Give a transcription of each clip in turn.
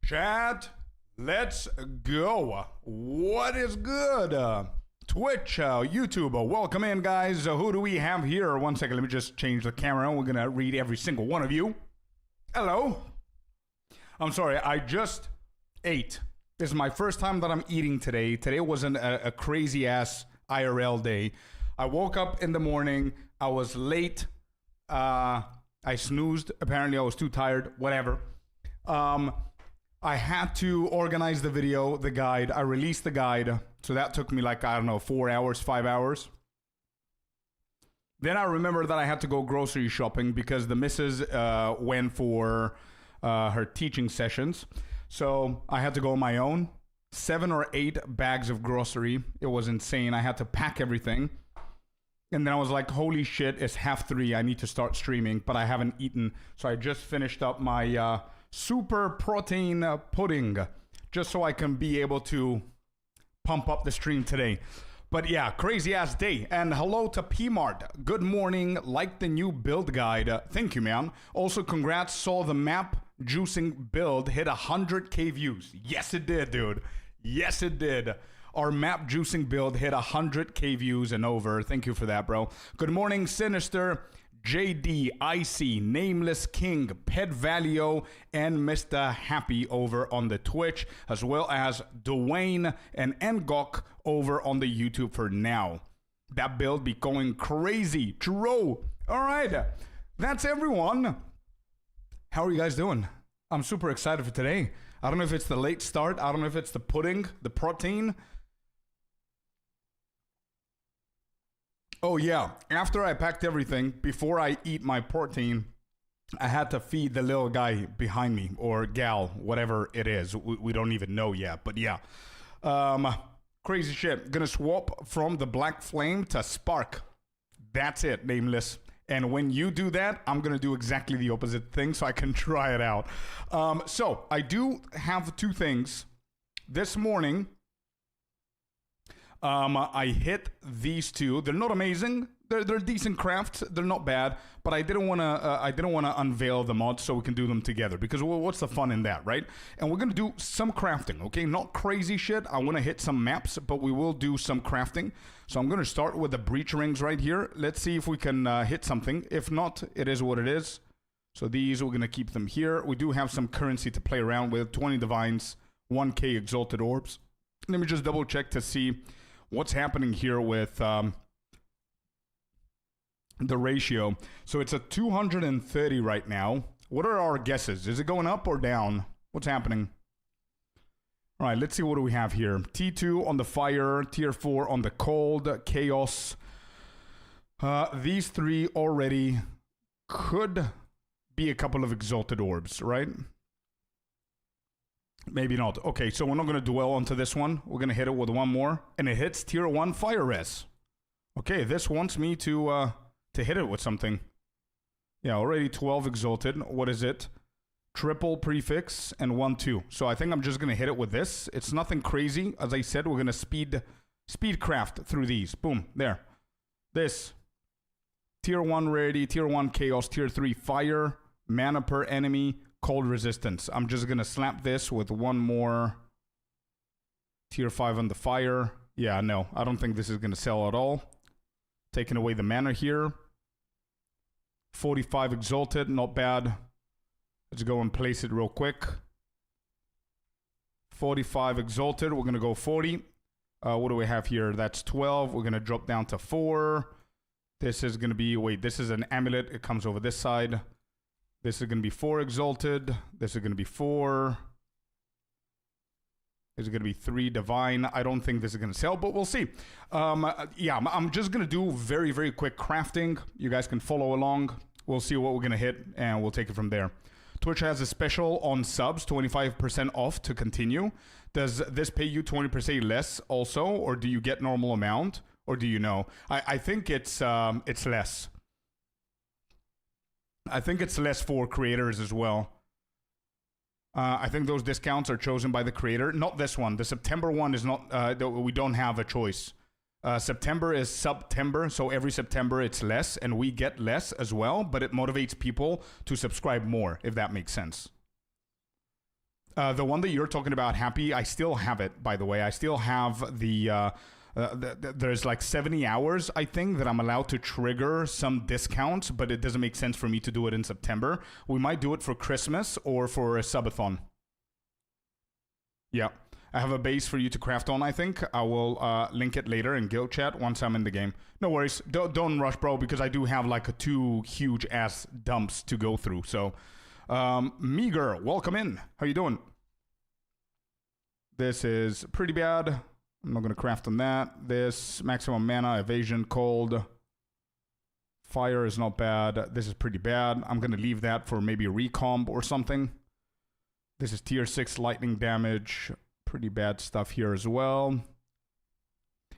Chat, let's go. What is good? Twitch, YouTube, welcome in, guys. Who do we have here? One second, let me just change the camera. We're gonna read every single one of you. Hello. I'm sorry, I just ate. This is my first time that I'm eating today. Today wasn't a crazy ass IRL day. I woke up in the morning. I was late. I snoozed. Apparently, I was too tired. Whatever. I had to organize the video, the guide. I released the guide. So that took me like, I don't know, 4 hours, 5 hours. Then I remembered that I had to go grocery shopping because the missus went for her teaching sessions. So I had to go on my own. 7 or 8 bags of grocery. It was insane. I had to pack everything. And then I was like, holy shit, it's 3:30. I need to start streaming, but I haven't eaten. So I just finished up my super protein pudding just so I can be able to pump up the stream today. But yeah, crazy ass day. And hello to PMart. Good morning. Like the new build guide. Thank you, man. Also, congrats. Saw the map juicing build hit 100k views. Yes, it did, dude. Yes, it did. Our map juicing build hit 100k views and over. Thank you for that, bro. Good morning, Sinister, JD, Icy, Nameless King, Pet Valio, and Mr. Happy over on the Twitch, as well as Dwayne and Ngok over on the YouTube for now. That build be going crazy. True. All right. That's everyone. How are you guys doing? I'm super excited for today. I don't know if it's the late start. I don't know if it's the pudding, the protein. Oh yeah, after I packed everything, before I eat my protein, I had to feed the little guy behind me, or gal, whatever it is. We don't even know yet, but yeah. Crazy shit. Gonna swap from the Black Flame to Spark. That's it, Nameless. And when you do that, I'm gonna do exactly the opposite thing so I can try it out. So, I do have 2 things. This morning, I hit these 2. They're not amazing. They're decent crafts. They're not bad. But I didn't wanna unveil the mods so we can do them together because what's the fun in that, right? And we're gonna do some crafting, okay? Not crazy shit. I wanna hit some maps, but we will do some crafting. So I'm gonna start with the breach rings right here. Let's see if we can hit something. If not, it is what it is. So these we're gonna keep them here. We do have some currency to play around with. 20 divines, 1k exalted orbs. Let me just double check to see what's happening here with the ratio. So it's at 230 right now. What are our guesses? Is it going up or down? What's happening? All right, let's see what do we have here. T2 on the fire, tier 4 on the cold, chaos. These 3 already could be a couple of exalted orbs, right? Maybe not. Okay, so we're not going to dwell onto this one. We're going to hit it with one more. And it hits tier 1 fire res. Okay, this wants me to hit it with something. Yeah, already 12 exalted. What is it? Triple prefix and 1-2. So I think I'm just going to hit it with this. It's nothing crazy. As I said, we're going to speed craft through these. Boom, there. This. Tier 1 rarity, tier 1 chaos, tier 3 fire, mana per enemy, cold resistance. I'm just gonna slap this with one more tier 5 on the fire. Yeah, no, I don't think this is gonna sell at all. Taking away the mana here. 45 exalted, not bad. Let's go and place it real quick. 45 exalted, we're gonna go 40. What do we have here? That's 12. We're gonna drop down to 4. This is gonna be, wait, this is an amulet. It comes over this side. This is going to be 4 exalted. This is going to be 4. This is going to be 3 divine. I don't think this is going to sell, but we'll see. Yeah, I'm just going to do very, very quick crafting. You guys can follow along. We'll see what we're going to hit, and we'll take it from there. Twitch has a special on subs, 25% off to continue. Does this pay you 20% less also, or do you get normal amount, or do you know? I think it's less. I think it's less for creators as well. I think those discounts are chosen by the creator. Not this one. The September one is not, we don't have a choice. September is September, so every September it's less, and we get less as well, but it motivates people to subscribe more, if that makes sense. The one that you're talking about, Happy, I still have it, by the way. I still have there's like 70 hours, I think, that I'm allowed to trigger some discounts, but it doesn't make sense for me to do it in September. We might do it for Christmas or for a subathon. Yeah. I have a base for you to craft on, I think. I will link it later in guild chat once I'm in the game. No worries. Don't rush, bro, because I do have like 2 huge-ass dumps to go through. So, Meager, welcome in. How you doing? This is pretty bad. I'm not going to craft on that. This, maximum mana, evasion, cold. Fire is not bad. This is pretty bad. I'm going to leave that for maybe a recomp or something. This is tier 6 lightning damage. Pretty bad stuff here as well.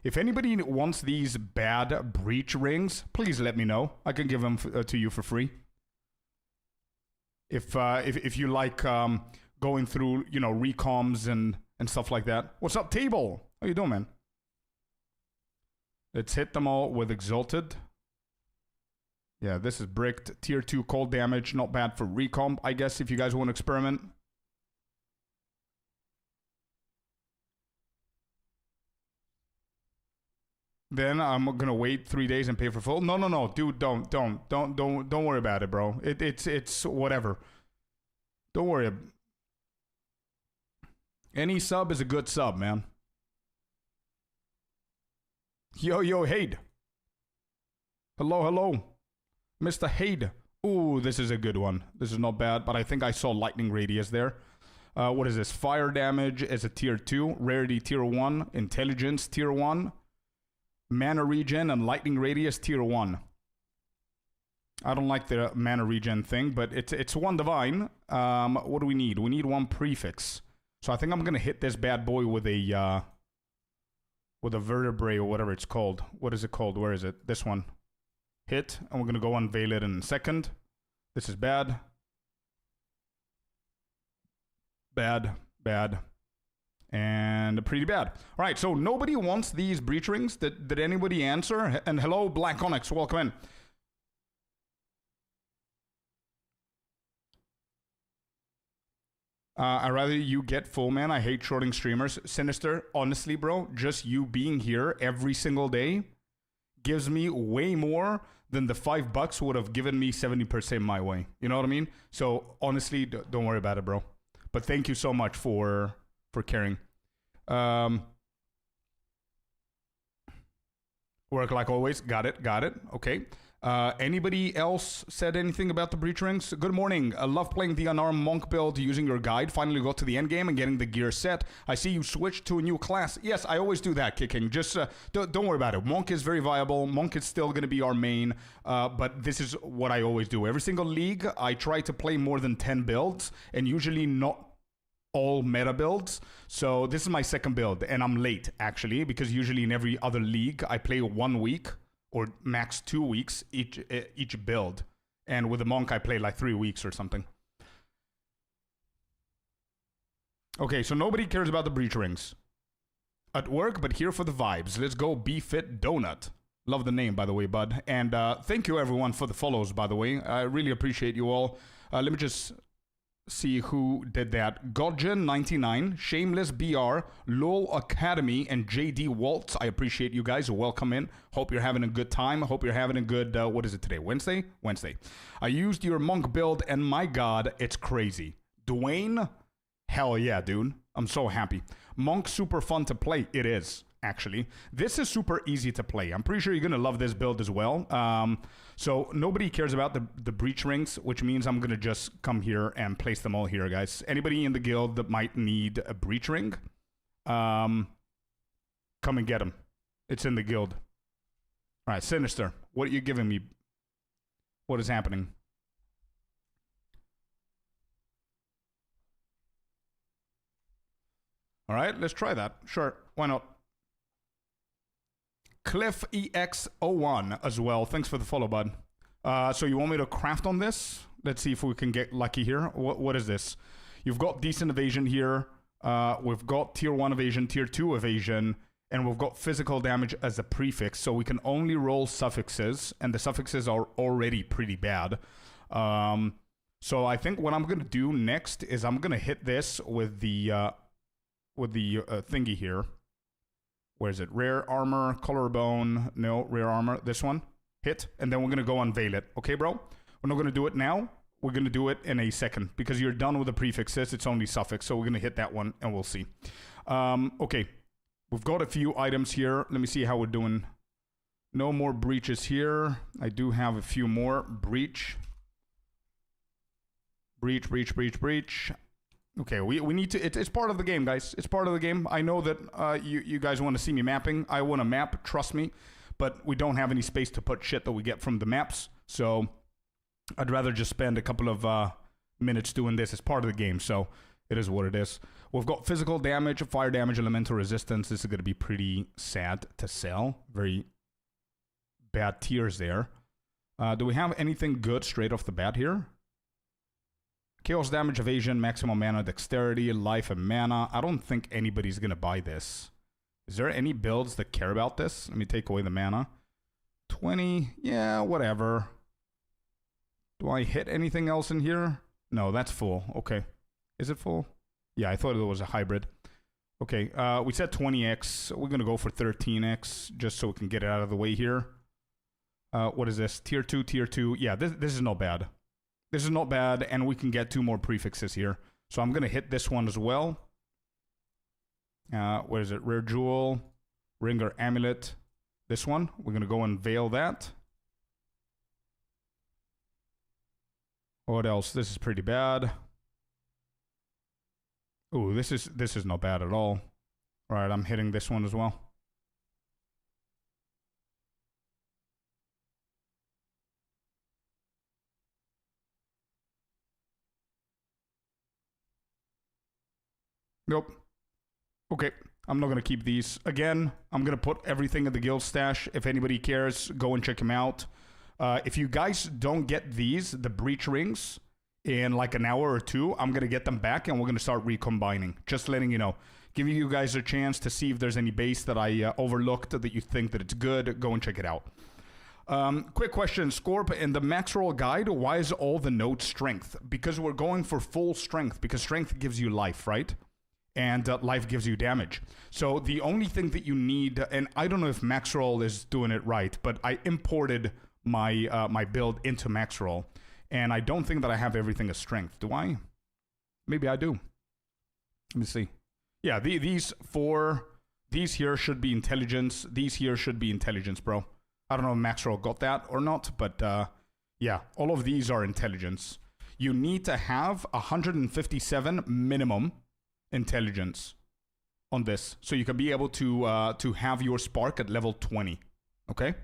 If anybody wants these bad breach rings, please let me know. I can give them to you for free. If you like going through, you know, recoms and stuff like that. What's up, Table? How you doing, man? Let's hit them all with Exalted. Yeah, this is bricked. Tier 2 cold damage. Not bad for recomp, I guess, if you guys want to experiment. Then I'm gonna wait 3 days and pay for full. No, dude, don't worry about it, bro. It's whatever. Don't worry. Any sub is a good sub, man. Yo, Hade. Hello, Mr. Hade. Ooh, this is a good one. This is not bad, but I think I saw lightning radius there. What is this? Fire damage is a tier 2, rarity tier 1, intelligence tier 1. Mana regen and lightning radius tier 1. I don't like the mana regen thing, but it's 1 divine. What do we need? We need 1 prefix. So I think I'm gonna hit this bad boy with a vertebrae or whatever it's called. What is it called? Where is it? This one. Hit, and we're gonna go unveil it in a second. This is bad. Bad. And pretty bad. All right, so nobody wants these breach rings. Did anybody answer? And hello, Black Onyx, welcome in. I'd rather you get full man. I hate shorting streamers. Sinister, honestly, bro, just you being here every single day gives me way more than the $5 would have given me 70% my way. You know what I mean? So honestly, don't worry about it, bro. But thank you so much for caring. Work like always. Got it. Okay. Anybody else said anything about the breach rings? Good morning. I love playing the unarmed monk build using your guide. Finally got to the end game and getting the gear set. I see you switched to a new class. Yes, I always do that, Kicking. Just don't worry about it. Monk is very viable. Monk is still going to be our main. But this is what I always do. Every single league, I try to play more than 10 builds, and usually not all meta builds. So this is my second build, and I'm late, actually, because usually in every other league, I play 1 week or max 2 weeks each build. And with the monk, I play like 3 weeks or something. Okay, so nobody cares about the breach rings. At work, but here for the vibes. Let's go Be Fit Donut. Love the name, by the way, bud. And thank you, everyone, for the follows, by the way. I really appreciate you all. Let me just see who did that. Godgen99, Shameless BR, LOL Academy, and JD Waltz. I appreciate you guys. Welcome in. Hope you're having a good time. Hope you're having a good, what is it today? Wednesday? I used your monk build, and my god, it's crazy. Dwayne? Hell yeah, dude. I'm so happy. Monk super fun to play. It is, actually. This is super easy to play. I'm pretty sure you're going to love this build as well. So nobody cares about the breach rings, which means I'm going to just come here and place them all here, guys. Anybody in the guild that might need a breach ring, come and get them. It's in the guild. All right, Sinister, what are you giving me? What is happening? All right, let's try that. Sure, why not? Cliff EX01 as well. Thanks for the follow, bud. So you want me to craft on this? Let's see if we can get lucky here. What is this? You've got decent evasion here. We've got tier 1 evasion, tier 2 evasion, and we've got physical damage as a prefix. So we can only roll suffixes, and the suffixes are already pretty bad. So I think what I'm going to do next is I'm going to hit this with the thingy here. Where is it? Rare armor, collarbone. No, rare armor. This one. Hit. And then we're going to go unveil it. Okay, bro? We're not going to do it now. We're going to do it in a second. Because you're done with the prefixes. It's only suffix. So we're going to hit that one and we'll see. Okay. We've got a few items here. Let me see how we're doing. No more breaches here. I do have a few more. Breach. Breach, breach, breach, breach. Okay, we need to... It's part of the game, guys. It's part of the game. I know that you guys want to see me mapping. I want to map, trust me. But we don't have any space to put shit that we get from the maps. So I'd rather just spend a couple of minutes doing this. It's part of the game, so it is what it is. We've got physical damage, fire damage, elemental resistance. This is going to be pretty sad to sell. Very bad tiers there. Do we have anything good straight off the bat here? Chaos damage, evasion, maximum mana, dexterity, life, and mana. I don't think anybody's going to buy this. Is there any builds that care about this? Let me take away the mana. 20. Yeah, whatever. Do I hit anything else in here? No, that's full. Okay. Is it full? Yeah, I thought it was a hybrid. Okay, we said 20x. We're going to go for 13x just so we can get it out of the way here. What is this? Tier 2, tier 2. Yeah, this is not bad. This is not bad, and we can get 2 more prefixes here. So I'm going to hit this one as well. What is it? Rare Jewel, Ring or Amulet. This one. We're going to go and veil that. What else? This is pretty bad. Ooh, this is not bad at all. All right, I'm hitting this one as well. Nope. Okay, I'm not going to keep these. Again, I'm going to put everything in the guild stash. If anybody cares, go and check them out. If you guys don't get these, the breach rings, in like an hour or two, I'm going to get them back and we're going to start recombining. Just letting you know. Giving you guys a chance to see if there's any base that I overlooked that you think that it's good. Go and check it out. Quick question, Scorp, in the max roll guide, why is all the nodes strength? Because we're going for full strength, because strength gives you life, right? And life gives you damage. So the only thing that you need, and I don't know if max roll is doing it right, but I imported my my build into max roll, and I don't think that I have everything as strength. Do I? Maybe I do. Let me see. Yeah, these here should be intelligence. These here should be intelligence, bro. I don't know if max roll got that or not, but yeah, all of these are intelligence. You need to have 157 minimum intelligence on this, so you can be able to have your spark at level 20. Okay,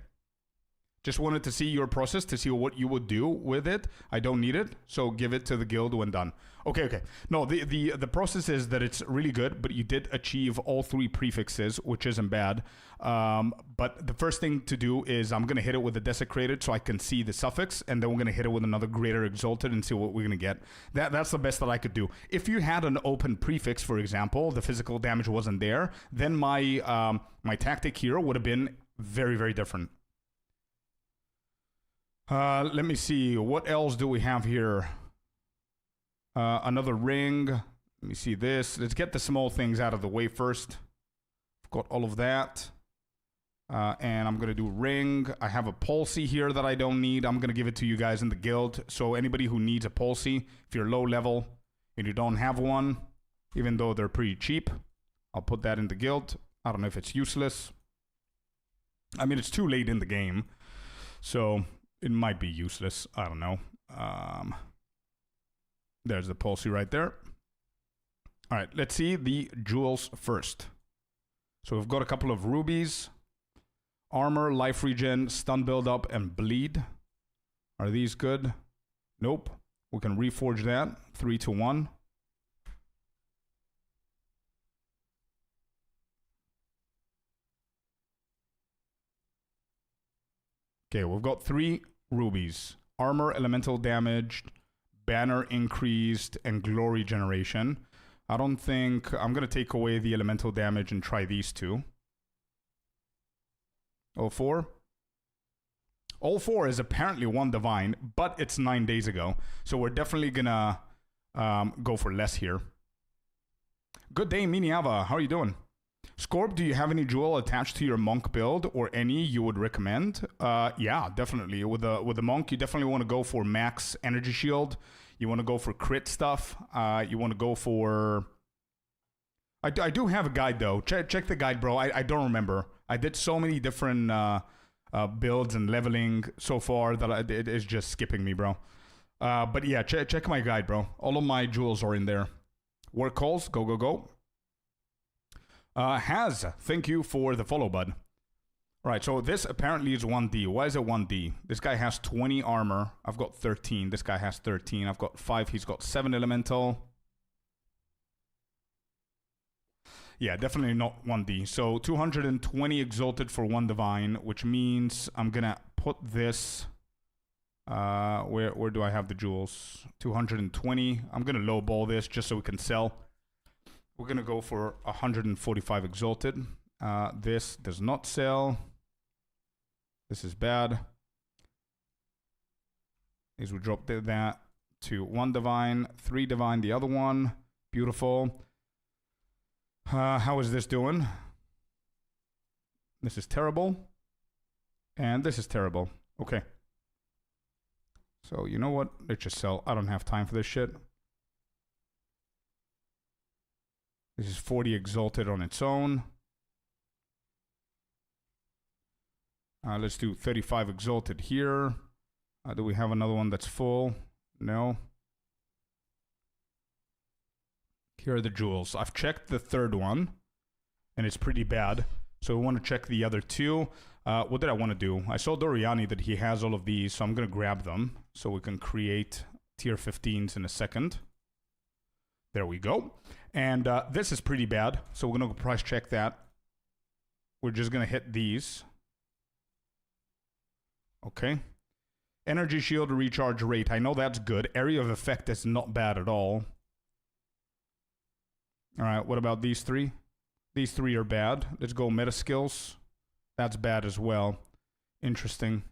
just wanted to see your process to see what you would do with it. I don't need it, so give it to the guild when done. Okay. No, the process is that it's really good, but you did achieve all 3 prefixes, which isn't bad. But the first thing to do is I'm gonna hit it with the desecrated so I can see the suffix, and then we're gonna hit it with another greater exalted and see what we're gonna get. That's the best that I could do. If you had an open prefix, for example, the physical damage wasn't there, then my my tactic here would have been very, very different. Let me see. What else do we have here? Another ring. Let me see this. Let's get the small things out of the way first. I've got all of that. And I'm going to do ring. I have a palsy here that I don't need. I'm going to give it to you guys in the guild. So anybody who needs a palsy, if you're low level and you don't have one, even though they're pretty cheap, I'll put that in the guild. I don't know if it's useless. I mean, it's too late in the game. So it might be useless. I don't know. There's the palsy right there. All right, let's see the jewels first. So we've got a couple of rubies. Armor, life regen, stun buildup, and bleed. Are these good? Nope. We can reforge that. 3 to 1. Okay, we've got 3 rubies. Armor, elemental damage, banner increased, and glory generation. I don't think... I'm going to take away the elemental damage and try these 2. 04. All 4 is apparently 1 divine, but it's 9 days ago. So we're definitely gonna go for less here. Good day, Miniava. How are you doing? Scorp, do you have any jewel attached to your monk build or any you would recommend? Yeah, definitely. With the monk, you definitely want to go for max energy shield. You want to go for crit stuff. You want to go for... I do have a guide, though. Check the guide, bro. I don't remember. I did so many different builds and leveling so far that it is just skipping me, bro. But yeah, check my guide, bro. All of my jewels are in there. Work calls. Go, go, go. Thank you for the follow, bud. All right, so this apparently is 1D. Why is it 1D? This guy has 20 armor. I've got 13. This guy has 13. I've got 5. He's got 7 elemental. Yeah, definitely not 1D. So 220 exalted for 1 divine, which means I'm going to put this... where do I have the jewels? 220. I'm going to lowball this just so we can sell. We're going to go for 145 exalted. This does not sell. This is bad. Is we drop that to 1 divine, 3 divine, the other one. Beautiful. How is this doing? This is terrible. And this is terrible. Okay. So, you know what? Let's just sell. I don't have time for this shit. This is 40 exalted on its own. Let's do 35 exalted here. Do we have another one that's full? No. Here are the jewels. I've checked the third one, and it's pretty bad. So we want to check the other 2. What did I want to do? I saw Doriani that he has all of these, so I'm going to grab them so we can create tier 15s in a second. There we go. And this is pretty bad, so we're going to price check that. We're just going to hit these. Okay. Energy shield recharge rate. I know that's good. Area of effect is not bad at all. All right, what about these 3? These 3 are bad. Let's go meta skills. That's bad as well. Interesting.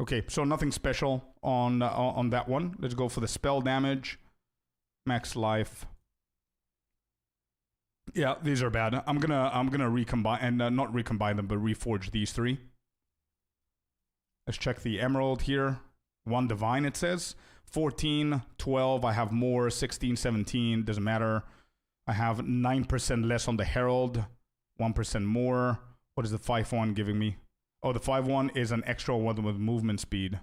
Okay, so nothing special on that one. Let's go for the spell damage. Max life. Yeah, these are bad. I'm gonna recombine and not recombine them, but reforge these 3. Let's check the emerald here. 1 divine it says. 14, 12. I have more. 16, 17. Doesn't matter. I have 9% less on the herald. 1% more. What is the 5-1 giving me? Oh, the 5-1 is an extra one with movement speed.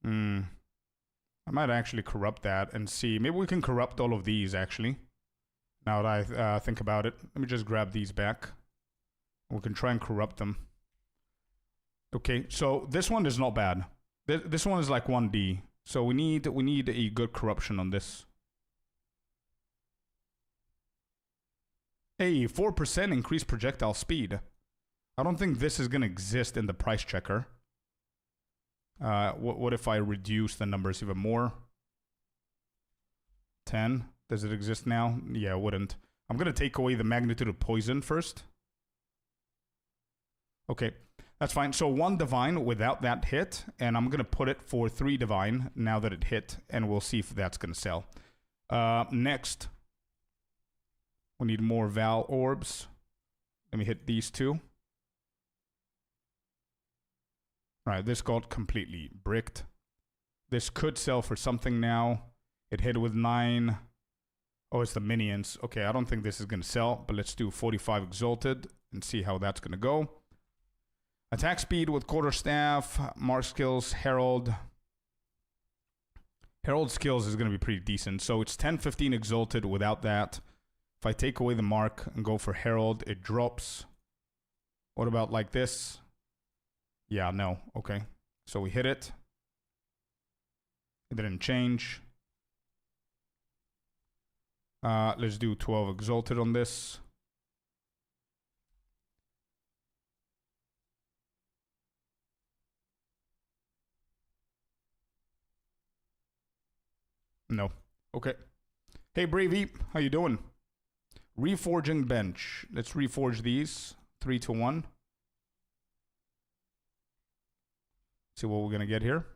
I might actually corrupt that and see. Maybe we can corrupt all of these, actually. Now that I think about it. Let me just grab these back. We can try and corrupt them. Okay, so this one is not bad. This one is like 1D. So we need a good corruption on this. Hey, 4% increased projectile speed. I don't think this is going to exist in the price checker. What if I reduce the numbers even more? 10. Does it exist now? Yeah, it wouldn't. I'm going to take away the magnitude of poison first. Okay, that's fine. So 1 divine without that hit, and I'm going to put it for 3 divine now that it hit, and we'll see if that's going to sell. Next, we need more Val orbs. Let me hit these 2. All right, this got completely bricked. This could sell for something now. It hit with 9. Oh, it's the minions. Okay, I don't think this is going to sell, but let's do 45 exalted and see how that's going to go. Attack speed with quarterstaff, mark skills, herald. Herald skills is going to be pretty decent. So it's 10, 15 exalted without that. If I take away the mark and go for herald, it drops. What about like this? Yeah, no. Okay. So we hit it. It didn't change. Let's do 12 exalted on this. No. Okay. Hey, Bravey. How you doing? Reforging bench. Let's reforge these. 3 to 1. See what we're going to get here.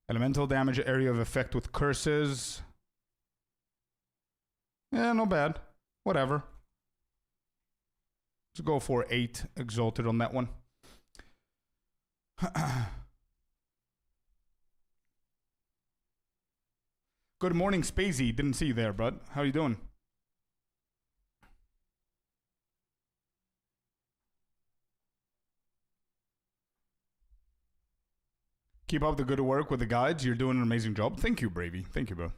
Elemental damage, area of effect with curses. Yeah, not bad. Whatever. Let's go for 8 exalted on that one. Good morning, Spacey. Didn't see you there, bud. How you doing? Keep up the good work with the guides. You're doing an amazing job. Thank you, Bravey. Thank you, bro.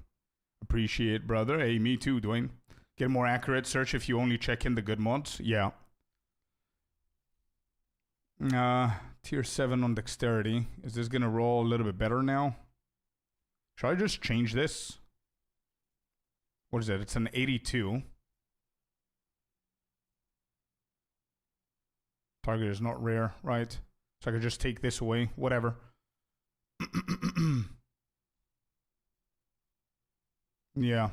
Appreciate, brother. Hey, me too, Dwayne. Get a more accurate search if you only check in the good mods. Yeah. Tier 7 on dexterity. Is this going to roll a little bit better now? Should I just change this? What is it? It's an 82. Target is not rare, right? So I could just take this away. Whatever. Yeah.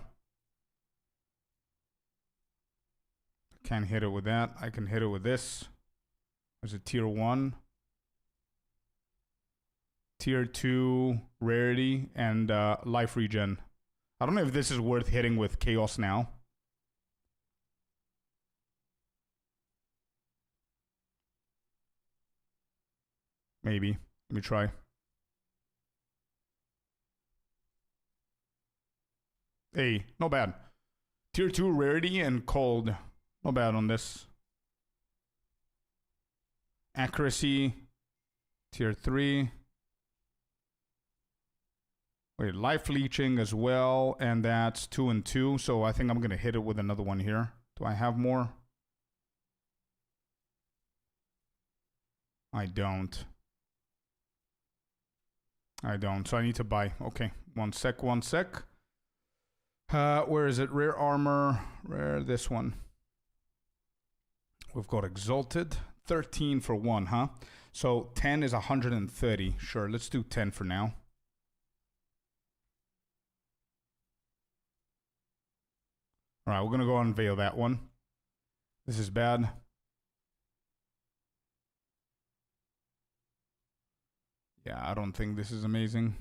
Can't hit it with that. I can hit it with this. There's a tier 1. Tier 2 rarity and life regen. I don't know if this is worth hitting with chaos now. Maybe. Let me try. Hey, not bad. Tier 2 rarity and cold. Not bad on this. Accuracy. Tier 3. Wait, life leeching as well. And that's 2 and 2. So I think I'm going to hit it with another one here. Do I have more? I don't. So I need to buy. Okay. One sec. Where is it? Rare armor. Rare, this one. We've got exalted. 13 for 1, huh? So 10 is 130. Sure, let's do 10 for now. Alright, we're going to go unveil that one. This is bad. Yeah, I don't think this is amazing.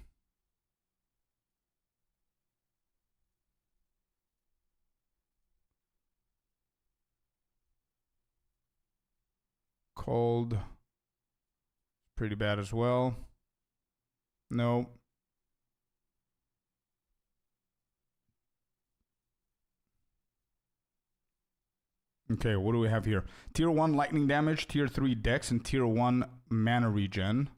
Cold. Pretty bad as well. No. Okay, what do we have here? Tier 1 lightning damage, Tier 3 dex, and Tier 1 mana regen.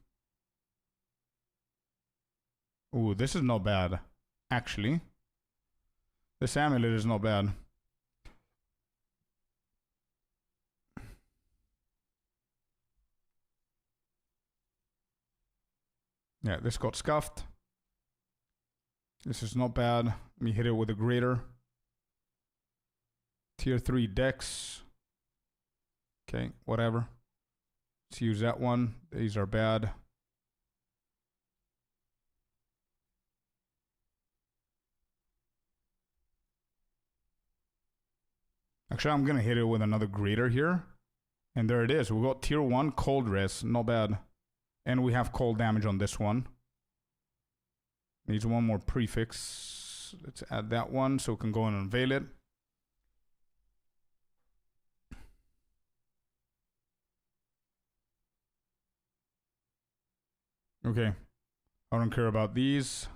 Ooh, this is not bad. Actually. This amulet is not bad. Yeah, this got scuffed. This is not bad. Let me hit it with a greater. Tier 3 dex. Okay, whatever. Let's use that one. These are bad. Actually, I'm going to hit it with another greater here. And there it is. We got tier 1 cold res. Not bad. And we have cold damage on this one. Needs one more prefix. Let's add that one so we can go and unveil it. Okay. I don't care about these.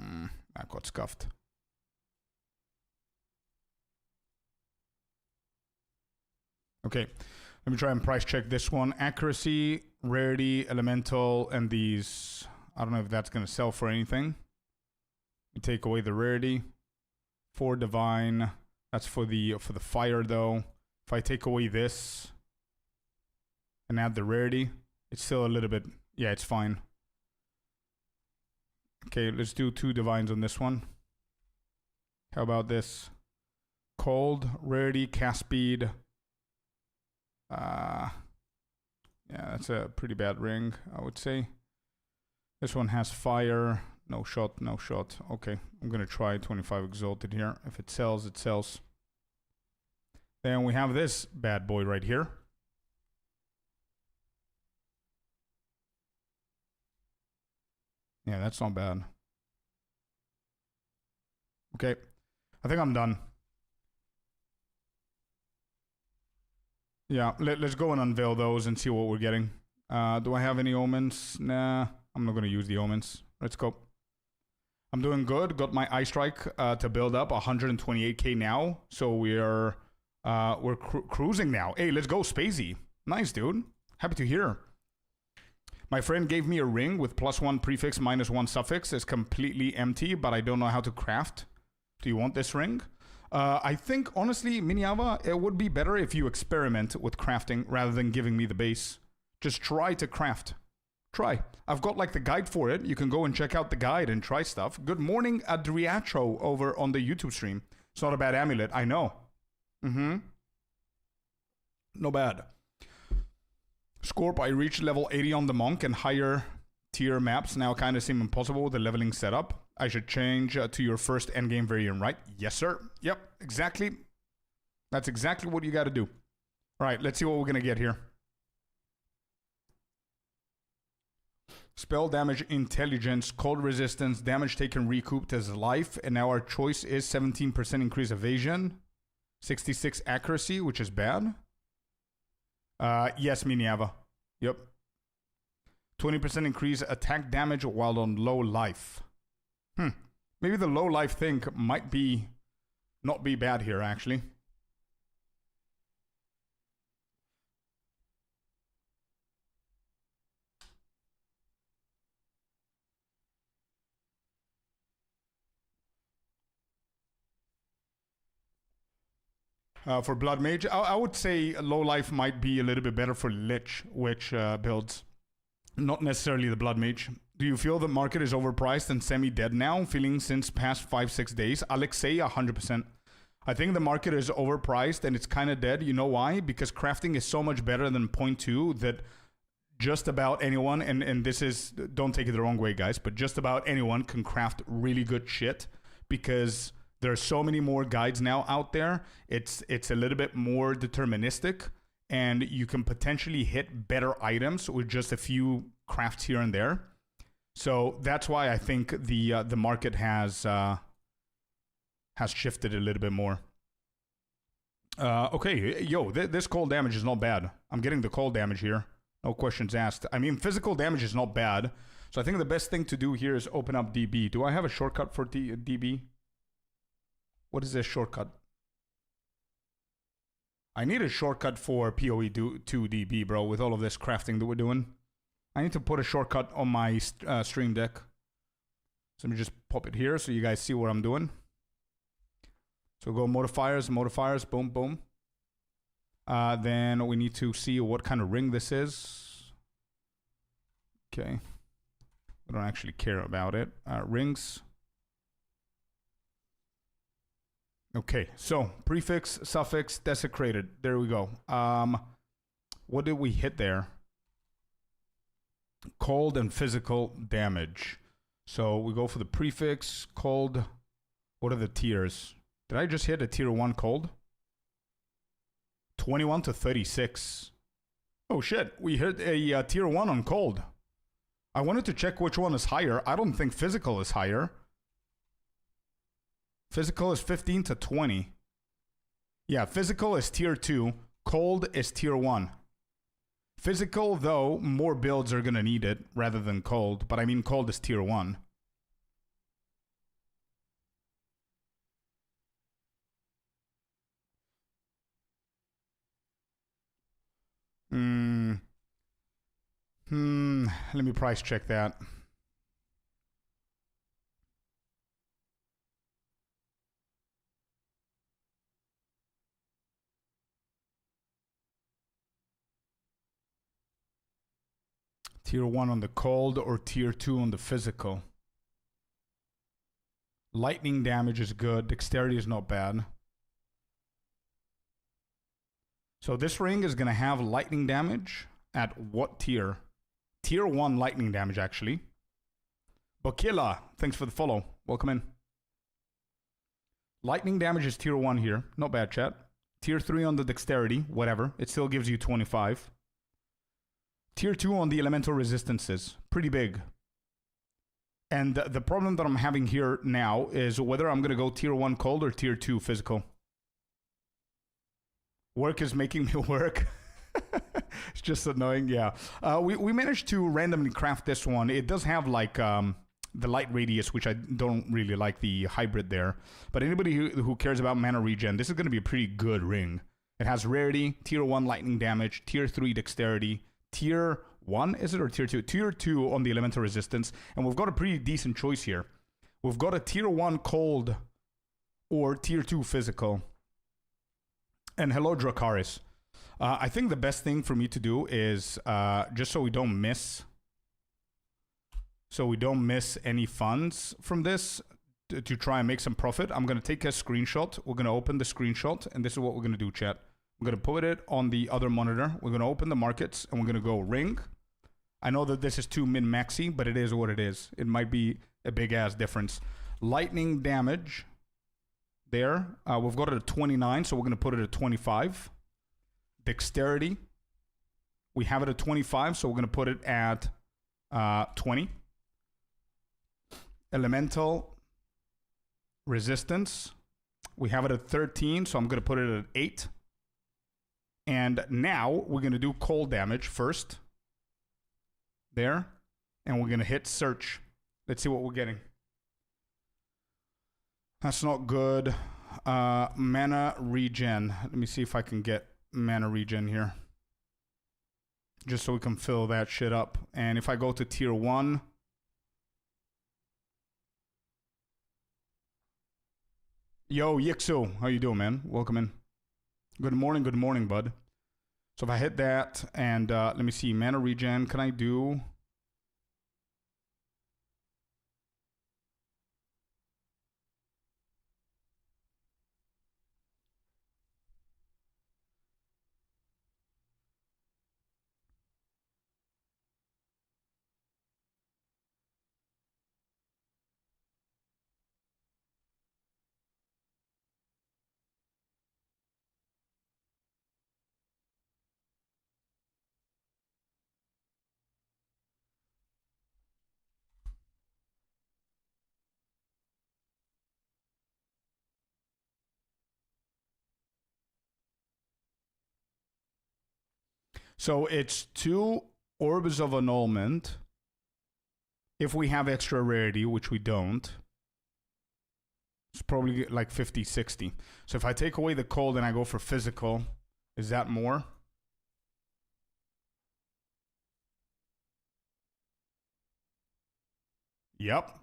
That got scuffed. Okay, let me try and price check this one. Accuracy, rarity, elemental, and these. I don't know if that's going to sell for anything. We take away the rarity. 4 divine. That's for the fire though. If I take away this and add the rarity, it's still a little bit. Yeah, it's fine. Okay, let's do 2 divines on this one. How about this? Cold, rarity, cast speed. Yeah, that's a pretty bad ring, I would say. This one has fire. No shot, no shot. Okay, I'm gonna try 25 exalted here. If it sells, it sells. Then we have this bad boy right here. Yeah, that's not bad. Okay, I think I'm done. Yeah, let's go and unveil those and see what we're getting. Do I have any omens? Nah, I'm not gonna use the omens. Let's go. I'm doing good. Got my eye strike to build up 128k now, so we're cruising now. Hey, let's go, Spacey. Nice, dude. Happy to hear. My friend gave me a ring with +1 prefix, -1 suffix. It's completely empty, but I don't know how to craft. Do you want this ring? I think, honestly, Miniava, it would be better if you experiment with crafting rather than giving me the base. Just try to craft. Try. I've got like the guide for it. You can go and check out the guide and try stuff. Good morning, Adriacho, over on the YouTube stream. It's not a bad amulet, I know. No bad. Scorp, I reached level 80 on the monk, and higher tier maps now kind of seem impossible with the leveling setup. I should change to your first endgame variant, right? Yes, sir. Yep, exactly. That's exactly what you got to do. All right, let's see what we're going to get here. Spell damage, intelligence, cold resistance, damage taken recouped as life, and now our choice is 17% increase evasion, 66 accuracy, which is bad. Yes, Miniava. Yep. 20% increase attack damage while on low life. Maybe the low life thing might be not be bad here, actually. For Blood Mage, I would say low life might be a little bit better for Lich, which builds. Not necessarily the Blood Mage. Do you feel the market is overpriced and semi-dead now? Feeling since past 5-6 days? Alexei, 100%. I think the market is overpriced and it's kind of dead. You know why? Because crafting is so much better than PoE2 that just about anyone, and this is, don't take it the wrong way, guys, but just about anyone can craft really good shit because there are so many more guides now out there. It's a little bit more deterministic, and you can potentially hit better items with just a few crafts here and there. So that's why I think the market has shifted a little bit more. Okay, yo, this cold damage is not bad. I'm getting the cold damage here. No questions asked. I mean, physical damage is not bad. So I think the best thing to do here is open up DB. Do I have a shortcut for DB? What is this shortcut? I need a shortcut for PoE2 DB, bro, with all of this crafting that we're doing. I need to put a shortcut on my stream deck. So let me just pop it here so you guys see what I'm doing. So go modifiers, boom, boom. Then we need to see what kind of ring this is. Okay. I don't actually care about it. Rings. Okay, so prefix, suffix, desecrated. There we go. What did we hit there? Cold and physical damage. So we go for the prefix, cold. What are the tiers? Did I just hit a tier 1 cold? 21 to 36. Oh shit, we hit a tier 1 on cold. I wanted to check which one is higher. I don't think physical is higher. Physical is 15 to 20. Yeah, physical is tier 2. Cold is tier 1. Physical, though, more builds are going to need it rather than cold. But I mean, cold is tier 1. Let me price check that. Tier 1 on the cold or tier 2 on the physical. Lightning damage is good. Dexterity is not bad. So this ring is going to have lightning damage at what tier? Tier 1 lightning damage, actually. Bakila, thanks for the follow. Welcome in. Lightning damage is tier 1 here. Not bad, chat. Tier 3 on the dexterity, whatever. It still gives you 25. Tier 2 on the elemental resistances. Pretty big. And the problem that I'm having here now is whether I'm going to go tier 1 cold or tier 2 physical. Work is making me work. It's just annoying, yeah. We managed to randomly craft this one. It does have like the light radius, which I don't really like the hybrid there. But anybody who cares about mana regen, this is going to be a pretty good ring. It has rarity, tier 1 lightning damage, tier 3 dexterity, tier 1, is it, or tier 2? Tier 2 on the elemental resistance. And we've got a pretty decent choice here. We've got a tier 1 cold or tier 2 physical. And hello, Dracaris. I think the best thing for me to do is, just so we don't miss any funds from this, to try and make some profit, I'm going to take a screenshot. We're going to open the screenshot, and this is what we're going to do, chat. We're going to put it on the other monitor. We're going to open the markets, and we're going to go ring. I know that this is too min-maxy, but it is what it is. It might be a big-ass difference. Lightning damage there. We've got it at 29, so we're going to put it at 25. Dexterity. We have it at 25, so we're going to put it at 20. Elemental resistance. We have it at 13, so I'm going to put it at 8. And now we're going to do cold damage first. There. And we're going to hit search. Let's see what we're getting. That's not good. Mana regen. Let me see if I can get mana regen here. Just so we can fill that shit up. And if I go to tier 1... Yo, Yixu, how you doing, man? Welcome in. Good morning, bud. So if I hit that, and let me see, mana regen, can I do... So it's 2 orbs of annulment. If we have extra rarity, which we don't, it's probably like 50, 60. So if I take away the cold and I go for physical, is that more? Yep.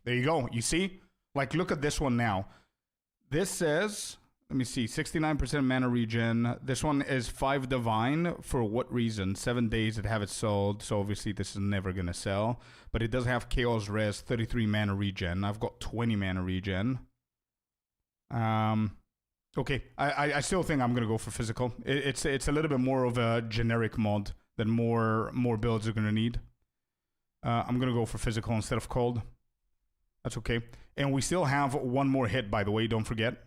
There you go. You see? Like, look at this one now. This says... Let me see, 69% mana regen. This one is 5 divine. For what reason? 7 days to have it sold. So obviously this is never going to sell. But it does have chaos res, 33 mana regen. I've got 20 mana regen. Okay, I still think I'm going to go for physical. It's a little bit more of a generic mod that more builds are going to need. I'm going to go for physical instead of cold. That's okay. And we still have one more hit, by the way, don't forget.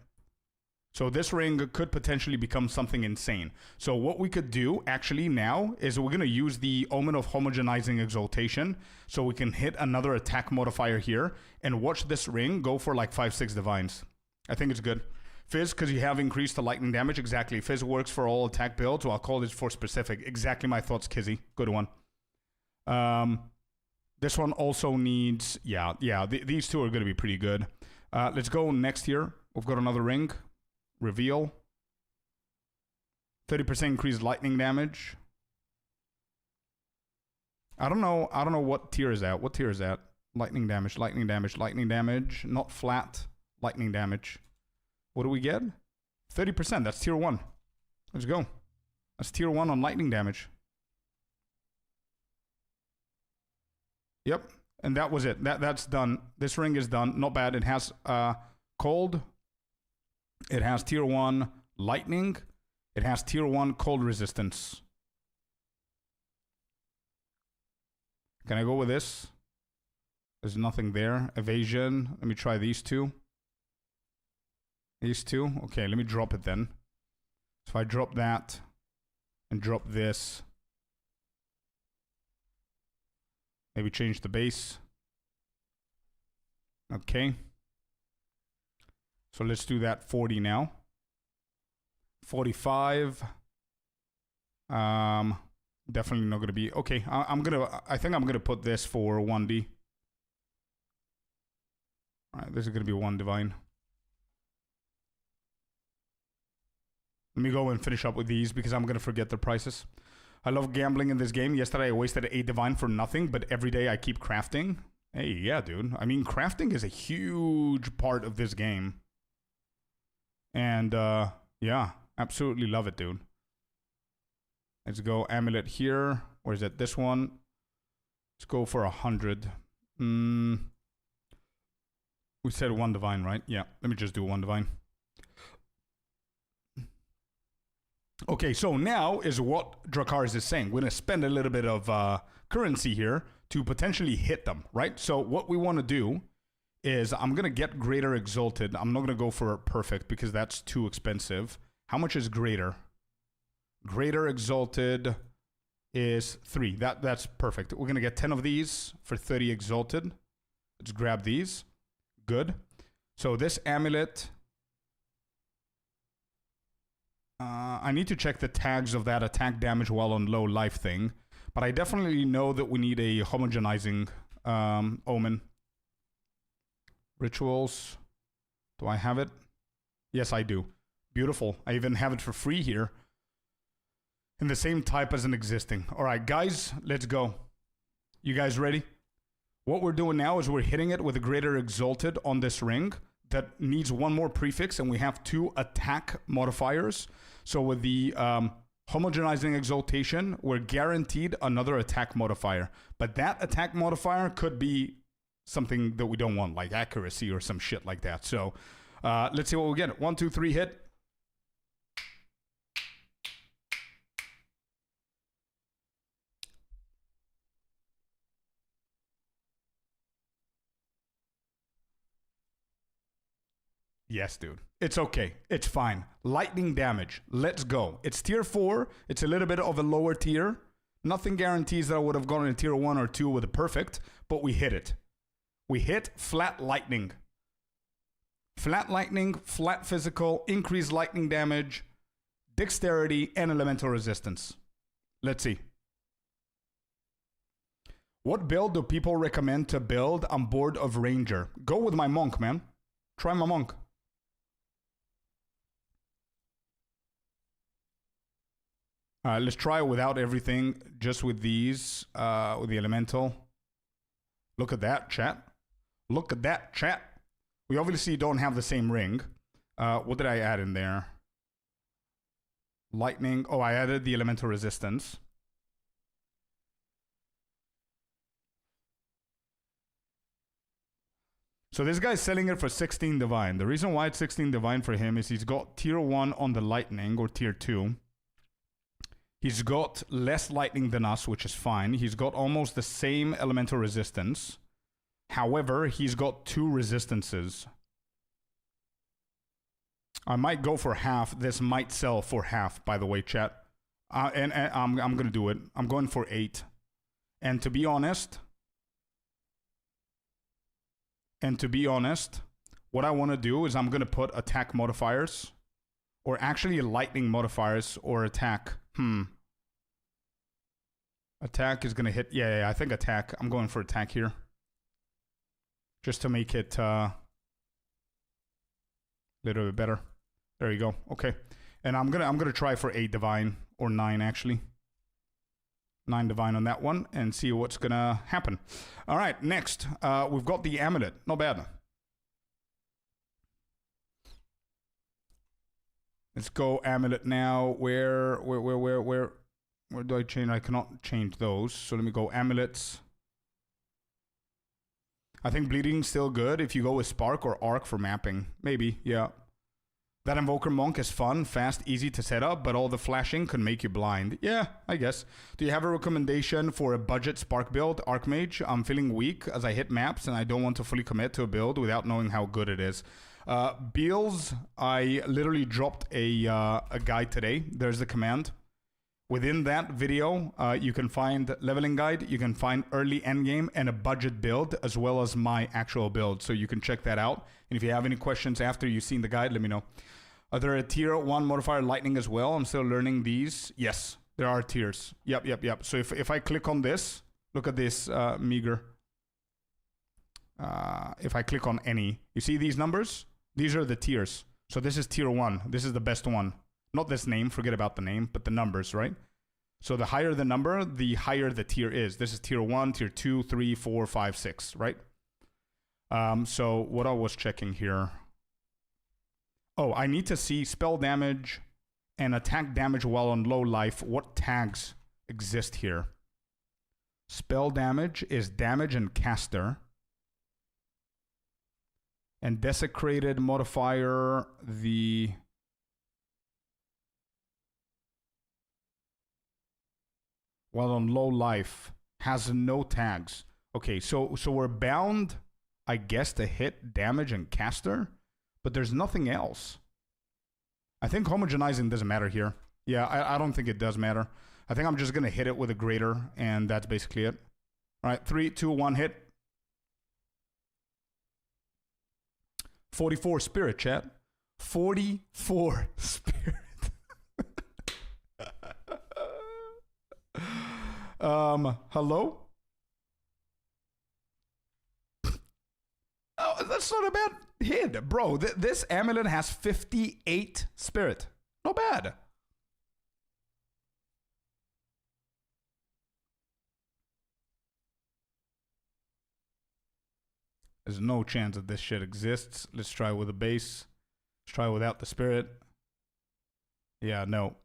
So this ring could potentially become something insane. So what we could do actually now is we're going to use the Omen of Homogenizing Exaltation so we can hit another attack modifier here and watch this ring go for like 5-6 divines. I think it's good. Fizz, because you have increased the lightning damage. Exactly. Fizz works for all attack builds, so I'll call this for specific. Exactly my thoughts, Kizzy. Good one. This one also needs... Yeah, these two are going to be pretty good. Let's go next here. We've got another ring. Reveal. 30% increased lightning damage. I don't know what tier is that. What tier is that? Lightning damage. Not flat. Lightning damage. What do we get? 30%. That's tier 1. Let's go. That's tier 1 on lightning damage. Yep. And that was it. That's done. This ring is done. Not bad. It has cold. It has tier 1 lightning. It has tier 1 cold resistance. Can I go with this? There's nothing there. Evasion. Let me try these two. These two. Okay, let me drop it then. So if I drop that and drop this, maybe change the base. Okay. So let's do that 40 now. 45. Definitely not gonna be okay. I think I'm gonna put this for 1D. Alright, this is gonna be 1 divine. Let me go and finish up with these because I'm gonna forget their prices. I love gambling in this game. Yesterday I wasted 8 divine for nothing, but every day I keep crafting. Hey, yeah, dude. I mean, crafting is a huge part of this game. And yeah, absolutely love it, dude. Let's go amulet here. Or is it this one? Let's go for 100. We said 1 divine, right? Yeah, let me just do 1 divine. Okay, so now is what Dracarys is saying. We're going to spend a little bit of currency here to potentially hit them, right? So what we want to do is I'm going to get Greater Exalted. I'm not going to go for Perfect because that's too expensive. How much is Greater? Greater Exalted is 3. That's perfect. We're going to get 10 of these for 30 Exalted. Let's grab these. Good. So this amulet, I need to check the tags of that attack damage while on low life thing, but I definitely know that we need a homogenizing omen. Rituals. Do I have it? Yes, I do. Beautiful. I even have it for free here. In the same type as an existing. All right, guys, let's go. You guys ready? What we're doing now is we're hitting it with a Greater Exalted on this ring that needs 1 more prefix, and we have 2 attack modifiers. So with the homogenizing exaltation, we're guaranteed another attack modifier. But that attack modifier could be something that we don't want, like accuracy or some shit like that. So let's see what we get. 1, 2, 3, hit. Yes, dude. It's okay. It's fine. Lightning damage. Let's go. It's tier 4. It's a little bit of a lower tier. Nothing guarantees that I would have gone in tier 1 or 2 with a perfect, but we hit it. We hit flat lightning. Flat lightning, flat physical, increased lightning damage, dexterity, and elemental resistance. Let's see. What build do people recommend to build on board of Ranger? Go with my monk, man. Try my monk. Let's try it without everything, just with these, with the elemental. Look at that, chat. Look at that, chat. We obviously don't have the same ring. What did I add in there? Lightning. Oh, I added the elemental resistance. So this guy's selling it for 16 divine. The reason why it's 16 divine for him is he's got tier 1 on the lightning, or tier 2. He's got less lightning than us, which is fine. He's got almost the same elemental resistance. However, he's got 2 resistances. I might go for half. This might sell for half, by the way, chat. And I'm going to do it. I'm going for 8. And to be honest, what I want to do is I'm going to put attack modifiers. Or actually lightning modifiers or attack. Attack is going to hit. Yeah, I think attack. I'm going for attack here. Just to make it a little bit better. There you go. Okay. And I'm gonna try for 8 divine. Or 9 actually. 9 divine on that one. And see what's gonna happen. Alright, next. We've got the amulet. Not bad. Let's go amulet now. Where do I change? I cannot change those. So let me go amulets. I think bleeding's still good if you go with spark or arc for mapping. Maybe, yeah. That Invoker Monk is fun, fast, easy to set up, but all the flashing could make you blind. Yeah, I guess. Do you have a recommendation for a budget Spark build, Archmage? I'm feeling weak as I hit maps and I don't want to fully commit to a build without knowing how good it is. Builds, I literally dropped a guide today. There's the command. Within that video, you can find leveling guide, you can find early endgame, and a budget build, as well as my actual build. So you can check that out. And if you have any questions after you've seen the guide, let me know. Are there a tier 1 modifier lightning as well? I'm still learning these. Yes, there are tiers. Yep. So if I click on this, look at this meager. If I click on any, you see these numbers? These are the tiers. So this is tier 1. This is the best one. Not this name, forget about the name, but the numbers, right? So the higher the number, the higher the tier is. This is tier 1, tier 2, 3, 4, 5, 6, right? So what I was checking here. Oh, I need to see spell damage and attack damage while on low life. What tags exist here? Spell damage is damage and caster. And desecrated modifier, the... while on low life, has no tags. Okay, so we're bound, I guess, to hit damage and caster, but there's nothing else. I think homogenizing doesn't matter here. Yeah, I don't think it does matter. I think I'm just going to hit it with a greater, and that's basically it. All right, 3, 2, 1, hit. 44 spirit, chat. 44 spirit. Hello? Oh, that's not a bad hit, bro. This amulet has 58 spirit. Not bad. There's no chance that this shit exists. Let's try with a base. Let's try without the spirit. Yeah, no.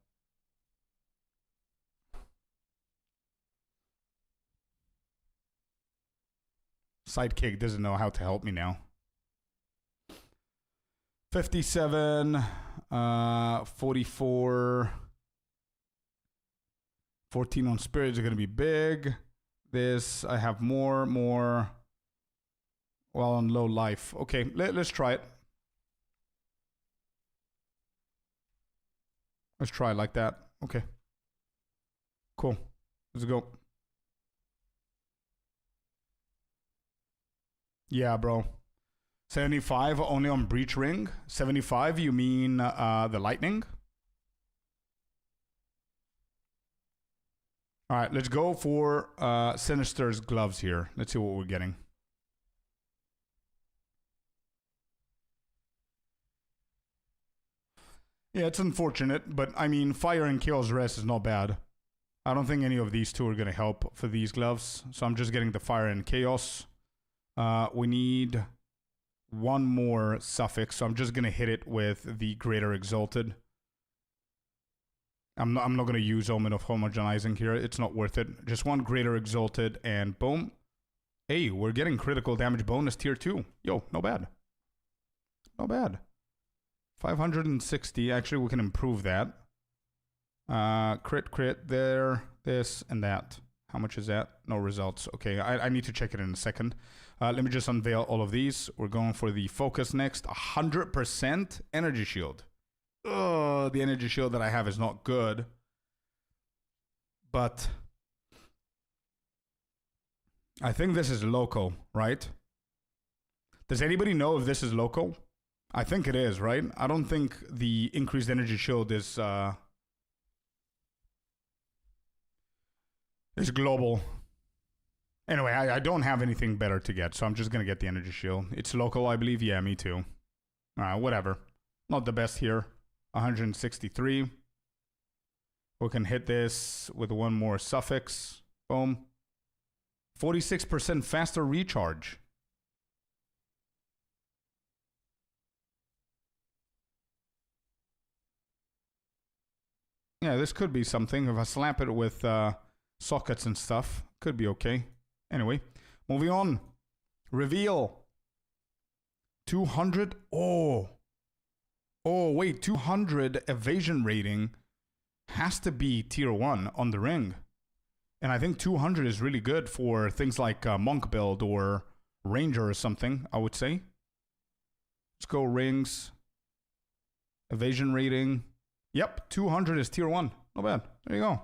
Sidekick doesn't know how to help me now. 57, 44, 14 on spirits are going to be big. This, I have more, while on low life. Okay, let's try it. Let's try it like that. Okay. Cool. Let's go. Yeah, bro. 75 only on Breach Ring. 75, you mean the Lightning? All right, let's go for Sinister's gloves here. Let's see what we're getting. Yeah, it's unfortunate, but I mean, Fire and Chaos Rest is not bad. I don't think any of these two are going to help for these gloves, so I'm just getting the Fire and Chaos. We need one more suffix, so I'm just going to hit it with the Greater Exalted. I'm not going to use Omen of Homogenizing here. It's not worth it. Just one Greater Exalted, and boom. Hey, we're getting critical damage bonus tier 2. Yo, not bad. Not bad. 560. Actually, we can improve that. Crit, there, this, and that. How much is that? No results. Okay, I need to check it in a second. Let me just unveil all of these. We're going for the focus next. 100% energy shield. Ugh, the energy shield that I have is not good. But I think this is local, right? Does anybody know if this is local? I think it is, right? I don't think the increased energy shield is global. Anyway, I don't have anything better to get, so I'm just going to get the energy shield. It's local, I believe. Yeah, me too. Whatever. Not the best here. 163. We can hit this with one more suffix. Boom. 46% faster recharge. Yeah, this could be something. If I slap it with sockets and stuff, could be okay. Anyway, moving on. Reveal. 200. Oh. Oh, wait, 200 evasion rating has to be tier 1 on the ring. And I think 200 is really good for things like Monk build or Ranger or something, I would say. Let's go rings. Evasion rating. Yep, 200 is tier 1. Not bad. There you go.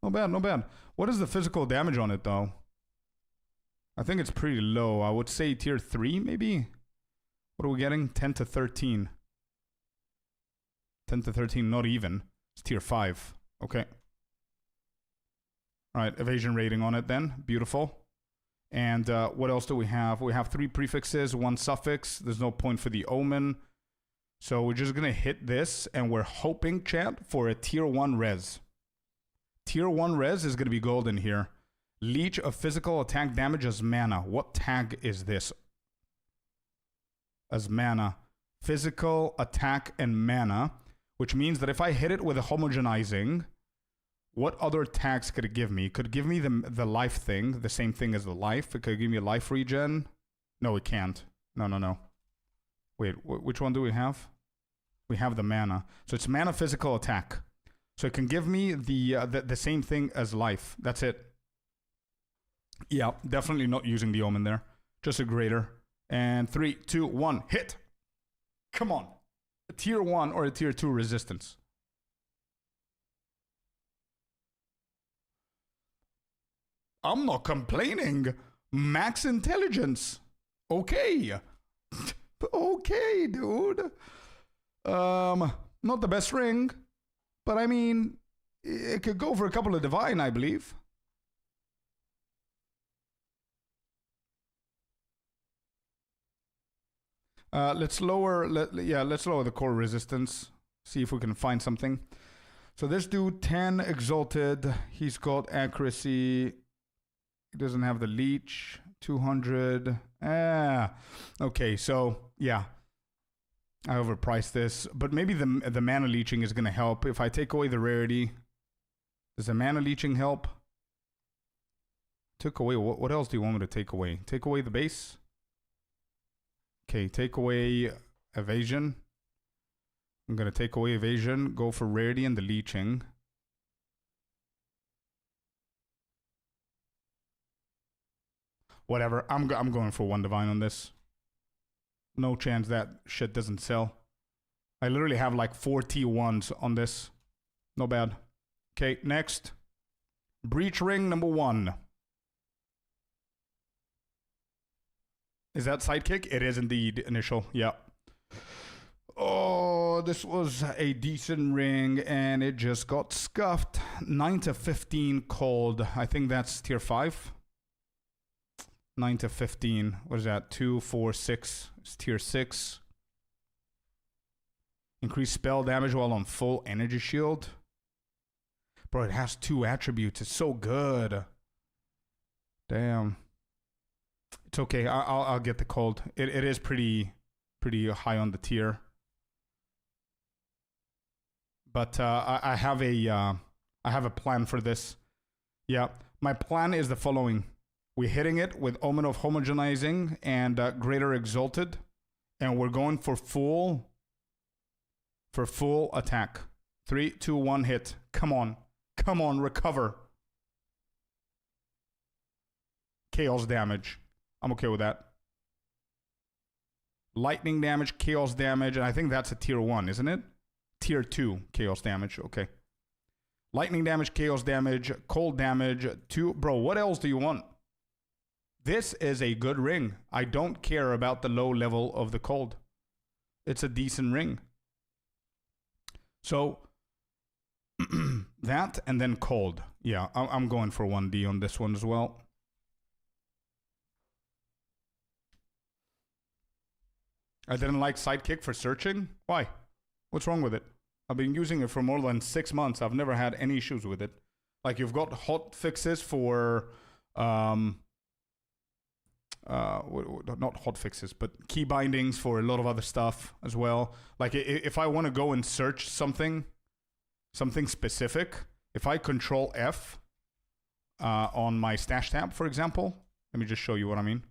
Not bad, not bad. What is the physical damage on it, though? I think it's pretty low. I would say tier 3, maybe? What are we getting? 10 to 13. 10 to 13, not even. It's tier 5. Okay. Alright, evasion rating on it then. Beautiful. And what else do we have? We have 3 prefixes, 1 suffix. There's no point for the omen. So we're just going to hit this, and we're hoping, chat, for a tier 1 res. Tier 1 res is going to be golden here. Leech of physical attack damage as mana. What tag is this? As mana. Physical attack and mana. Which means that if I hit it with a homogenizing, what other tags could it give me? It could give me the life thing, the same thing as the life. It could give me a life regen. No, it can't. No. Wait, which one do we have? We have the mana. So it's mana physical attack. So it can give me the same thing as life. That's it. Yeah, definitely not using the omen there. Just a greater. And 3, 2, 1, hit! Come on. A tier 1 or a tier 2 resistance. I'm not complaining. Max intelligence. Okay. Okay, dude. Not the best ring, but I mean, it could go for a couple of divine, I believe. Let's lower the core resistance. See if we can find something. So this dude, 10 exalted. He's got accuracy. He doesn't have the leech. 200. Okay, so yeah. I overpriced this. But maybe the mana leeching is going to help. If I take away the rarity, does the mana leeching help? Took away. What else do you want me to take away? Take away the base? Okay, take away evasion. I'm going to take away evasion, go for rarity and the leeching. Whatever, I'm going for 1 divine on this. No chance that shit doesn't sell. I literally have like 4 T1s on this. No bad. Okay, next. Breach ring number 1. Is that sidekick? It is indeed initial. Yeah. Oh, this was a decent ring and it just got scuffed. 9 to 15 cold. I think that's tier 5. 9 to 15. What is that? 2, 4, 6. It's tier 6. Increase spell damage while on full energy shield. Bro, it has 2 attributes. It's so good. Damn. It's okay. I'll get the cold. It is pretty high on the tier. But I have a plan for this. Yeah, my plan is the following: we're hitting it with Omen of Homogenizing and Greater Exalted, and we're going for full attack. 3, 2, 1, hit. Come on, recover. Chaos damage. I'm okay with that. Lightning damage, chaos damage, and I think that's a tier 1, isn't it? Tier 2 chaos damage. Okay. Lightning damage, chaos damage, cold damage, 2. Bro, what else do you want? This is a good ring. I don't care about the low level of the cold. It's a decent ring. So, that and then cold. Yeah, I'm going for 1D on this one as well. I didn't like Sidekick for searching. Why? What's wrong with it? I've been using it for more than 6 months. I've never had any issues with it. Like, you've got hot fixes for, not hot fixes, but key bindings for a lot of other stuff as well. Like, if I want to go and search something specific, if I control F on my stash tab, for example, let me just show you what I mean.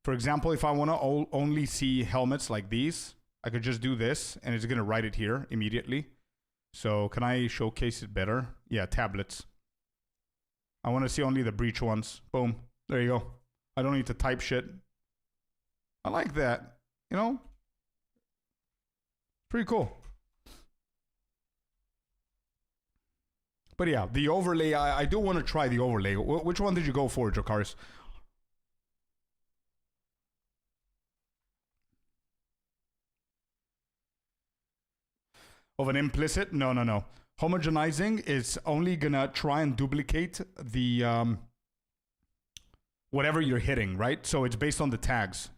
For example, if I want to only see helmets like these, I could just do this, and it's going to write it here immediately. So can I showcase it better? Yeah, tablets. I want to see only the breach ones. Boom. There you go. I don't need to type shit. I like that. You know? Pretty cool. But yeah, the overlay, I do want to try the overlay. Which one did you go for, Jakaris? Of an implicit? No. Homogenizing is only gonna try and duplicate the whatever you're hitting, right? So it's based on the tags.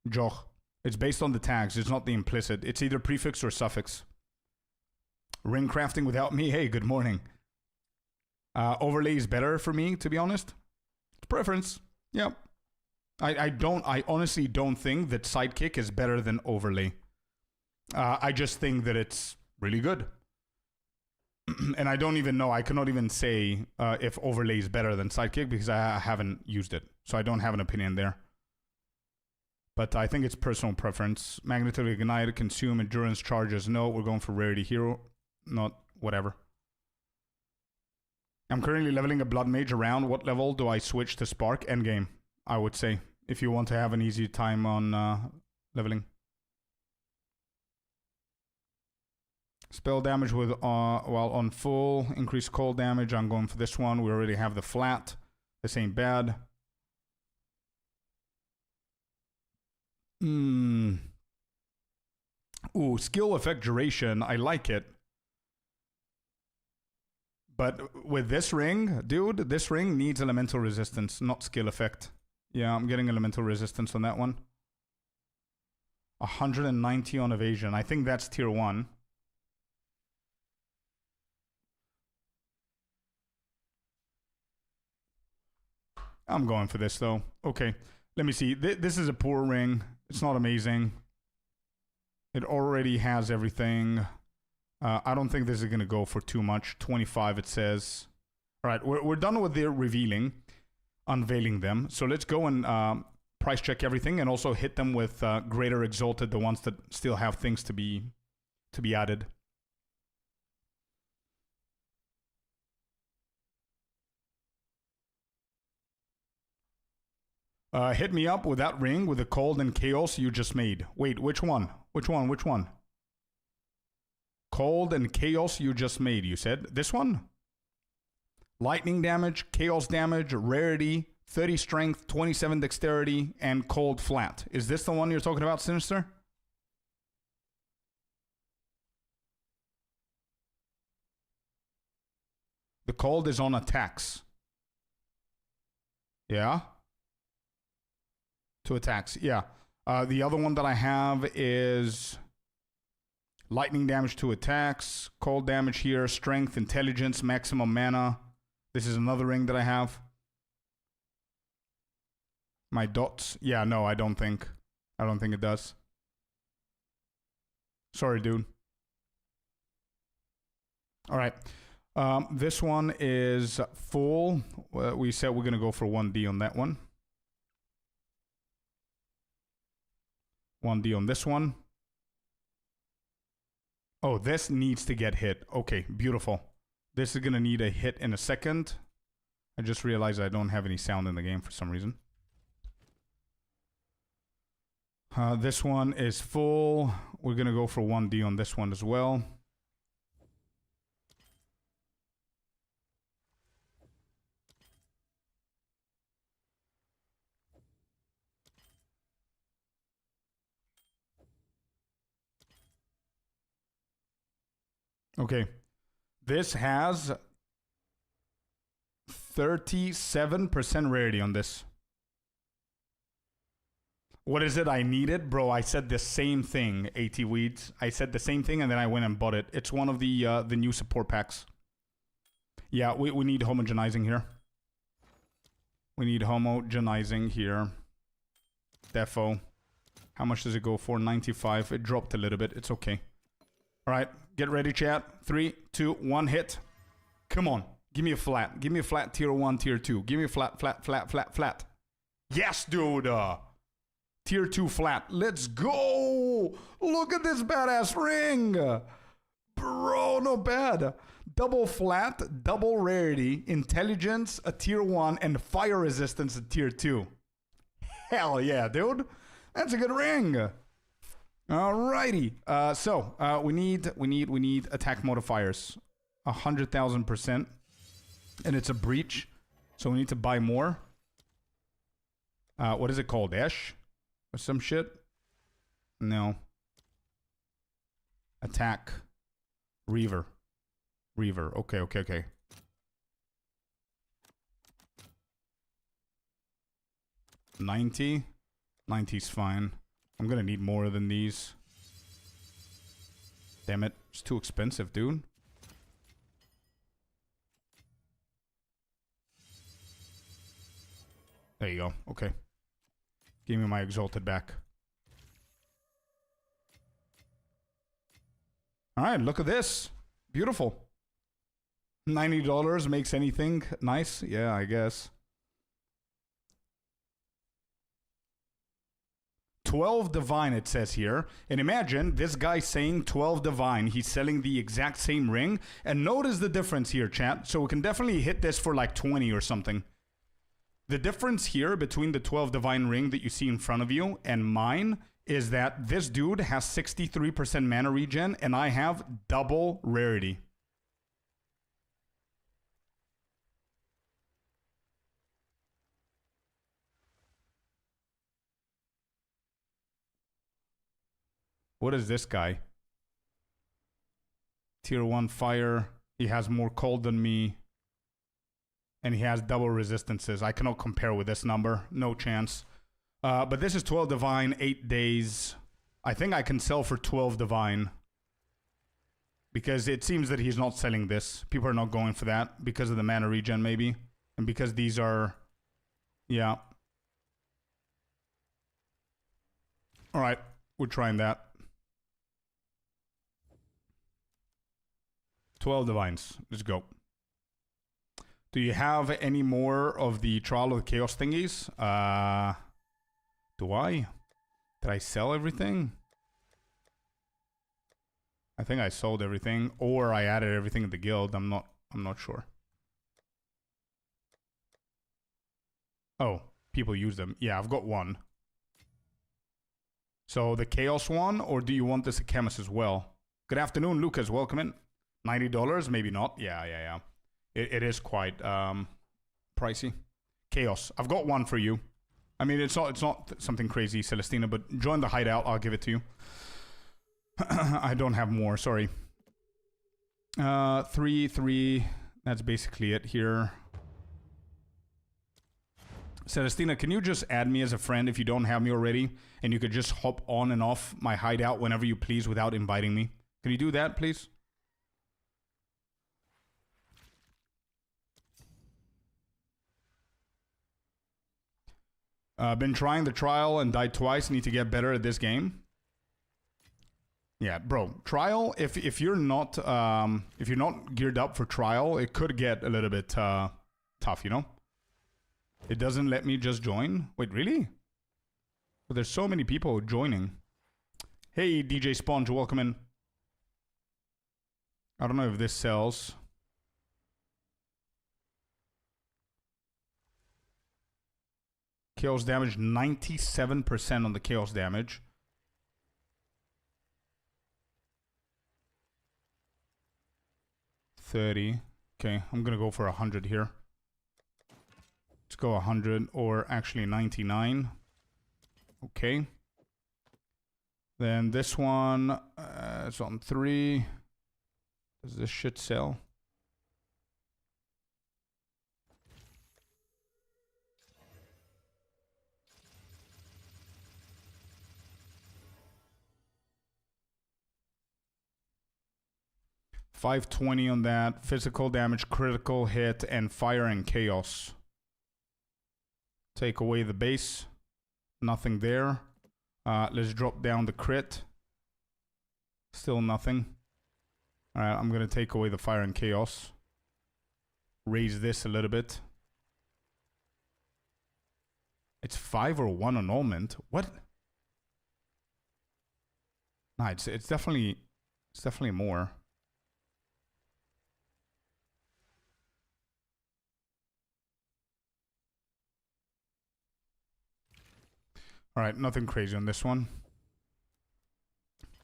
Joch. It's based on the tags. It's not the implicit. It's either prefix or suffix. Ring crafting without me? Hey, good morning. Overlay is better for me, to be honest. It's preference. Yep. I honestly don't think that Sidekick is better than overlay. I just think that it's really good. And I don't even know, I cannot even say if overlay is better than Sidekick because I haven't used it. So I don't have an opinion there. But I think it's personal preference. Magnetic Ignite, consume, endurance, charges. No, we're going for rarity hero. Not whatever. I'm currently leveling a Blood Mage around. What level do I switch to Spark? Endgame, I would say. If you want to have an easy time on leveling. Spell damage with while on full. Increase cold damage. I'm going for this one. We already have the flat. This ain't bad. Ooh, skill effect duration. I like it. But with this ring, dude, this ring needs elemental resistance, not skill effect. Yeah, I'm getting elemental resistance on that one. 190 on evasion. I think that's tier 1. I'm going for this, though. Okay, let me see. This is a poor ring. It's not amazing. It already has everything. I don't think this is going to go for too much. 25, it says. All right, we're done with the revealing, unveiling them. So let's go and price check everything and also hit them with Greater Exalted, the ones that still have things to be added. Hit me up with that ring with the cold and chaos you just made. Wait, which one? Which one? Cold and chaos you just made, you said? This one? Lightning damage, chaos damage, rarity, 30 strength, 27 dexterity, and cold flat. Is this the one you're talking about, Sinister? The cold is on attacks. Yeah? 2 attacks, yeah. The other one that I have is lightning damage 2 attacks, cold damage here, strength, intelligence, maximum mana. This is another ring that I have. My dots, yeah, no, I don't think it does. Sorry, dude. All right, this one is full. We said we're gonna go for 1D on that one. 1D on this one. Oh, this needs to get hit. Okay, beautiful. This is going to need a hit in a second. I just realized I don't have any sound in the game for some reason. This one is full. We're going to go for 1D on this one as well. Okay, this has 37% rarity on this. What is it I needed? Bro, I said the same thing, AT Weeds. I said the same thing and then I went and bought it. It's one of the new support packs. Yeah, we need homogenizing here. We need homogenizing here. Defo. How much does it go for? 95. It dropped a little bit. It's okay. All right, get ready, chat. 3, 2, 1, hit. Come on, give me a flat. Give me a flat tier 1, tier 2. Give me a flat. Yes, dude. Tier 2 flat. Let's go! Look at this badass ring! Bro, not bad. Double flat, double rarity, intelligence, a tier 1, and fire resistance at tier 2. Hell yeah, dude. That's a good ring. Alrighty. So we need attack modifiers. 100,000%. And it's a breach. So we need to buy more. What is it called? Ash? Or some shit? No. Attack. Reaver. Okay. 90. 90's fine. I'm gonna need more than these. Damn it. It's too expensive, dude. There you go. Okay. Give me my exalted back. Alright, look at this. Beautiful. $90 makes anything nice? Yeah, I guess. 12 divine, it says here. And imagine this guy saying 12 divine. He's selling the exact same ring. And notice the difference here, chat. So we can definitely hit this for like 20 or something. The difference here between the 12 divine ring that you see in front of you and mine is that this dude has 63% mana regen and I have double rarity. What is this guy? Tier 1 fire. He has more cold than me. And he has double resistances. I cannot compare with this number. No chance. But this is 12 divine, 8 days. I think I can sell for 12 divine. Because it seems that he's not selling this. People are not going for that. Because of the mana regen, maybe. And because these are... Yeah. Alright. We're trying that. 12 divines. Let's go. Do you have any more of the Trial of the Chaos thingies? Do I? Did I sell everything? I think I sold everything, or I added everything in the guild. I'm not sure. Oh, people use them. Yeah, I've got one. So the Chaos one, or do you want this at Chemist as well? Good afternoon, Lucas. Welcome in. $90? Maybe not. Yeah. It is quite pricey. Chaos. I've got one for you. I mean, it's not something crazy, Celestina, but join the hideout. I'll give it to you. I don't have more. Sorry. 3. That's basically it here. Celestina, can you just add me as a friend if you don't have me already? And you could just hop on and off my hideout whenever you please without inviting me. Can you do that, please? Been trying the trial and died twice. Need to get better at this game. Yeah, bro. Trial. If you're not geared up for trial, it could get a little bit tough. You know. It doesn't let me just join. Wait, really? But there's so many people joining. Hey, DJ Sponge, welcome in. I don't know if this sells. Chaos damage, 97% on the chaos damage. $30. Okay, I'm gonna go for 100 here. Let's go 100, or actually 99. Okay. Then this one, it's on 3. Does this shit sell? $520 on that. Physical damage, critical hit, and fire and chaos. Take away the base. Nothing there. Let's drop down the crit. Still nothing. Alright, I'm going to take away the fire and chaos. Raise this a little bit. It's 5 or 1 annulment. What? No, it's definitely more. All right, nothing crazy on this one.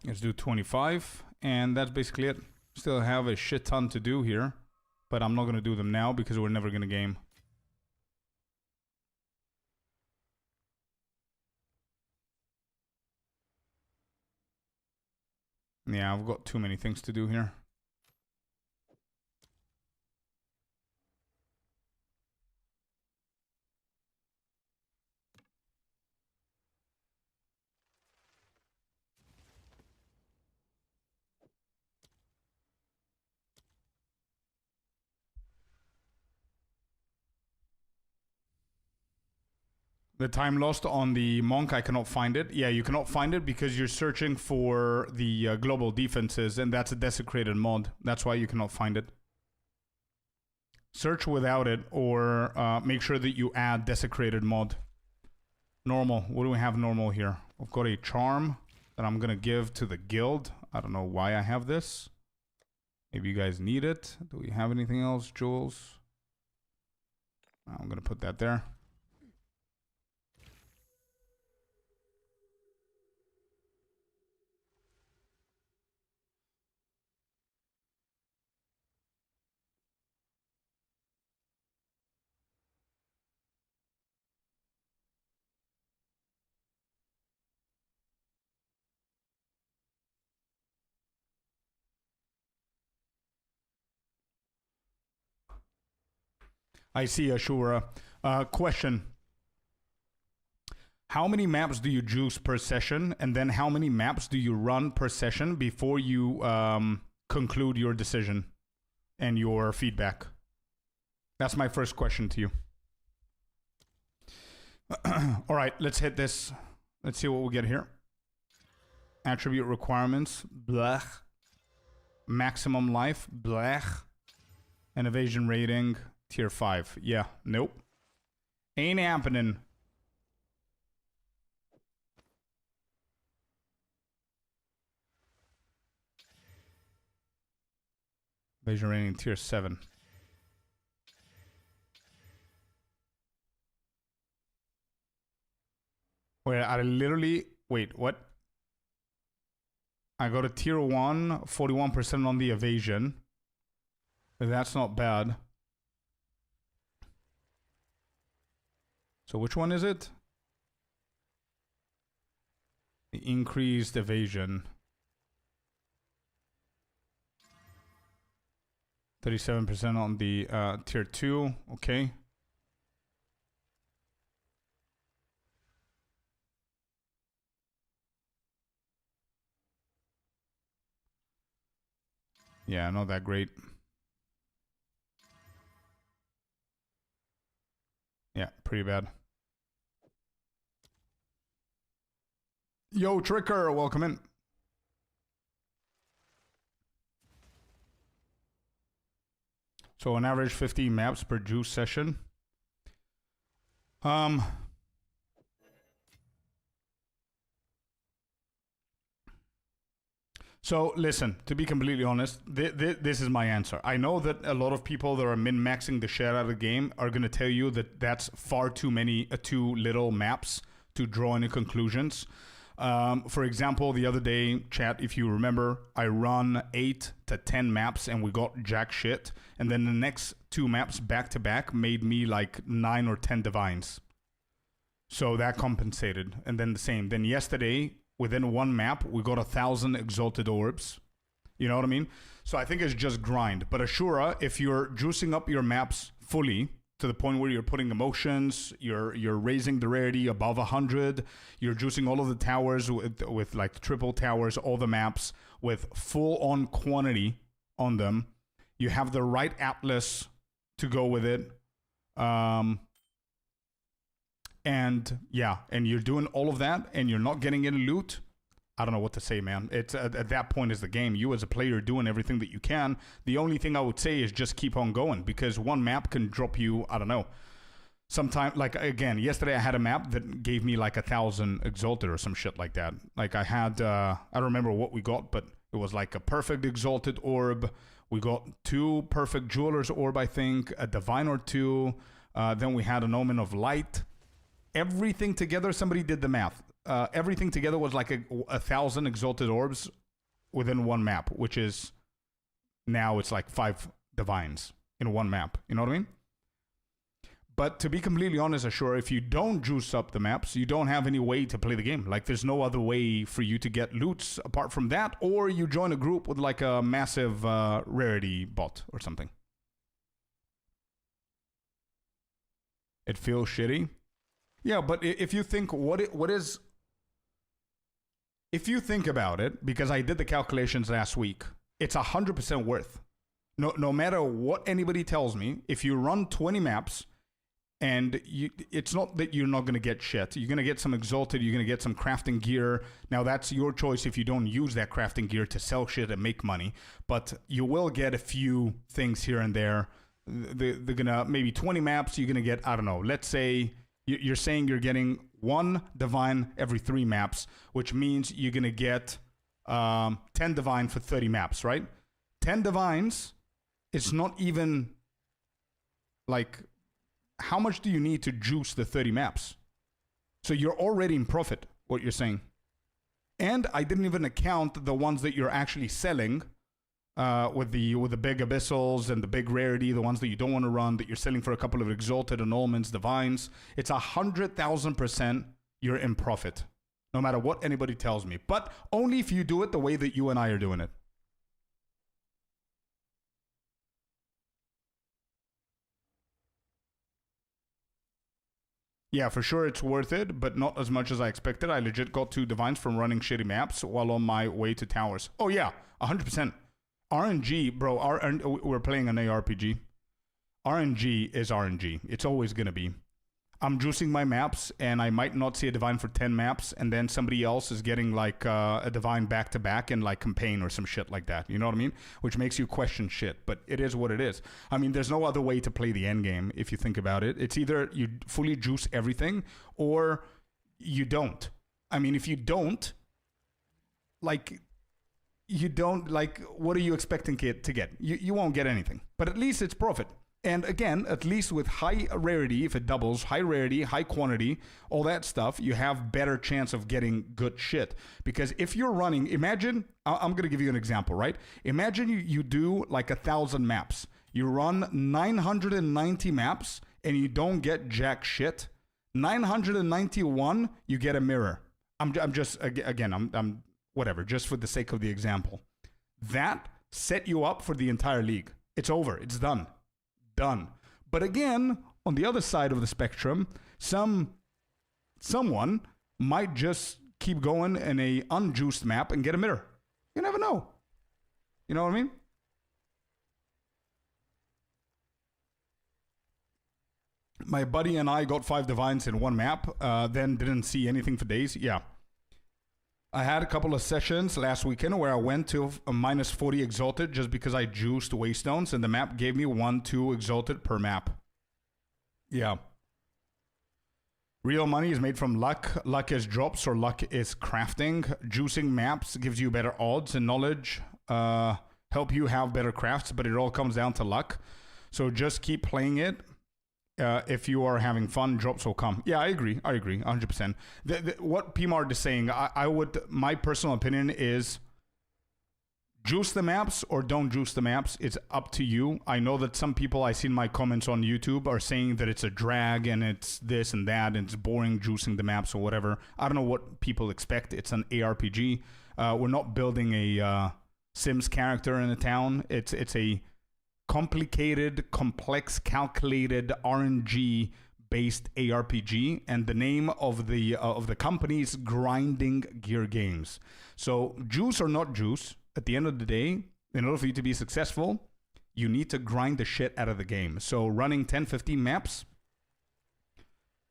Let's do 25, and that's basically it. Still have a shit ton to do here, but I'm not going to do them now because we're never going to game. Yeah, I've got too many things to do here. The time lost on the Monk, I cannot find it. Yeah, you cannot find it because you're searching for the global defenses, and that's a desecrated mod. That's why you cannot find it. Search without it, or make sure that you add desecrated mod. Normal. What do we have normal here? I've got a charm that I'm going to give to the guild. I don't know why I have this. Maybe you guys need it. Do we have anything else, Jules? I'm going to put that there. I see, Ashura. Question. How many maps do you juice per session? And then how many maps do you run per session before you conclude your decision and your feedback? That's my first question to you. All right, let's hit this. Let's see what we get here. Attribute requirements. Blech. Maximum life. Blech. And evasion rating. Tier 5. Yeah, nope. Ain't happening. Evasion rating tier 7. Wait, I literally... Wait, what? I got a tier 1, 41% on the evasion. That's not bad. So which one is it? The increased evasion. 37% on the tier 2. Okay. Yeah, not that great. Yeah, pretty bad. Yo, Tricker, welcome in. So on average, 50 maps per juice session. So listen, to be completely honest, this is my answer. I know that a lot of people that are min-maxing the shit out of the game are going to tell you that that's far too many, too little maps to draw any conclusions. For example, the other day, chat, if you remember, I run 8 to 10 maps and we got jack shit. And then the next 2 maps back to back made me like 9 or 10 divines. So that compensated. And then the same. Then yesterday, within 1 map, we got 1,000 exalted orbs. You know what I mean? So I think it's just grind. But Ashura, if you're juicing up your maps fully to the point where you're putting emotions, you're raising the rarity above 100, you're juicing all of the towers with like triple towers, all the maps with full on quantity on them. You have the right atlas to go with it. And yeah, and you're doing all of that and you're not getting any loot. I don't know what to say, man. It's at that point is the game. You as a player doing everything that you can. The only thing I would say is just keep on going because 1 map can drop you, I don't know, Sometime, like, again, yesterday I had a map that gave me like 1,000 exalted or some shit like that. Like I had, I don't remember what we got, but it was like a perfect exalted orb. We got 2 perfect jeweler's orb, I think, a divine or 2. Then we had an omen of light. Everything together, somebody did the math. Everything together was like 1,000 exalted orbs within one map, which is now it's like 5 divines in one map. You know what I mean? But to be completely honest, Ashura, if you don't juice up the maps, you don't have any way to play the game. Like, there's no other way for you to get loots apart from that, or you join a group with like a massive rarity bot or something. It feels shitty. Yeah, but if you think if you think about it, because I did the calculations last week, it's 100% worth. No matter what anybody tells me, if you run 20 maps, and it's not that you're not going to get shit. You're going to get some exalted. You're going to get some crafting gear. Now, that's your choice if you don't use that crafting gear to sell shit and make money. But you will get a few things here and there. They're going to, maybe 20 maps, you're going to get, I don't know, let's say you're saying you're getting 1 divine every 3 maps, which means you're going to get 10 divine for 30 maps, right? 10 divines, it's not even like... How much do you need to juice the 30 maps? So you're already in profit, what you're saying. And I didn't even account the ones that you're actually selling with the big abyssals and the big rarity, the ones that you don't want to run, that you're selling for a couple of exalted annulments, divines. It's 100,000% you're in profit, no matter what anybody tells me. But only if you do it the way that you and I are doing it. Yeah, for sure it's worth it, but not as much as I expected. I legit got 2 divines from running shitty maps while on my way to towers. Oh yeah, 100%. RNG, bro, we're playing an ARPG. RNG is RNG. It's always going to be. I'm juicing my maps, and I might not see a divine for 10 maps, and then somebody else is getting like a divine back-to-back in like campaign or some shit like that. You know what I mean? Which makes you question shit, but it is what it is. I mean, there's no other way to play the endgame if you think about it. It's either you fully juice everything, or you don't. I mean, if you don't, what are you expecting to get? You won't get anything, but at least it's profit. And again, at least with high rarity, if it doubles, high rarity, high quantity, all that stuff, you have better chance of getting good shit. Because if you're running, imagine, I'm going to give you an example, right? Imagine you do like 1,000 maps. You run 990 maps and you don't get jack shit. 991, you get a mirror. I'm whatever, just for the sake of the example. That set you up for the entire league. It's over. It's done. But again, on the other side of the spectrum, someone might just keep going in a unjuiced map and get a mirror. You never know. You know what I mean? My buddy and I got 5 divines in one map, then didn't see anything for days. Yeah. I had a couple of sessions last weekend where I went to a minus 40 exalted just because I juiced waystones, and the map gave me 1-2 exalted per map. Yeah. Real money is made from luck. Luck is drops or luck is crafting. Juicing maps gives you better odds and knowledge. Help you have better crafts, but it all comes down to luck. So just keep playing it. If you are having fun, drops will come. Yeah, I agree, 100%. What PMart is saying, my personal opinion is juice the maps or don't juice the maps. It's up to you. I know that some people I see in my comments on YouTube are saying that it's a drag and it's this and that and it's boring juicing the maps or whatever. I don't know what people expect. It's an ARPG. We're not building a Sims character in a town. It's a complicated, complex, calculated RNG-based ARPG, and the name of the company is Grinding Gear Games. So, juice or not juice, at the end of the day, in order for you to be successful, you need to grind the shit out of the game. So, running 10, 15 maps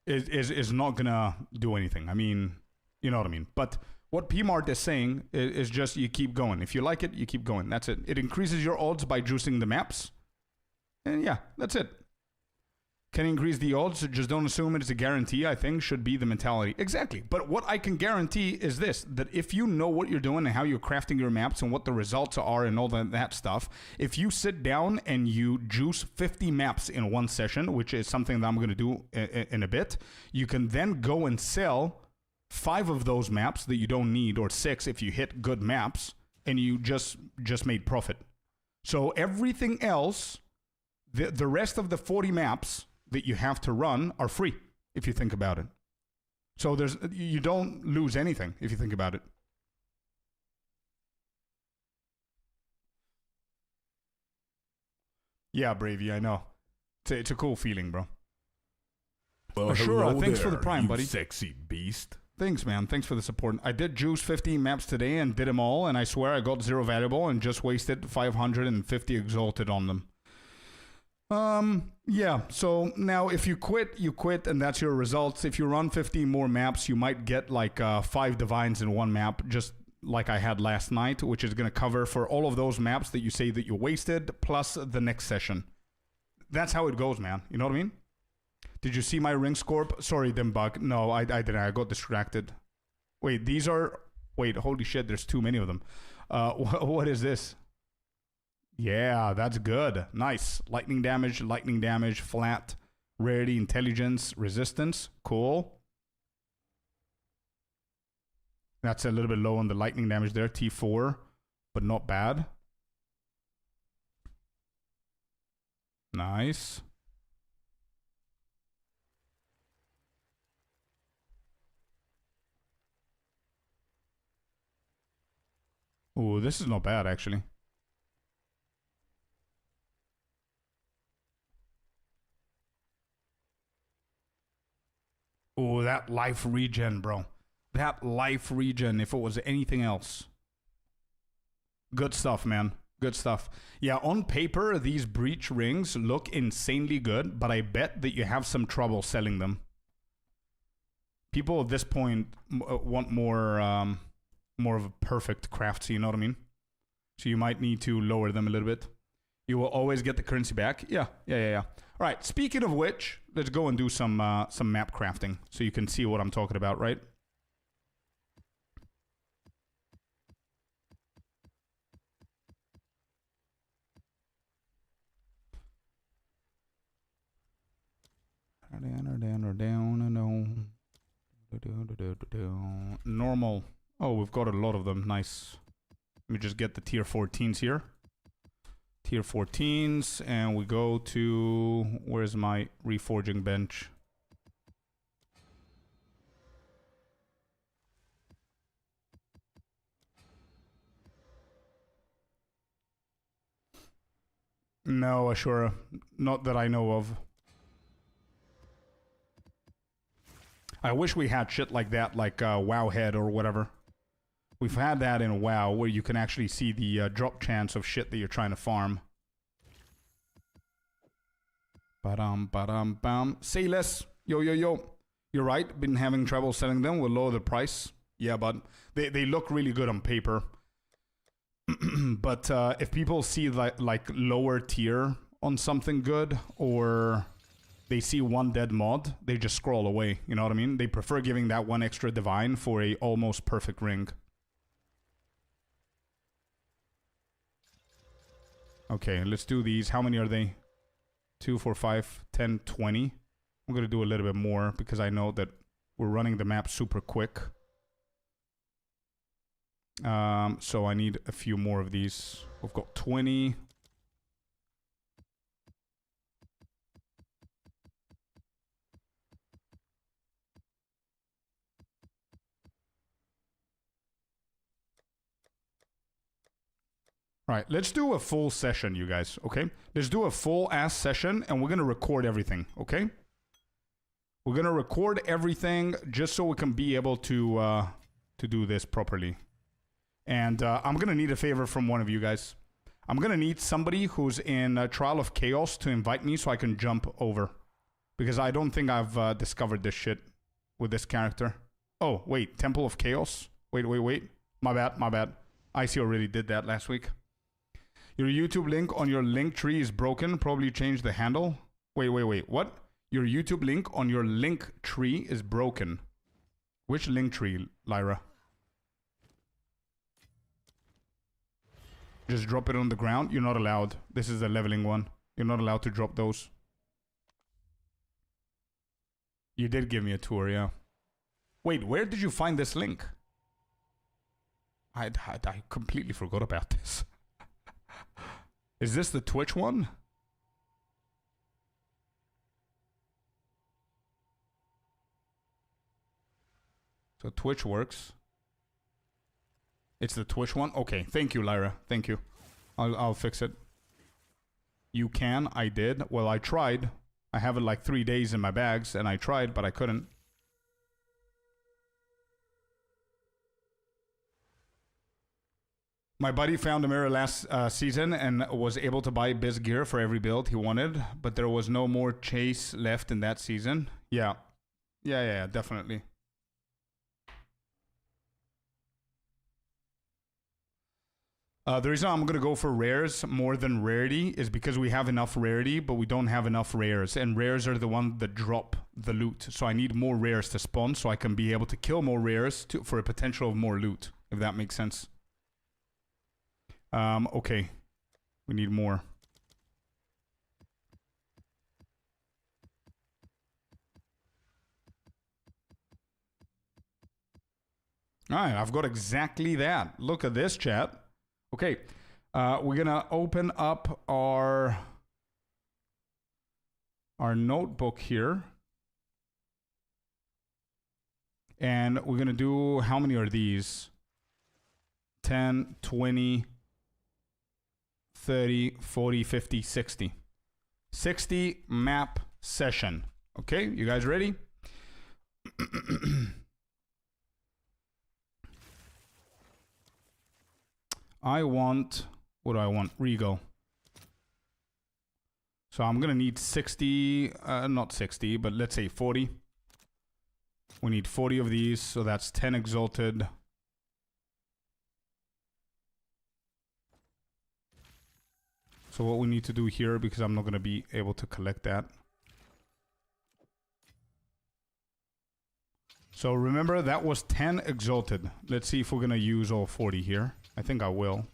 is not gonna do anything. I mean, you know what I mean. But what PMart is saying is just you keep going. If you like it, you keep going. That's it. It increases your odds by juicing the maps. And yeah, that's it. Can increase the odds, just don't assume it's a guarantee, I think, should be the mentality. Exactly. But what I can guarantee is this, that if you know what you're doing and how you're crafting your maps and what the results are and all that stuff, if you sit down and you juice 50 maps in one session, which is something that I'm going to do in a bit, you can then go and sell 5 of those maps that you don't need, or 6 if you hit good maps, and you just made profit. So everything else, the rest of the 40 maps that you have to run are free, if you think about it. So you don't lose anything if you think about it. Yeah, Bravey, I know. It's a cool feeling, bro. Well, sure, thanks there, for the prime, buddy. Sexy beast. Thanks, man. Thanks for the support. I did juice 15 maps today and did them all, and I swear I got 0 valuable and just wasted 550 exalted on them. Yeah, so now if you quit, you quit, and that's your results. If you run 15 more maps, you might get like 5 divines in one map, just like I had last night, which is going to cover for all of those maps that you say that you wasted, plus the next session. That's how it goes, man. You know what I mean? Did you see my ring scorp? Sorry, Dimbug. No, I didn't. I got distracted. Wait, these are... Wait, holy shit, there's too many of them. What is this? Yeah, that's good. Nice. Lightning damage, flat, rarity, intelligence, resistance. Cool. That's a little bit low on the lightning damage there. T4, but not bad. Nice. Ooh, this is not bad, actually. Oh, that life regen, bro. That life regen, if it was anything else. Good stuff, man. Good stuff. Yeah, on paper, these breach rings look insanely good, but I bet that you have some trouble selling them. People at this point want more of a perfect craft, you know what I mean? So you might need to lower them a little bit. You will always get the currency back. Yeah. All right, speaking of which, let's go and do some map crafting so you can see what I'm talking about, right? Normal. Oh, we've got a lot of them. Nice. Let me just get the tier 14s here. Tier 14s, and we go to... Where's my reforging bench? No, Ashura. Not that I know of. I wish we had shit like that, like Wowhead or whatever. We've had that in WoW, where you can actually see the drop chance of shit that you're trying to farm. Ba-dum. Say less. Yo. You're right, been having trouble selling them. We'll lower the price. Yeah, but they look really good on paper. But if people see like lower tier on something good, or they see one dead mod, they just scroll away. You know what I mean? They prefer giving that one extra divine for a almost perfect ring. Okay, let's do these. How many are they? 2, 4, 5, 10, 20. I'm going to do a little bit more because I know that we're running the map super quick. So I need a few more of these. We've got 20. All right, let's do a full session, you guys, okay? Let's do a full-ass session, and we're going to record everything, okay? We're going to record everything just so we can be able to do this properly. And I'm going to need a favor from one of you guys. I'm going to need somebody who's in Trial of Chaos to invite me so I can jump over. Because I don't think I've discovered this shit with this character. Oh, wait, Temple of Chaos? Wait. My bad. Icy already did that last week. Your YouTube link on your link tree is broken. Probably change the handle. Wait. What? Your YouTube link on your link tree is broken. Which link tree, Lyra? Just drop it on the ground. You're not allowed. This is a leveling one. You're not allowed to drop those. You did give me a tour, yeah. Wait, where did you find this link? I completely forgot about this. Is this the Twitch one? So Twitch works. It's the Twitch one? Okay, thank you, Lyra. Thank you. I'll fix it. You can? I did. Well, I tried. I have it like 3 days in my bags, and I tried, but I couldn't. My buddy found a mirror last season and was able to buy biz gear for every build he wanted, but there was no more chase left in that season. Yeah. Yeah, definitely. The reason I'm going to go for rares more than rarity is because we have enough rarity, but we don't have enough rares. And rares are the ones that drop the loot. So I need more rares to spawn so I can be able to kill more rares for a potential of more loot, if that makes sense. Okay. We need more. Alright, I've got exactly that. Look at this, chat. Okay, we're gonna open up our notebook here. And we're gonna do, how many are these? 10, 20, 30, 40, 50, 60. 60 map session. Okay, you guys ready? I want, what do I want? Regal. So I'm gonna need 60, not 60, but let's say 40. We need 40 of these, so that's 10 exalted. So what we need to do here, because I'm not gonna be able to collect that. So remember, that was 10 exalted. Let's see if we're gonna use all 40 here. I think I will.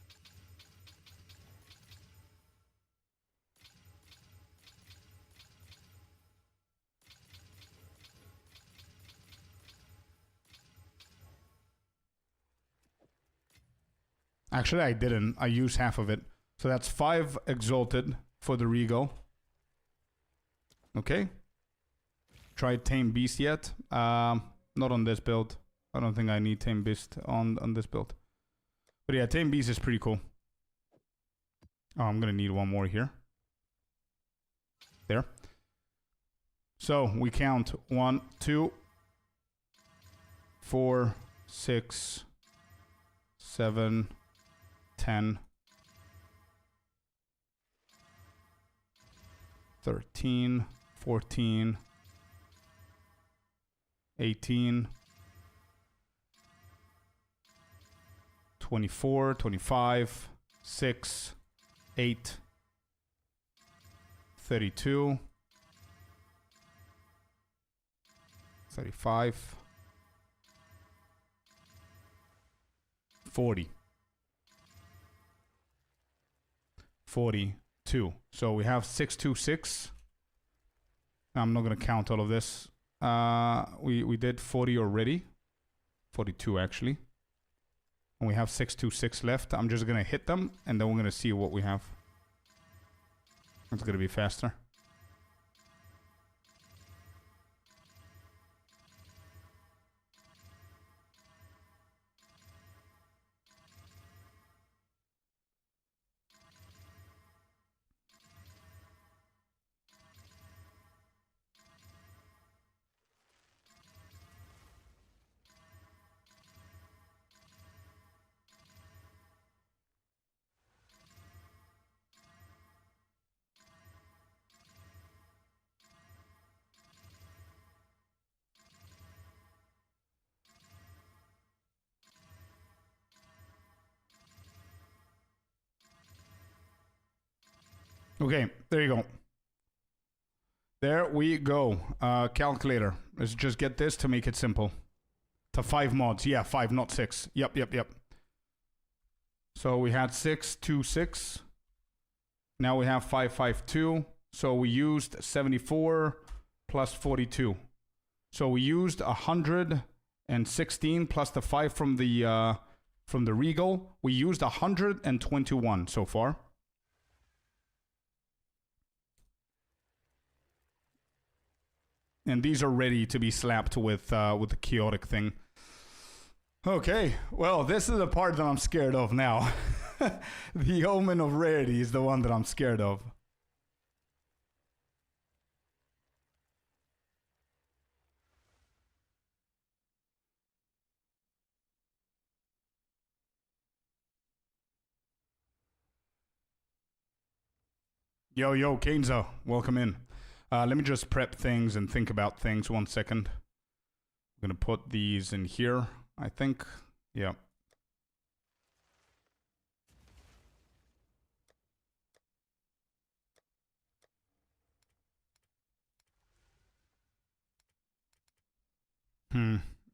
Actually, I didn't. I used half of it. So that's 5 exalted for the Regal. Okay. Tried Tame Beast yet? Not on this build. I don't think I need Tame Beast on this build. But yeah, Tame Beast is pretty cool. Oh, I'm gonna need one more here. There. So we count 1, 2, 4, 6, 7, 10, 13, 14, 18, 24, 25, 6, 8, 32, 35, 40, 42. So we have 626. I'm not going to count all of this. We did 40 already. 42 actually. And we have 626 left. I'm just going to hit them and then we're going to see what we have. It's going to be faster. Okay, there you go. There we go. Calculator. Let's just get this to make it simple. To 5 mods. Yeah, 5, not 6. Yep. So we had 626. Now we have 552. So we used 74 plus 42. So we used 116 plus the 5 from the Regal. We used 121 so far. And these are ready to be slapped with the chaotic thing. Okay, well, this is the part that I'm scared of now. The Omen of Rarity is the one that I'm scared of. Yo, Kenzo, welcome in. Let me just prep things and think about things 1 second. I'm gonna put these in here, I think. Yeah.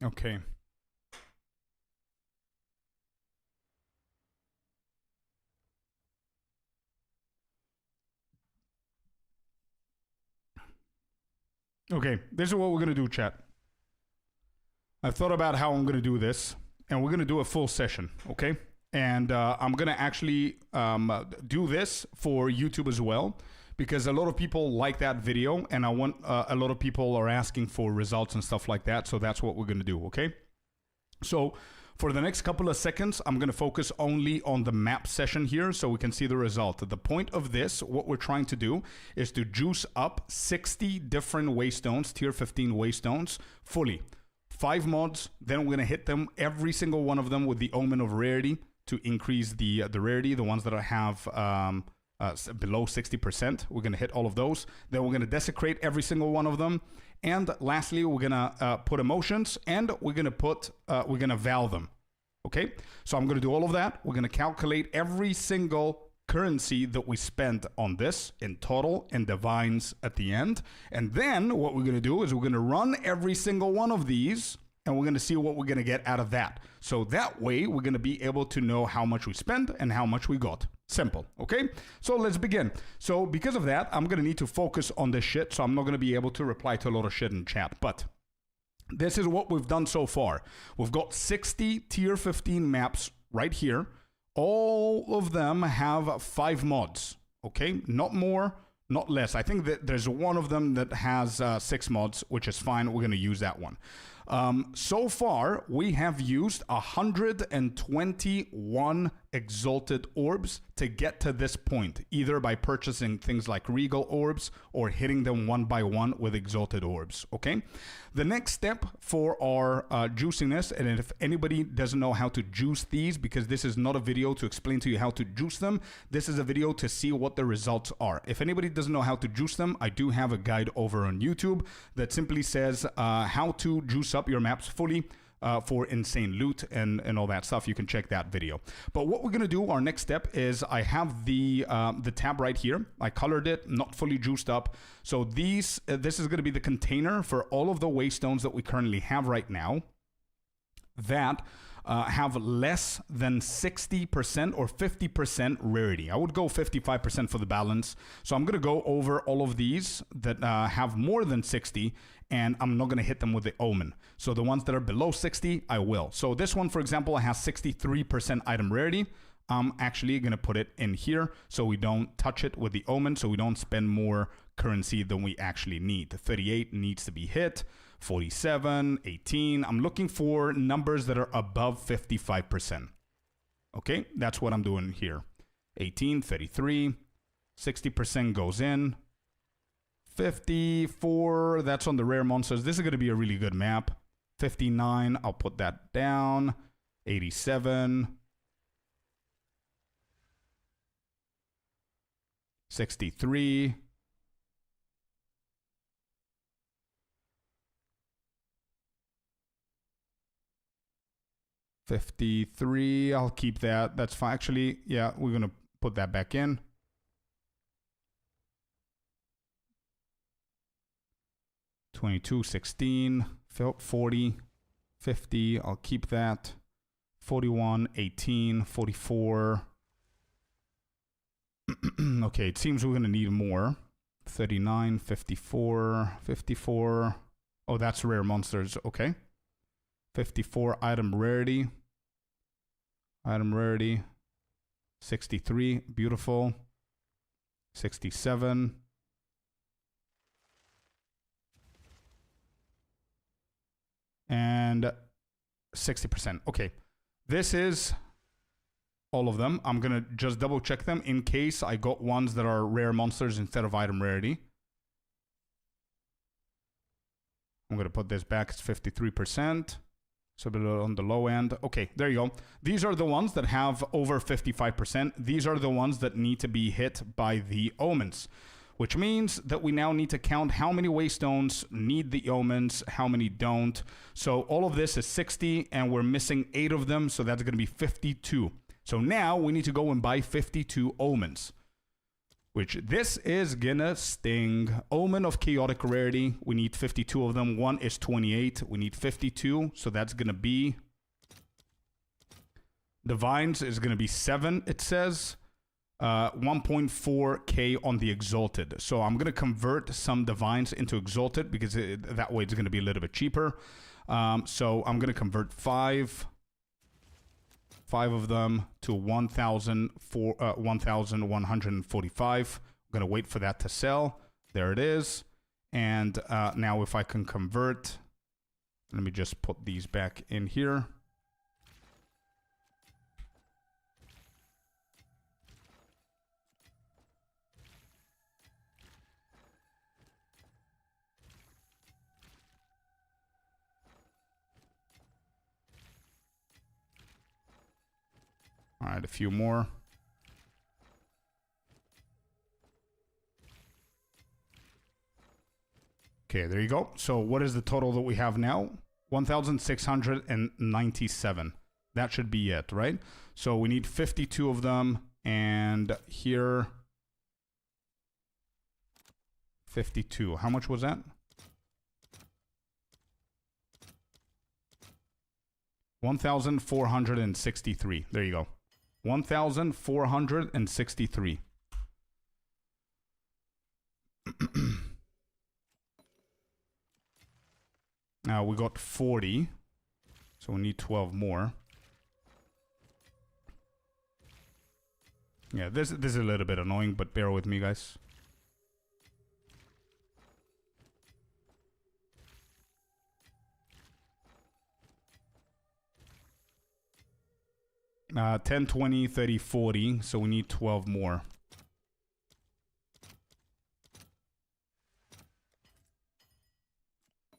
Okay. Okay, this is what we're going to do, chat. I've thought about how I'm going to do this, and we're going to do a full session, okay? And I'm going to actually do this for YouTube as well, because a lot of people like that video, and I want a lot of people are asking for results and stuff like that, so that's what we're going to do, okay? So for the next couple of seconds, I'm going to focus only on the map session here so we can see the result. The point of this, what we're trying to do, is to juice up 60 different waystones, tier 15 waystones, fully. 5 mods, then we're going to hit them, every single one of them with the Omen of Rarity to increase the rarity, the ones that have below 60%. We're going to hit all of those. Then we're going to desecrate every single one of them. And lastly, we're gonna put emotions, and we're gonna val them. Okay, so I'm gonna do all of that. We're gonna calculate every single currency that we spent on this in total and divines at the end. And then what we're gonna do is we're gonna run every single one of these, and we're gonna see what we're gonna get out of that. So that way, we're gonna be able to know how much we spent and how much we got. Simple, okay? So let's begin. So because of that, I'm gonna need to focus on this shit, so I'm not gonna be able to reply to a lot of shit in chat, but this is what we've done so far. We've got 60 tier 15 maps right here. All of them have 5 mods, okay? Not more, not less. I think that there's one of them that has 6 mods, which is fine. We're gonna use that one. So far, we have used 121 exalted orbs to get to this point, either by purchasing things like regal orbs or hitting them one by one with exalted orbs, okay? The next step for our juiciness, and if anybody doesn't know how to juice these, because this is not a video to explain to you how to juice them, this is a video to see what the results are. If anybody doesn't know how to juice them, I do have a guide over on YouTube that simply says how to juice up your maps fully for insane loot and all that stuff. You can check that video. But what we're gonna do, our next step is I have the tab right here. I colored it, not fully juiced up. So this is gonna be the container for all of the waystones that we currently have right now that have less than 60% or 50% rarity. I would go 55% for the balance. So I'm gonna go over all of these that have more than 60, and I'm not gonna hit them with the Omen. So the ones that are below 60, I will. So this one, for example, has 63% item rarity. I'm actually gonna put it in here so we don't touch it with the Omen, so we don't spend more currency than we actually need. 38 needs to be hit. 47, 18. I'm looking for numbers that are above 55%. Okay, that's what I'm doing here. 18, 33, 60% goes in. 54, that's on the rare monsters. This is going to be a really good map. 59, I'll put that down. 87. 63. 53, I'll keep that. That's fine. Actually, yeah, we're going to put that back in. 22, 16, 40, 50. I'll keep that. 41, 18, 44. Okay, it seems we're going to need more. 39, 54, 54. Oh, that's rare monsters. Okay. 54, item rarity. Item rarity. 63, beautiful. 67. And 60%. Okay. This is all of them. I'm going to just double check them in case I got ones that are rare monsters instead of item rarity. I'm going to put this back. It's 53%. So a bit on the low end. Okay, there you go. These are the ones that have over 55%. These are the ones that need to be hit by the omens, which means that we now need to count how many waystones need the omens, how many don't. So all of this is 60, and we're missing 8 of them, so that's going to be 52. So now we need to go and buy 52 omens, which this is gonna sting. Omen of chaotic rarity. We need 52 of them. One is 28. We need 52, so that's gonna be... Divines is gonna be 7, it says. 1.4k on the Exalted. So I'm gonna convert some Divines into Exalted because that way it's gonna be a little bit cheaper. So I'm gonna convert 5 of them to 1,145. I'm going to wait for that to sell. There it is. And now if I can convert, let me just put these back in here. All right, a few more. Okay, there you go. So what is the total that we have now? 1,697. That should be it, right? So we need 52 of them. And here, 52. How much was that? 1,463. There you go. 1,463. Now we got 40. So we need 12 more. Yeah, this is a little bit annoying, but bear with me, guys. Uh, 10, 20, 30, 40. So we need 12 more.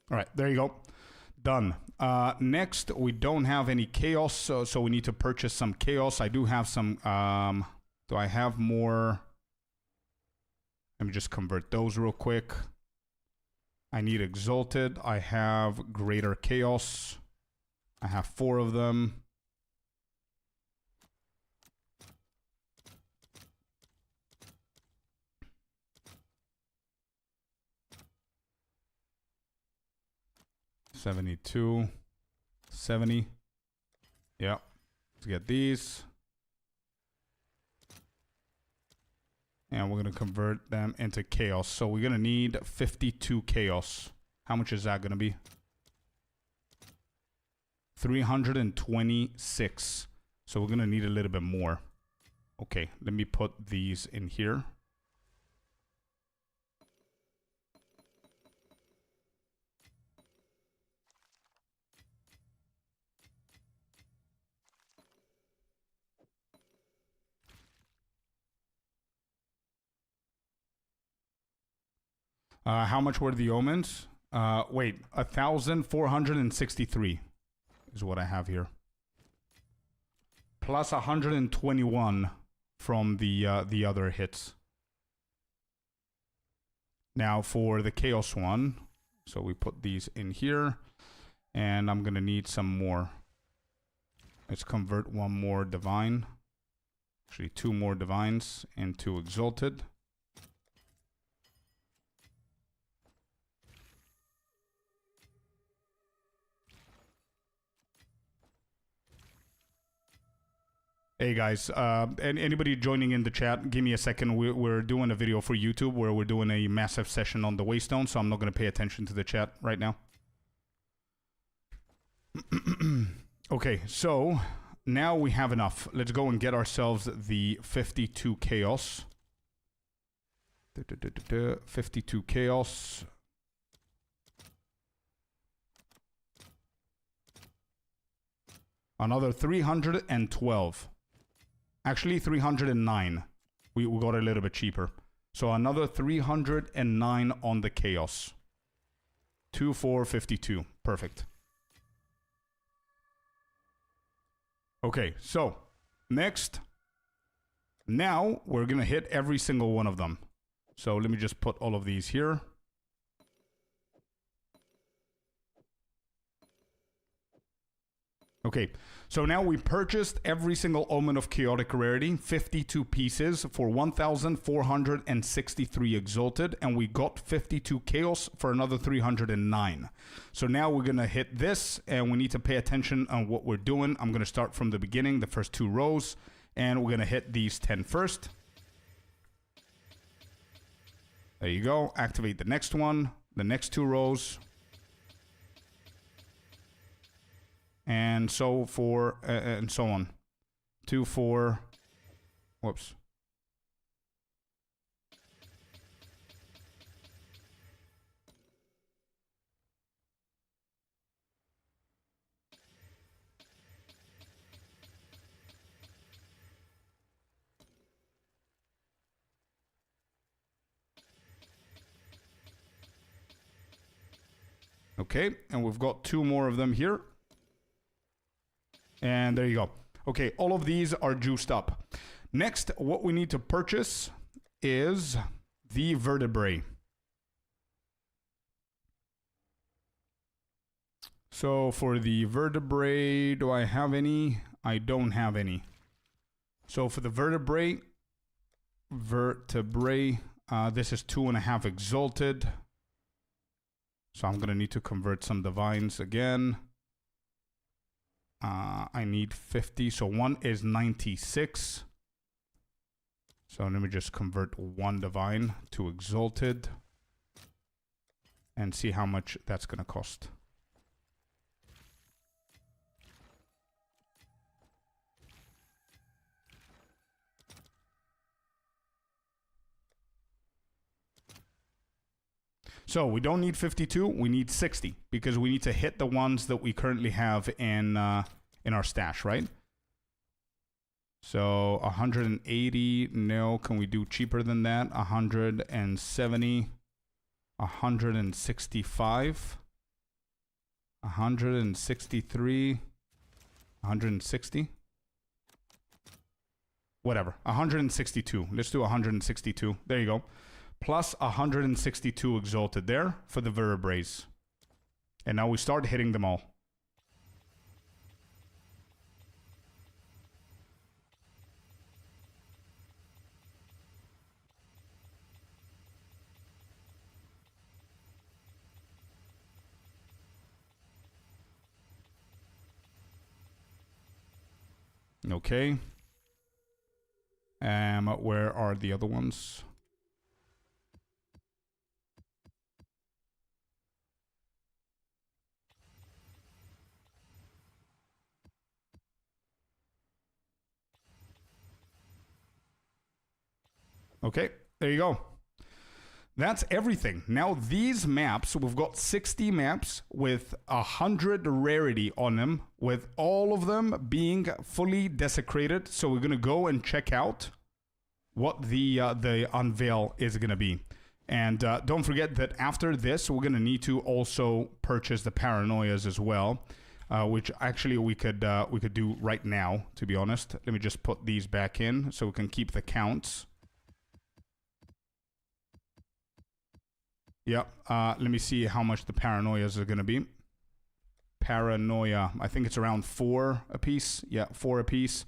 All right, there you go. Done. Next, we don't have any chaos, so we need to purchase some chaos. I do have some. Do I have more? Let me just convert those real quick. I need exalted. I have greater chaos. I have 4 of them. $72, $70. Yeah, let's get these. And we're going to convert them into chaos. So we're going to need 52 chaos. How much is that going to be? 326. So we're going to need a little bit more. Okay, let me put these in here. How much were the omens? Wait, 1,463 is what I have here. Plus 121 from the other hits. Now for the chaos one, so we put these in here, and I'm gonna need some more. Let's convert one more divine. Actually, 2 more divines into exalted. Hey guys, and anybody joining in the chat, give me a second. We're doing a video for YouTube where we're doing a massive session on the Waystone, so I'm not going to pay attention to the chat right now. Okay, so now we have enough. Let's go and get ourselves the 52 Chaos. 52 Chaos. Another 312. Actually, 309. We got a little bit cheaper. So another 309 on the Chaos. 2452. Perfect. Okay, so next. Now we're going to hit every single one of them. So let me just put all of these here. Okay, so now we purchased every single Omen of Chaotic Rarity, 52 pieces for 1,463 Exalted, and we got 52 Chaos for another 309. So now we're going to hit this, and we need to pay attention on what we're doing. I'm going to start from the beginning, the first 2 rows, and we're going to hit these 10 first. There you go. Activate the next one, the next 2 rows. And so for, and so on. 2, 4, whoops. Okay, and we've got 2 more of them here. And there you go. Okay, all of these are juiced up. Next, what we need to purchase is the vertebrae. So for the vertebrae, do I have any? I don't have any. So for the vertebrae, this is 2.5 exalted. So I'm going to need to convert some divines again. I need 50, so 1 is 96. So let me just convert 1 divine to exalted and see how much that's going to cost. So we don't need 52, we need 60 because we need to hit the ones that we currently have in our stash, right? So 180, no, can we do cheaper than that? 170, 165, 163, 160. Whatever, 162. Let's do 162. There you go. Plus 162 exalted there for the vertebrae. And now we start hitting them all. Okay. Where are the other ones? Okay, there you go. That's everything. Now these maps, we've got 60 maps with 100 rarity on them, with all of them being fully desecrated. So we're gonna go and check out what the unveil is gonna be. And don't forget that after this, we're gonna need to also purchase the paranoias as well, which actually we could do right now. To be honest, let me just put these back in so we can keep the counts. Yeah, let me see how much the paranoias are going to be. Paranoia, I think it's around 4 a piece. Yeah, 4 a piece.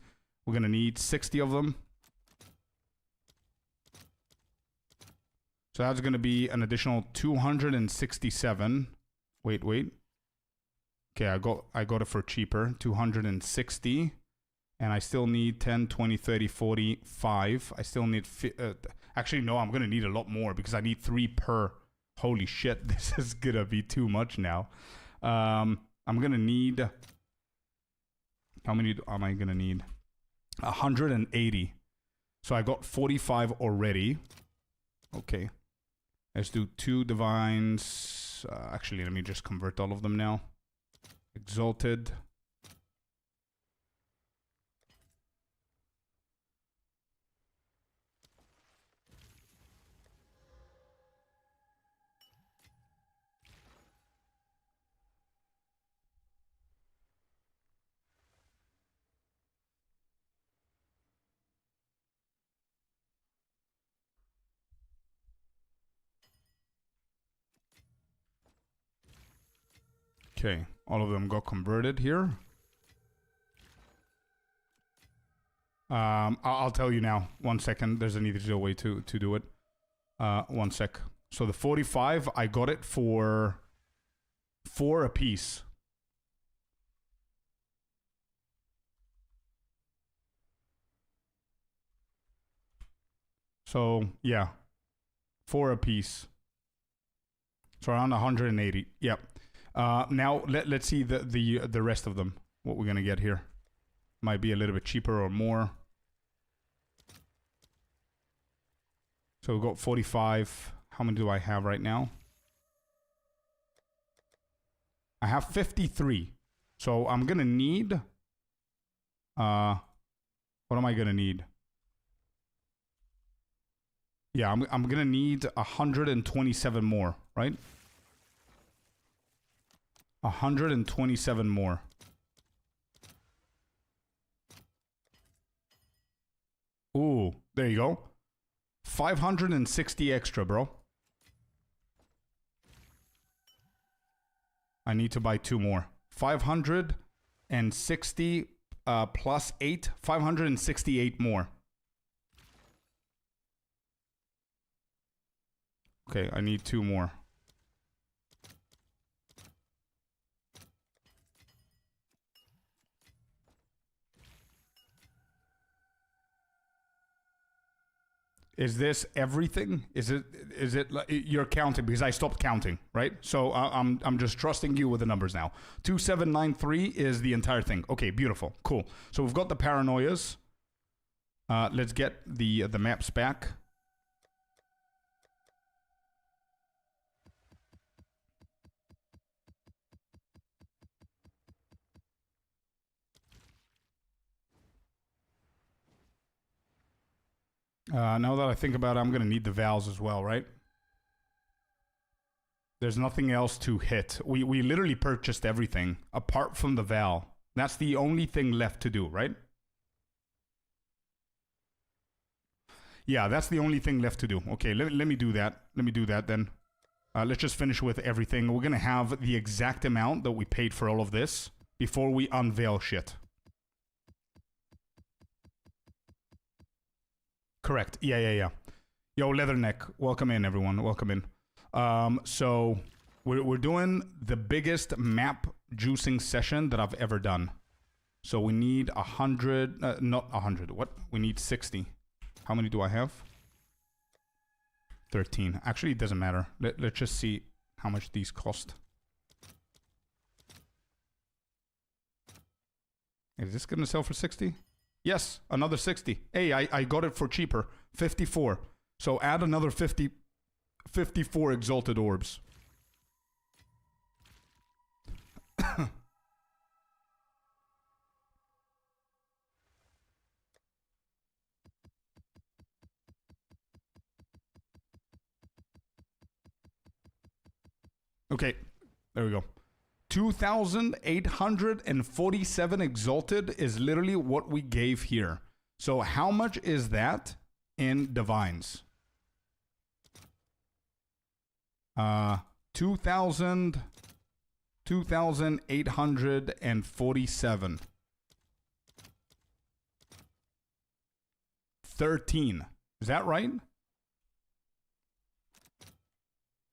We're going to need 60 of them. So that's going to be an additional 267. Wait. Okay, I got it for cheaper. 260. And I still need 10, 20, 30, 40, 5. I still need... actually, no, I'm going to need a lot more because I need 3 per. Holy shit, this is going to be too much now. I'm going to need... How many am I going to need? 180. So I got 45 already. Okay. Let's do 2 divines. Actually, let me just convert all of them now. Exalted. Okay, all of them got converted here. I'll tell you now. 1 second. There's an easier way to do it. 1 sec. So the 45, I got it for 4 apiece. So yeah, 4 apiece. So around 180. Yep. Now let's see the rest of them. What we're gonna get here might be a little bit cheaper or more. So we've got 45. How many do I have right now? I have 53. So I'm gonna need. What am I gonna need? Yeah, I'm gonna need 127 more, right? 127 more. Ooh, there you go. 560 extra, bro. I need to buy 2 more. 560 plus 8. 568 more. Okay, I need 2 more. Is this everything? Is it you're counting because I stopped counting, right? So I'm just trusting you with the numbers now. 2793 is the entire thing. Okay, beautiful. Cool. So we've got the paranoias. Let's get the maps back. Now that I think about it, I'm going to need the Vals as well, right? There's nothing else to hit. We literally purchased everything apart from the Val. That's the only thing left to do, right? Yeah, that's the only thing left to do. Okay, let me do that. Let me do that then. Let's just finish with everything. We're going to have the exact amount that we paid for all of this before we unveil shit. Correct. Yeah. Yo, Leatherneck, welcome in, everyone. Welcome in. So we're doing the biggest map juicing session that I've ever done. So we need 100, not 100. What? We need 60. How many do I have? 13. Actually, it doesn't matter. Let's just see how much these cost. Is this gonna sell for 60? Yes, another 60. Hey, I got it for cheaper. 54. So add another 54 exalted orbs. Okay, there we go. 2,847 exalted is literally what we gave here. So how much is that in divines? 2,847. 13. Is that right?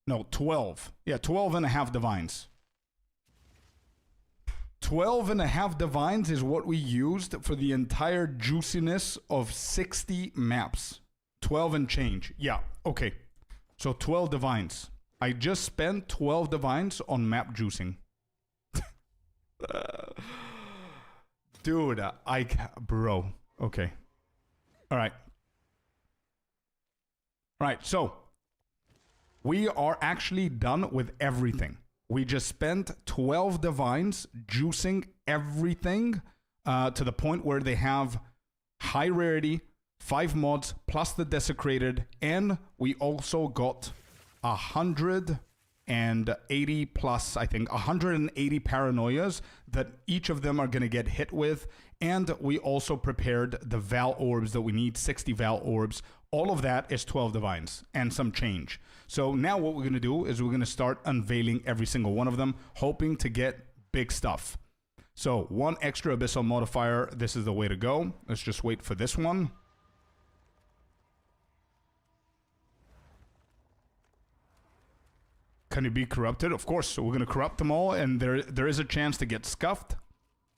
No, 12. Yeah, 12 and a half divines. 12.5 divines is what we used for the entire juiciness of 60 maps. 12 and change. Yeah, okay. So 12 divines. I just spent 12 divines on map juicing. Dude, bro. Okay. All right. All right, so we are actually done with everything. We just spent 12 divines juicing everything to the point where they have high rarity, 5 mods plus the desecrated, and we also got 180 plus, I think, 180 paranoias that each of them are going to get hit with. And we also prepared the Val orbs that we need, 60 Val orbs. All of that is 12 divines and some change. So now what we're going to do is we're going to start unveiling every single one of them, hoping to get big stuff. So 1 extra abyssal modifier. This is the way to go. Let's just wait for this one. Can it be corrupted? Of course. So we're going to corrupt them all, and there is a chance to get scuffed.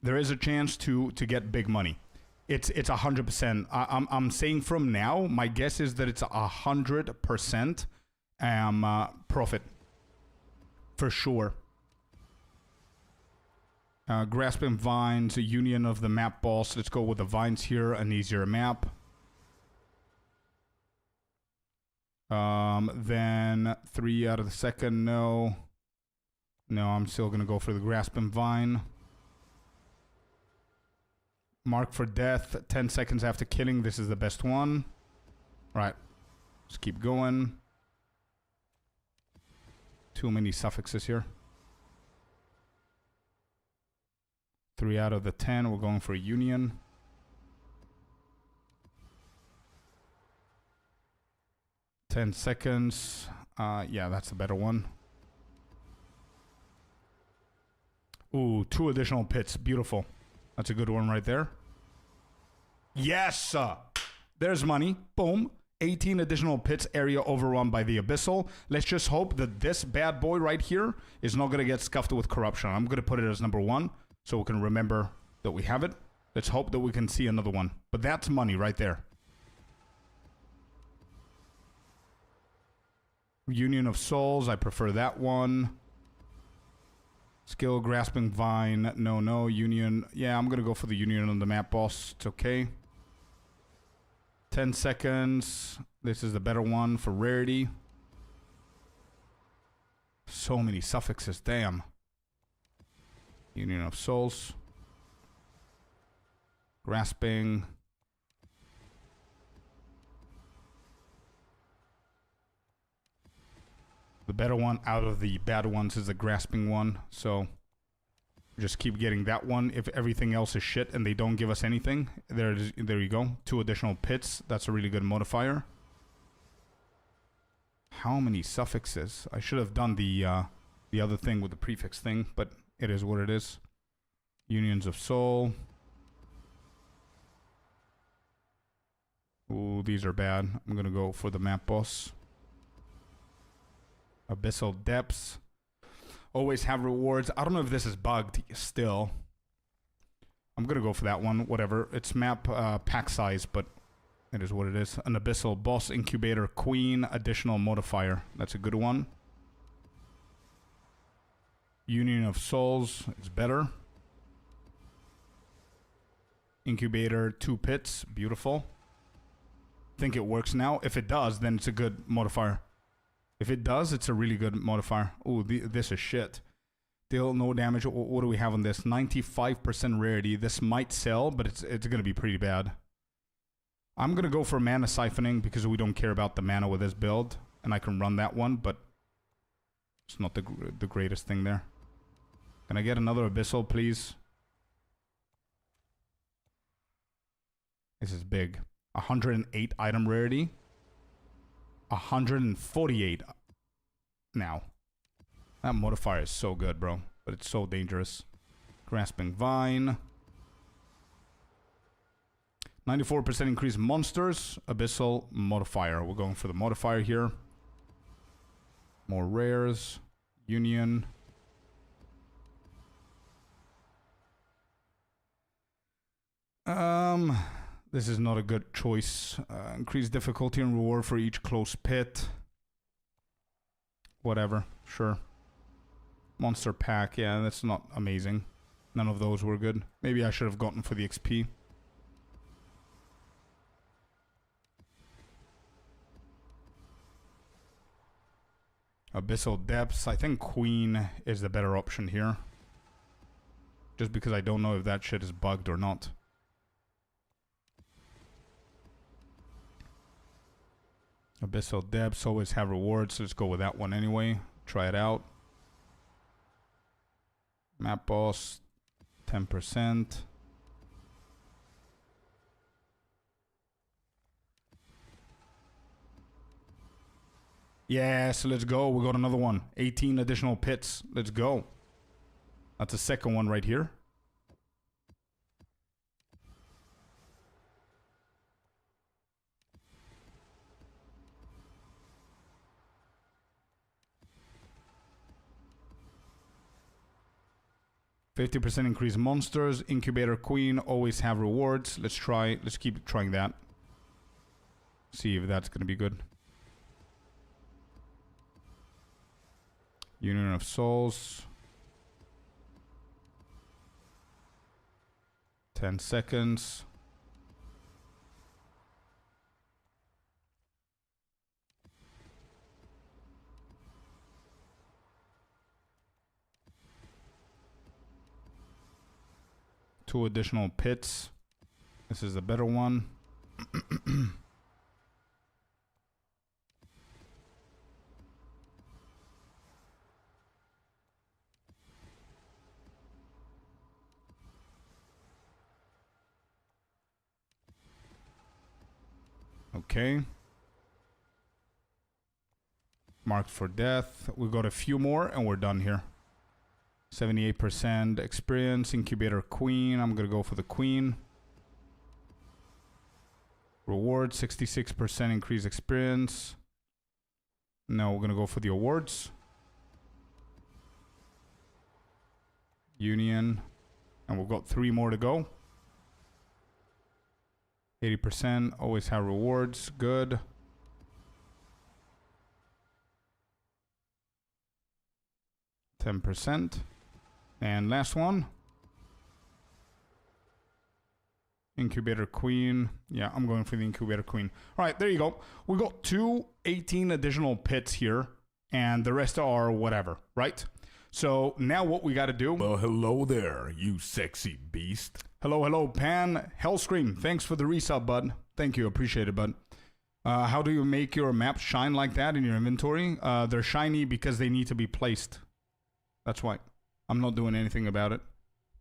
There is a chance to get big money. It's 100%. I'm saying from now, my guess is that it's 100% profit for sure. Grasping vines, a union of the map boss. Let's go with the vines here, an easier map. Then 3 out of the second, no. No, I'm still gonna go for the grasping vine. Mark for death, 10 seconds after killing. This is the best one. Right. Let's keep going. Too many suffixes here. 3 out of the 10. We're going for a union. Ten seconds. Yeah, that's a better one. Ooh, 2 additional pits. Beautiful. That's a good one right there. Yes! There's money. Boom. 18 additional pits, area overrun by the Abyssal. Let's just hope that this bad boy right here is not going to get scuffed with corruption. I'm going to put it as number 1 so we can remember that we have it. Let's hope that we can see another one. But that's money right there. Union of Souls. I prefer that one. Skill Grasping Vine. No. Union. Yeah, I'm going to go for the Union on the map boss. It's okay. 10 seconds. This is the better one for rarity. So many suffixes. Damn. Union of Souls. Grasping. The better one out of the bad ones is the grasping one. So just keep getting that one. If everything else is shit and they don't give us anything, there you go. 2 additional pits. That's a really good modifier. How many suffixes? I should have done the other thing with the prefix thing, but it is what it is. Unions of Soul. Ooh, these are bad. I'm gonna go for the map boss. Abyssal Depths. Always have rewards. I don't know if this is bugged still. I'm going to go for that one. Whatever. It's map pack size, but it is what it is. An Abyssal Boss Incubator Queen. Additional modifier. That's a good one. Union of Souls is better. Incubator 2 pits. Beautiful. Think it works now. If it does, then it's a good modifier. If it does, it's a really good modifier. Ooh, this is shit. Deal no damage. What do we have on this? 95% rarity. This might sell, but it's going to be pretty bad. I'm going to go for mana siphoning because we don't care about the mana with this build. And I can run that one, but it's not the greatest thing there. Can I get another Abyssal, please? This is big. 108 item rarity. 148 now. That modifier is so good, bro. But it's so dangerous. Grasping Vine. 94% increase monsters. Abyssal modifier. We're going for the modifier here. More rares. Union. This is not a good choice. Increase difficulty and reward for each close pit. Whatever, sure. Monster pack, yeah, that's not amazing. None of those were good. Maybe I should have gotten for the XP. Abyssal Depths. I think Queen is the better option here. Just because I don't know if that shit is bugged or not. Abyssal Depths always have rewards. So let's go with that one anyway. Try it out. Map boss, 10%. Yes, let's go. We got another one. 18 additional pits. Let's go. That's the second one right here. %50 increase monsters. Incubator Queen always have rewards. Let's keep trying that. See if that's gonna be good. Union of Souls. 10 seconds. Two additional pits. This is the better one. Okay. Marked for death. We got a few more and we're done here. 78% experience. Incubator Queen. I'm going to go for the Queen. Reward 66% increased experience. No, we're going to go for the awards. Union. And we've got 3 more to go. 80%. Always have rewards. Good. %. And last one. Incubator Queen. Yeah, I'm going for the Incubator Queen. All right, there you go. We got 18 additional pits here, and the rest are whatever, right? So now what we got to do... Well, hello there, you sexy beast. Hello, Pan. Hellscream, thanks for the resub, bud. Thank you, appreciate it, bud. How do you make your maps shine like that in your inventory? They're shiny because they need to be placed. That's why. I'm not doing anything about it.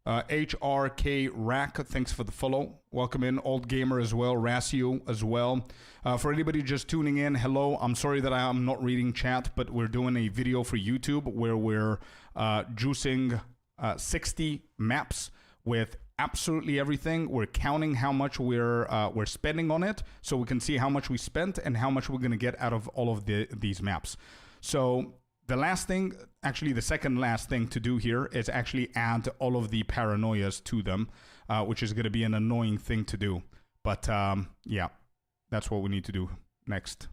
HRK Rack, thanks for the follow. Welcome in, Old Gamer as well, Rasio as well. For anybody just tuning in, hello. I'm sorry that I'm not reading chat, but we're doing a video for YouTube where we're juicing 60 maps with absolutely everything. We're counting how much we're spending on it, so we can see how much we spent and how much we're going to get out of all of these maps. So the last thing, actually the second last thing to do here is actually add all of the paranoias to them, which is going to be an annoying thing to do. But yeah, that's what we need to do next.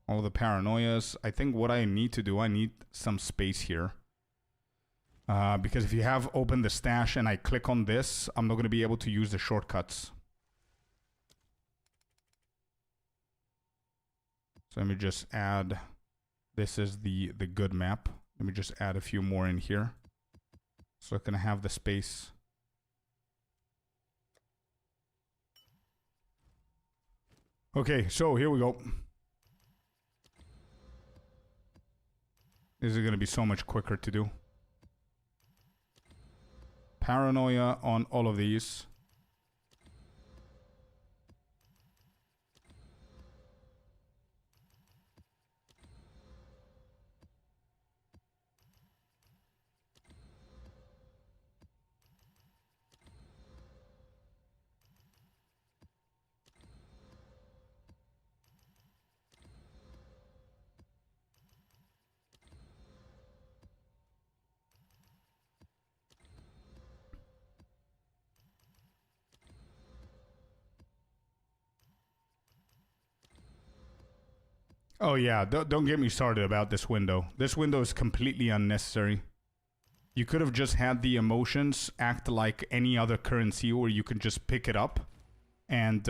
All the paranoias. I think what I need to do, I need some space here. Because if you have opened the stash and I click on this, I'm not going to be able to use the shortcuts. So let me just add, this is the good map. Let me just add a few more in here. So I can have the space. Okay, so here we go. This is going to be so much quicker to do. Paranoia on all of these. Oh yeah, don't get me started about this window. This window is completely unnecessary. You could have just had the emotions act like any other currency where you can just pick it up and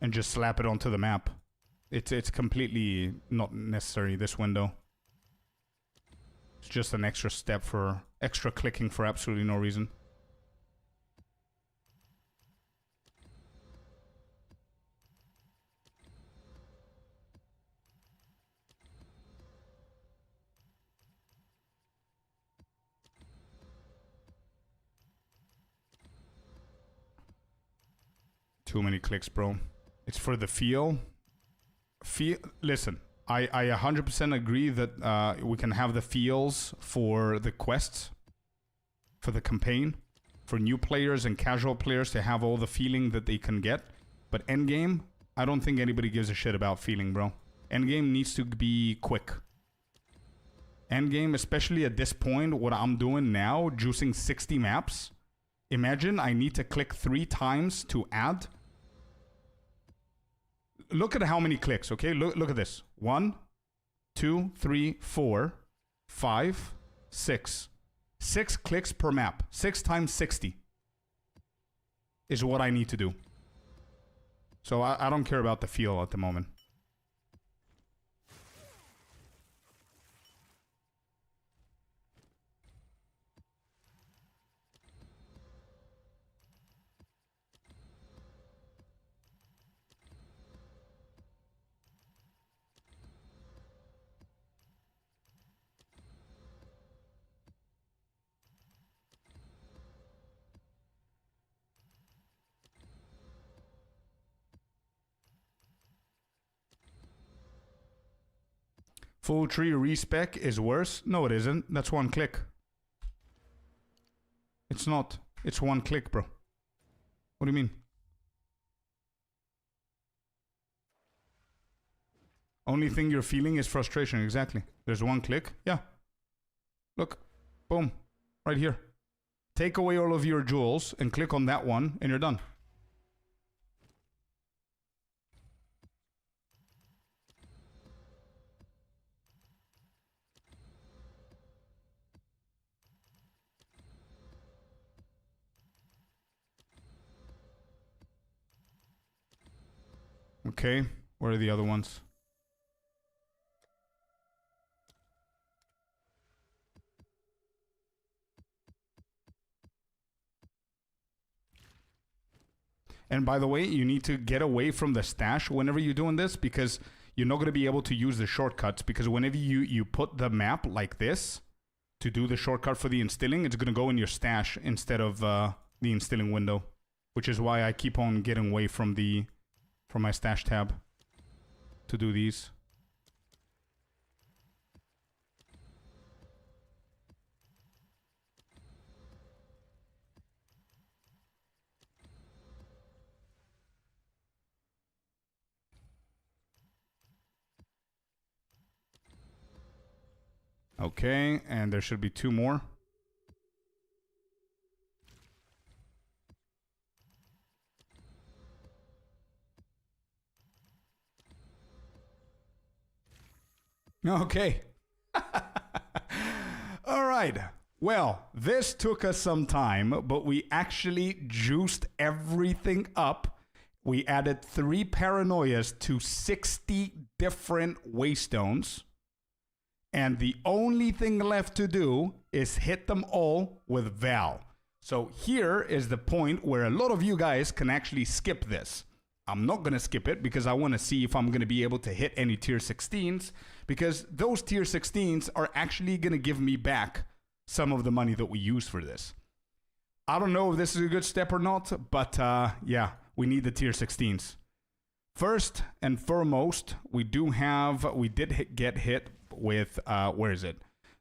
just slap it onto the map. It's completely not necessary, this window. It's just an extra step for extra clicking for absolutely no reason. Too many clicks, bro. It's for the feel. Listen, I 100% agree that we can have the feels for the quests, for the campaign, for new players and casual players to have all the feeling that they can get. But endgame, I don't think anybody gives a shit about feeling, bro. Endgame needs to be quick. Endgame, especially at this point, what I'm doing now, juicing 60 maps. Imagine I need to click 3 times to add. Look at how many clicks, okay? Look at this. 1, 2, 3, 4, 5, 6. 6 clicks per map. 6 times 60 is what I need to do. So I don't care about the feel at the moment. Full tree respec is worse? No, it isn't. That's 1 click. It's not. It's 1 click, bro. What do you mean? Only thing you're feeling is frustration, exactly. There's 1 click. Yeah. Look. Boom. Right here. Take away all of your jewels and click on that one and you're done. Okay, where are the other ones? And by the way, you need to get away from the stash whenever you're doing this because you're not going to be able to use the shortcuts because whenever you put the map like this to do the shortcut for the instilling, it's going to go in your stash instead of the instilling window, which is why I keep on getting away from my stash tab to do these. Okay, and there should be 2 more. Okay. All right. Well, this took us some time, but we actually juiced everything up. We added 3 paranoias to 60 different waystones. And the only thing left to do is hit them all with Val. So here is the point where a lot of you guys can actually skip this. I'm not going to skip it because I want to see if I'm going to be able to hit any tier 16s because those tier 16s are actually going to give me back some of the money that we use for this. I don't know if this is a good step or not, but yeah, we need the tier 16s. First and foremost, we did get hit with, where is it?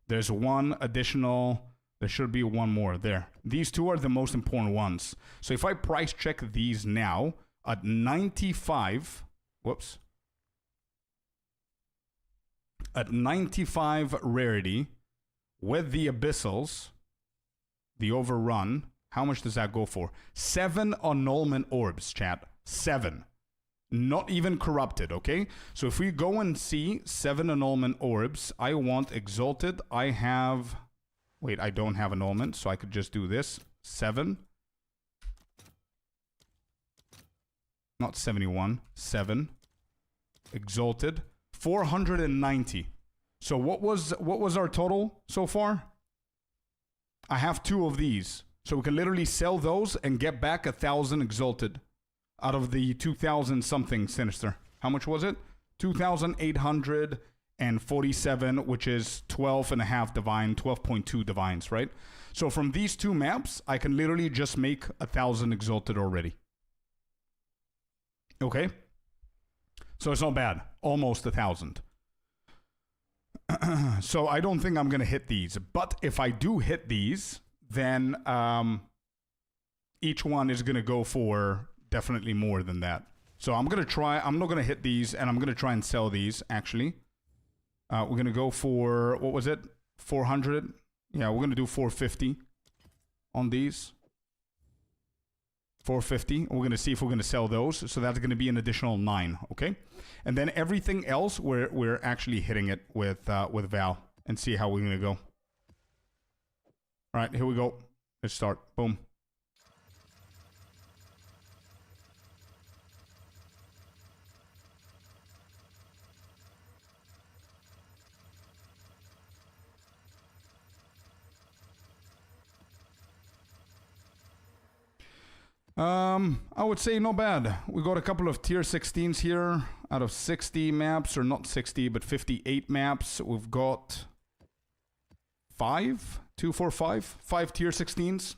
There's 1 additional, there should be 1 more there. These 2 are the most important ones. So if I price check these now at 95, whoops. At 95 rarity with the abyssals, the overrun, how much does that go for? 7 annulment orbs, chat. 7. Not even corrupted, okay? So if we go and see 7 annulment orbs, I want exalted. I have... Wait, I don't have annulment, so I could just do this. 7. Not 71. 7. Exalted. 490. So what was our total so far? I have 2 of these. So we can literally sell those and get back 1,000 exalted out of the 2,000 something sinister. How much was it? 2,847, which is 12.5 divine, 12.2 divines, right? So from these 2 maps, I can literally just make 1,000 exalted already. Okay? So it's not bad. Almost 1,000. So I don't think I'm going to hit these. But if I do hit these, then each one is going to go for definitely more than that. So I'm going to try. I'm not going to hit these, and I'm going to try and sell these, actually. We're going to go for, what was it? 400? Yeah, we're going to do 450 on these. 450. We're going to see if we're going to sell those. So that's going to be an additional 9, okay? And then everything else, we're actually hitting it with Val and see how we're going to go. All right, here we go. Let's start. Boom. I would say not bad. We got a couple of tier 16s here out of 60 maps, or not 60, but 58 maps. We've got 5 tier 16s.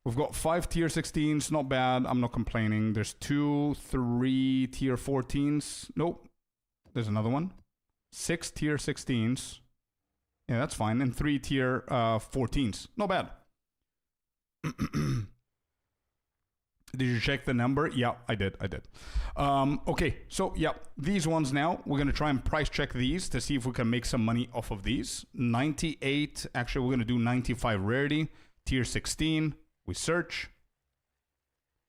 We've got 5 tier 16s, not bad. I'm not complaining. There's 2, 3 tier 14s. Nope. There's another one. 6 tier 16s. Yeah, that's fine. And 3 tier 14s. Not bad. Did you check the number? Yeah, I did. Okay, so yeah, these ones now, we're going to try and price check these to see if we can make some money off of these. 98, actually we're going to do 95 rarity, tier 16, we search.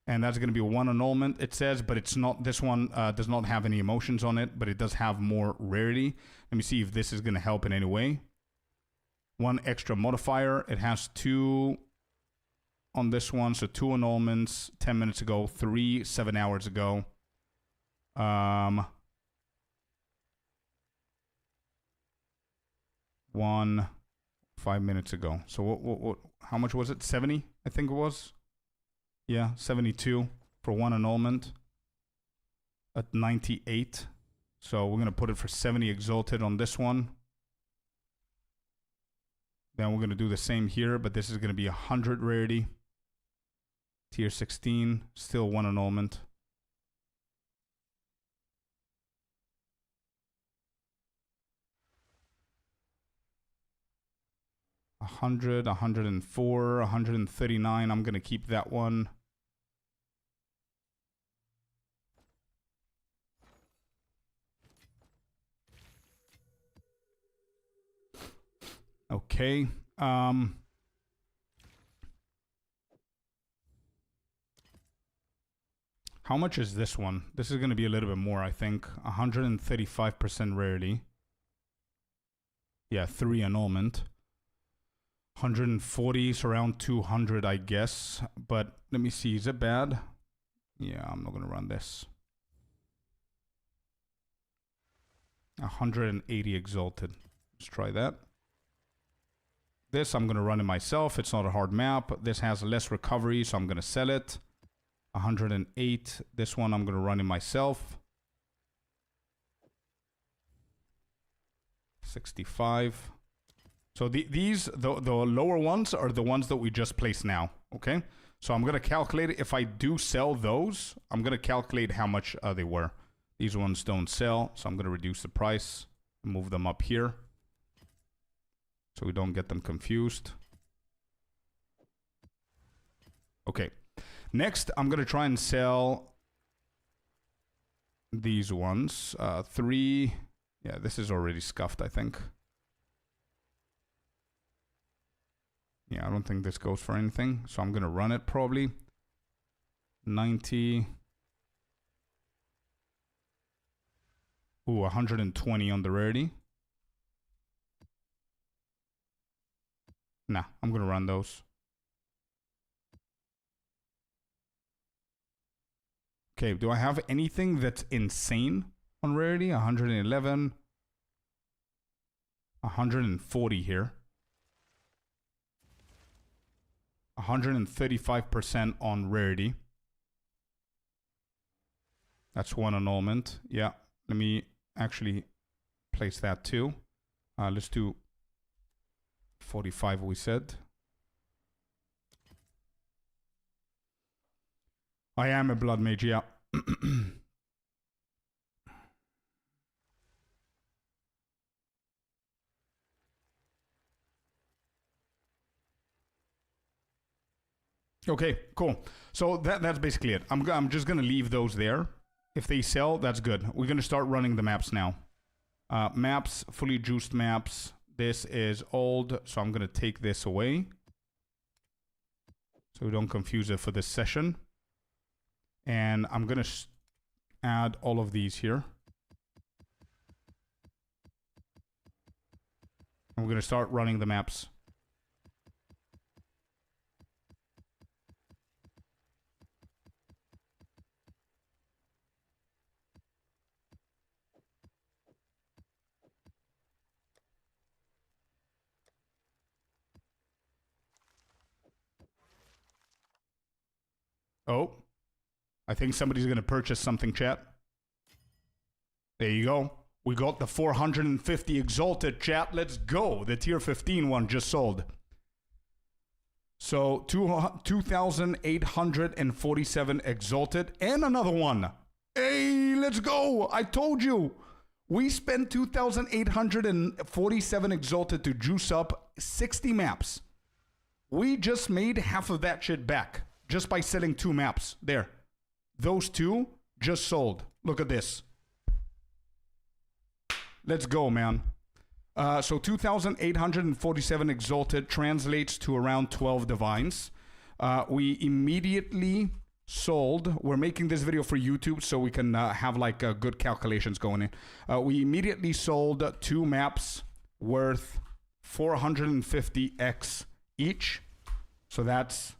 And that's going to be 1 annulment, it says, but it's not, this one does not have any emotions on it, but it does have more rarity. Let me see if this is going to help in any way. 1 extra modifier, it has 2... on this one, so 2 annulments 10 minutes ago, 3 7 hours ago. 1 5 minutes ago. So what how much was it? 70, I think it was. Yeah, 72 for 1 annulment at 98. So we're going to put it for 70 exalted on this one. Then we're going to do the same here, but this is going to be 100 rarity. Tier 16, still 1 annulment. $100, $104, $139. I'm going to keep that one. Okay. How much is this one? This is going to be a little bit more, I think. 135% rarity. Yeah, 3 annulment. 140 is around 200, I guess. But let me see. Is it bad? Yeah, I'm not going to run this. 180 exalted. Let's try that. This I'm going to run it myself. It's not a hard map. This has less recovery, so I'm going to sell it. 108. This one I'm going to run it myself. 65. So the lower ones are the ones that we just placed now. Okay. So I'm going to calculate it. If I do sell those, I'm going to calculate how much they were. These ones don't sell. So I'm going to reduce the price and move them up here, so we don't get them confused. Okay. Next, I'm going to try and sell these ones. 3. Yeah, this is already scuffed, I think. Yeah, I don't think this goes for anything. So I'm going to run it probably. 90. Ooh, 120 on the rarity. Nah, I'm gonna run those. Okay, do I have anything that's insane on rarity? 111. 140 here. 135% on rarity. That's one annulment. Yeah, let me actually place that too. Let's do 45 we said. I am a blood mage, yeah. Okay, cool. So that's basically it. I'm just gonna leave those there. If they sell, that's good. We're gonna start running the maps now. Maps, fully juiced maps. This is old, so I'm gonna take this away, so we don't confuse it for this session. And I'm gonna add all of these here. And we're gonna start running the maps. Oh, I think somebody's gonna purchase something, chat. There you go. We got the 450 Exalted, chat. Let's go. The tier 15 one just sold. So 2,847 Exalted and another one. Hey, let's go. I told you. We spent 2,847 Exalted to juice up 60 maps. We just made half of that shit back just by selling 2 maps. There. Those 2 just sold. Look at this. Let's go, man. So 2,847 Exalted translates to around 12 Divines. We immediately sold. We're making this video for YouTube so we can have like good calculations going in. We immediately sold 2 maps worth 450x each. So that's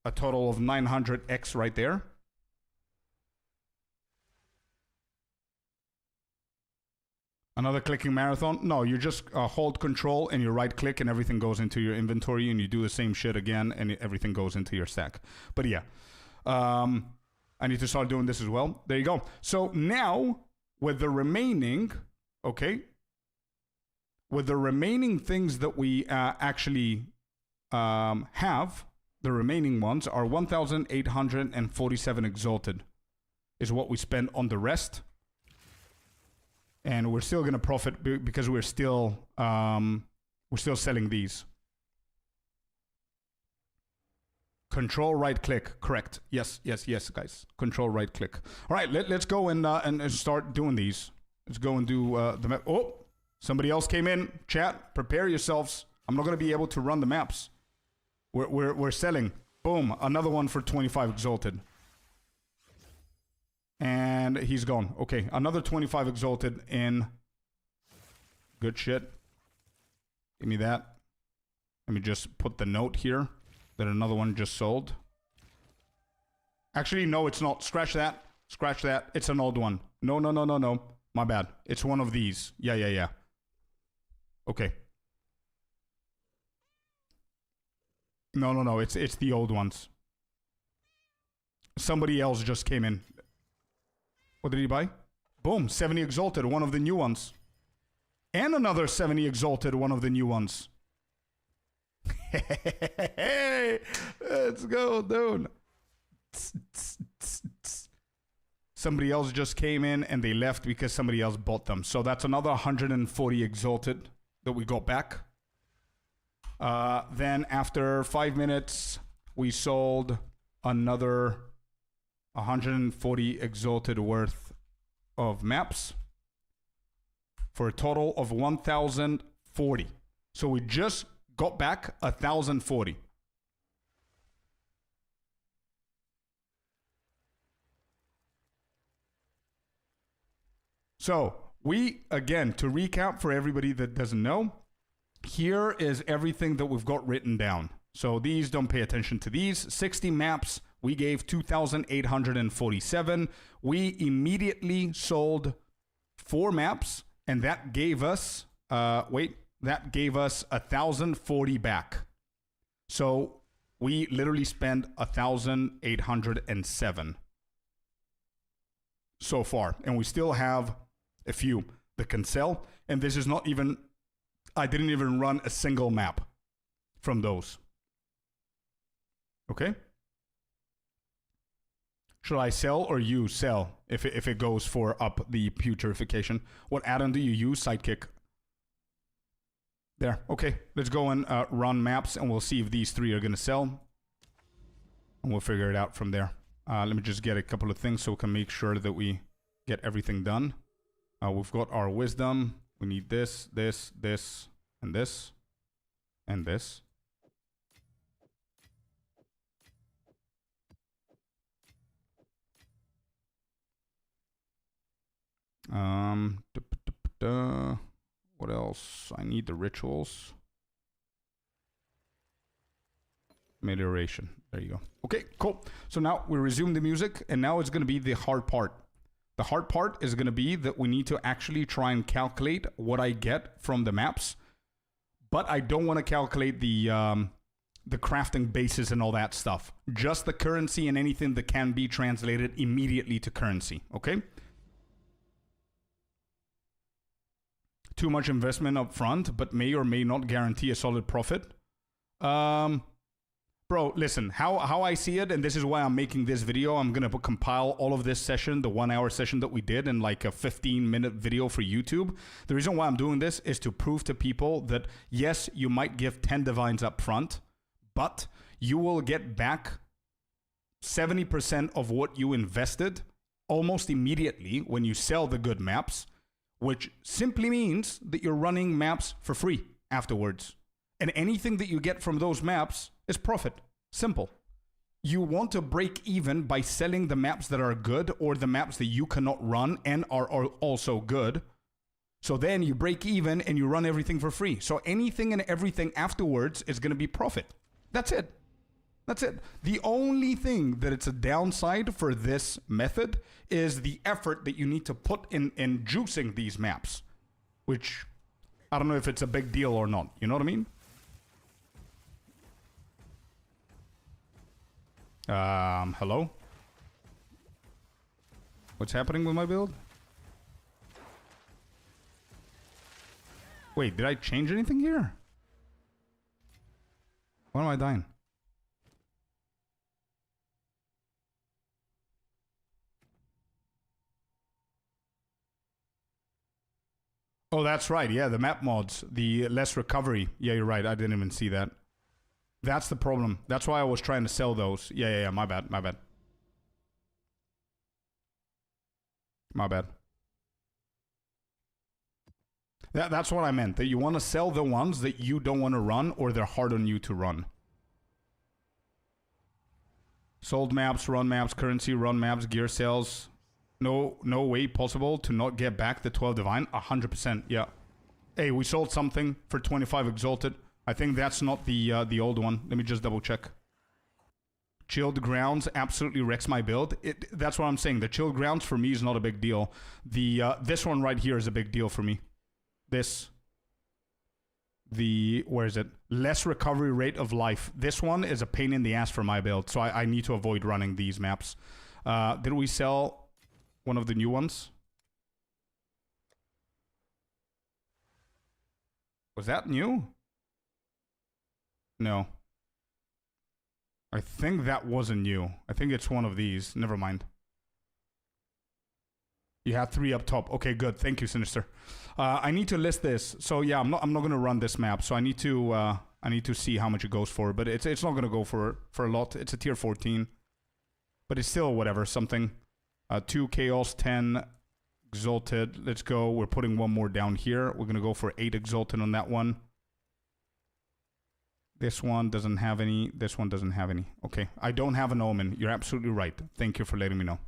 a total of 900x right there. Another clicking marathon? No, you just hold control and you right click and everything goes into your inventory and you do the same shit again and everything goes into your stack. But yeah, I need to start doing this as well. There you go. So now with the remaining, okay, with the remaining things that we actually have, the remaining ones are 1,847 Exalted is what we spent on the rest. And we're still going to profit because we're still selling these. Control right click, correct? Yes, guys. Control right click. All right, let's go and start doing these. Let's go and do the map. Oh, somebody else came in. Chat, prepare yourselves. I'm not going to be able to run the maps. We're selling. Boom, another one for 25 Exalted. And he's gone. Okay, another 25 Exalted in. Good shit. Give me that. Let me just put the note here that another one just sold. Actually, no, it's not. Scratch that. Scratch that. It's an old one. No. My bad. It's one of these. Yeah. Okay. No. It's the old ones. Somebody else just came in. What did he buy? Boom, 70 Exalted, one of the new ones. And another 70 Exalted, one of the new ones. Hey, let's go, dude. Somebody else just came in and they left because somebody else bought them. So that's another 140 Exalted that we got back. Then after 5 minutes, we sold another 140 Exalted worth of maps for a total of 1,040. So we just got back 1,040. So again, to recap for everybody that doesn't know, here is everything that we've got written down. So these, don't pay attention to these. 60 maps, we gave 2,847. We immediately sold 4 maps, and that gave us, that gave us 1,040 back. So we literally spent 1,807 so far, and we still have a few that can sell. And this is not even, I didn't even run a single map from those. Okay. Should I sell or you sell if it goes for up the putrefaction? What add-on do you use? Sidekick. There. Okay. Let's go and run maps, and we'll see if these 3 are going to sell. And we'll figure it out from there. Let me just get a couple of things so we can make sure that we get everything done. We've got our wisdom. We need this, this, this, and this, and this. What else? I need the rituals. Melioration. There you go. Okay, cool. So now we resume the music, and now it's going to be the hard part. The hard part is going to be that we need to actually try and calculate what I get from the maps, but I don't want to calculate the crafting bases and all that stuff. Just the currency and anything that can be translated immediately to currency. Okay. Too much investment up front, but may or may not guarantee a solid profit. Bro, listen, how I see it, and this is why I'm making this video, I'm going to compile all of this session, the 1-hour session that we did, in like a 15-minute video for YouTube. The reason why I'm doing this is to prove to people that, yes, you might give 10 divines up front, but you will get back 70% of what you invested almost immediately when you sell the good maps, which simply means that you're running maps for free afterwards. And anything that you get from those maps is profit. Simple. You want to break even by selling the maps that are good, or the maps that you cannot run and are also good. So then you break even and you run everything for free. So anything and everything afterwards is going to be profit. That's it. That's it. The only thing that it's a downside for this method is the effort that you need to put in juicing these maps, which I don't know if it's a big deal or not. You know what I mean? Hello? What's happening with my build? Wait, did I change anything here? Why am I dying? Oh, that's right. Yeah, the map mods. The less recovery. Yeah, you're right. I didn't even see that. That's the problem. That's why I was trying to sell those. Yeah. My bad. My bad. That's what I meant. That you want to sell the ones that you don't want to run, or they're hard on you to run. Sold maps, run maps, currency, run maps, gear sales. No way possible to not get back the 12 divine. 100%. Yeah. Hey, we sold something for 25 exalted. I think that's not the old one. Let me just double check. Chilled grounds absolutely wrecks my build. That's what I'm saying. The chilled grounds for me is not a big deal. This one right here is a big deal for me. Where is it? Less recovery rate of life. This one is a pain in the ass for my build, so I need to avoid running these maps. Did we sell one of the new ones? Was that new? No. I think that wasn't new. I think it's one of these. Never mind. You had 3 up top. Okay, good. Thank you, Sinister. I need to list this. So yeah, I'm not gonna run this map. So I need to see how much it goes for. But it's not gonna go for a lot. It's a tier 14. But it's still whatever, something. 2 chaos, 10 exalted. Let's go. We're putting one more down here. We're gonna go for 8 exalted on that one. This one doesn't have any. This one doesn't have any. Okay. I don't have an omen. You're absolutely right. Thank you for letting me know.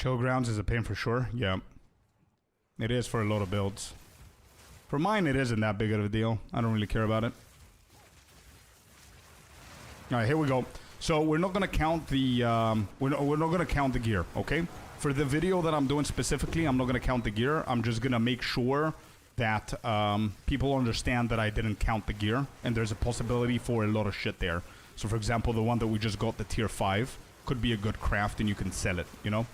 Showgrounds is a pain for sure. Yeah. It is for a lot of builds. For mine, it isn't that big of a deal. I don't really care about it. Alright, here we go. So we're not gonna count the we're not gonna count the gear, okay? For the video that I'm doing specifically, I'm not gonna count the gear. I'm just gonna make sure that people understand that I didn't count the gear, and there's a possibility for a lot of shit there. So for example, the one that we just got, the tier 5, could be a good craft and you can sell it, you know?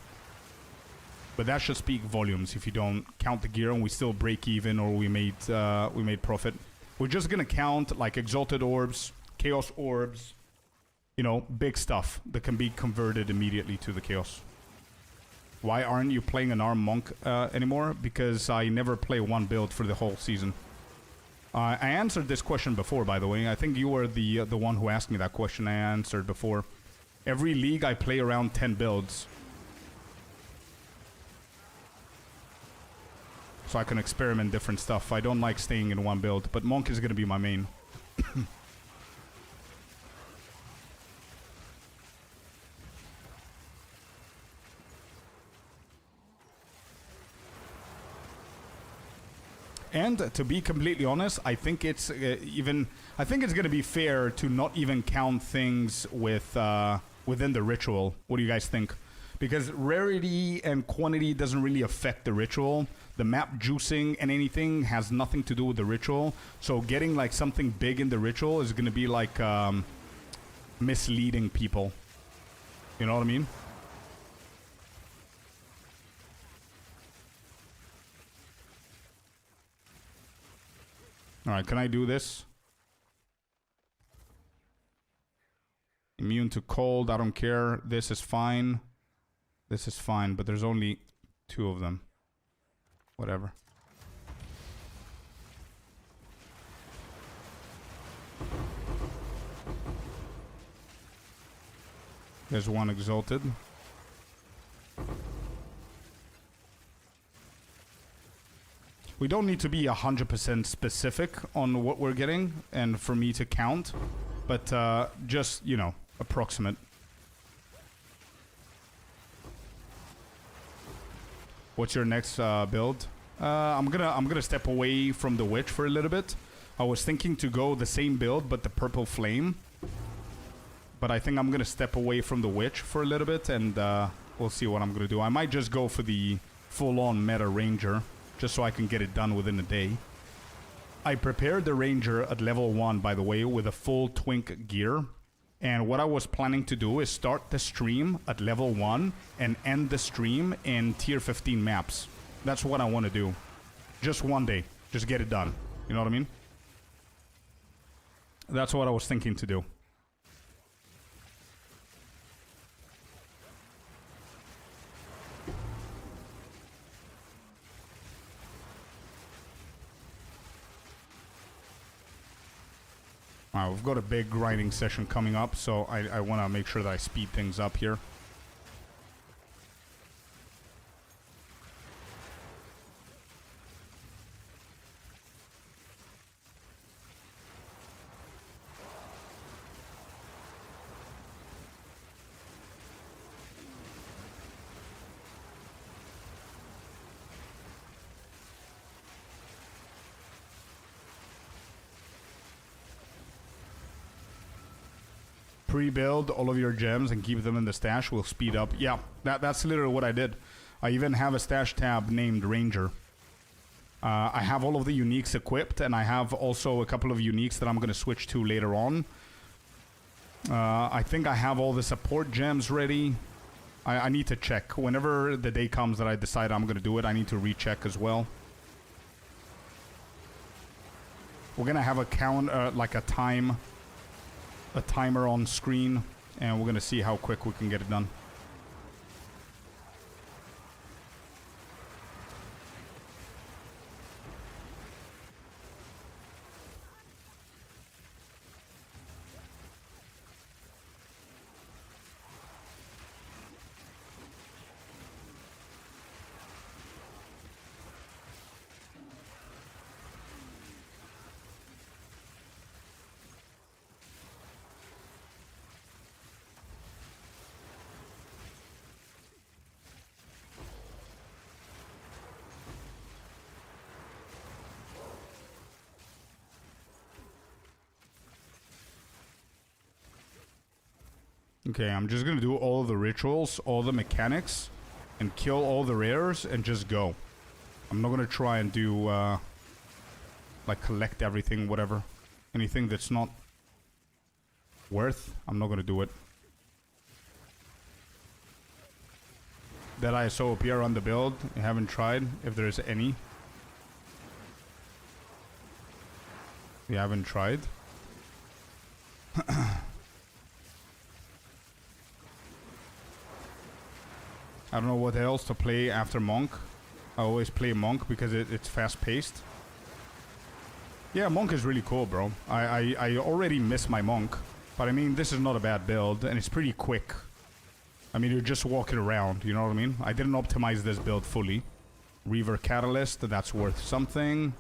But that should speak volumes if you don't count the gear and we still break even or we made profit. We're just gonna count like exalted orbs, chaos orbs, you know, big stuff that can be converted immediately to the chaos. Why aren't you playing an armed monk anymore? Because I never play one build for the whole season. I answered this question before, by the way. I think you were the one who asked me that question. I answered before. Every league I play around 10 builds. So I can experiment different stuff. I don't like staying in one build, but monk is going to be my main. And to be completely honest, I think it's I think it's gonna be fair to not even count things with within the ritual. What do you guys think? Because rarity and quantity doesn't really affect the ritual. The map juicing and anything has nothing to do with the ritual. So getting like something big in the ritual is gonna be like misleading people. You know what I mean? Alright, can I do this? Immune to cold, I don't care. This is fine. This is fine, but there's only 2 of them. Whatever. There's one exalted. We don't need to be 100% specific on what we're getting and for me to count, but just, you know, approximate. What's your next build? I'm gonna step away from the witch for a little bit. I was thinking to go the same build but the purple flame, but I think I'm gonna step away from the witch for a little bit and we'll see what I'm gonna do. I might just go for the full-on meta ranger, just so I can get it done within a day. I prepared the ranger at level 1, by the way, with a full twink gear. And what I was planning to do is start the stream at level 1 and end the stream in tier 15 maps. That's what I want to do. Just one day. Just get it done. You know what I mean? That's what I was thinking to do. Alright, we've got a big grinding session coming up, so I want to make sure that I speed things up here. Pre-build all of your gems and keep them in the stash will speed up. Yeah, that's literally what I did. I even have a stash tab named Ranger. I have all of the uniques equipped, and I have also a couple of uniques that I'm going to switch to later on. I think I have all the support gems ready. I need to check. Whenever the day comes that I decide I'm going to do it, I need to recheck as well. We're going to have a count, like a timer on screen, and we're gonna see how quick we can get it done. Okay, I'm just gonna do all the rituals, all the mechanics, and kill all the rares and just go. I'm not gonna try and do, like, collect everything, whatever. Anything that's not worth, I'm not gonna do it. That ISO appear on the build. I haven't tried, if there's any. We haven't tried. I don't know what else to play after Monk. I always play Monk because it's fast-paced. Yeah, Monk is really cool, bro. I already miss my Monk. But I mean, this is not a bad build, and it's pretty quick. I mean, you're just walking around, you know what I mean? I didn't optimize this build fully. Reaver Catalyst, that's worth something.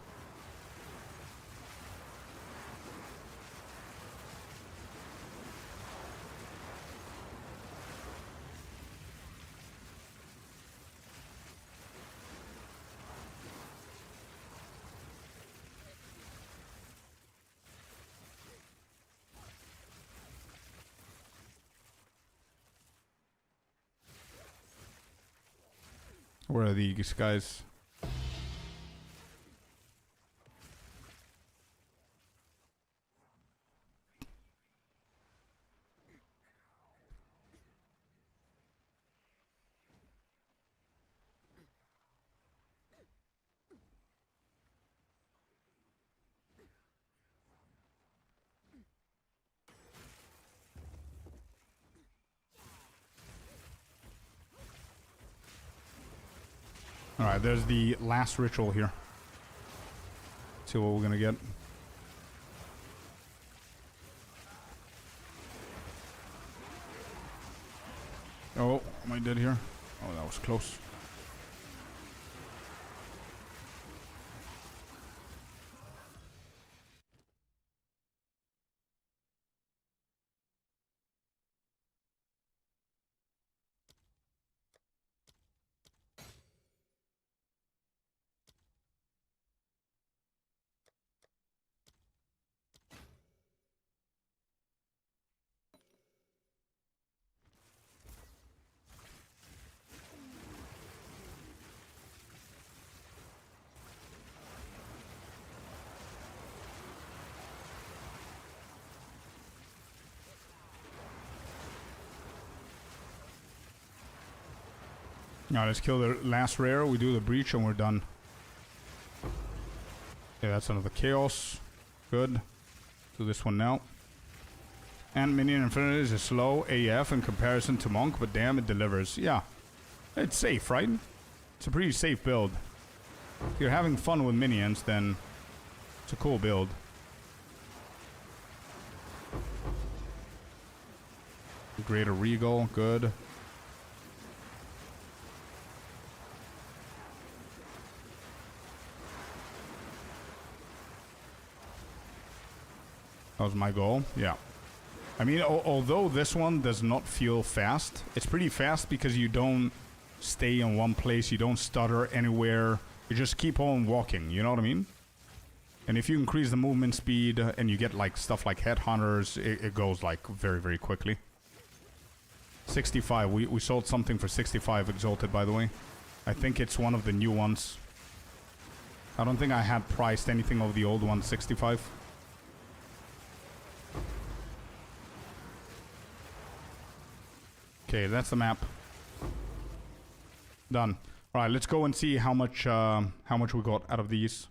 Where are these guys? Alright, there's the last ritual here. See what we're gonna get. Oh, am I dead here? Oh, that was close. Now let's kill the last rare. We do the breach and we're done. Yeah, that's another chaos. Good. Do this one now. And Minion Infinity is slow AF in comparison to Monk, but damn, it delivers. Yeah. It's safe, right? It's a pretty safe build. If you're having fun with minions, then it's a cool build. Greater Regal, good. That was my goal, yeah. I mean, although this one does not feel fast, it's pretty fast because you don't stay in one place, you don't stutter anywhere, you just keep on walking, you know what I mean? And if you increase the movement speed and you get like stuff like headhunters, it goes like very, very quickly. 65, we sold something for 65 Exalted, by the way. I think it's one of the new ones. I don't think I had priced anything of the old ones, 65. Okay, that's the map. Done. All right, let's go and see how much we got out of these.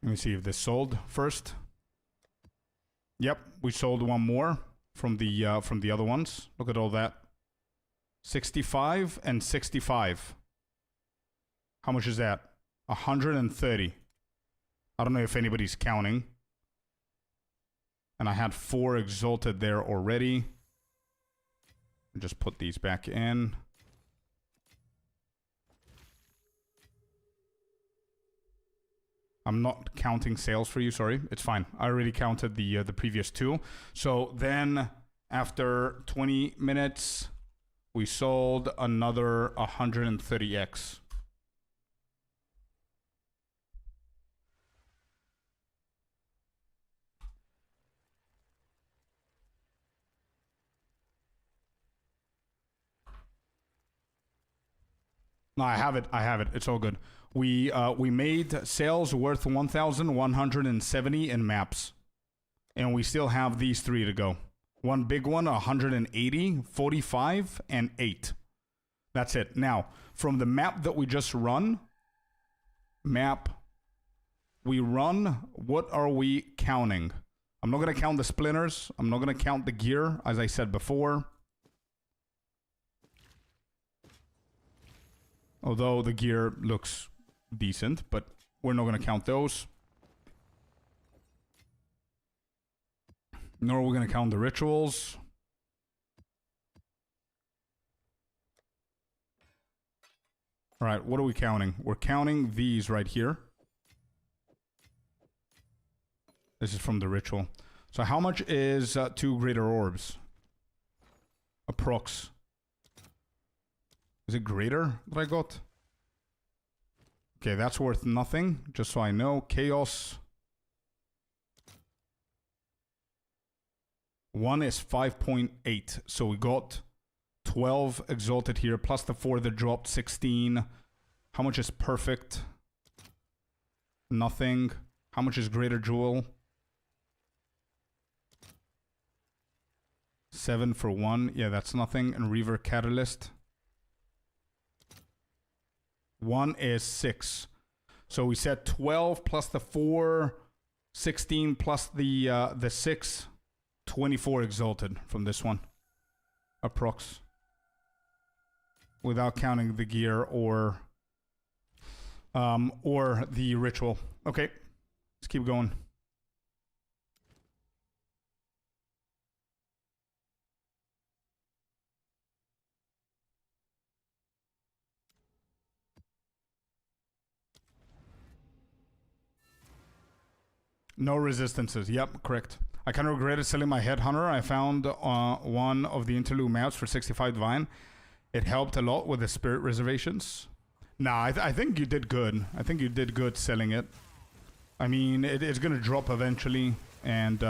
Let me see if this sold first. Yep, we sold one more from the other ones. Look at all that. 65 and 65. How much is that? 130. I don't know if anybody's counting. And I had 4 Exalted there already. Just put these back in. I'm not counting sales for you, sorry. It's fine. I already counted the previous 2. So then, after 20 minutes, we sold another 130x. No, I have it. I have it. It's all good. We made sales worth 1,170 in maps. And we still have these 3 to go. One big one, 180, 45, and 8. That's it. Now, from the map that we just run, we run, what are we counting? I'm not going to count the splinters. I'm not going to count the gear, as I said before. Although the gear looks decent, but we're not going to count those. Nor are we going to count the rituals. All right, what are we counting? We're counting these right here. This is from the ritual. So how much is 2 greater orbs? Approx. Is it greater that I got? Okay, that's worth nothing, just so I know. Chaos. 1 is 5.8. So we got 12 exalted here, plus the 4 that dropped, 16. How much is perfect? Nothing. How much is greater jewel? 7 for 1. Yeah, that's nothing. And Reaver Catalyst. 1 is 6. So we said 12 plus the 4, 16 plus the 6, 24 exalted from this one. Approx. Without counting the gear or the ritual. Okay. Let's keep going. No resistances. Yep, correct. I kind of regretted selling my Headhunter. I found one of the interlude maps for 65 Divine. It helped a lot with the spirit reservations. Nah, I think you did good. I think you did good selling it. I mean, it's going to drop eventually, and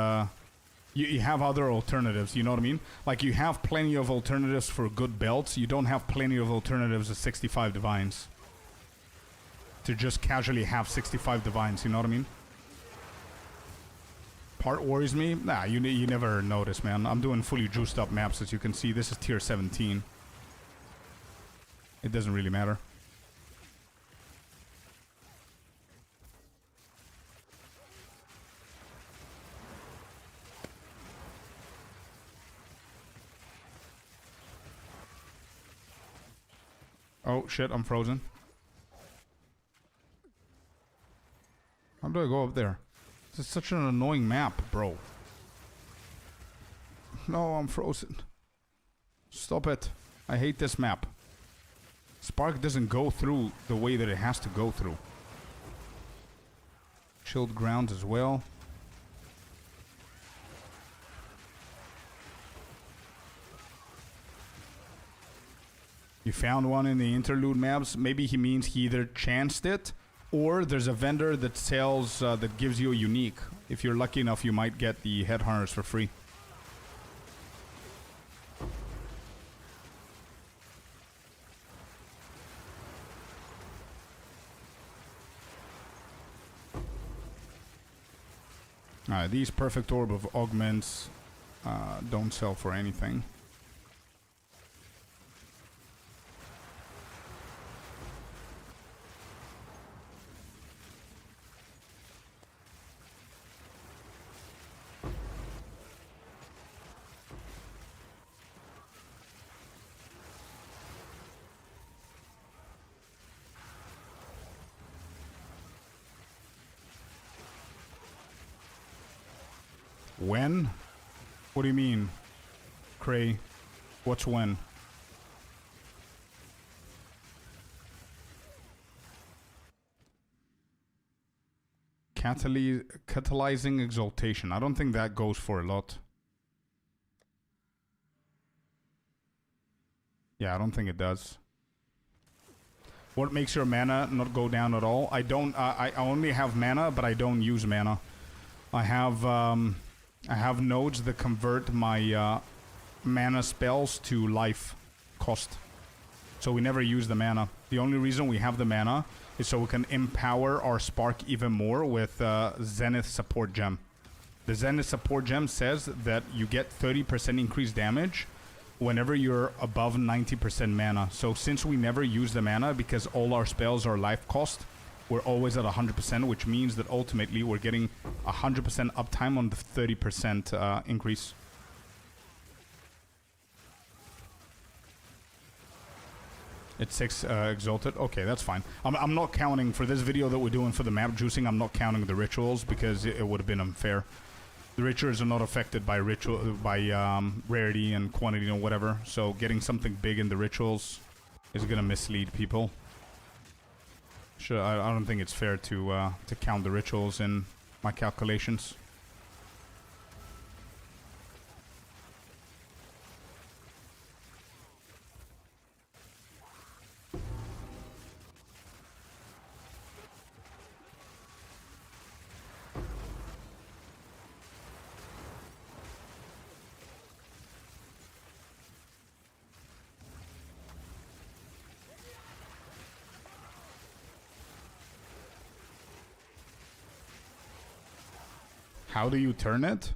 you have other alternatives, you know what I mean? Like, you have plenty of alternatives for good belts. You don't have plenty of alternatives at 65 Divines. To just casually have 65 Divines, you know what I mean? Part worries me. Nah, you never notice, man. I'm doing fully juiced up maps, as you can see. This is tier 17. It doesn't really matter. Oh shit, I'm frozen. How do I go up there? This is such an annoying map, bro. No, I'm frozen. Stop it. I hate this map. Spark doesn't go through the way that it has to go through. Chilled ground as well. You found one in the interlude maps. Maybe he means he either chanced it, or there's a vendor that sells, that gives you a unique. If you're lucky enough, you might get the Headhunters for free. These Perfect Orb of Augments don't sell for anything. When? What do you mean, Cray? What's when? Catalyzing Exaltation. I don't think that goes for a lot. Yeah, I don't think it does. What makes your mana not go down at all? I only have mana, but I don't use mana. I have nodes that convert my mana spells to life cost. So we never use the mana. The only reason we have the mana is so we can empower our Spark even more with Zenith Support Gem. The Zenith Support Gem says that you get 30% increased damage whenever you're above 90% mana. So since we never use the mana because all our spells are life cost, we're always at 100%, which means that ultimately we're getting 100% uptime on the 30% increase. It's 6 exalted. Okay, that's fine. I'm not counting for this video that we're doing for the map juicing. I'm not counting the rituals because it would have been unfair. The rituals are not affected by rarity and quantity and whatever. So getting something big in the rituals is gonna mislead people. I don't think it's fair to count the rituals in my calculations. How do you turn it?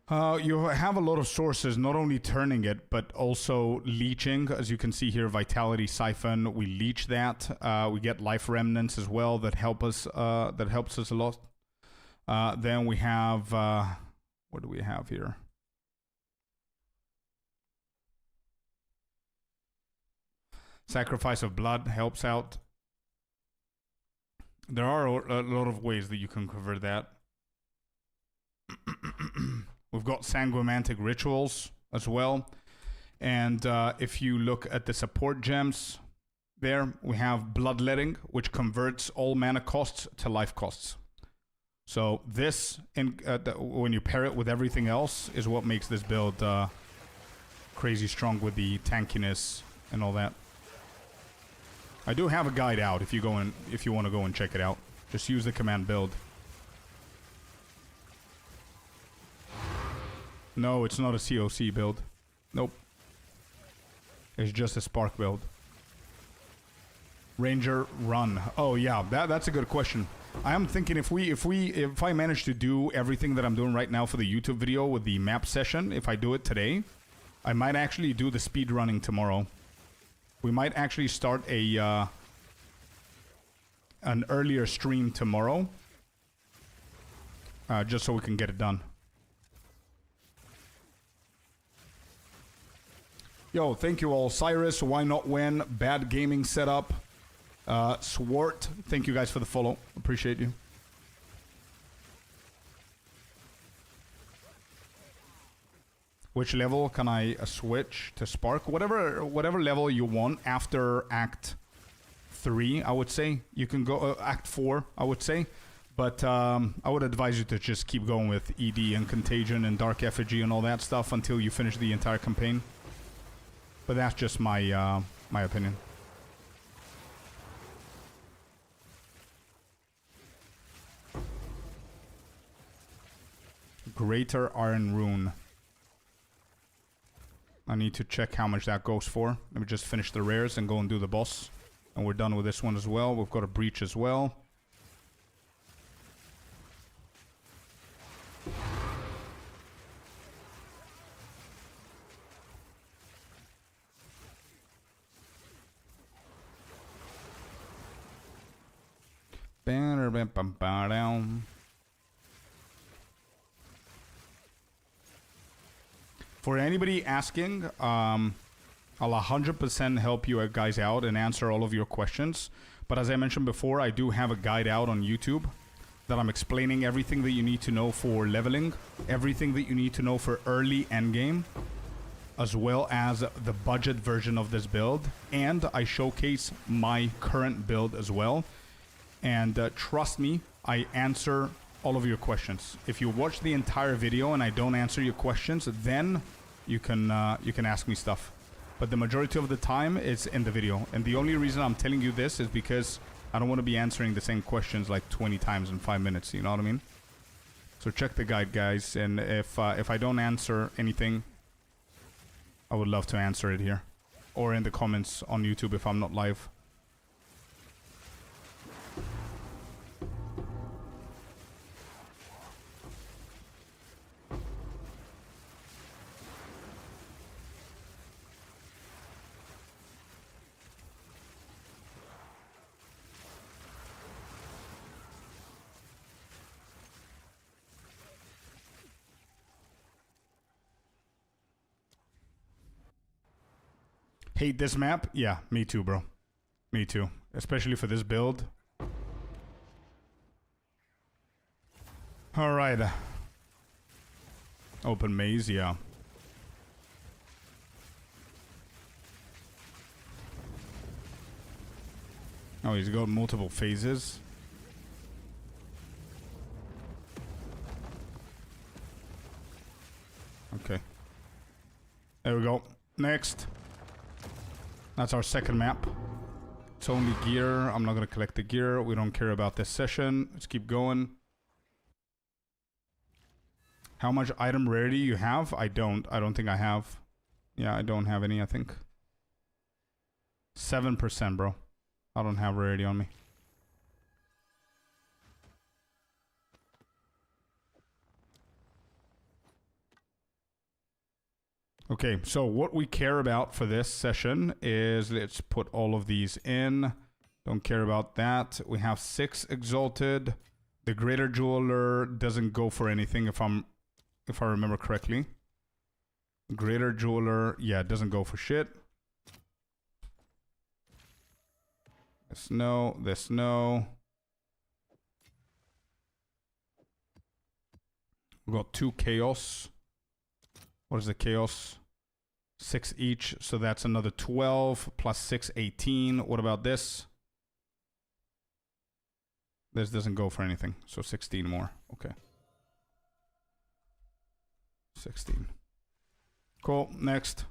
You have a lot of sources, not only turning it, but also leeching. As you can see here, Vitality Siphon, we leech that. We get life remnants as well that help us. That helps us a lot. Then we have, what do we have here? Sacrifice of Blood helps out. There are a lot of ways that you can convert that. We've got Sanguimantic Rituals as well. And if you look at the support gems, there we have Bloodletting, which converts all mana costs to life costs. So this, when you pair it with everything else, is what makes this build crazy strong with the tankiness and all that. I do have a guide out if you want to go and check it out. Just use the command build. No, it's not a COC build. Nope. It's just a Spark build. Ranger run. Oh yeah, that's a good question. I am thinking if I manage to do everything that I'm doing right now for the YouTube video with the map session, if I do it today, I might actually do the speed running tomorrow. We might actually start an earlier stream tomorrow, just so we can get it done. Yo, thank you all. Cyrus, Why Not When, Bad Gaming Setup, Swart, thank you guys for the follow. Appreciate you. Which level can I switch to Spark? Whatever level you want after Act 3, I would say. You can go Act 4, I would say. But I would advise you to just keep going with ED and Contagion and Dark Effigy and all that stuff until you finish the entire campaign. But that's just my my opinion. Greater Iron Rune. I need to check how much that goes for. Let me just finish the rares and go and do the boss. And we're done with this one as well. We've got a breach as well. For anybody asking, I'll 100% help you guys out and answer all of your questions. But as I mentioned before, I do have a guide out on YouTube that I'm explaining everything that you need to know for leveling, everything that you need to know for early endgame, as well as the budget version of this build. And I showcase my current build as well. And trust me, I answer all of your questions. If you watch the entire video and I don't answer your questions, then you can ask me stuff. But the majority of the time it's in the video. And the only reason I'm telling you this is because I don't want to be answering the same questions like 20 times in 5 minutes, you know what I mean? So check the guide, guys, and if I don't answer anything, I would love to answer it here. Or in the comments on YouTube if I'm not live. Hate this map? Yeah, me too, bro. Me too. Especially for this build. Alright. Open maze, yeah. Oh, he's got multiple phases. Okay. There we go. Next. That's our second map. It's only gear. I'm not going to collect the gear. We don't care about this session. Let's keep going. How much item rarity you have? I don't think I have. Yeah, I don't have any, I think. 7%, bro. I don't have rarity on me. Okay, so what we care about for this session is, let's put all of these in. Don't care about that. We have 6 exalted. The greater jeweler doesn't go for anything if I remember correctly. Greater jeweler, yeah, doesn't go for shit. This no, this no. We got 2 chaos. What is the chaos? 6 each, so that's another 12 plus 6, 18. What about this? This doesn't go for anything, so 16 more. Okay. 16. Cool, next.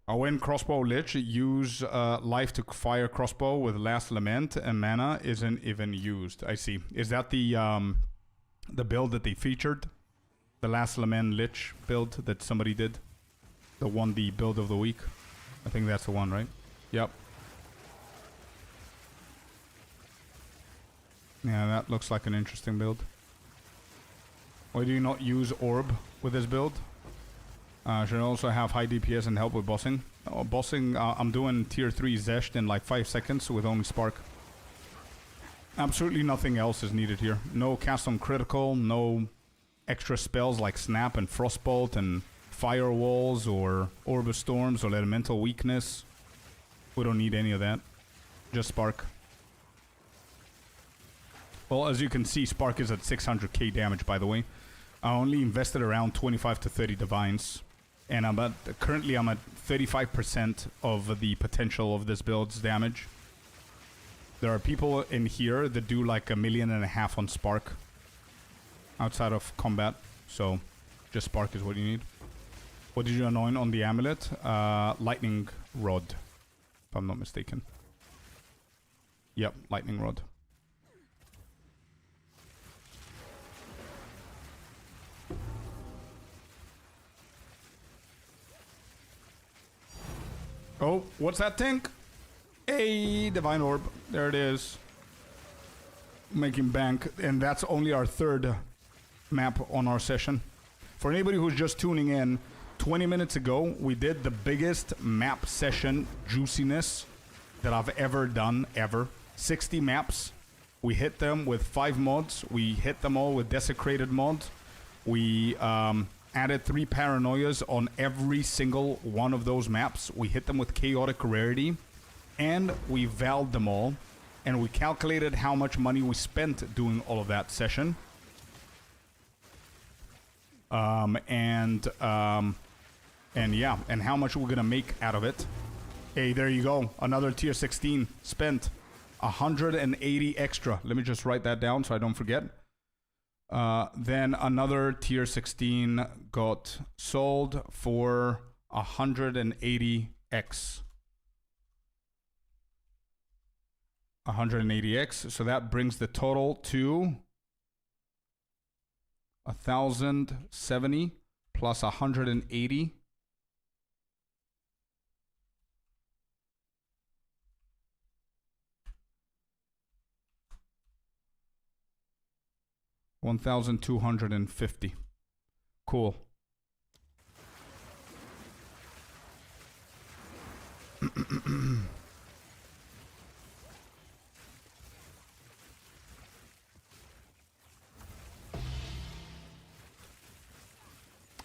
Oh, when crossbow lich, use life to fire crossbow with last lament and mana isn't even used. I see. Is that the build that they featured? The last lament lich build that somebody did? The build of the week? I think that's the one, right? Yep. Yeah, that looks like an interesting build. Why do you not use orb with this build? Should also have high DPS and help with bossing. Oh, bossing, I'm doing tier 3 Zesht in like 5 seconds with only spark. Absolutely nothing else is needed here. No cast on critical, no extra spells like snap and frostbolt and firewalls or orb of storms or elemental weakness. We don't need any of that. Just spark. Well, as you can see, spark is at 600k damage, by the way. I only invested around 25 to 30 divines. And currently I'm at 35% of the potential of this build's damage. There are people in here that do like 1.5 million on spark outside of combat. So just spark is what you need. What did you anoint on the amulet? Lightning rod, if I'm not mistaken. Yep, lightning rod. Oh, what's that tank? Hey, Divine Orb. There it is. Making bank. And that's only our 3rd map on our session. For anybody who's just tuning in, 20 minutes ago, we did the biggest map session juiciness that I've ever done, ever. 60 maps. We hit them with 5 mods. We hit them all with desecrated mods. We added 3 paranoias on every single one of those maps. We hit them with chaotic rarity, and we valed them all, and we calculated how much money we spent doing all of that session. And yeah, and how much we're gonna make out of it. Hey, there you go. Another tier 16 spent. 180 extra. Let me just write that down so I don't forget. Then another tier 16 got sold for 180x. 180x. So that brings the total to 1,070 plus 180. $1,250. Cool.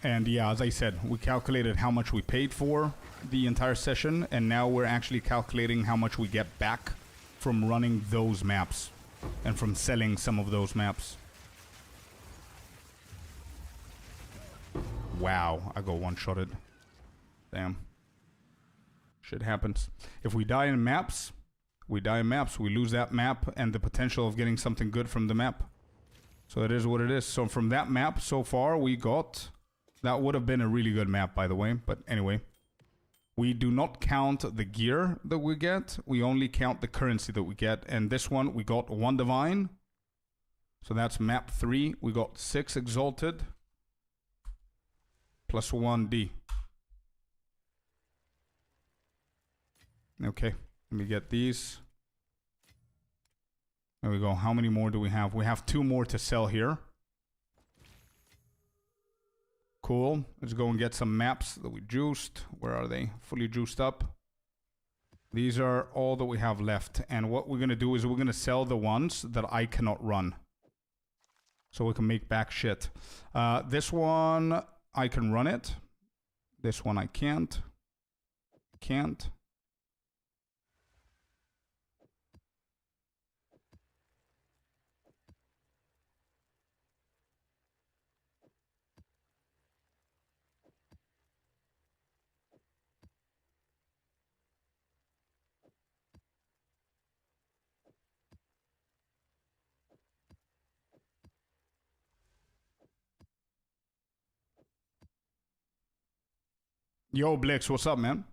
And yeah, as I said, we calculated how much we paid for the entire session, and now we're actually calculating how much we get back from running those maps and from selling some of those maps. Wow, I got one-shotted. Damn. Shit happens. If we die in maps, we die in maps. We lose that map and the potential of getting something good from the map. So it is what it is. So from that map so far, we got... That would have been a really good map, by the way. But anyway, we do not count the gear that we get. We only count the currency that we get. And this one, we got 1 Divine. So that's map 3. We got 6 Exalted. Plus 1 D. Okay, let me get these. There we go. How many more do we have? We have 2 more to sell here. Cool. Let's go and get some maps that we juiced. Where are they? Fully juiced up. These are all that we have left. And what we're going to do is we're going to sell the ones that I cannot run. So we can make back shit. This one, I can run it. This one I can't. Can't. Yo, Blix, what's up, man?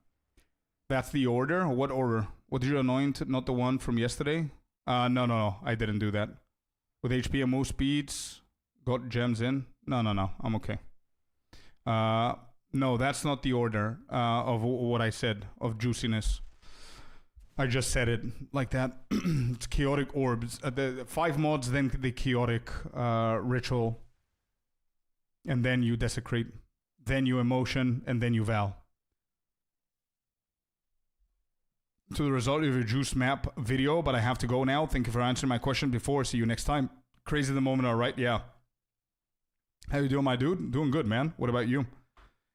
That's the order? What order? What did you anoint? Not the one from yesterday? No. I didn't do that. With HP and move speeds, got gems in? No. I'm okay. No, that's not the order of what I said, of juiciness. I just said it like that. It's chaotic orbs. The 5 mods, then the chaotic ritual. And then you desecrate. Then you emotion, and then you val. To the result of your juice map video, but I have to go now. Thank you for answering my question before. See you next time. Crazy the moment, all right? Yeah. How you doing, my dude? Doing good, man. What about you?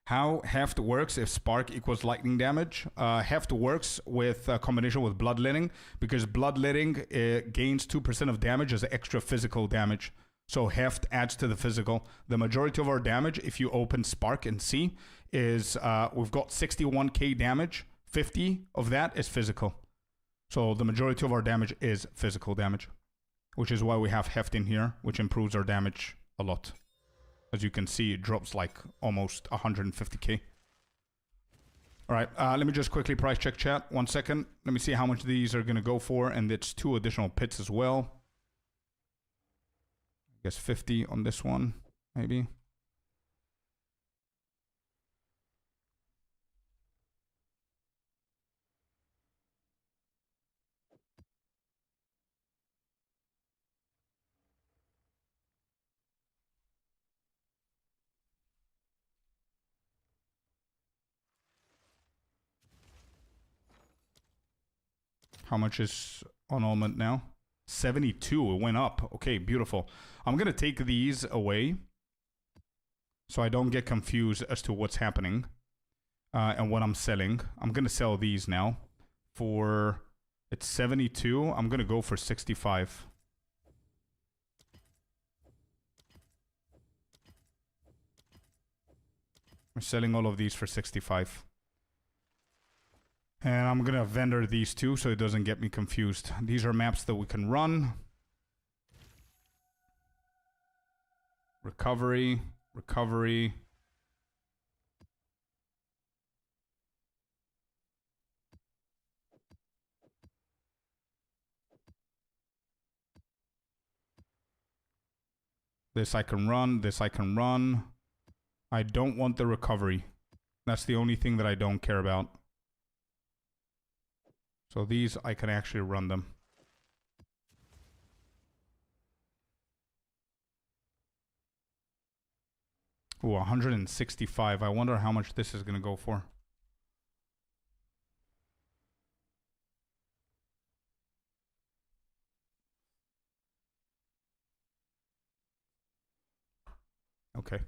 How heft works if spark equals lightning damage? Heft works with a combination with bloodletting, because bloodletting gains 2% of damage as extra physical damage. So heft adds to the physical. The majority of our damage, if you open spark and see, is we've got 61k damage. 50 of that is physical. So the majority of our damage is physical damage, which is why we have heft in here, which improves our damage a lot. As you can see, it drops like almost 150k. All right, let me just quickly price check chat. 1 second. Let me see how much these are going to go for, and it's 2 additional pits as well. I guess 50 on this one, maybe. How much is on almond now? 72. It went up. Okay, beautiful. I'm going to take these away so I don't get confused as to what's happening and what I'm selling. I'm going to sell these now for... It's 72. I'm going to go for 65. We're selling all of these for 65. And I'm going to vendor these two so it doesn't get me confused. These are maps that we can run. Recovery. Recovery. This I can run. This I can run. I don't want the recovery. That's the only thing that I don't care about. So these, I can actually run them. Ooh, 165. I wonder how much this is going to go for. Okay.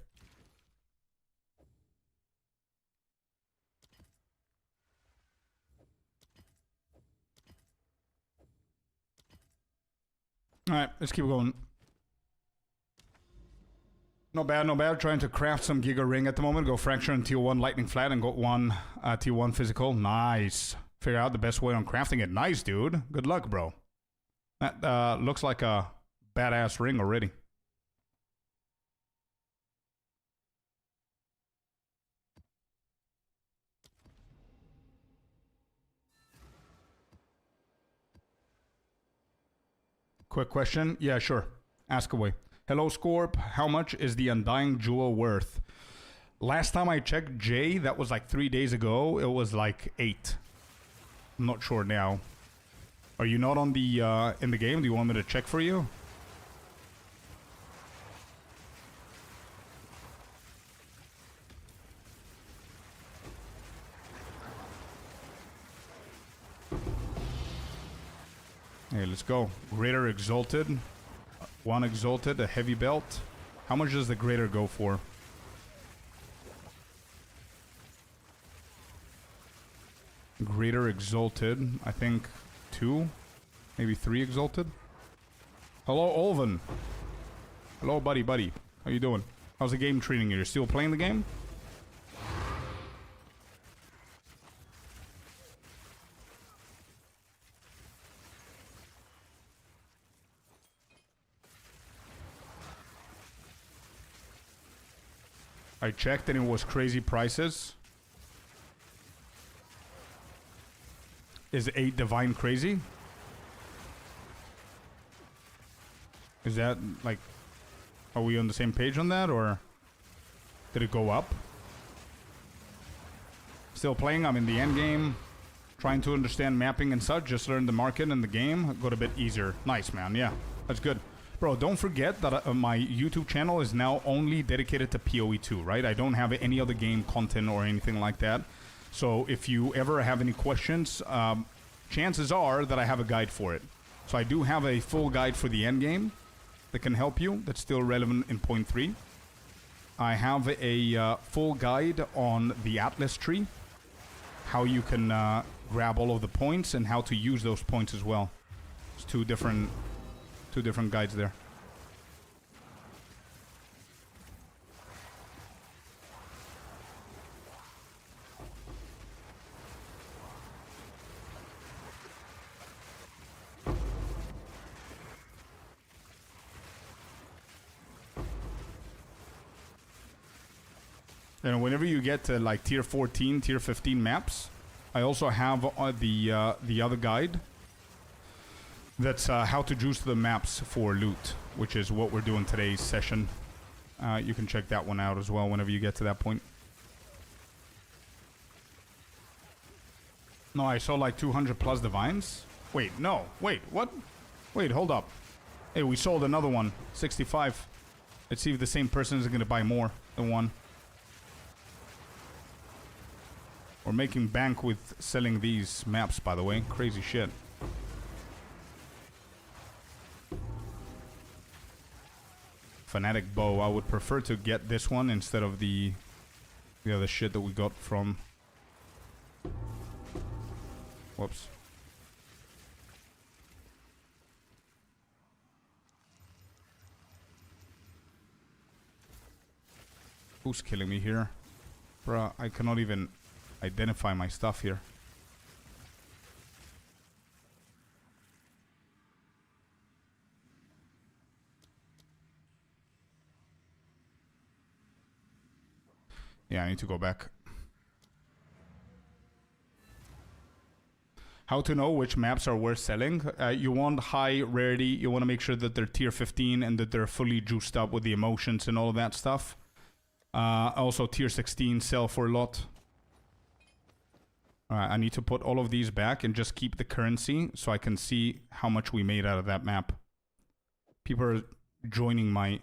Alright, let's keep going. Not bad, not bad. Trying to craft some Giga Ring at the moment. Go Fracture and Tier 1 Lightning Flat and got one Tier 1 Physical. Nice. Figure out the best way on crafting it. Nice, dude. Good luck, bro. That looks like a badass ring already. Quick question. Yeah, sure. Ask away. Hello, Scorp. How much is the Undying Jewel worth? Last time I checked, Jay, that was like 3 days ago. It was like 8. I'm not sure now. Are you not on the in the game? Do you want me to check for you? Hey, let's go. Greater Exalted. 1 Exalted, a heavy belt. How much does the Greater go for? Greater Exalted, I think 2, maybe 3 Exalted. Hello, Olven. Hello, buddy. How you doing? How's the game treating you? You're still playing the game? I checked and it was crazy prices. Is 8 Divine crazy? Is that like... Are we on the same page on that, or did it go up? Still playing, I'm in the end game. Trying to understand mapping and such. Just learned the market and the game. Got a bit easier. Nice, man. Yeah, that's good. Bro, don't forget that my YouTube channel is now only dedicated to PoE2, right? I don't have any other game content or anything like that. So if you ever have any questions, chances are that I have a guide for it. So I do have a full guide for the end game that can help you. That's still relevant in point 3. I have a full guide on the Atlas tree. How you can grab all of the points and how to use those points as well. It's two different guides there. And whenever you get to like tier 14, tier 15 maps, I also have the other guide. That's how to juice the maps for loot, which is what we're doing today's session. You can check that one out as well whenever you get to that point. No, I saw like 200 plus divines. Wait, no. Wait, what? Wait, hold up. Hey, we sold another one. 65. Let's see if the same person is going to buy more than one. We're making bank with selling these maps, by the way. Crazy shit. Fanatic bow. I would prefer to get this one instead of the other shit that we got from... Whoops. Who's killing me here? Bruh, I cannot even identify my stuff here. Yeah, I need to go back. How to know which maps are worth selling? You want high rarity. You want to make sure that they're tier 15 and that they're fully juiced up with the emotions and all of that stuff. Also, tier 16 sell for a lot. Alright, I need to put all of these back and just keep the currency so I can see how much we made out of that map. People are joining my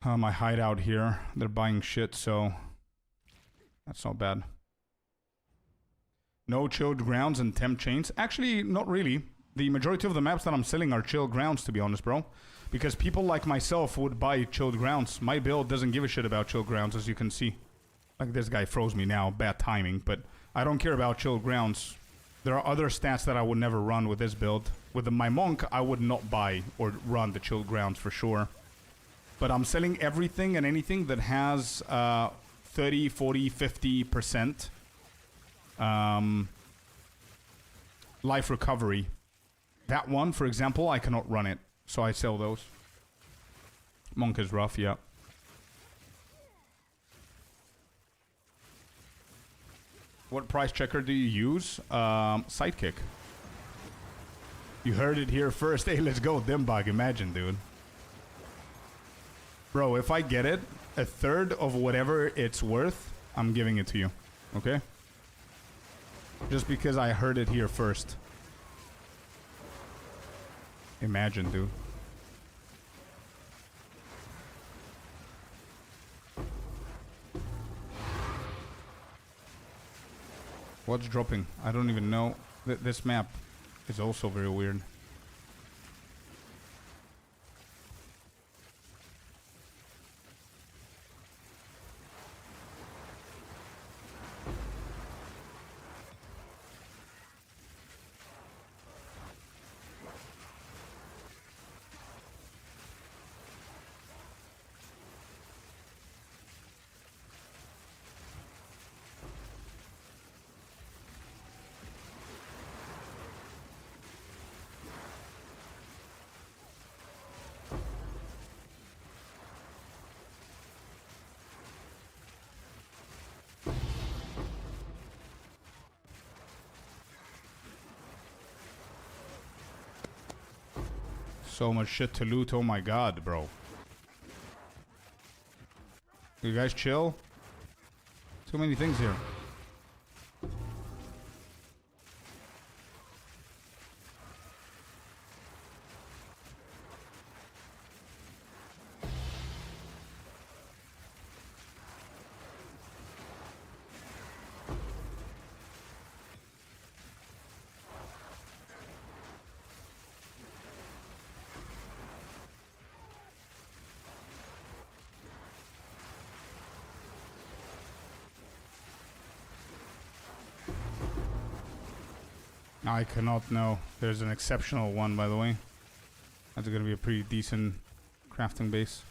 hideout here. They're buying shit, so that's not bad. No chilled grounds and temp chains. Actually, not really. The majority of the maps that I'm selling are chilled grounds, to be honest, bro. Because people like myself would buy chilled grounds. My build doesn't give a shit about chilled grounds, as you can see. Like, this guy froze me now. Bad timing. But I don't care about chilled grounds. There are other stats that I would never run with this build. With my monk, I would not buy or run the chilled grounds for sure. But I'm selling everything and anything that has 30, 40, 50% life recovery. That one, for example, I cannot run it. So I sell those. Monk is rough, yeah. What price checker do you use? Sidekick. You heard it here first. Hey, let's go, Dimbug. Imagine, dude. Bro, if I get it, a third of whatever it's worth, I'm giving it to you. Okay? Just because I heard it here first. Imagine, dude. What's dropping? I don't even know. This map is also very weird. So much shit to loot, oh my god, bro. You guys chill? Too many things here. I cannot know. There's an exceptional one, by the way. That's gonna be a pretty decent crafting base.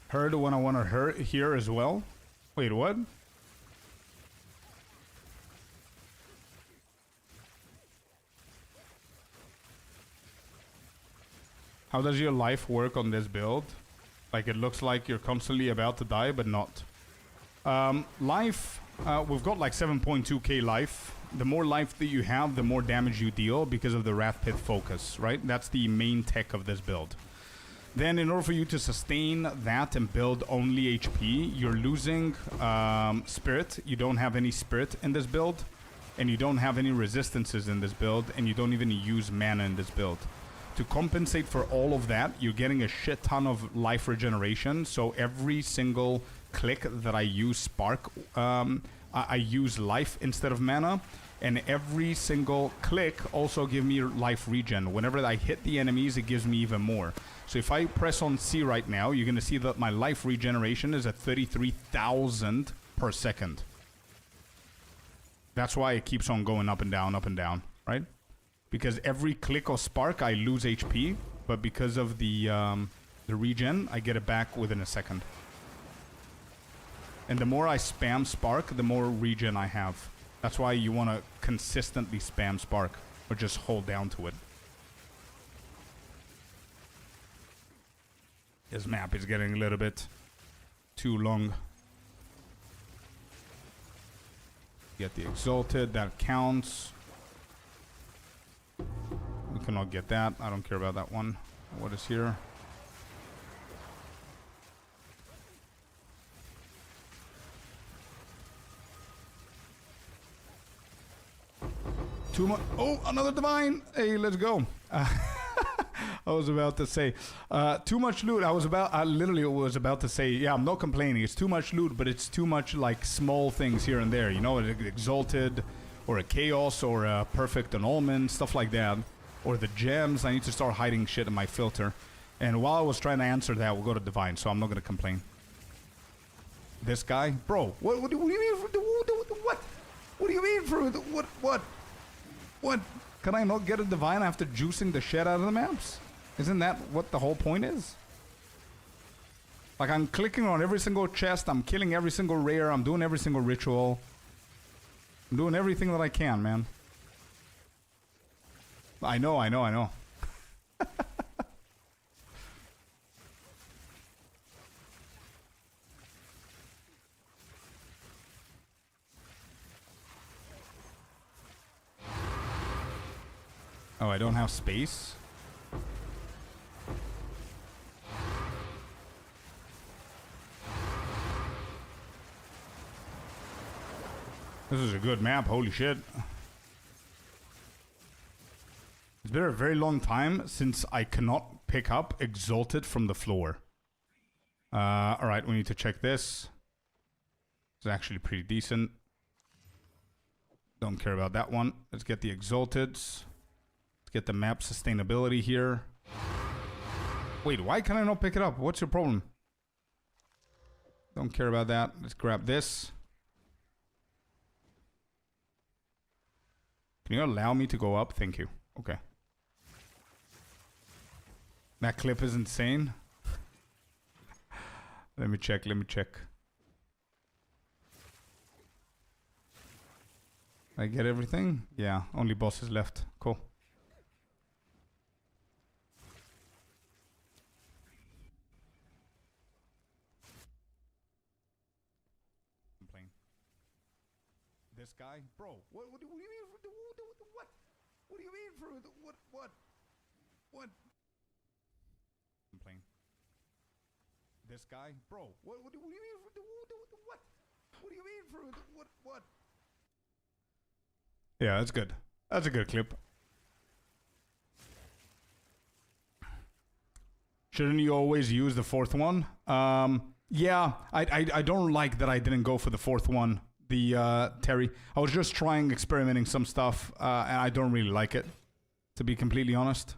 Heard when I want to hurt here as well. Wait, what? How does your life work on this build? Like, it looks like you're constantly about to die, but not. Life, we've got like 7.2k life. The more life that you have, the more damage you deal because of the Wrath Pit focus, right? That's the main tech of this build. Then in order for you to sustain that and build only HP, you're losing spirit. You don't have any spirit in this build. And you don't have any resistances in this build. And you don't even use mana in this build. To compensate for all of that, you're getting a shit ton of life regeneration. So every single click that I use Spark, I use life instead of mana. And every single click also gives me life regen. Whenever I hit the enemies, it gives me even more. So if I press on C right now, you're going to see that my life regeneration is at 33,000 per second. That's why it keeps on going up and down, right? Because every click of Spark, I lose HP. But because of the regen, I get it back within a second. And the more I spam Spark, the more regen I have. That's why you want to consistently spam Spark. Or just hold down to it. This map is getting a little bit too long. Get the Exalted, that counts. We cannot get that. I don't care about that one. What is here? Too much. Oh, another divine. Hey, let's go. I was about to say, too much loot. I literally was about to say, yeah, I'm not complaining. It's too much loot, but it's too much like small things here and there. You know, an exalted, or a chaos, or a perfect annulment, stuff like that, or the gems. I need to start hiding shit in my filter. And while I was trying to answer that, we'll go to divine. So I'm not gonna complain. This guy, bro. What do you mean? What? What do you mean for what? What? Can I not get a divine after juicing the shit out of the maps? Isn't that what the whole point is? Like, I'm clicking on every single chest, I'm killing every single rare, I'm doing every single ritual. I'm doing everything that I can, man. I know. Oh, I don't have space? This is a good map, holy shit. It's been a very long time since I cannot pick up Exalted from the floor. Alright, we need to check this. It's actually pretty decent. Don't care about that one. Let's get the Exalteds. Get the map sustainability here. Wait, why can I not pick it up? What's your problem? Don't care about that. Let's grab this. Can you allow me to go up? Thank you. Okay. That clip is insane. Let me check. I get everything? Yeah, only bosses left. Cool. This guy, bro. What do you mean? What? What do you mean for what? Complain. This guy, bro. What do you mean? What? What do you mean for what? Yeah, that's good. That's a good clip. Shouldn't you always use the fourth one? Yeah, I don't like that I didn't go for the fourth one. The Terry. I was just experimenting some stuff, and I don't really like it, to be completely honest.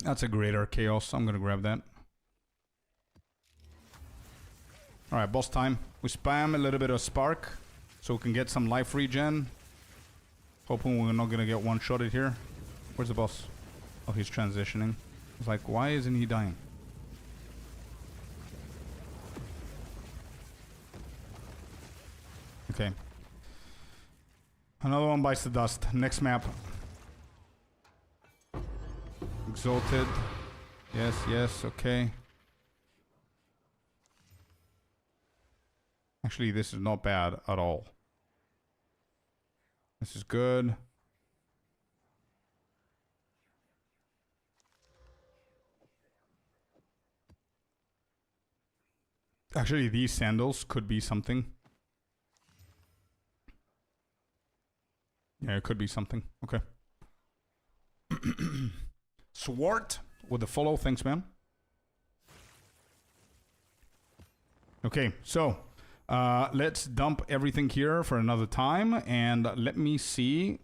That's a greater chaos. I'm gonna grab that. Alright, boss time. We spam a little bit of spark so we can get some life regen. Hoping we're not gonna get one-shotted here. Where's the boss? Oh, he's transitioning. It's like, why isn't he dying? Okay. Another one bites the dust. Next map. Exalted. Yes, okay. Actually, this is not bad at all. This is good. Actually, these sandals could be something. Yeah, it could be something. Okay. Swart with the follow. Thanks, man. Okay, so let's dump everything here for another time. And let me see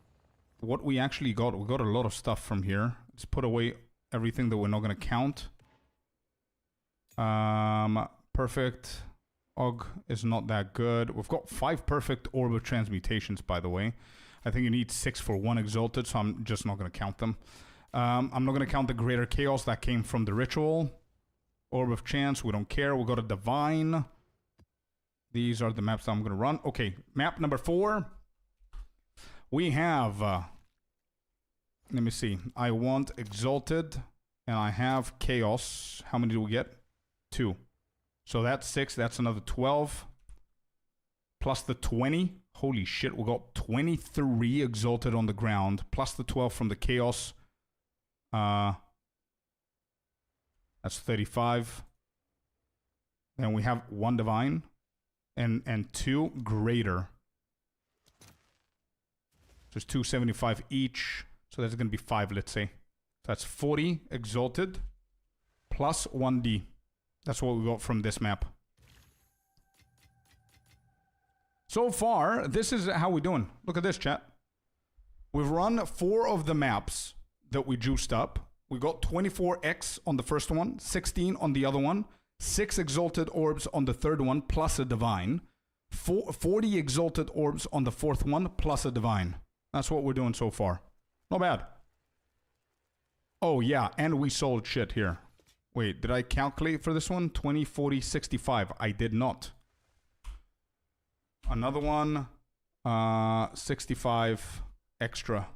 what we actually got. We got a lot of stuff from here. Let's put away everything that we're not going to count. Perfect. Og is not that good. We've got 5 perfect orb of transmutations, by the way. I think you need 6 for 1 exalted, so I'm just not going to count them. I'm not going to count the greater chaos that came from the ritual. Orb of chance, we don't care. We'll go to divine. These are the maps that I'm going to run. Okay, map number 4. We have... let me see. I want exalted, and I have chaos. How many do we get? 2. So that's 6. That's another 12. Plus the 20. Holy shit, we got 23 exalted on the ground. Plus the 12 from the chaos. That's That's 35. Then we have 1 divine and 2 greater. So it's 275 each. So that's going to be 5, let's say. That's 40 exalted plus 1D. That's what we got from this map. So far, this is how we're doing. Look at this, chat. We've run 4 of the maps that we juiced up. We got 24x on the first one, 16 on the other one, 6 exalted orbs on the third one, plus a divine, 40 exalted orbs on the fourth one, plus a divine. That's what we're doing so far. Not bad. Oh, yeah, and we sold shit here. Wait, did I calculate for this one? 20, 40, 65. I did not. Another one, 65 extra.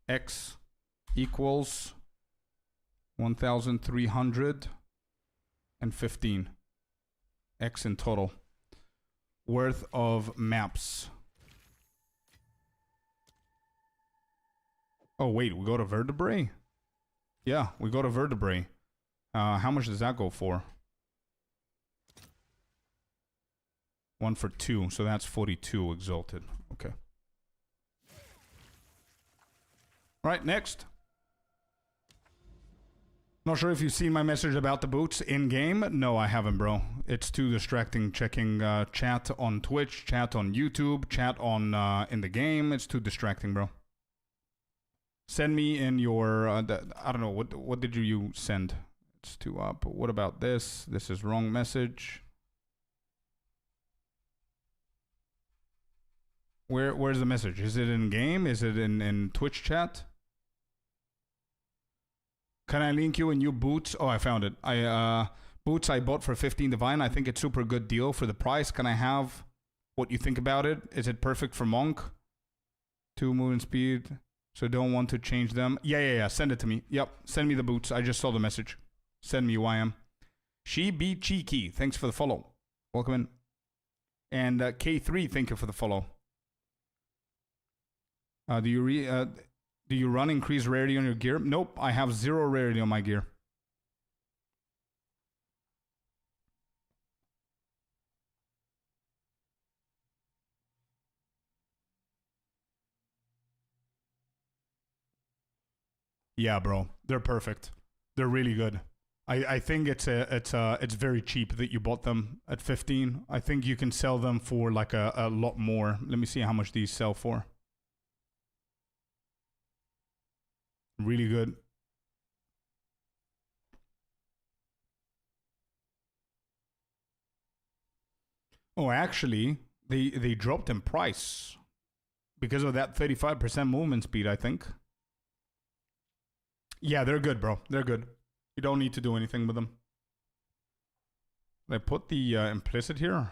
X equals 1,315. X in total. Worth of maps. Oh, wait, we go to vertebrae? Yeah, we go to vertebrae. How much does that go for? 1 for 2, so that's 42 exalted. Okay. Alright, next. Not sure if you've seen my message about the boots in-game. No, I haven't, bro. It's too distracting checking chat on Twitch, chat on YouTube, chat on in the game. It's too distracting, bro. Send me in your... I don't know, what did you send? It's 2 up. What about this? This is wrong message. Where's the message? Is it in game? Is it in Twitch chat? Can I link you a new boots? Oh, I found it. Boots I bought for 15 divine. I think it's super good deal for the price. Can I have what you think about it? Is it perfect for monk? 2 movement speed. So don't want to change them. Yeah. Send it to me. Yep. Send me the boots. I just saw the message. Send me YM. She be cheeky. Thanks for the follow. Welcome in. And K3, thank you for the follow. Do you run increased rarity on your gear? Nope, I have 0 rarity on my gear. Yeah, bro, they're perfect. They're really good. I think it's very cheap that you bought them at 15. I think you can sell them for like a lot more. Let me see how much these sell for. Really good. Oh, actually, they dropped in price because of that 35% movement speed, I think. Yeah, they're good, bro. They're good. You don't need to do anything with them. Did I put the implicit here?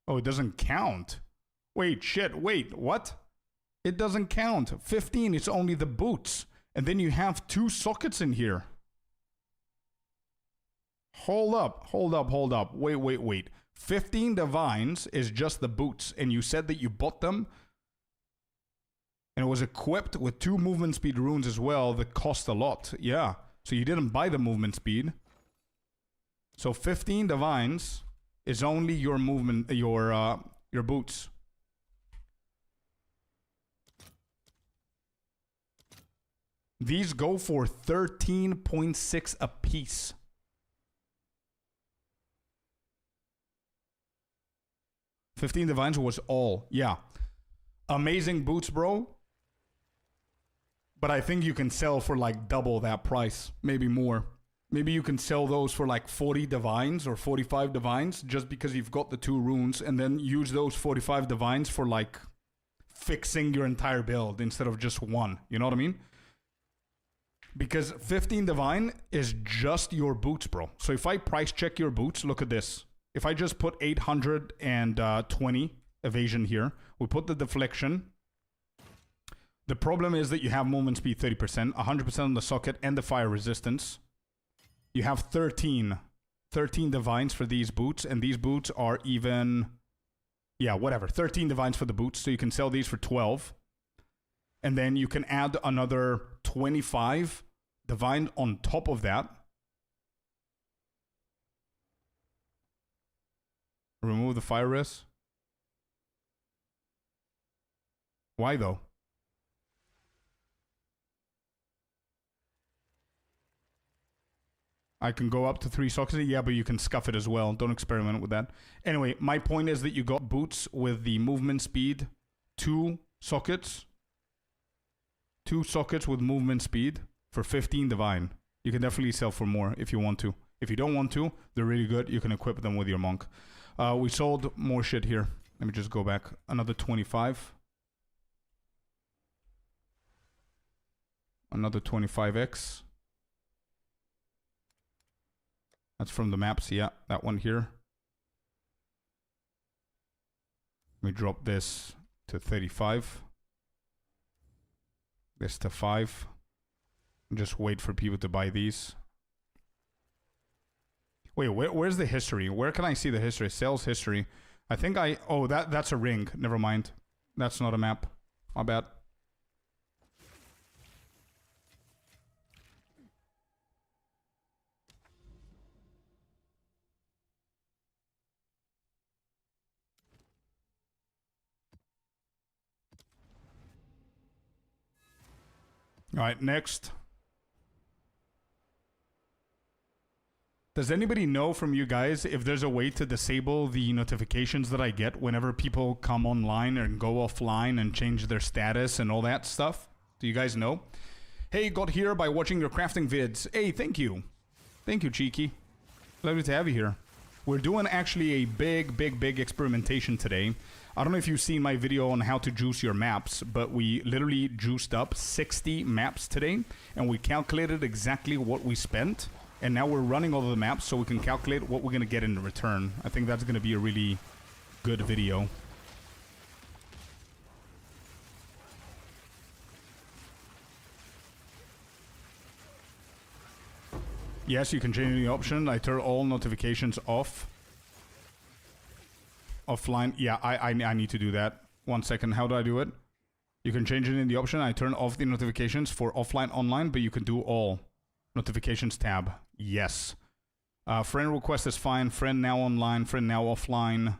Oh, it doesn't count. Wait, shit. Wait, what? It doesn't count. 15, it's only the boots. And then you have 2 sockets in here. Hold up. Wait. 15 divines is just the boots. And you said that you bought them. And it was equipped with 2 movement speed runes as well that cost a lot. Yeah. So you didn't buy the movement speed. So 15 divines is only your movement, your boots. These go for 13.6 a piece. $15 divines was all. Yeah. Amazing boots, bro. But I think you can sell for like double that price. Maybe more. Maybe you can sell those for like 40 divines or 45 divines just because you've got the 2 runes, and then use those 45 divines for like fixing your entire build instead of just 1. You know what I mean? Because 15 divine is just your boots, bro. So if I price check your boots, look at this. If I just put 820 evasion here, we put the deflection. The problem is that you have movement speed 30%, 100% on the socket, and the fire resistance. You have 13 divines for these boots, and these boots are even... Yeah, whatever. 13 divines for the boots, so you can sell these for 12. And then you can add another 25 divine on top of that. Remove the fire risk. Why though? I can go up to 3 sockets. Yeah, but you can scuff it as well. Don't experiment with that. Anyway, my point is that you got boots with the movement speed, 2 sockets. 2 sockets with movement speed for 15 divine. You can definitely sell for more if you want to. If you don't want to, they're really good. You can equip them with your monk. We sold more shit here. Let me just go back. Another 25. Another 25x. That's from the maps, yeah, that one here. We drop this to 35. This to 5. Just wait for people to buy these. Wait, where's the history? Where can I see the history? Sales history. I think I... Oh, that's a ring. Never mind. That's not a map. My bad. All right, next. Does anybody know from you guys if there's a way to disable the notifications that I get whenever people come online and go offline and change their status and all that stuff? Do you guys know? Hey, got here by watching your crafting vids. Hey, thank you. Thank you, Cheeky. Lovely to have you here. We're doing actually a big experimentation today. I don't know if you've seen my video on how to juice your maps, but we literally juiced up 60 maps today, and we calculated exactly what we spent, and now we're running all of the maps so we can calculate what we're going to get in return. I think that's going to be a really good video. Yes, you can change the option. I turn all notifications off. Offline. Yeah, I need to do that. 1 second. How do I do it? You can change it in the option. I turn off the notifications for offline online, but you can do all. Notifications tab. Yes. Friend request is fine. Friend now online. Friend now offline.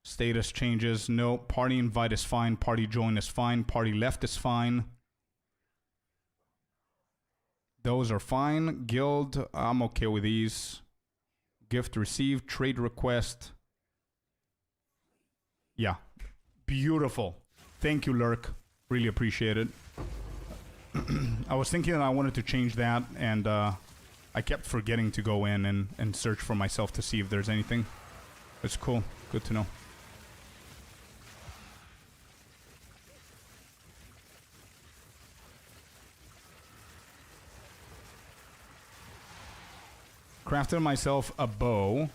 Status changes. No. Party invite is fine. Party join is fine. Party left is fine. Those are fine. Guild, I'm okay with these. Gift received, trade request. Yeah, beautiful. Thank you, Lurk. Really appreciate it. I was thinking that I wanted to change that, and I kept forgetting to go in and search for myself to see if there's anything. It's cool. Good to know. Crafted myself a bow,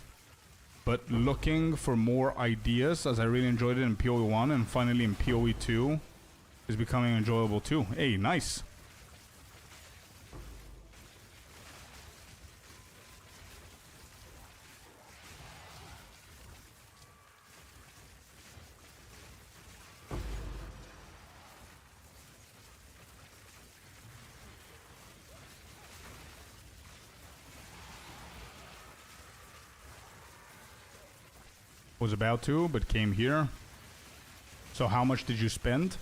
but looking for more ideas as I really enjoyed it in PoE1 and finally in PoE2 is becoming enjoyable too. Hey, nice. Was about to, but came here. So how much did you spend?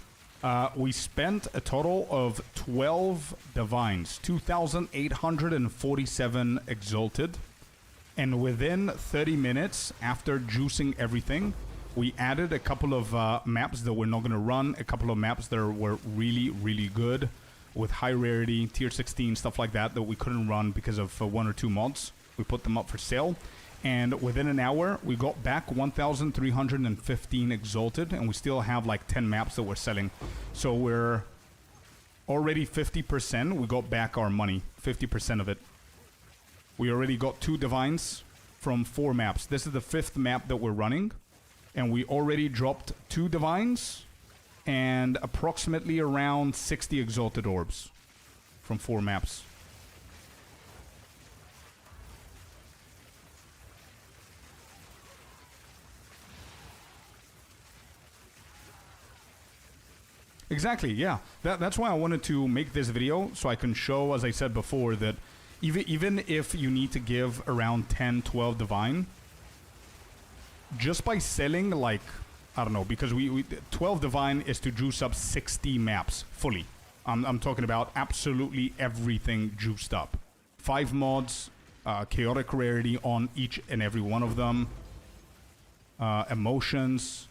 We spent a total of 12 divines, 2,847 exalted, and within 30 minutes after juicing everything, we added a couple of maps that we're not going to run, a couple of maps that were really good with high rarity, tier 16, stuff like that we couldn't run because of 1 or 2 mods. We put them up for sale. And within an hour, we got back 1,315 exalted, and we still have like 10 maps that we're selling. So we're already 50%. We got back our money, 50% of it. We already got 2 divines from 4 maps. This is the 5th map that we're running, and we already dropped 2 divines and approximately around 60 exalted orbs from 4 maps. Exactly, yeah. That's why I wanted to make this video, so I can show, as I said before, that even if you need to give around 10, 12 divine, just by selling, like, I don't know, because we 12 Divine is to juice up 60 maps fully. I'm talking about absolutely everything juiced up. 5 mods, chaotic rarity on each and every one of them. Emotions,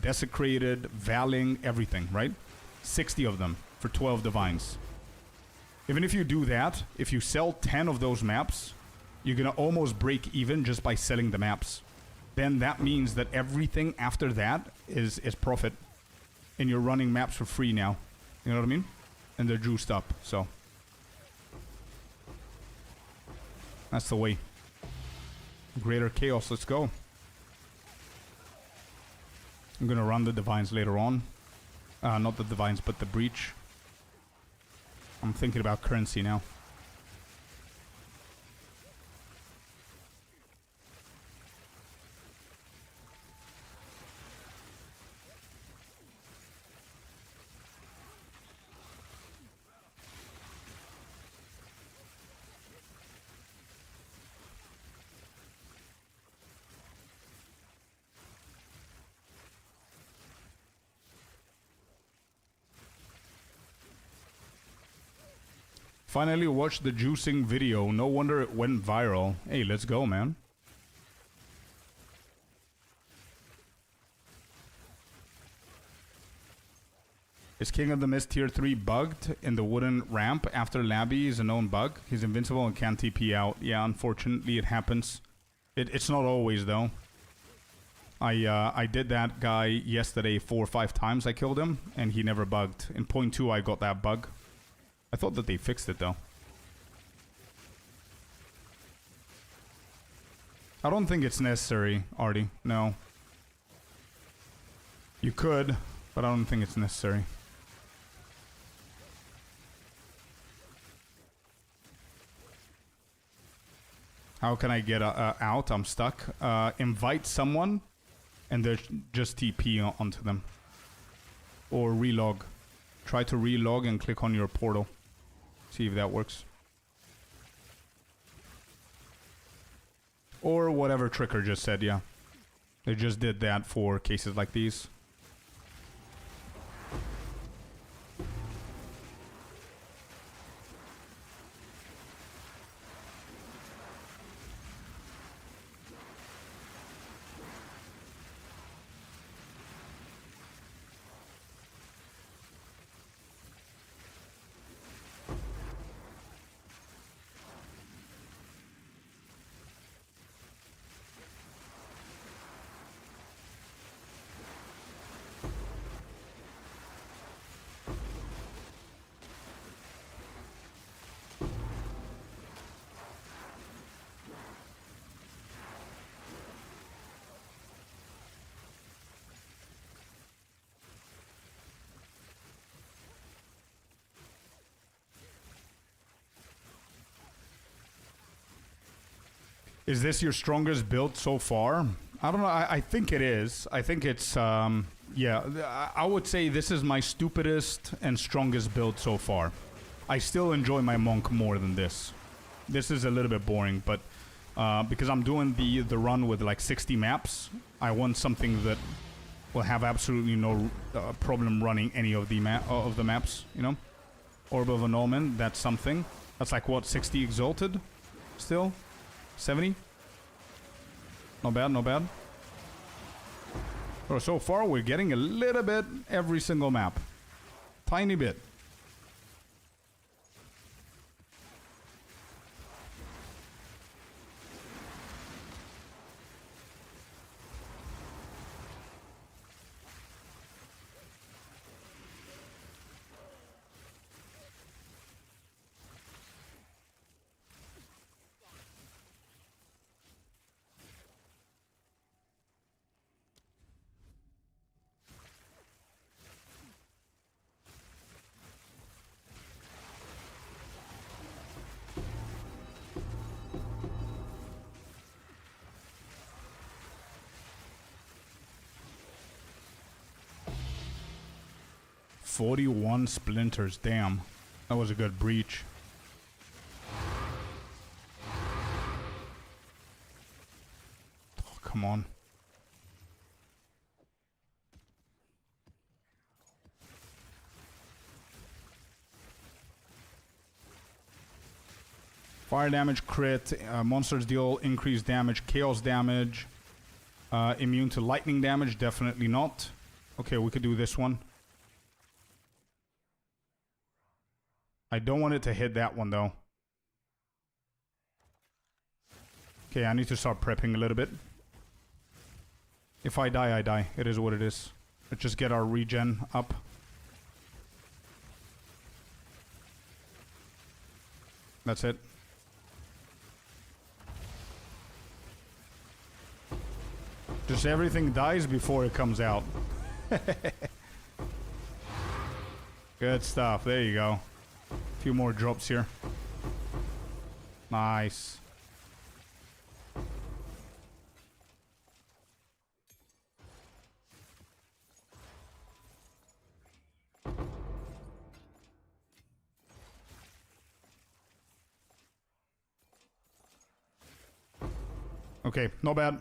desecrated, valing, everything, right? 60 of them for 12 divines. Even if you do that, if you sell 10 of those maps, you're gonna almost break even just by selling the maps. Then that means that everything after that is profit. And you're running maps for free now. You know what I mean? And they're juiced up, so. That's the way. Greater Chaos, let's go. I'm gonna run the Divines later on. Not the Divines, but the Breach. I'm thinking about currency now. Finally watched the juicing video. No wonder it went viral. Hey, let's go, man. Is King of the Mist tier 3 bugged in the wooden ramp after Labby is a known bug? He's invincible and can't TP out. Yeah, unfortunately it happens. It's not always though. I did that guy yesterday 4 or 5 times. I killed him and he never bugged. In point 2 I got that bug. I thought that they fixed it though. I don't think it's necessary, Artie. No. You could, but I don't think it's necessary. How can I get out? I'm stuck. Invite someone and there's just TP onto them. Or relog. Try to relog and click on your portal. See if that works. Or whatever Tricker just said, yeah. They just did that for cases like these. Is this your strongest build so far? I don't know. I think it is. I think it's, yeah. I would say this is my stupidest and strongest build so far. I still enjoy my Monk more than this. This is a little bit boring, but because I'm doing the run with like 60 maps, I want something that will have absolutely no problem running any of the maps, you know? Orb of Annulment, that's something. That's like, what, 60 Exalted? Still? 70? Not bad, not bad. So far, we're getting a little bit every single map. Tiny bit. "41 splinters, damn. That was a good breach. Oh, come on. Fire damage, crit. Monsters deal increased damage, chaos damage. Immune to lightning damage, definitely not. Okay, we could do this one. I don't want it to hit that one, though. Okay, I need to start prepping a little bit. If I die, I die. It is what it is. Let's just get our regen up. That's it. Just everything dies before it comes out. Good stuff. There you go. A few more drops here. Nice. Okay, not bad.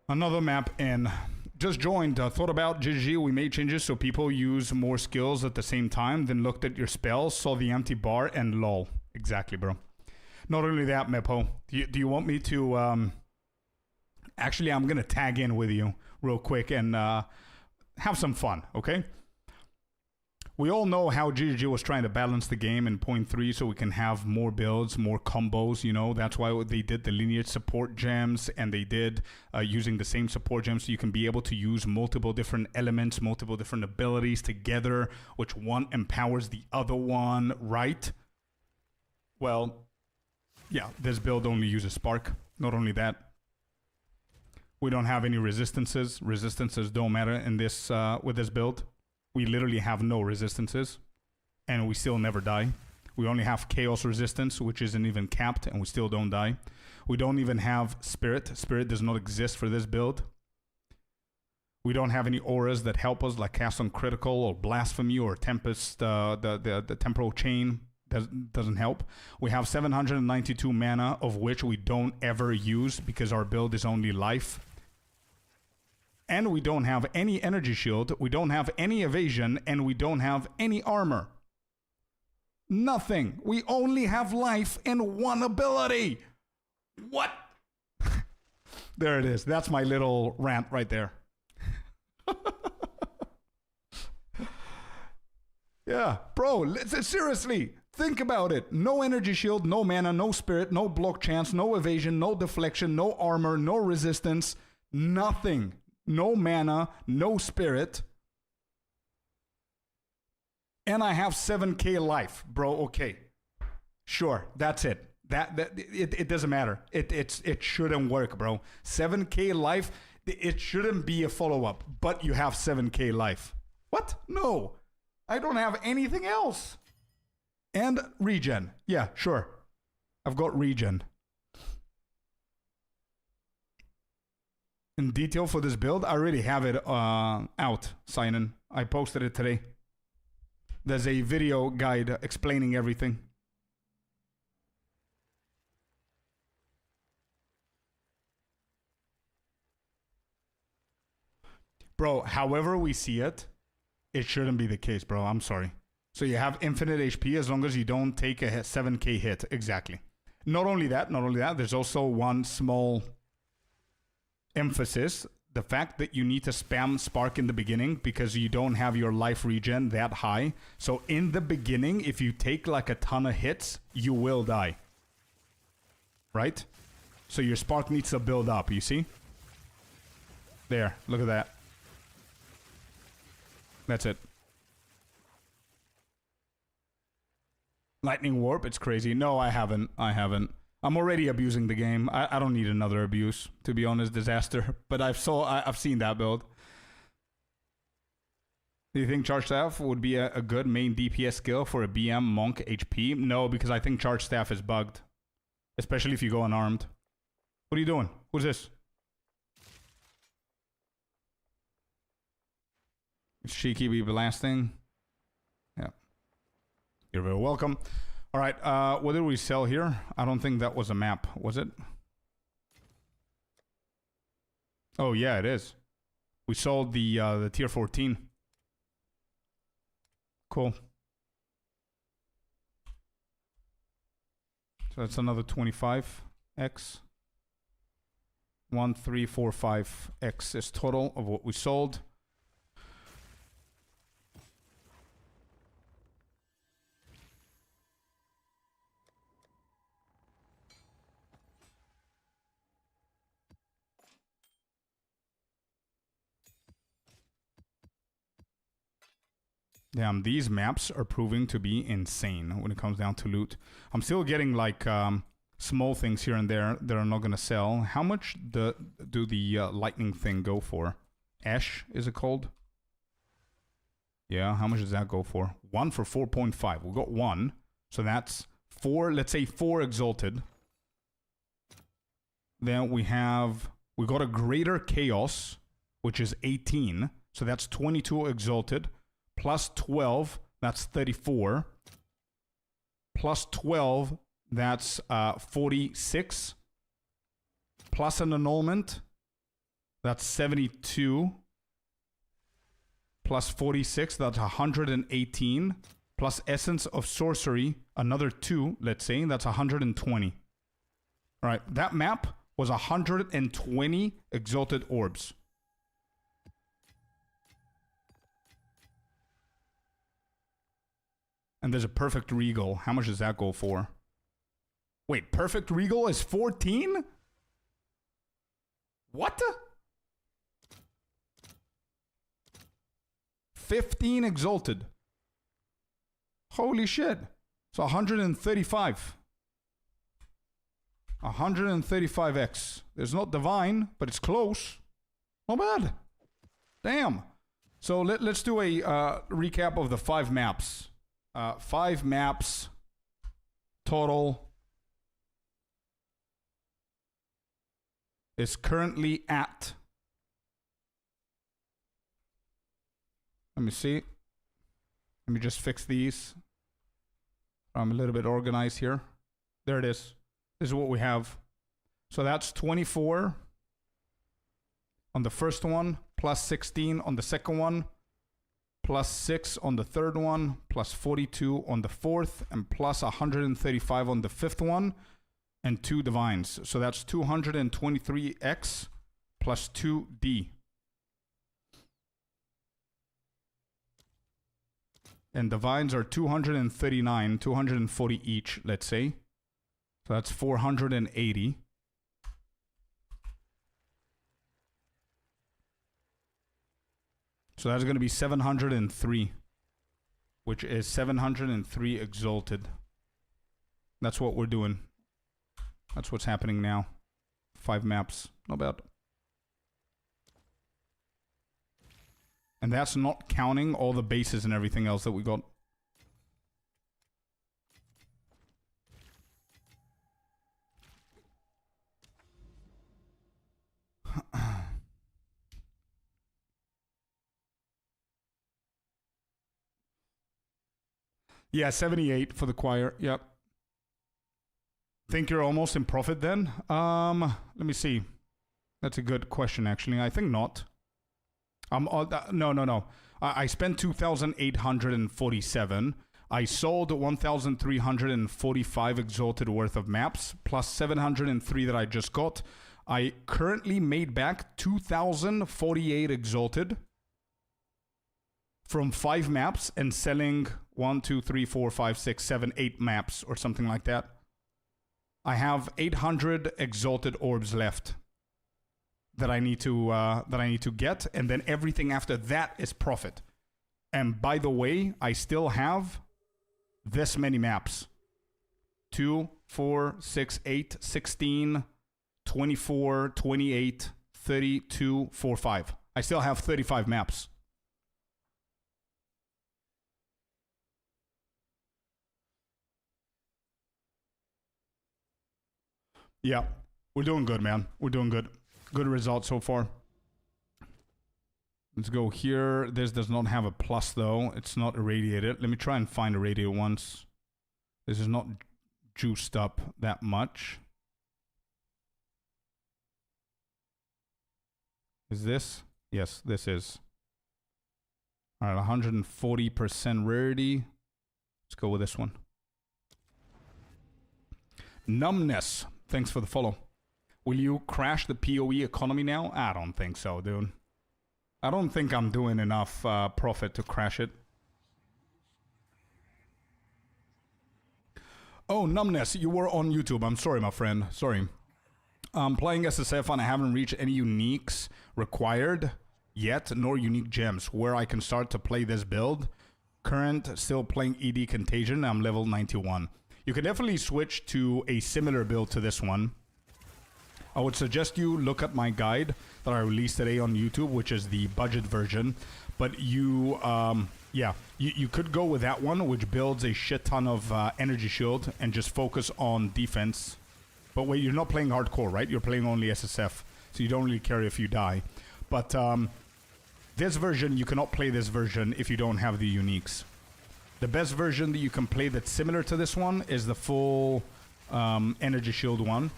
Another map in. Just joined. Thought about GG. We made changes so people use more skills at the same time. Then looked at your spells, saw the empty bar, and lol. Exactly, bro. Not only that, Mepo. Do you want me to... Actually, I'm going to tag in with you real quick and have some fun, okay? We all know how GG was trying to balance the game in 0.3 so we can have more builds, more combos, you know. That's why they did the lineage support gems, and they did using the same support gems so you can be able to use multiple different elements, multiple different abilities together, which one empowers the other one, right? Well, yeah, this build only uses Spark. Not only that, we don't have any resistances. Resistances don't matter in this with this build. We literally have no resistances, and we still never die. We only have chaos resistance, which isn't even capped, and we still don't die. We don't even have spirit. Spirit does not exist for this build. We don't have any auras that help us, like cast on critical or blasphemy or tempest. The temporal chain doesn't help. We have 792 mana, of which we don't ever use because our build is only life. And we don't have any energy shield, we don't have any evasion, and we don't have any armor. Nothing. We only have life and one ability. What? There it is. That's my little rant right there. Yeah, bro, seriously, think about it. No energy shield, no mana, no spirit, no block chance, no evasion, no deflection, no armor, no resistance, nothing. No mana, no spirit. And I have 7k life, bro. Okay. Sure, that's it. It doesn't matter. It shouldn't work, bro. 7k life, it shouldn't be a follow-up, but you have 7k life. What? No. I don't have anything else. And regen. Yeah, sure. I've got regen. In detail for this build, I already have it out, Simon. I posted it today. There's a video guide explaining everything. Bro, however we see it, it shouldn't be the case, bro. I'm sorry. So you have infinite HP as long as you don't take a 7k hit. Exactly. Not only that, there's also one small emphasis, the fact that you need to spam Spark in the beginning because you don't have your life regen that high. So in the beginning, if you take like a ton of hits, you will die. Right? So your Spark needs to build up, you see? There, look at that. That's it. Lightning Warp, it's crazy. No, I haven't. I'm already abusing the game. I don't need another abuse, to be honest. Disaster. But I've seen that build. Do you think Charge Staff would be a good main DPS skill for a BM Monk HP? No, because I think Charge Staff is bugged. Especially if you go unarmed. What are you doing? Who's this? Shiki be blasting. Yeah. You're very welcome. All right, what did we sell here? I don't think that was a map, was it? Oh, yeah, it is. We sold the tier 14. Cool. So that's another 25x. 1345x is total of what we sold. Damn, these maps are proving to be insane when it comes down to loot. I'm still getting like small things here and there that are not going to sell. How much do the lightning thing go for? Ash, is it called? Yeah, how much does that go for? 1 for 4.5. We got 1. So that's 4, let's say 4 exalted. Then we got a greater chaos, which is 18. So that's 22 exalted. Plus 12, that's 34. Plus 12, that's 46. Plus an annulment, that's 72. Plus 46, that's 118. Plus essence of sorcery, another 2, let's say, that's 120. All right, that map was 120 exalted orbs. And there's a perfect regal. How much does that go for? Wait, perfect regal is 14? What? 15 exalted. Holy shit. So 135. 135x. There's not divine, but it's close. Not bad. Damn. So let's do a recap of the 5 maps. 5 maps total is currently at, let me see, let me just fix these. I'm a little bit organized here. There it is. This is what we have. So that's 24 on the first one, plus 16 on the second one, plus 6 on the third one, plus 42 on the fourth, and plus 135 on the fifth one, and 2 divines. So that's 223x plus 2d. And divines are 239, 240 each, let's say. So that's 480. So that's going to be 703, which is 703 exalted. That's what we're doing. That's what's happening now. 5 maps. Not bad. And that's not counting all the bases and everything else that we got. Yeah, 78 for the choir. Yep. Think you're almost in profit then? Let me see. That's a good question, actually. I think not. No. I spent 2,847. I sold 1,345 exalted worth of maps, plus 703 that I just got. I currently made back 2,048 exalted from 5 maps and selling 1, 2, 3, 4, 5, 6, 7, 8 maps or something like that. I have 800 exalted orbs left that I need to get, and then everything after that is profit. And by the way, I still have this many maps. 2, 4, 6, 8, 16, 24, 28, 32, 4, 5. I still have 35 maps. Yeah, we're doing good, man. We're doing good. Good results so far. Let's go here. This does not have a plus, though. It's not irradiated. Let me try and find irradiated ones. This is not juiced up that much. Is this? Yes, this is. All right, 140% rarity. Let's go with this one. Numbness, thanks for the follow. Will you crash the PoE economy now? I don't think so, dude. I don't think I'm doing enough profit to crash it. Oh, Numbness, you were on YouTube. I'm sorry, my friend. Sorry. I'm playing SSF and I haven't reached any uniques required yet, nor unique gems where I can start to play this build. Current, still playing ED Contagion. I'm level 91. You can definitely switch to a similar build to this one. I would suggest you look at my guide that I released today on YouTube, which is the budget version. But you, you could go with that one, which builds a shit ton of energy shield and just focus on defense. But wait, you're not playing hardcore, right? You're playing only SSF, so you don't really care if you die. But this version, you cannot play this version if you don't have the uniques. The best version that you can play that's similar to this one is the full energy shield one.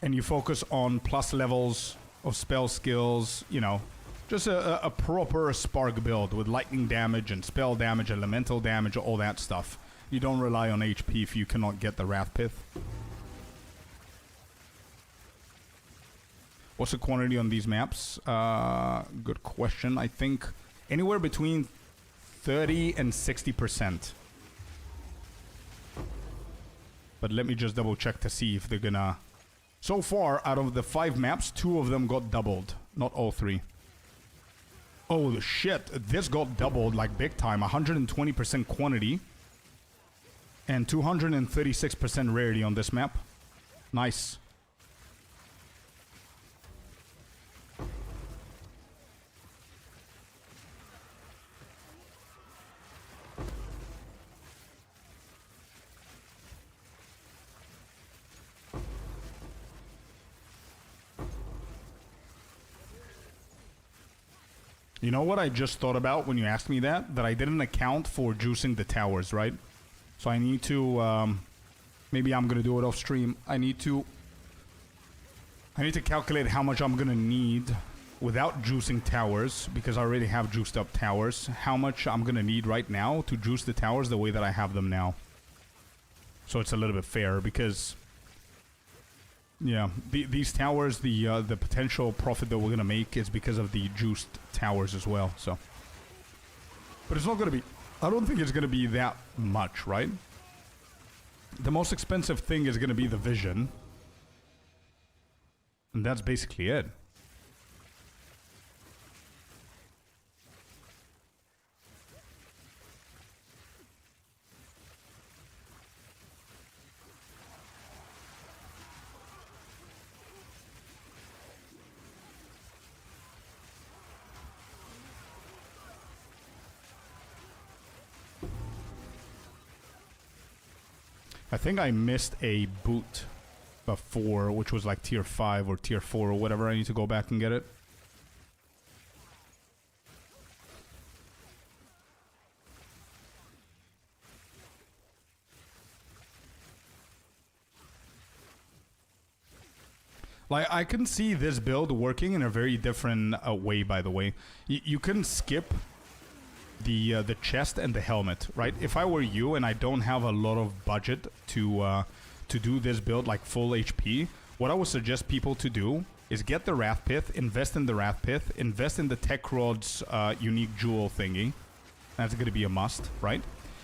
And you focus on plus levels of spell skills, you know, just a proper spark build with lightning damage and spell damage, elemental damage, all that stuff. You don't rely on HP if you cannot get the Wrath Pith. What's the quantity on these maps? Good question. I think anywhere between 30 and 60%. But let me just double check to see if they're gonna... So far, out of the 5 maps, 2 of them got doubled. Not all 3. Oh, shit. This got doubled, like, big time. 120% quantity. And 236% rarity on this map. Nice. You know what I just thought about when you asked me that? That I didn't account for juicing the towers, right? So I need to, maybe I'm gonna do it off stream. I need to calculate how much I'm gonna need without juicing towers, because I already have juiced up towers. How much I'm gonna need right now to juice the towers the way that I have them now. So it's a little bit fair, because... yeah, these towers, the potential profit that we're gonna make is because of the juiced towers as well. So, but it's not gonna be. I don't think it's gonna be that much, right? The most expensive thing is gonna be the vision, and that's basically it. I think I missed a boot before, which was like tier 5 or tier 4 or whatever. I need to go back and get it. Like, I can see this build working in a very different way, by the way. You can skip the chest and the helmet, right? If I were you and I don't have a lot of budget to do this build like full HP, what I would suggest people to do is get the Wrath Pith, invest in the Wrath Pith, invest in the Tech Rod's unique jewel thingy. That's going to be a must, right?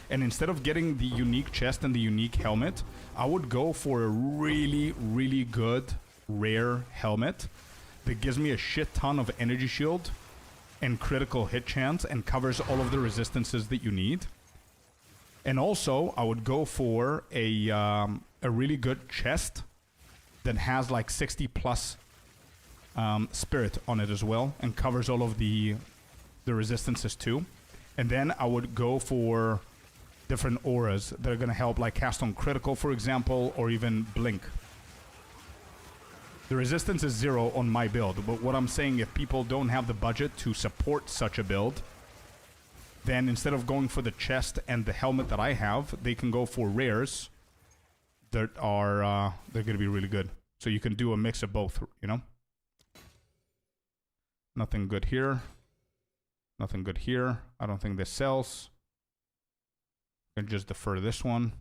And instead of getting the unique chest and the unique helmet, I would go for a really, really good rare helmet that gives me a shit ton of energy shield and critical hit chance and covers all of the resistances that you need. And also, I would go for a really good chest that has like 60 plus spirit on it as well and covers all of the resistances too. And then I would go for different auras that are going to help, like cast on critical, for example, or even blink. The resistance is 0 on my build, but what I'm saying, if people don't have the budget to support such a build, then instead of going for the chest and the helmet that I have, they can go for rares that are, they're going to be really good. So you can do a mix of both, you know? Nothing good here. Nothing good here. I don't think this sells. I can just defer this one.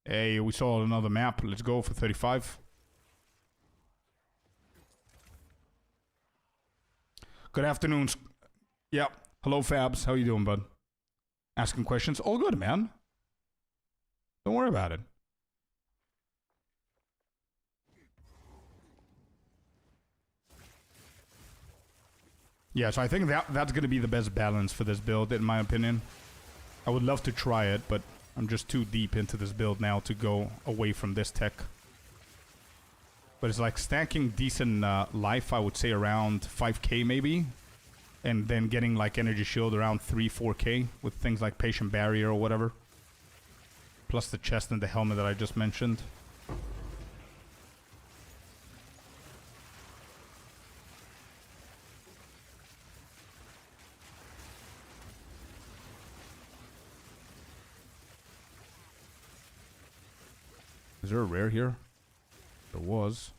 Hey, we saw another map. Let's go for 35. Good afternoon. Yep. Hello, Fabs. How you doing, bud? Asking questions? All good, man. Don't worry about it. Yeah, so I think that's going to be the best balance for this build, in my opinion. I would love to try it, but I'm just too deep into this build now to go away from this tech. But it's like stacking decent life, I would say around 5k maybe. And then getting like energy shield around 3-4k with things like patient barrier or whatever. Plus the chest and the helmet that I just mentioned. Is there a rare here? There was.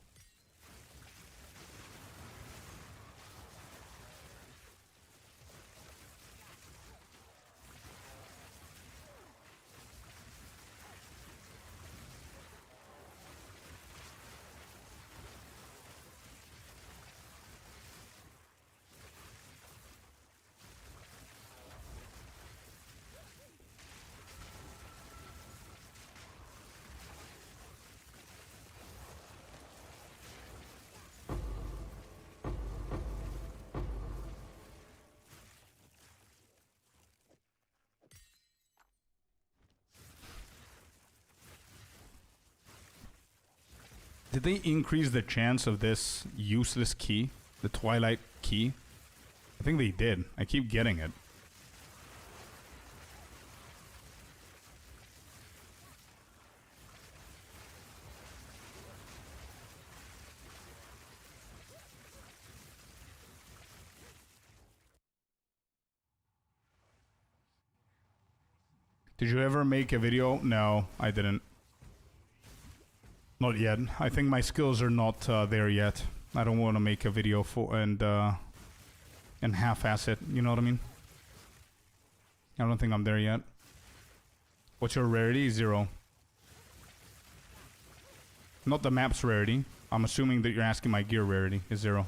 Did they increase the chance of this useless key? The Twilight key? I think they did. I keep getting it. Did you ever make a video? No, I didn't. Not yet. I think my skills are not there yet. I don't want to make a video for and half-ass it. You know what I mean? I don't think I'm there yet. What's your rarity? 0. Not the map's rarity. I'm assuming that you're asking my gear rarity is 0.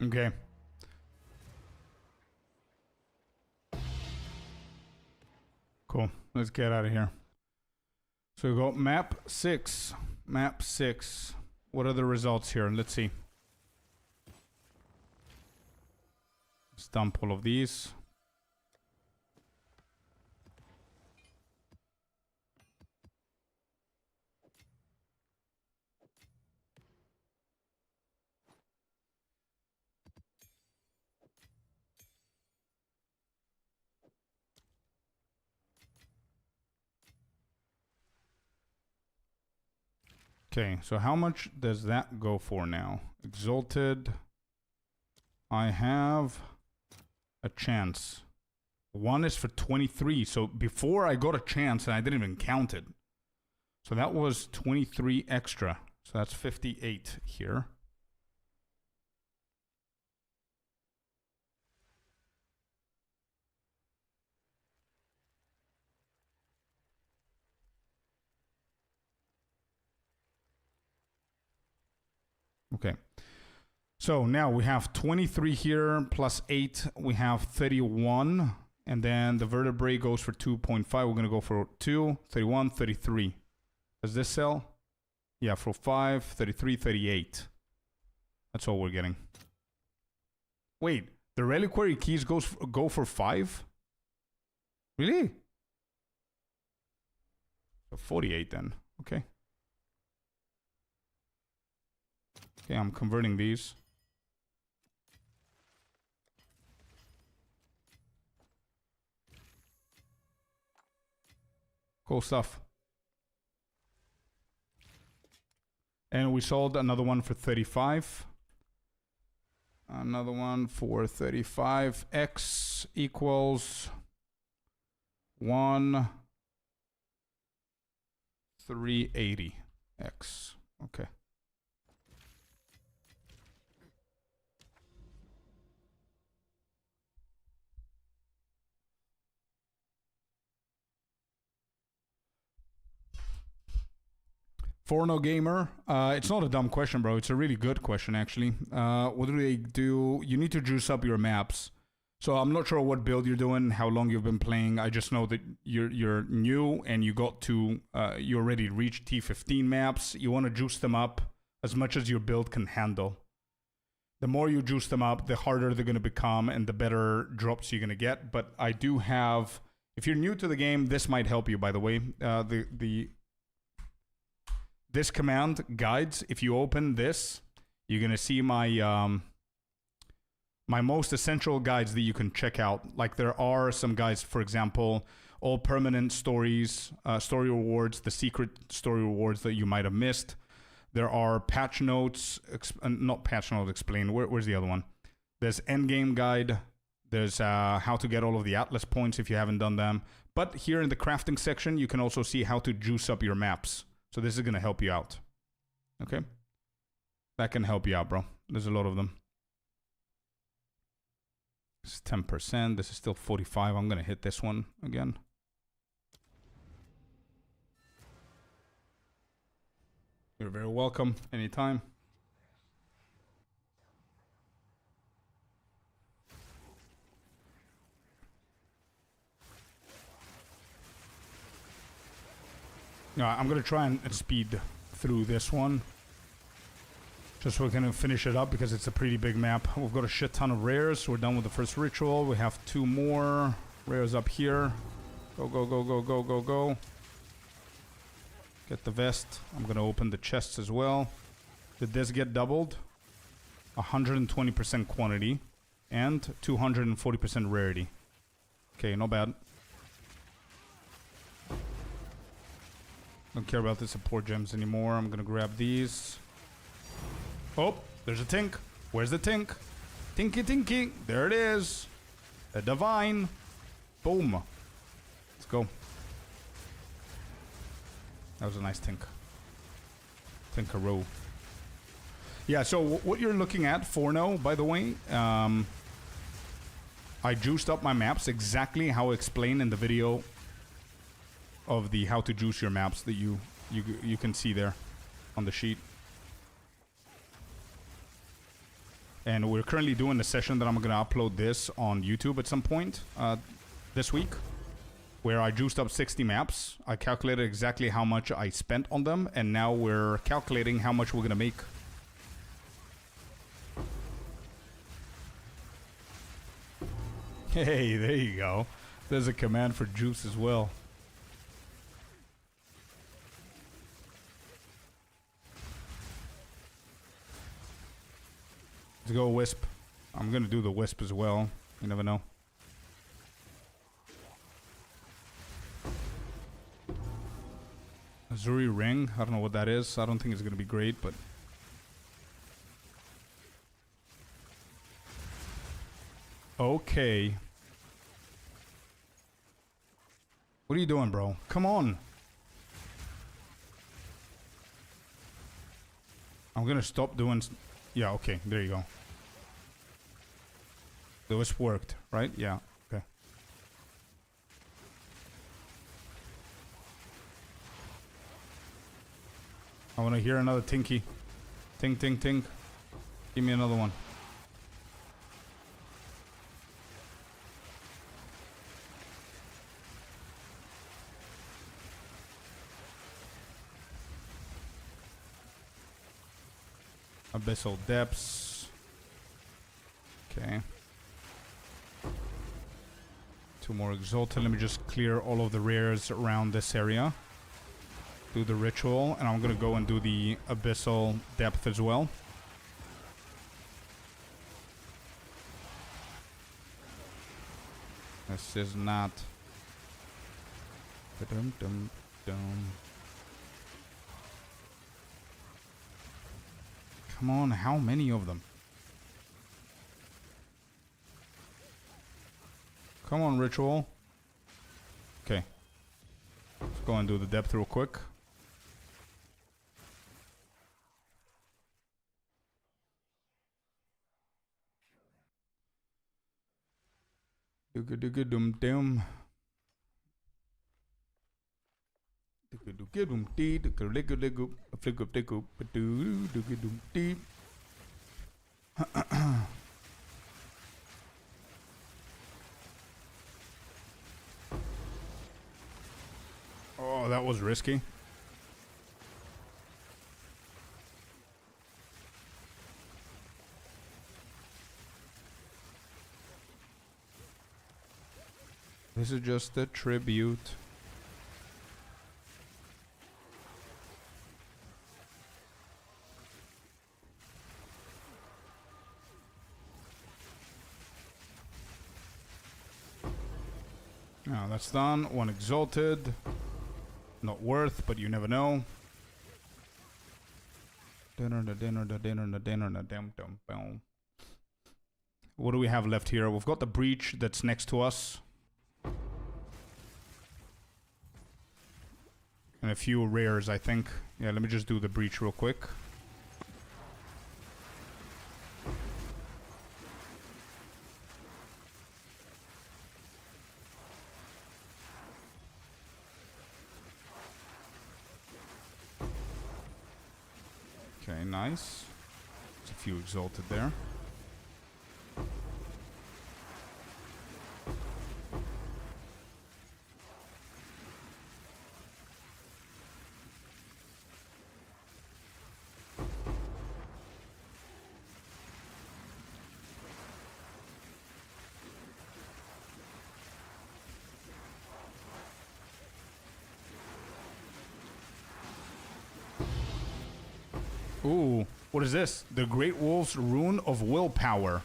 Okay. Cool. Let's get out of here. So we go map 6. Map 6. What are the results here? Let's see. Let's dump all of these. Okay, so how much does that go for now? Exalted. I have a chance. 1 is for 23. So before I got a chance and I didn't even count it. So that was 23 extra. So that's 58 here. Okay. So now we have 23 here plus 8. We have 31. And then the vertebrae goes for 2.5. We're going to go for 2, 31, 33. Does this sell? Yeah, for 5, 33, 38. That's all we're getting. Wait, the reliquary keys go for 5? Really? So 48 then. Okay. Okay, I'm converting these. Cool stuff. And we sold another one for 35. Another one for 35. X equals 1,380. X. Okay. Forno Gamer, it's not a dumb question, bro. It's a really good question, actually. What do they do? You need to juice up your maps. So I'm not sure what build you're doing, how long you've been playing. I just know that you're new and you got to, you already reached T15 maps. You want to juice them up as much as your build can handle. The more you juice them up, the harder they're going to become and the better drops you're going to get. But I do have, if you're new to the game, this might help you, by the way. This command guides, if you open this, you're going to see my my most essential guides that you can check out. Like there are some guides, for example, all permanent stories, story rewards, the secret story rewards that you might have missed. There are patch notes, not patch notes explained. Where's the other one? There's Endgame guide. There's how to get all of the Atlas points if you haven't done them. But here in the crafting section, you can also see how to juice up your maps. So this is going to help you out. Okay? That can help you out, bro. There's a lot of them. This is 10%. This is still 45. I'm going to hit this one again. You're very welcome. Anytime. I'm going to try and speed through this one. Just so we can finish it up because it's a pretty big map. We've got a shit ton of rares. We're done with the first ritual. We have 2 more rares up here. Go, go, go, go, go, go, go. Get the vest. I'm going to open the chests as well. Did this get doubled? 120% quantity and 240% rarity. Okay, not bad. Don't care about the support gems anymore. I'm gonna grab these. Oh, there's a tink. Where's the tink? Tinky tinky. There it is. A divine. Boom. Let's go. That was a nice tink. Tinkaroo. Yeah, so what you're looking at, Forno, by the way, I juiced up my maps exactly how I explained in the video of the how to juice your maps that you can see there on the sheet. And we're currently doing a session that I'm going to upload this on YouTube at some point this week, where I juiced up 60 maps. I calculated exactly how much I spent on them, and now we're calculating how much we're going to make. Hey, there you go. There's a command for juice as well. Let's go Wisp. I'm gonna do the Wisp as well. You never know. Azuri Ring. I don't know what that is. I don't think it's gonna be great, but... Okay. What are you doing, bro? Come on. I'm gonna stop doing... Yeah, okay. There you go. The Wisp worked, right? Yeah. Okay. I want to hear another tinky. Tink, tink, tink. Give me another one. Abyssal Depths. Okay. 2 more Exalted. Let me just clear all of the rares around this area. Do the ritual, and I'm gonna go and do the Abyssal Depth as well. This is not... Come on, how many of them? Come on, ritual. Okay. Let's go and do the depth real quick. Dum-dum. Oh, that was risky. This is just a tribute. Now that's done. 1 Exalted. Not worth, but you never know. What do we have left here? We've got the breach that's next to us. And a few rares, I think. Yeah, let me just do the breach real quick. Okay, nice. There's a few Exalted there. Ooh, what is this? The Great Wolf's Rune of Willpower.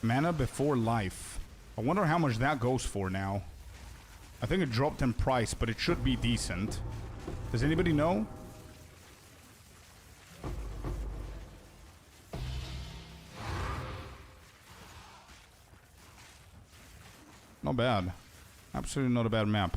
Mana before life. I wonder how much that goes for now. I think it dropped in price, but it should be decent. Does anybody know? Not bad. Absolutely not a bad map.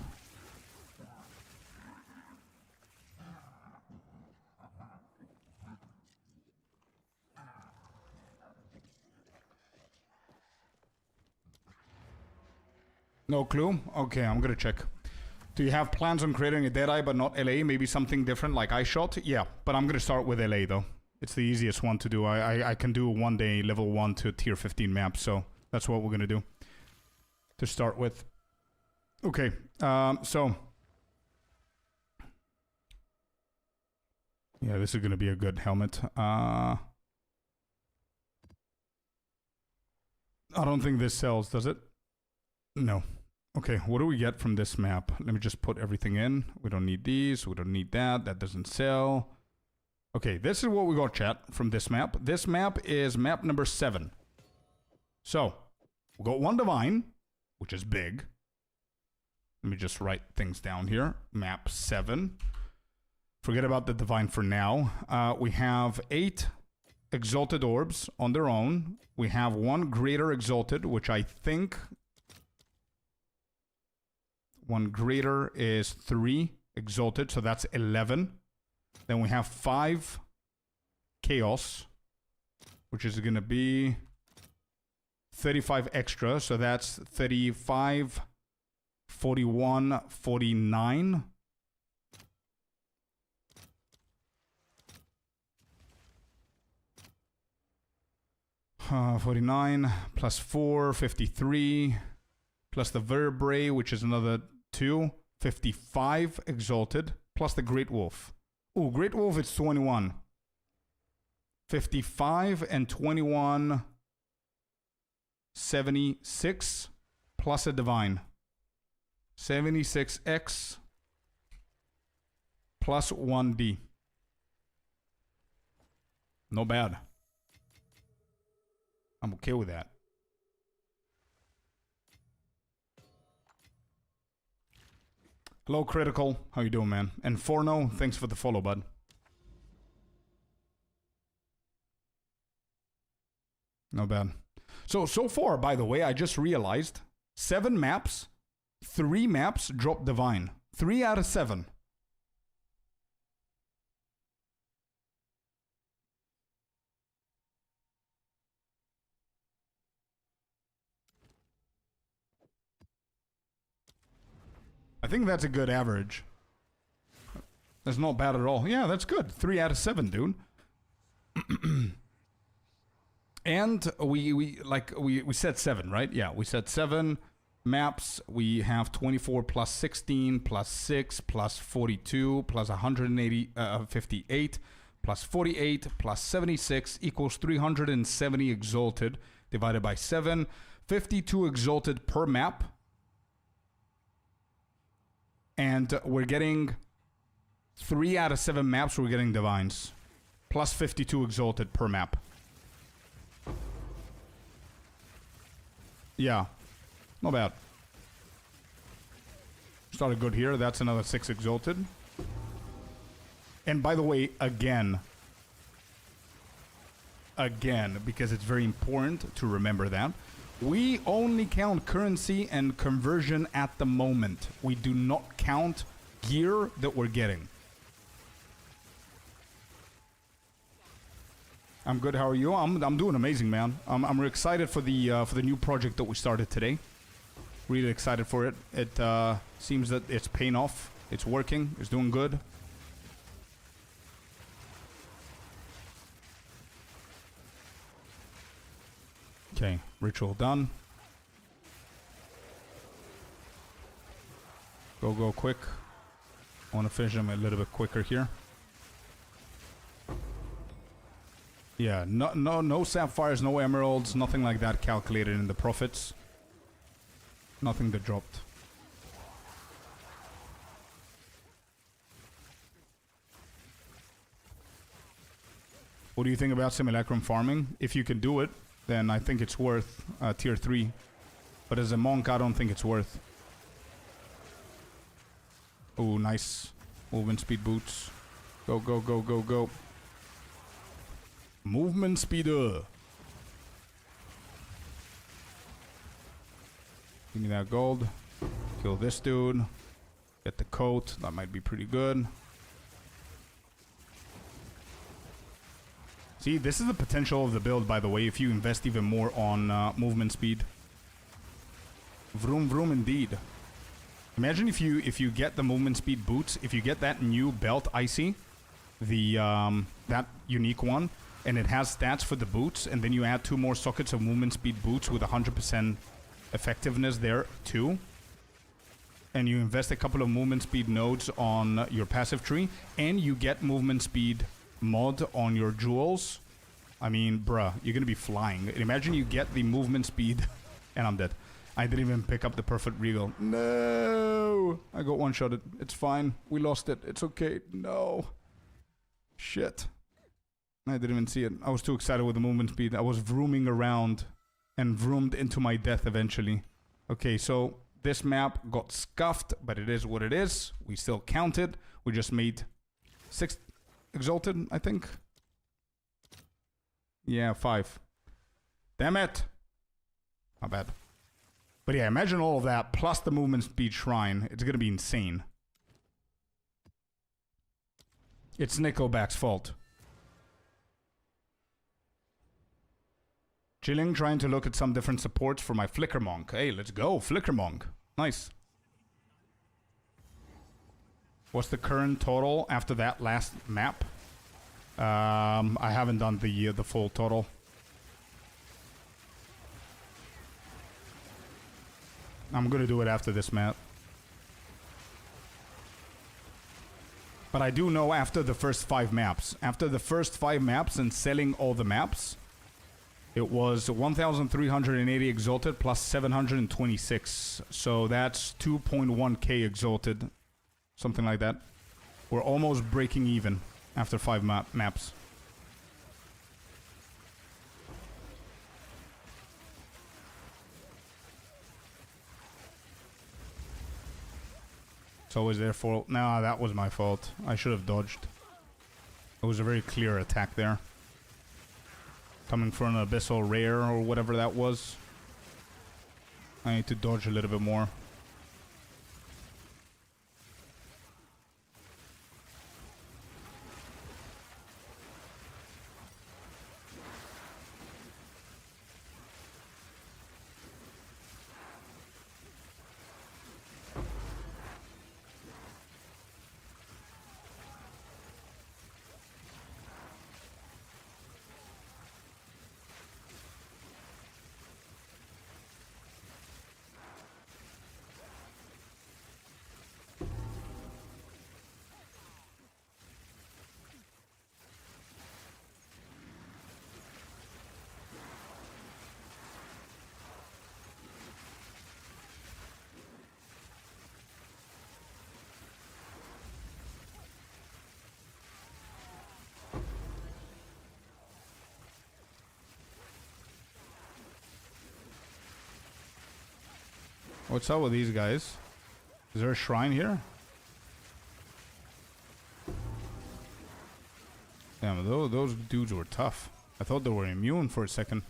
No clue? Okay, I'm gonna check. Do you have plans on creating a Deadeye but not LA? Maybe something different like I shot? Yeah, but I'm gonna start with LA though. It's the easiest one to do. I can do one day level 1 to tier 15 map, so that's what we're gonna do. To start with. Okay, so... Yeah, this is gonna be a good helmet. I don't think this sells, does it? No. Okay, what do we get from this map? Let me just put everything in. We don't need these. We don't need that. That doesn't sell. Okay, this is what we got, chat, from this map. This map is map number 7. So, we got 1 Divine, which is big. Let me just write things down here. Map 7. Forget about the Divine for now. We have 8 Exalted Orbs on their own. We have 1 Greater Exalted, which I think... 1 Greater is 3 Exalted, so that's 11. Then we have 5 Chaos, which is going to be 35 extra, so that's 35, 41, 49. Uh, 49 plus 4, 53, plus the Vertebrae, which is another 2, 55 Exalted, plus the Great Wolf. Ooh, Great Wolf, it's 21. 55 and 21. 76 plus a divine. 76x plus 1d. No bad. I'm okay with that. Hello, Critical. How you doing, man? And Forno, thanks for the follow, bud. No bad. So far, by the way, I just realized 7 maps, 3 maps drop divine. 3 out of 7. I think that's a good average. That's not bad at all. Yeah, that's good. 3 out of 7, dude. And we said 7, right? Yeah, we said 7 maps. We have 24 plus 16 plus 6 plus 42 plus 58 plus 48 plus 76 equals 370 exalted divided by 7. 52 exalted per map. And we're getting 3 out of 7 maps, we're getting divines. Plus 52 exalted per map. Yeah. Not bad. Started good here. That's another 6 exalted. And by the way, again, because it's very important to remember that, we only count currency and conversion at the moment. We do not count gear that we're getting. I'm good. How are you? I'm doing amazing, man. I'm excited for the new project that we started today. Really excited for it. It seems that it's paying off. It's working. It's doing good. Okay, ritual done. Go quick. I want to finish them a little bit quicker here. Yeah, no sapphires, no emeralds, nothing like that calculated in the profits. Nothing that dropped. What do you think about simulacrum farming? If you can do it, then I think it's worth tier 3. But as a monk, I don't think it's worth. Oh, nice. Movement speed boots. Go, go, go, go, go. Movement speeder. Give me that gold. Kill this dude. Get the coat. That might be pretty good. See, this is the potential of the build, by the way, if you invest even more on movement speed. Vroom vroom indeed. Imagine if you get the movement speed boots, if you get that new belt Icy, the that unique one, and it has stats for the boots, and then you add 2 more sockets of movement speed boots with 100% effectiveness there too, and you invest a couple of movement speed nodes on your passive tree, and you get movement speed mod on your jewels. I mean, bruh, you're gonna be flying. Imagine you get the movement speed and I'm dead. I didn't even pick up the perfect regal. No, I got one-shotted. It's fine. We lost it. It's okay. No. Shit. I didn't even see it. I was too excited with the movement speed. I was vrooming around and vroomed into my death eventually. Okay, so this map got scuffed, but it is what it is. We still counted. We just made 6 exalted, I think. Yeah, 5. Damn it. Not bad. But yeah, imagine all of that plus the movement speed shrine. It's gonna be insane. It's Nickelback's fault. Chilling, trying to look at some different supports for my Flicker Monk. Hey, let's go, Flicker Monk. Nice. What's the current total after that last map? I haven't done the full total. I'm gonna do it after this map. But I do know after the first 5 maps. After the first 5 maps and selling all the maps, it was 1,380 exalted plus 726. So that's 2.1k exalted. Something like that. We're almost breaking even after 5 maps. So was their fault? Nah, that was my fault. I should have dodged. It was a very clear attack there. Coming for an abyssal rare or whatever that was. I need to dodge a little bit more. What's up with these guys? Is there a shrine here? Damn, those dudes were tough. I thought they were immune for a second.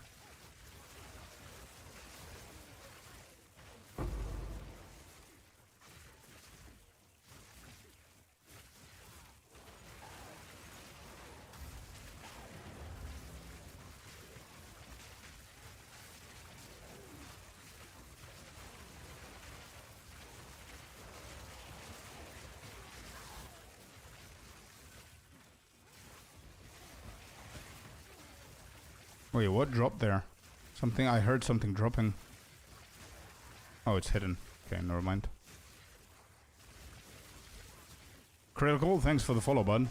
Wait, what dropped there? Something, I heard something dropping. Oh, it's hidden. Okay, never mind. Critical, thanks for the follow, bud.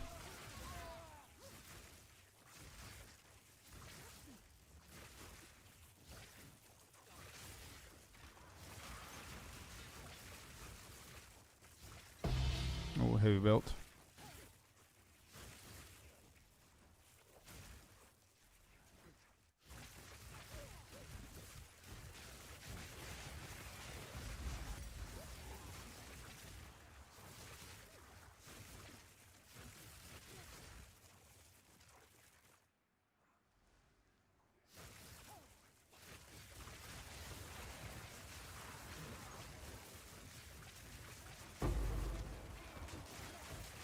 Oh, heavy belt.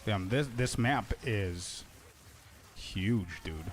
Damn, this map is huge, dude.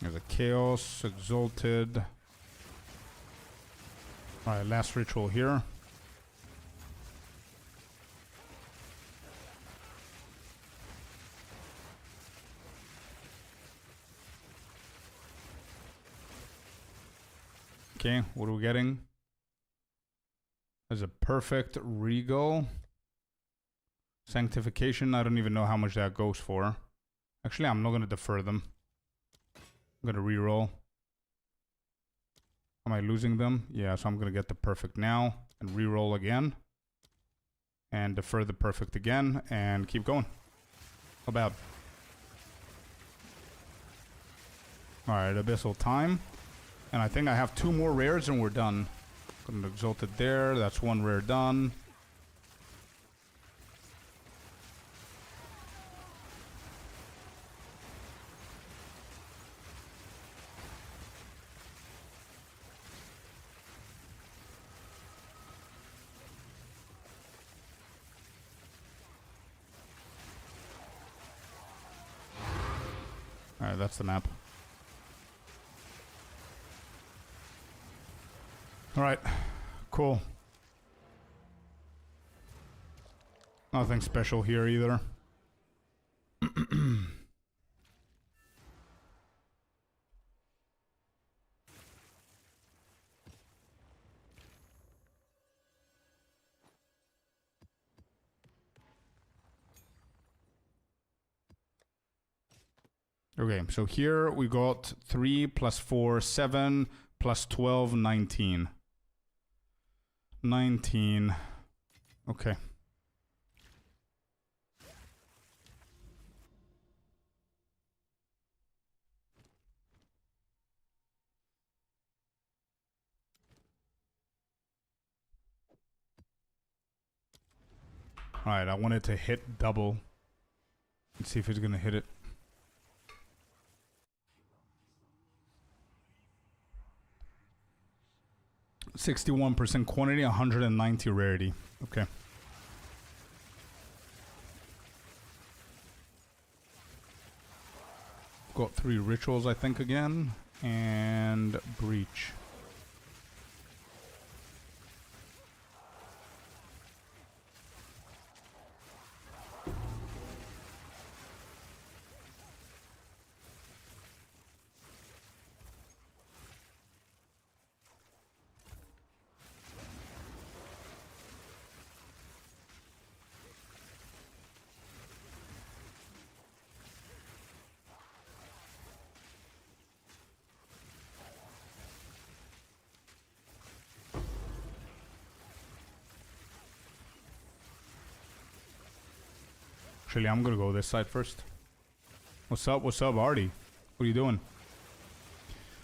There's a Chaos, Exalted. Alright, last ritual here. Okay, what are we getting? There's a perfect Regal. Sanctification, I don't even know how much that goes for. Actually, I'm not going to defer them. I'm going to reroll. Am I losing them? Yeah, so I'm going to get the perfect now and reroll again. And defer the perfect again and keep going. How bad? Alright, Abyssal time. And I think I have 2 more rares and we're done. Got an Exalted there. That's 1 rare done. Alright, that's the map. Alright, cool. Nothing special here either. Okay, so here we got 3 plus 4, 7 plus 12, 19. 19. Okay. Alright, I wanted to hit double. Let's see if it's gonna hit it. %61 quantity, 190 rarity. Okay. Got 3 rituals, I think, again. And breach. Actually, I'm gonna go this side first. What's up, Artie? What are you doing?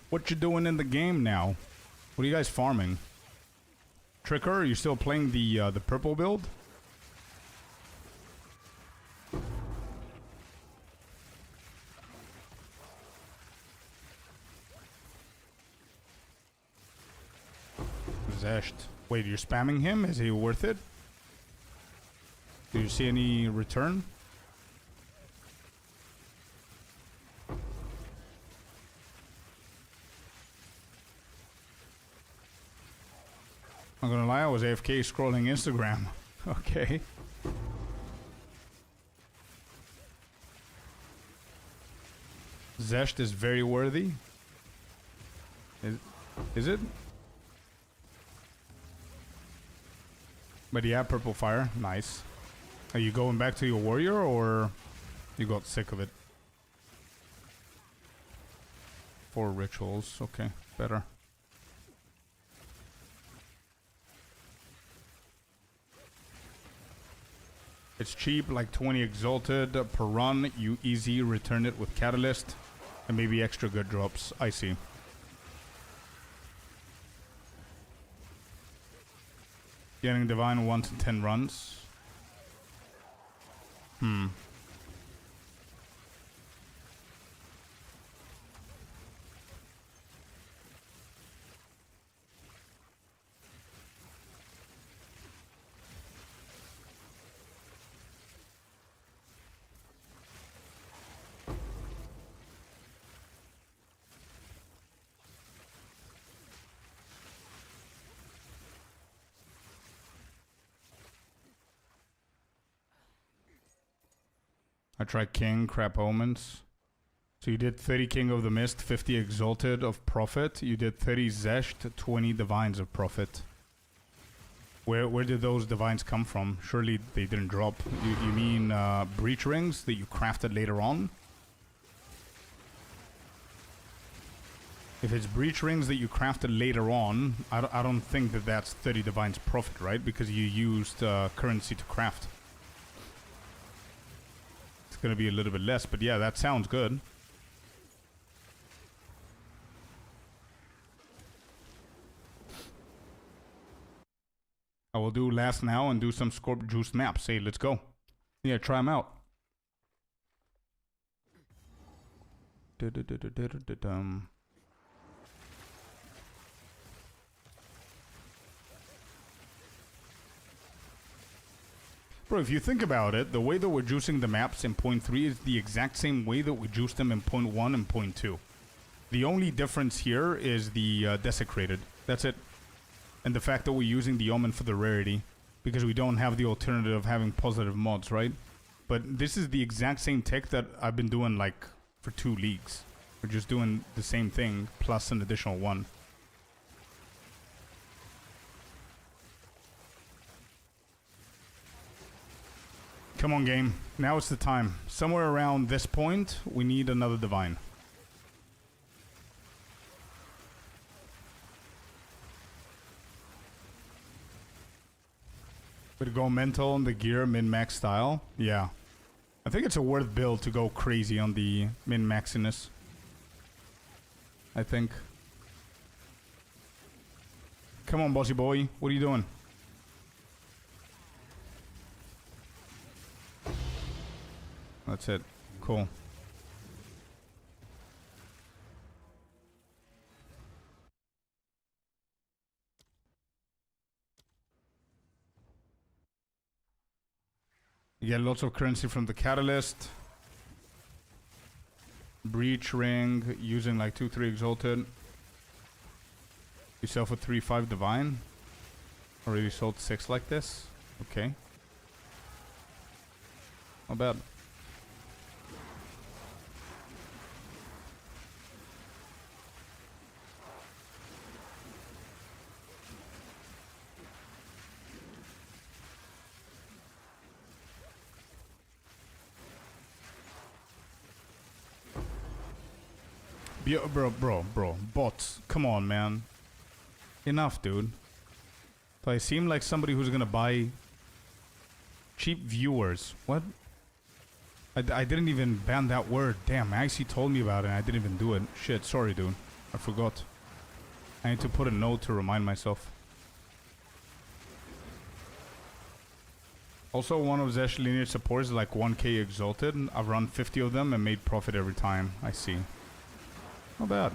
What you doing in the game now? What are you guys farming? Tricker, are you still playing the purple build? Zesht. Wait, you're spamming him? Is he worth it? Do you see any return? I'm gonna lie, I was AFK scrolling Instagram. Okay. Zesht is very worthy. Is it? But yeah, purple fire. Nice. Are you going back to your warrior or you got sick of it? 4 rituals. Okay, better. It's cheap, like 20 exalted per run. You easy return it with catalyst and maybe extra good drops. I see. Getting divine 1 to 10 runs. I tried King, Crap Omens. So you did 30 King of the Mist, 50 Exalted of Prophet. You did 30 Zesht, 20 Divines of Prophet. Where did those Divines come from? Surely they didn't drop. You mean Breach Rings that you crafted later on? If it's Breach Rings that you crafted later on, I don't think that that's 30 Divines Prophet, right? Because you used currency to craft. It's gonna be a little bit less, but yeah, that sounds good. I will do last now and do some Scorp Juice maps. Hey, let's go. Yeah, try them out. Bro, if you think about it, the way that we're juicing the maps in point 3 is the exact same way that we juice them in point 1 and point 2. The only difference here is the desecrated. That's it. And the fact that we're using the omen for the rarity. Because we don't have the alternative of having positive mods, right? But this is the exact same tech that I've been doing like for 2 leagues. We're just doing the same thing plus an additional one. Come on, game. Now it's the time. Somewhere around this point, we need another divine. But go mental on the gear min-max style. Yeah. I think it's a worth build to go crazy on the min-maxiness. I think. Come on, bossy boy. What are you doing? That's it. Cool. You get lots of currency from the catalyst. Breach ring, using like 2-3 exalted. You sell for 3-5 divine. Already sold 6 like this. Okay. Not bad. Bro. Bots. Come on, man. Enough, dude. Do I seem like somebody who's gonna buy cheap viewers? What? I didn't even ban that word. Damn, Maxi told me about it and I didn't even do it. Shit, sorry, dude. I forgot. I need to put a note to remind myself. Also, one of Zesh lineage supports is like 1k exalted. I've run 50 of them and made profit every time. I see. Not bad.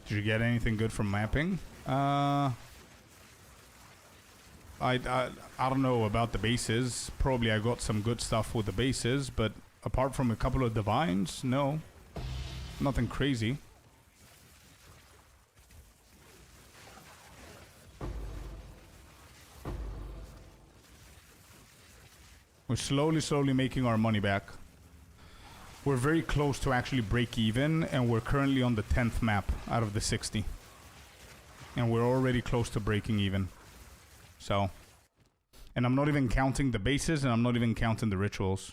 Did you get anything good from mapping? I don't know about the bases. Probably I got some good stuff with the bases, but apart from a couple of divines, no. Nothing crazy. We're slowly making our money back. We're very close to actually break even, and we're currently on the 10th map out of the 60. And we're already close to breaking even. So. And I'm not even counting the bases, and I'm not even counting the rituals.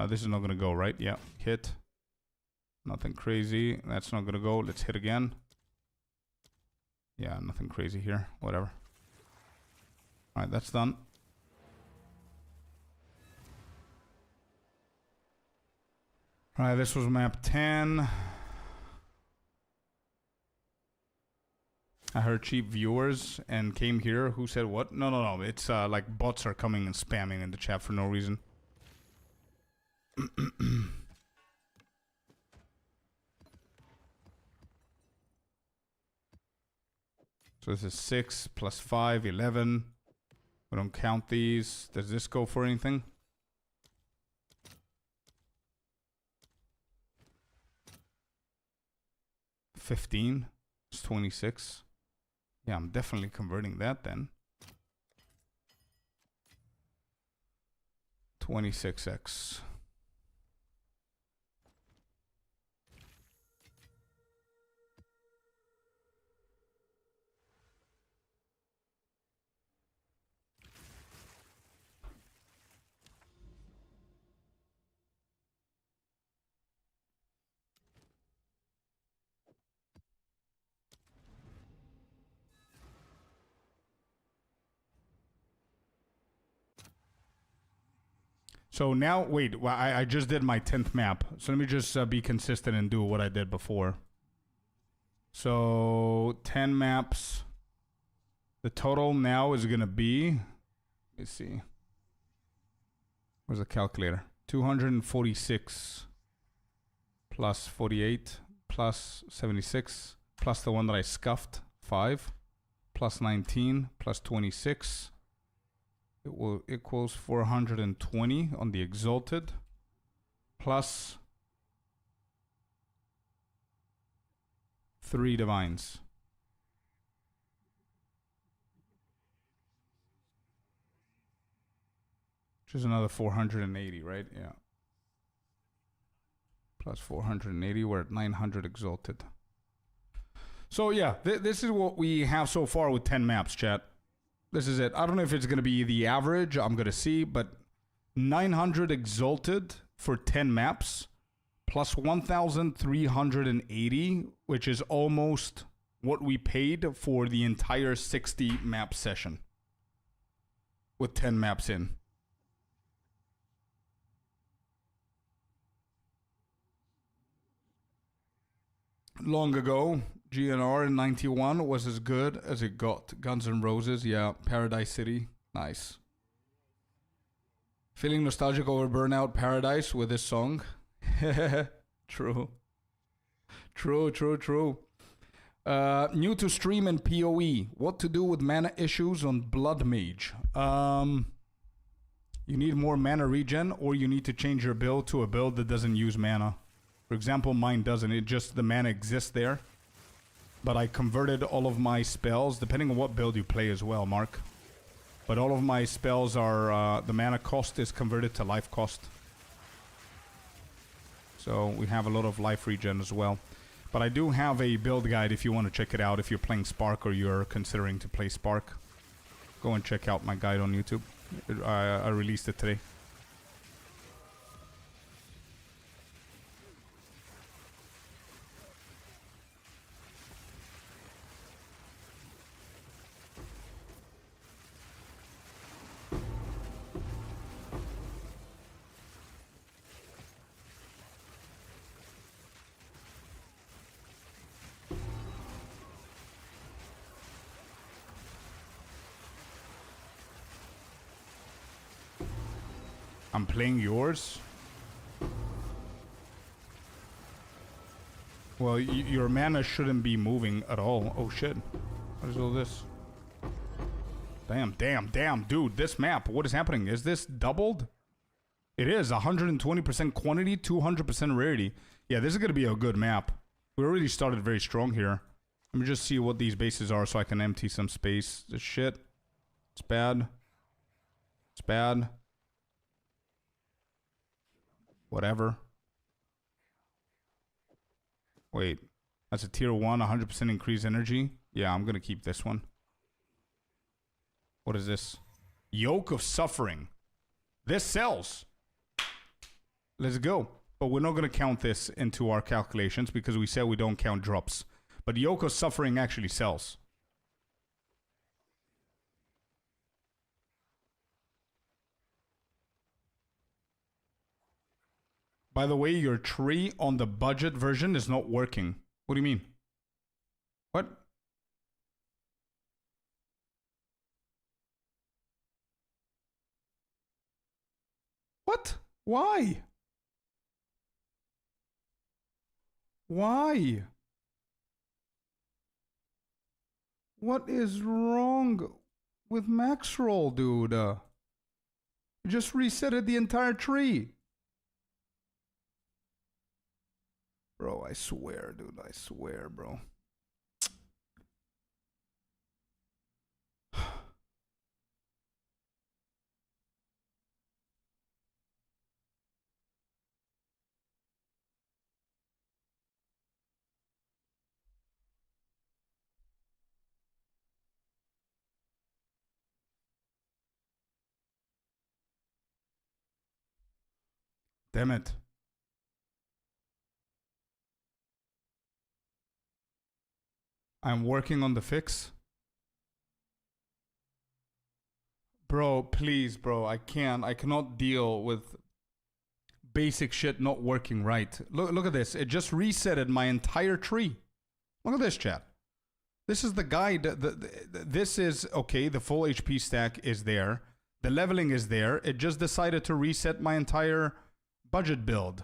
This is not gonna go, right? Yeah, hit. Nothing crazy. That's not gonna go. Let's hit again. Yeah, nothing crazy here. Whatever. Alright, that's done. Alright, this was map 10. I heard cheap viewers and came here. Who said what? No. It's like bots are coming and spamming in the chat for no reason. So this is 6 plus 5, 11. We don't count these. Does this go for anything? $15. It's 26. Yeah, I'm definitely converting that then. 26x. So now, wait, well, I just did my 10th map. So let me just be consistent and do what I did before. So 10 maps. The total now is going to be, let me see. Where's the calculator? 246 plus 48 plus 76 plus the one that I scuffed, 5, plus 19, plus 26. It will equals 420 on the Exalted, plus 3 Divines. Which is another 480, right? Yeah. Plus 480, we're at 900 Exalted. So yeah, this is what we have so far with 10 maps, chat. This is it. I don't know if it's going to be the average. I'm going to see, but 900 Exalted for 10 maps, plus 1,380, which is almost what we paid for the entire 60 map session. With 10 maps in. Long ago, GNR in 91 was as good as it got. Guns N' Roses, yeah. Paradise City, nice. Feeling nostalgic over Burnout Paradise with this song? True. True. New to stream and PoE. What to do with mana issues on Blood Mage? You need more mana regen, or you need to change your build to a build that doesn't use mana. For example, mine doesn't. It just, the mana exists there. But I converted all of my spells, depending on what build you play as well, Mark. But all of my spells are, the mana cost is converted to life cost. So we have a lot of life regen as well. But I do have a build guide if you want to check it out, if you're playing Spark or you're considering to play Spark. Go and check out my guide on YouTube. I released it today. I'm playing yours? Well, your mana shouldn't be moving at all. Oh shit. What is all this? Damn, dude, this map, what is happening? Is this doubled? It is, 120% quantity, 200% rarity. Yeah, this is gonna be a good map. We already started very strong here. Let me just see what these bases are so I can empty some space. This shit. It's bad. It's bad. Whatever. Wait. That's a tier 1, 100% increased energy. Yeah, I'm gonna keep this one. What is this? Yoke of Suffering. This sells. Let's go. But we're not gonna count this into our calculations because we said we don't count drops. But Yoke of Suffering actually sells. By the way, your tree on the budget version is not working. What do you mean? What? What? Why? Why? What is wrong with max roll, dude? You just resetted the entire tree. Bro, I swear, dude. I swear, bro. Damn it. I'm working on the fix. Bro, please, bro. I cannot deal with basic shit not working right. Look at this. It just resetted my entire tree. Look at this, chat. This is the guide. This is, okay, the full HP stack is there. The leveling is there. It just decided to reset my entire budget build.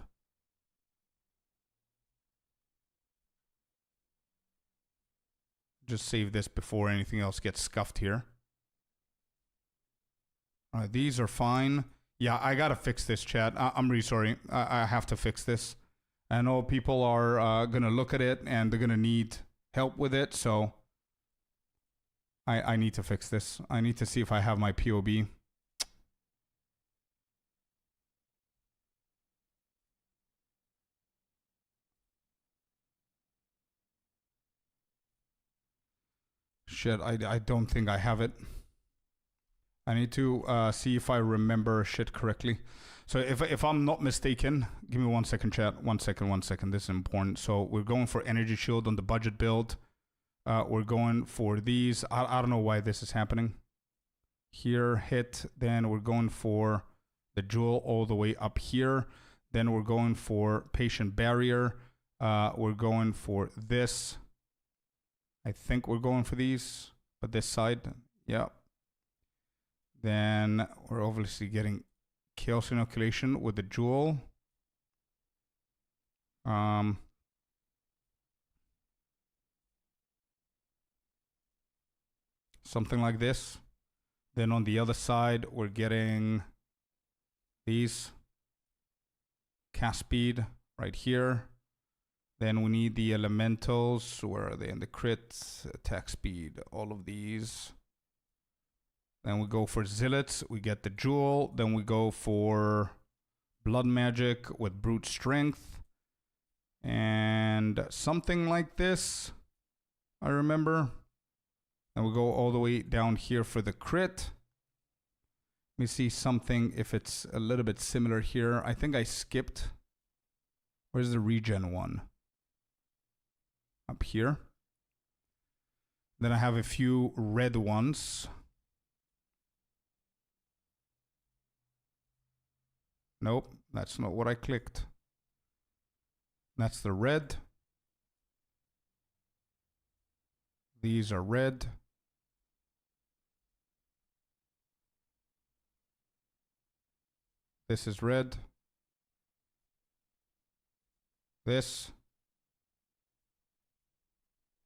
Just save this before anything else gets scuffed here. All right, these are fine. Yeah, I gotta fix this, chat. I'm really sorry. I have to fix this. I know people are gonna look at it and they're gonna need help with it, so I need to fix this. I need to see if I have my POB. Shit, I don't think I have it. I need to see if I remember shit correctly. So if I'm not mistaken, give me 1 second, chat. 1 second. This is important. So we're going for energy shield on the budget build. We're going for these. I don't know why this is happening. Here, hit. Then we're going for the jewel all the way up here. Then we're going for patient barrier. We're going for this. I think we're going for these, but this side, yeah. Then we're obviously getting chaos inoculation with the jewel. Something like this. Then on the other side, we're getting these. Cast speed right here. Then we need the elementals. Where are they? In the crits, attack speed, all of these. Then we go for zealots. We get the jewel. Then we go for blood magic with brute strength. And something like this, I remember. And we go all the way down here for the crit. Let me see something if it's a little bit similar here. I think I skipped. Where's the regen one? Up here. Then I have a few red ones. Nope, that's not what I clicked. That's the red. These are red. This is red. This.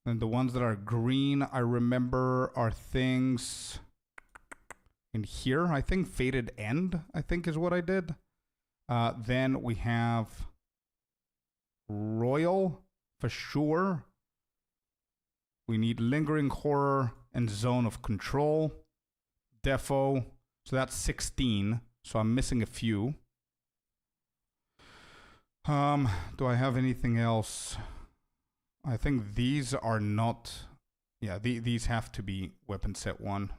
And the ones that are green, I remember, are things in here. I think Fated End, I think is what I did. Then we have Royal, for sure. We need Lingering Horror and Zone of Control. Defo, so that's 16. So I'm missing a few. Do I have anything else? I think these are not... Yeah, these have to be weapon set 1.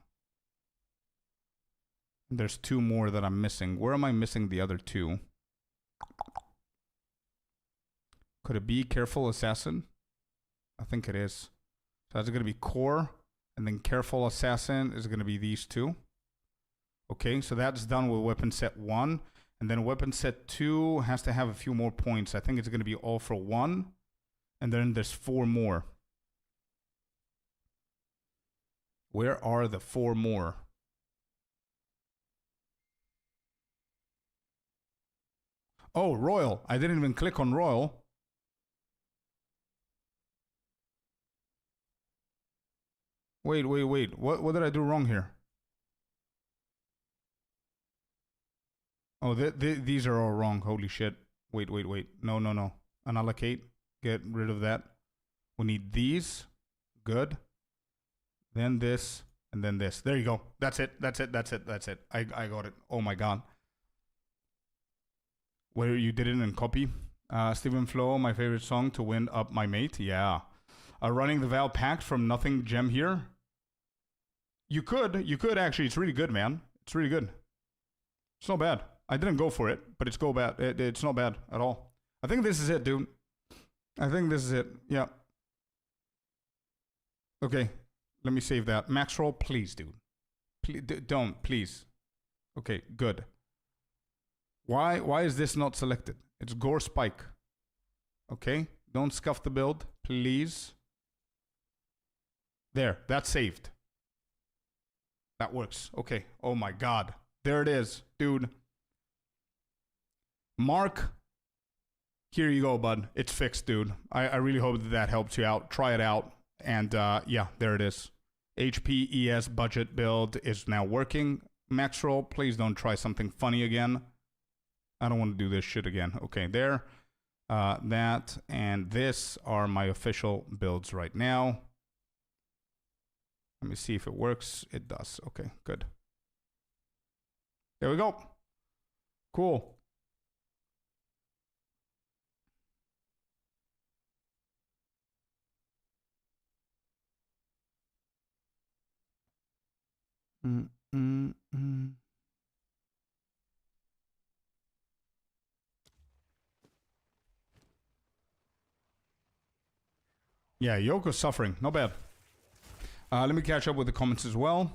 There's 2 more that I'm missing. Where am I missing the other 2? Could it be Careful Assassin? I think it is. So that's going to be Core. And then Careful Assassin is going to be these 2. Okay, so that's done with weapon set 1. And then weapon set 2 has to have a few more points. I think it's going to be all for 1. And then there's 4 more. Where are the 4 more? Oh, Royal. I didn't even click on Royal. Wait. What did I do wrong here? Oh, these are all wrong. Holy shit. Wait. No. Unallocate. Get rid of that. We need these. Good. Then this. And then this. There you go. That's it. I got it. Oh my god. Where you did it in copy. Stephen Flo, my favorite song to win up my mate. Yeah. Running the Val Pact from Nothing Gem here. You could actually. It's really good, man. It's really good. It's not bad. I didn't go for it, but it's it's not bad at all. I think this is it, dude. I think this is it. Yeah. Okay. Let me save that. Max roll, please, dude. Please, don't, please. Okay, good. Why is this not selected? It's Gore Spike. Okay? Don't scuff the build, please. There, that's saved. That works. Okay. Oh my god. There it is, dude. Mark, here you go, bud. It's fixed, dude. I really hope that helps you out. Try it out. And yeah, there it is. HP ES budget build is now working. Max roll, please don't try something funny again. I don't want to do this shit again. Okay, there. That and this are my official builds right now. Let me see if it works. It does. Okay, good. There we go. Cool. Yeah, Yoko's suffering. Not bad. Let me catch up with the comments as well.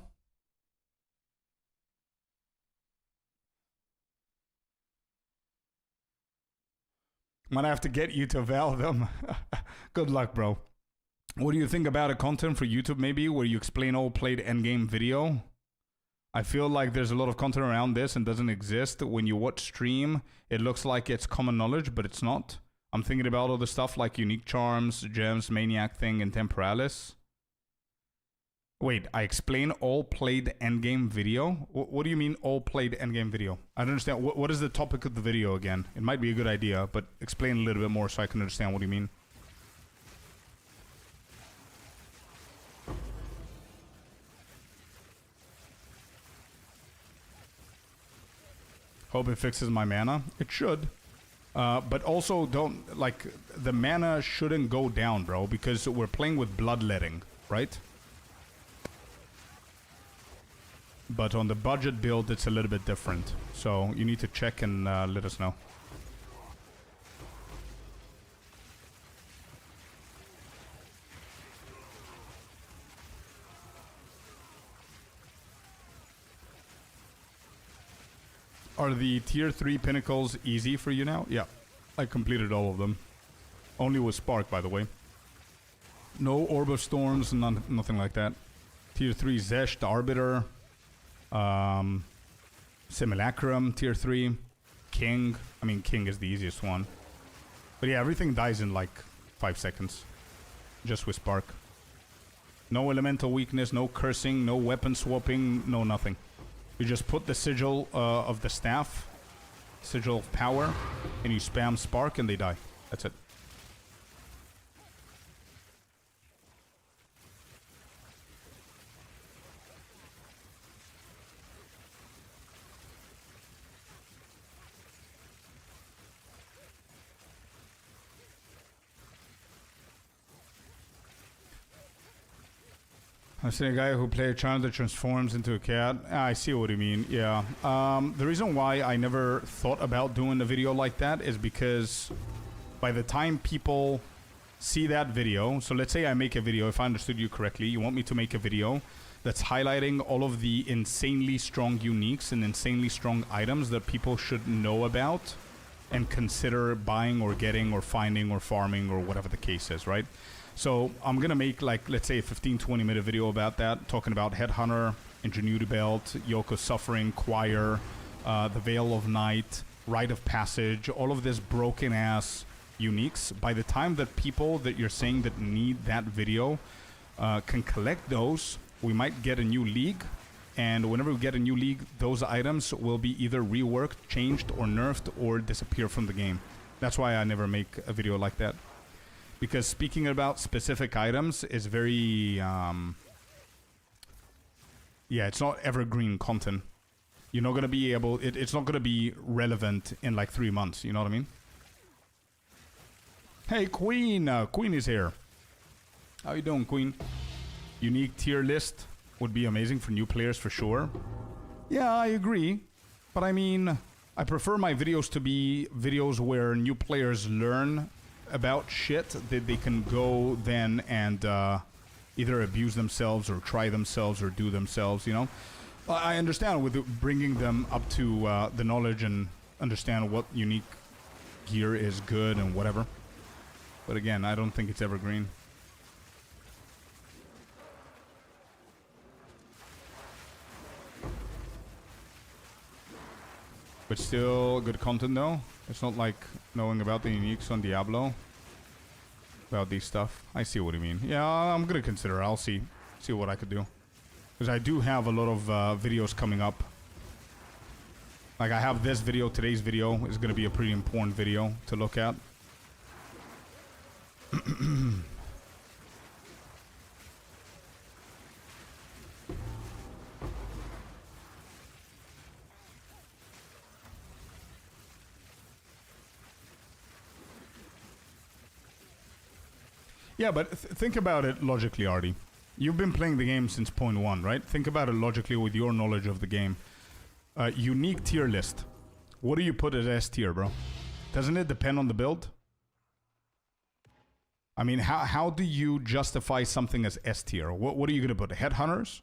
I'm gonna have to get you to veil them. Good luck, bro. What do you think about a content for YouTube maybe where you explain all played endgame video? I feel like there's a lot of content around this and doesn't exist. When you watch stream, it looks like it's common knowledge, but it's not. I'm thinking about all the stuff like unique charms, gems, maniac thing, and temporalis. Wait, I explain all played endgame video? What do you mean all played endgame video? I don't understand. What is the topic of the video again? It might be a good idea, but explain a little bit more so I can understand what you mean. Hope it fixes my mana. It should. But also don't, like, the mana shouldn't go down, bro, because we're playing with bloodletting, right? But on the budget build, it's a little bit different. So you need to check and let us know. Are the tier 3 pinnacles easy for you now? Yeah, I completed all of them. Only with Spark, by the way. No Orb of Storms, nothing like that. Tier 3 Zesh, the Arbiter. Simulacrum, tier 3. King. I mean, King is the easiest one. But yeah, everything dies in like 5 seconds. Just with Spark. No elemental weakness, no cursing, no weapon swapping, no nothing. You just put the sigil of the staff, sigil of power, and you spam Spark and they die. That's it. I see a guy who played a child that transforms into a cat. I see what you mean, yeah. The reason why I never thought about doing a video like that is because by the time people see that video, so let's say I make a video, if I understood you correctly, you want me to make a video that's highlighting all of the insanely strong uniques and insanely strong items that people should know about and consider buying or getting or finding or farming or whatever the case is, right? So I'm going to make, like, let's say a 15-20 minute video about that, talking about Headhunter, Ingenuity Belt, Yoko's Suffering, Choir, the Veil of Night, Rite of Passage, all of this broken-ass uniques. By the time that people that you're saying that need that video can collect those, we might get a new league. And whenever we get a new league, those items will be either reworked, changed, or nerfed, or disappear from the game. That's why I never make a video like that. Because speaking about specific items is very, yeah, it's not evergreen content. You're not going to be able, it's not going to be relevant in like 3 months, you know what I mean? Hey, Queen! Queen is here. How you doing, Queen? Unique tier list would be amazing for new players for sure. Yeah, I agree. But I mean, I prefer my videos to be videos where new players learn about shit that they can go then and either abuse themselves or try themselves or do themselves, you know? I understand with bringing them up to the knowledge and understand what unique gear is good and whatever. But again, I don't think it's evergreen. But still good content though. It's not like knowing about the uniques on Diablo. about these stuff. I see what you mean. Yeah, I'm gonna consider it. I'll see what I could do. Because I do have a lot of videos coming up. Like I have this video, today's video is gonna be a pretty important video to look at. Yeah, but think about it logically, Artie. You've been playing the game since point 1, right? Think about it logically with your knowledge of the game. Unique tier list. What do you put as S tier, bro? Doesn't it depend on the build? I mean, how do you justify something as S tier? What are you going to put? Headhunters?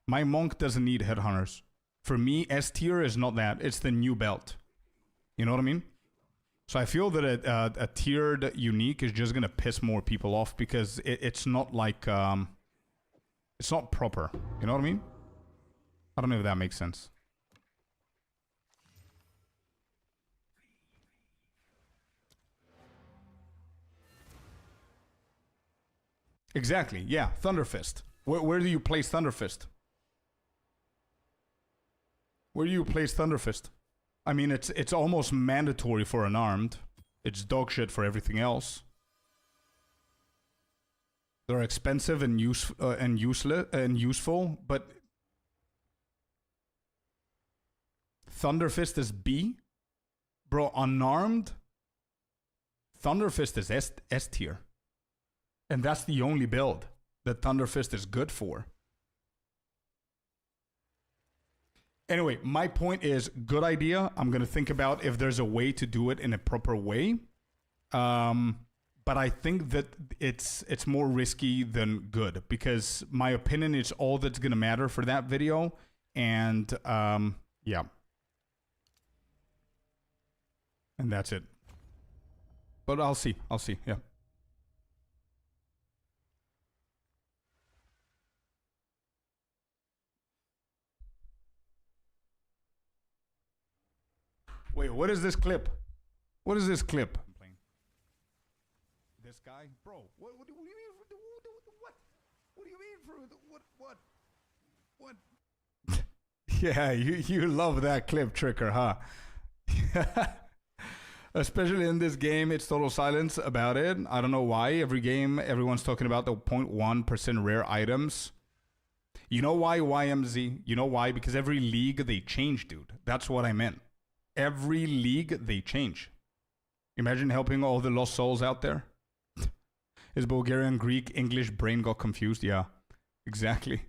My monk doesn't need headhunters. For me, S tier is not that. It's the new belt. You know what I mean? So I feel that a tiered unique is just going to piss more people off because it's not like... it's not proper. You know what I mean? I don't know if that makes sense. Exactly. Yeah. Thunderfist. Where do you place Thunderfist? Where do you place Thunderfist? I mean, it's almost mandatory for unarmed. It's dog shit for everything else. They're expensive and useless and useful, but Thunderfist is B, bro. Unarmed. Thunderfist is S tier, and that's the only build that Thunderfist is good for. Anyway, my point is, good idea. I'm going to think about if there's a way to do it in a proper way. But I think that it's more risky than good because my opinion is all that's going to matter for that video. And yeah. And that's it. But I'll see. Yeah. Wait, what is this clip? What is this clip? This guy? Bro, what do you mean? What? What do you mean for what? Yeah, you love that clip, Tricker, huh? Especially in this game, it's total silence about it. I don't know why. Every game, everyone's talking about the 0.1% rare items. You know why, YMZ? You know why? Because every league they change, dude. That's what I meant. Every league they change. Imagine helping all the lost souls out there. His Bulgarian, Greek, English brain got confused. Yeah, exactly.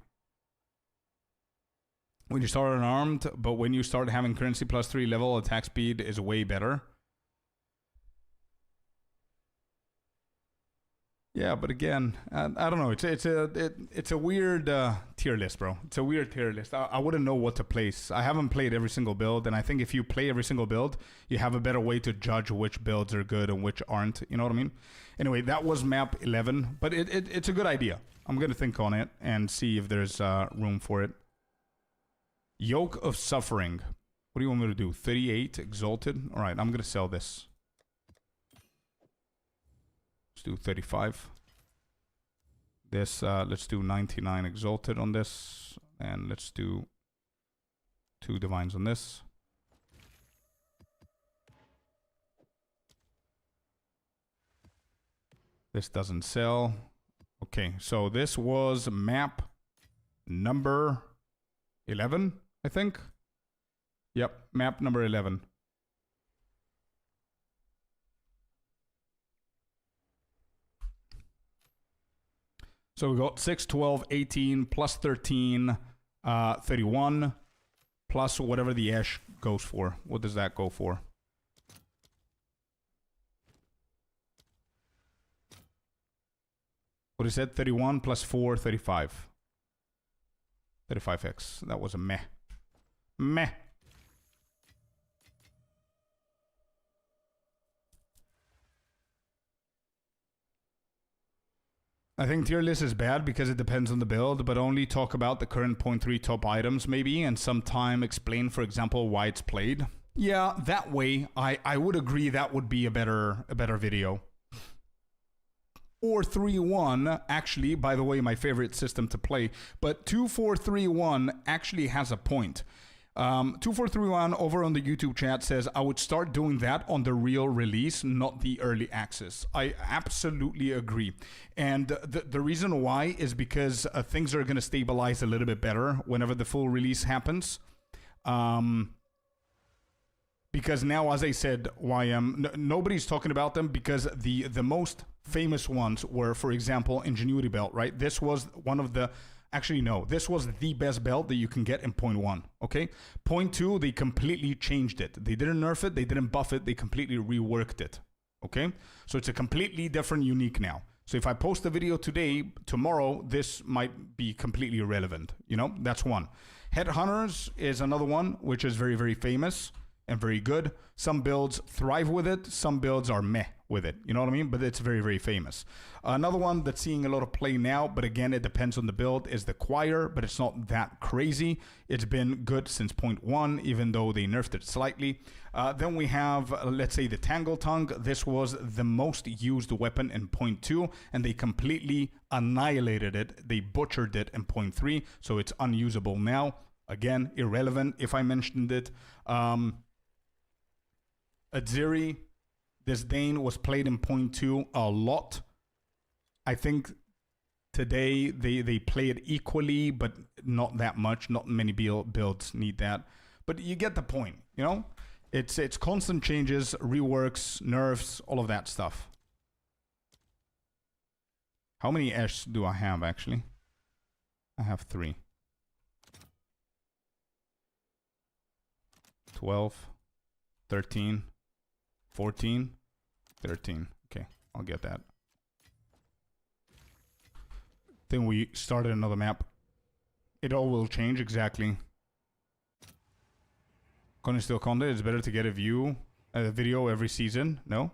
When you start unarmed, but when you start having currency plus 3 level, attack speed is way better. Yeah, but again, I don't know. It's a weird tier list, bro. It's a weird tier list. I wouldn't know what to place. I haven't played every single build, and I think if you play every single build, you have a better way to judge which builds are good and which aren't. You know what I mean? Anyway, that was map 11, but it's a good idea. I'm gonna think on it and see if there's room for it. Yoke of Suffering. What do you want me to do? 38 Exalted. All right, I'm gonna sell this. Let's do 35. This, let's do 99 Exalted on this. And let's do 2 Divines on this. This doesn't sell. Okay, so this was map number 11, I think. Yep, map number 11. So we got 6, 12, 18, plus 13, 31, plus whatever the Ash goes for. What does that go for? What is that? 31 plus 4, 35. 35x. That was a meh. Meh. I think tier list is bad because it depends on the build, but only talk about the current 0.3 top items maybe, and sometime explain, for example, why it's played. Yeah, that way, I would agree that would be a better video. 2-4-3-1, actually, by the way, my favorite system to play, but 2-4-3-1 actually has a point. 2431 over on the YouTube chat says, I would start doing that on the real release, not the early access. I absolutely agree. And the reason why is because things are going to stabilize a little bit better whenever the full release happens. Because now, as I said, nobody's talking about them because the most famous ones were, for example, Ingenuity Belt, right? This was one of the... Actually, no. This was the best belt that you can get in point 1, okay? Point 2, they completely changed it. They didn't nerf it. They didn't buff it. They completely reworked it, okay? So it's a completely different unique now. So if I post a video today, tomorrow, this might be completely irrelevant, you know? That's one. Headhunters is another one, which is very, very famous and very good. Some builds thrive with it. Some builds are meh with it. You know what I mean? But it's very, very famous. Another one that's seeing a lot of play now, but again, it depends on the build, is the Choir, but it's not that crazy. It's been good since point 1, even though they nerfed it slightly. Then we have, let's say, the Tangle Tongue. This was the most used weapon in point 2, and they completely annihilated it. They butchered it in point 3, so it's unusable now. Again, irrelevant if I mentioned it. Adziri, Disdain was played in point 2 a lot. I think today they play it equally, but not that much. Not many builds need that. But you get the point, you know? It's constant changes, reworks, nerfs, all of that stuff. How many Esh do I have, actually? I have 3. 12, 13, 14, 13. Okay, I'll get that. Then we started another map. It all will change, exactly. Con still content, it's better to get a video every season. No?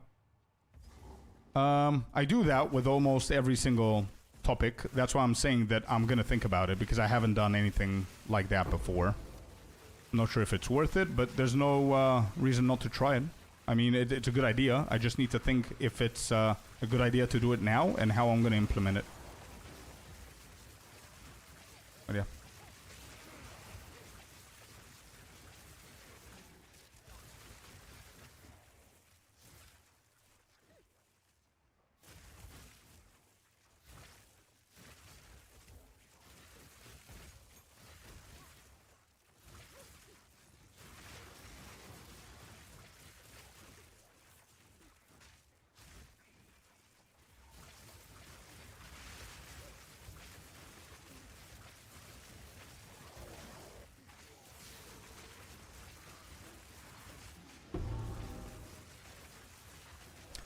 I do that with almost every single topic. That's why I'm saying that I'm gonna think about it, because I haven't done anything like that before. I'm not sure if it's worth it, but there's no reason not to try it. I mean, it's a good idea. I just need to think if it's a good idea to do it now and how I'm gonna implement it. But yeah.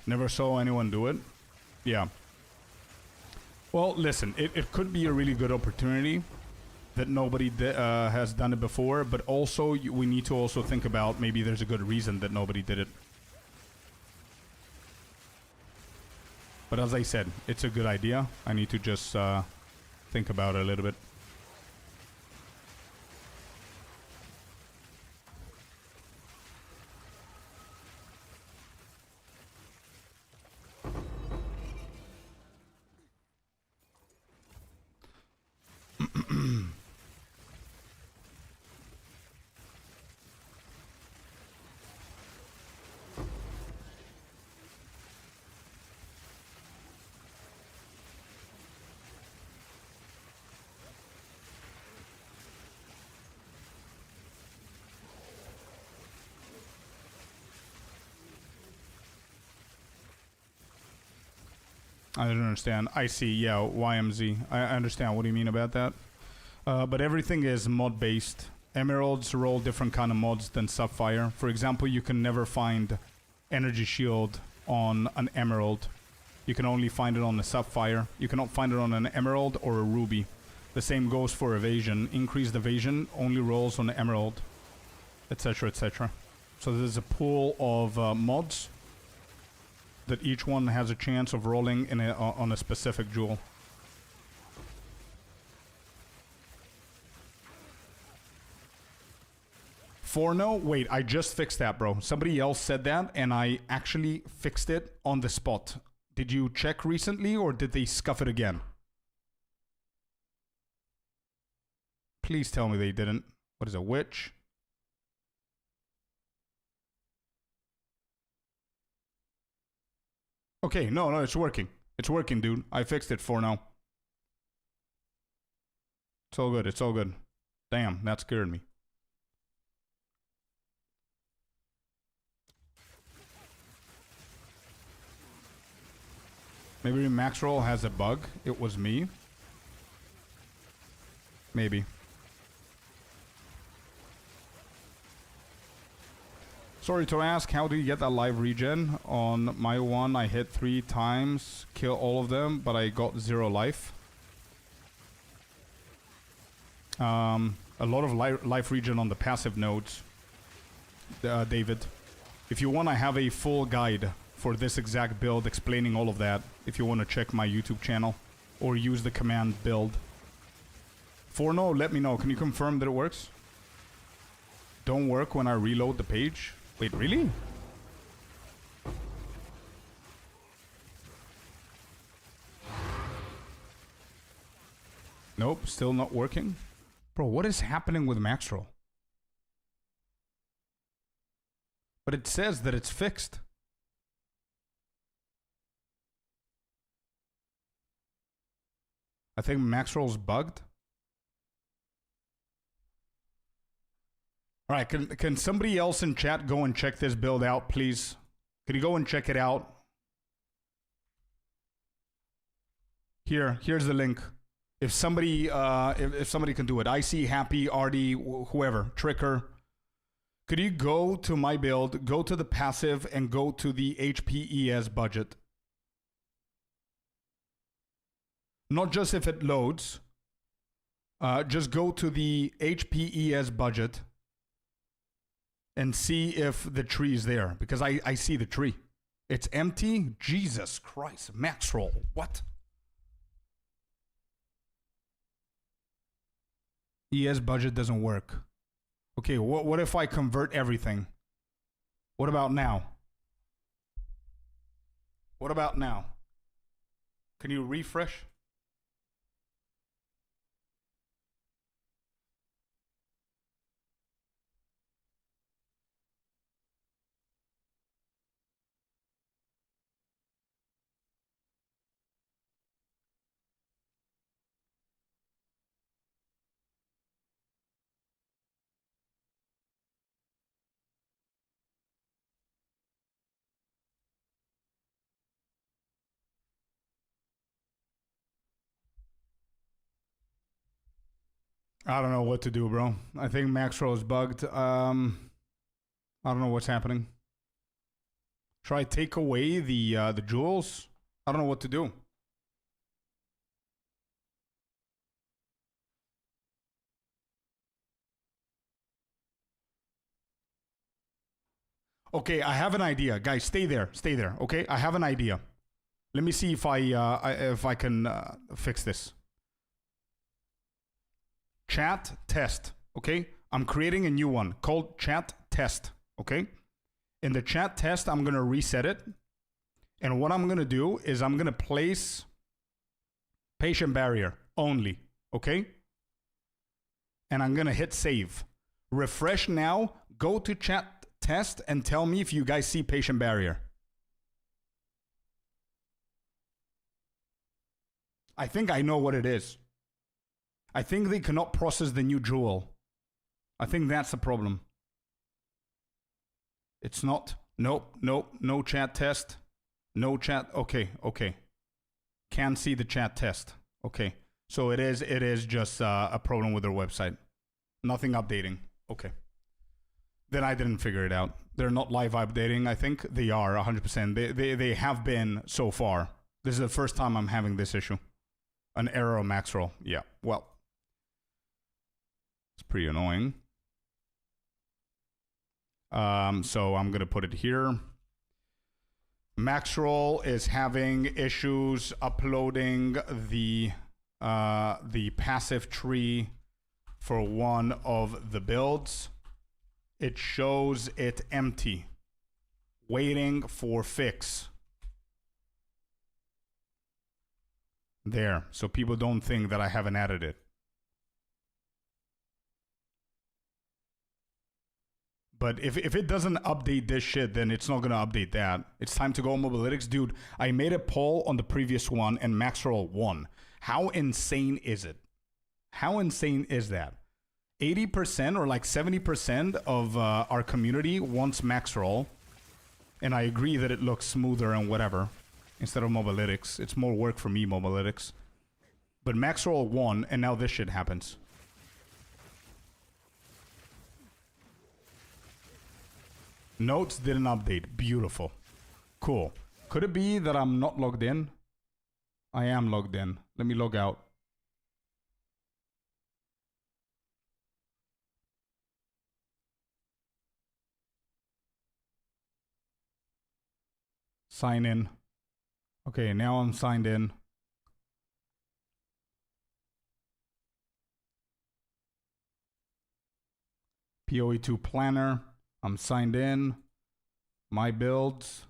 Never saw anyone do it. Yeah. Well, listen, it could be a really good opportunity that nobody has done it before, but also we need to also think about maybe there's a good reason that nobody did it. But as I said, it's a good idea. I need to just think about it a little bit. I don't understand. I see, yeah, YMZ. I understand. What do you mean about that? But everything is mod-based. Emeralds roll different kind of mods than Sapphire. For example, you can never find Energy Shield on an Emerald. You can only find it on a Sapphire. You cannot find it on an Emerald or a Ruby. The same goes for Evasion. Increased Evasion only rolls on the Emerald, etc., etc. So there's a pool of mods that each one has a chance of rolling in on a specific jewel. Forno? Wait, I just fixed that, bro. Somebody else said that, and I actually fixed it on the spot. Did you check recently or did they scuff it again? Please tell me they didn't. What is a witch? Okay, no, it's working. It's working, dude. I fixed it for now. It's all good. It's all good. Damn, that scared me. Maybe max roll has a bug. It was me. Maybe. Sorry to ask, how do you get that live regen? On my one, I hit 3 times, kill all of them, but I got 0 life. A lot of life regen on the passive nodes, David. If you want, I have a full guide for this exact build explaining all of that. If you want to check my YouTube channel or use the command build. Forno, let me know. Can you confirm that it works? Don't work when I reload the page. Wait, really? Nope, still not working. Bro, what is happening with Maxroll? But it says that it's fixed. I think Maxroll's bugged. All right, can somebody else in chat go and check this build out, please? Can you go and check it out? Here's the link. If somebody if somebody can do it, IC, Happy, Artie, whoever, Tricker, could you go to my build, go to the passive, and go to the HPES budget? Not just if it loads. Just go to the HPES budget and see if the tree is there, because I see the tree. It's empty. Jesus Christ, max roll. What? ES budget doesn't work. Okay, what if I convert everything? What about now? What about now? Can you refresh? I don't know what to do, bro. I think Maxroll is bugged. I don't know what's happening. Should I take away the jewels? I don't know what to do. Okay, I have an idea, guys. Stay there, okay? I have an idea. Let me see if I can fix this. Chat test, okay? I'm creating a new one called chat test, okay? In the chat test, I'm gonna reset it. And what I'm gonna do is I'm gonna place patient barrier only, okay? And I'm gonna hit save. Refresh now, go to chat test and tell me if you guys see patient barrier. I think I know what it is. I think they cannot process the new jewel. I think that's the problem. It's not. Nope, no chat test. No chat. Okay. Can't see the chat test. Okay. So it is just a problem with their website. Nothing updating. Okay. Then I didn't figure it out. They're not live updating, I think. They are 100%. They have been so far. This is the first time I'm having this issue. An error on max roll. Yeah, well. It's pretty annoying. So I'm going to put it here. Maxroll is having issues uploading the passive tree for one of the builds. It shows it empty, waiting for fix. There, so people don't think that I haven't added it. But if it doesn't update this shit, then it's not gonna update that. It's time to go Mobalytics. Dude, I made a poll on the previous one and Maxroll won. How insane is it? How insane is that? 80% or like 70% of our community wants Maxroll. And I agree that it looks smoother and whatever. Instead of Mobalytics. It's more work for me, Mobalytics. But Maxroll won, and now this shit happens. Notes didn't update. Beautiful. Cool. Could it be that I'm not logged in? I am logged in. Let me log out. Sign in. Okay, now I'm signed in. PoE2 planner. I'm signed in. My builds.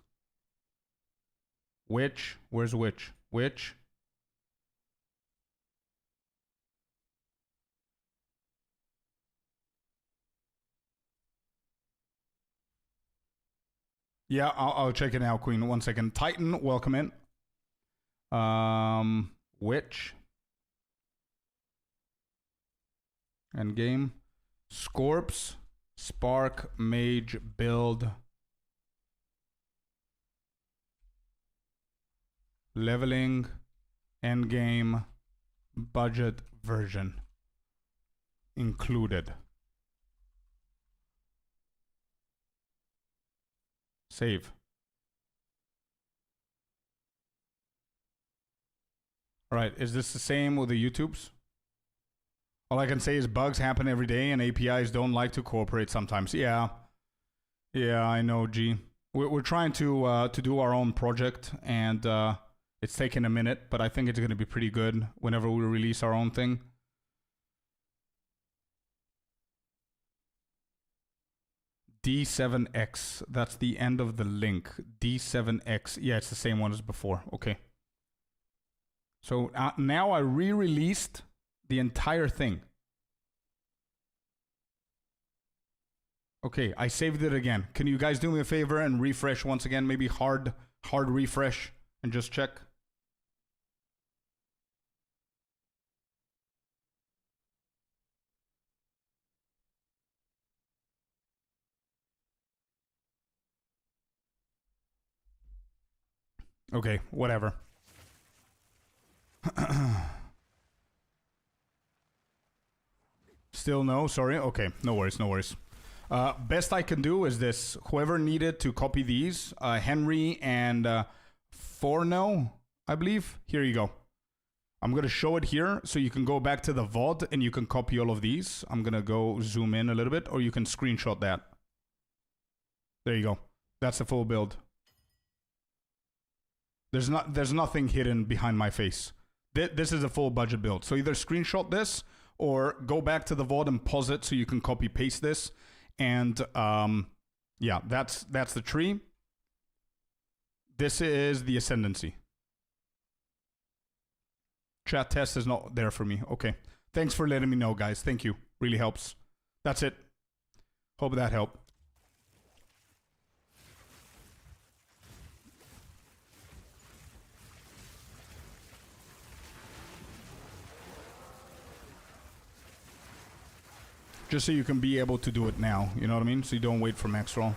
Which? Where's which? Which? Yeah, I'll check it out, Queen. 1 second. Titan, welcome in. Which? Endgame. Scorps. Spark, Mage, build. Leveling, endgame, budget, version. Included. Save. Alright, is this the same with the YouTubes? All I can say is bugs happen every day and APIs don't like to cooperate sometimes. Yeah. Yeah, I know, G. We're trying to do our own project and it's taken a minute, but I think it's going to be pretty good whenever we release our own thing. D7X. That's the end of the link. D7X. Yeah, it's the same one as before. Okay. So now I re-released the entire thing. Okay, I saved it again. Can you guys do me a favor and refresh once again? Maybe hard refresh and just check. Okay, whatever. Still no, sorry. Okay, no worries, no worries. Best I can do is this. Whoever needed to copy these, Henry and Forno, I believe. Here you go. I'm going to show it here so you can go back to the VOD and you can copy all of these. I'm going to go zoom in a little bit or you can screenshot that. There you go. That's the full build. There's nothing hidden behind my face. This is a full budget build. So either screenshot this or go back to the VOD and pause it so you can copy paste this. And yeah, that's the tree. This is the ascendancy. Chat test is not there for me. Okay. Thanks for letting me know, guys. Thank you. Really helps. That's it. Hope that helped. Just so you can be able to do it now. You know what I mean? So you don't wait for max roll.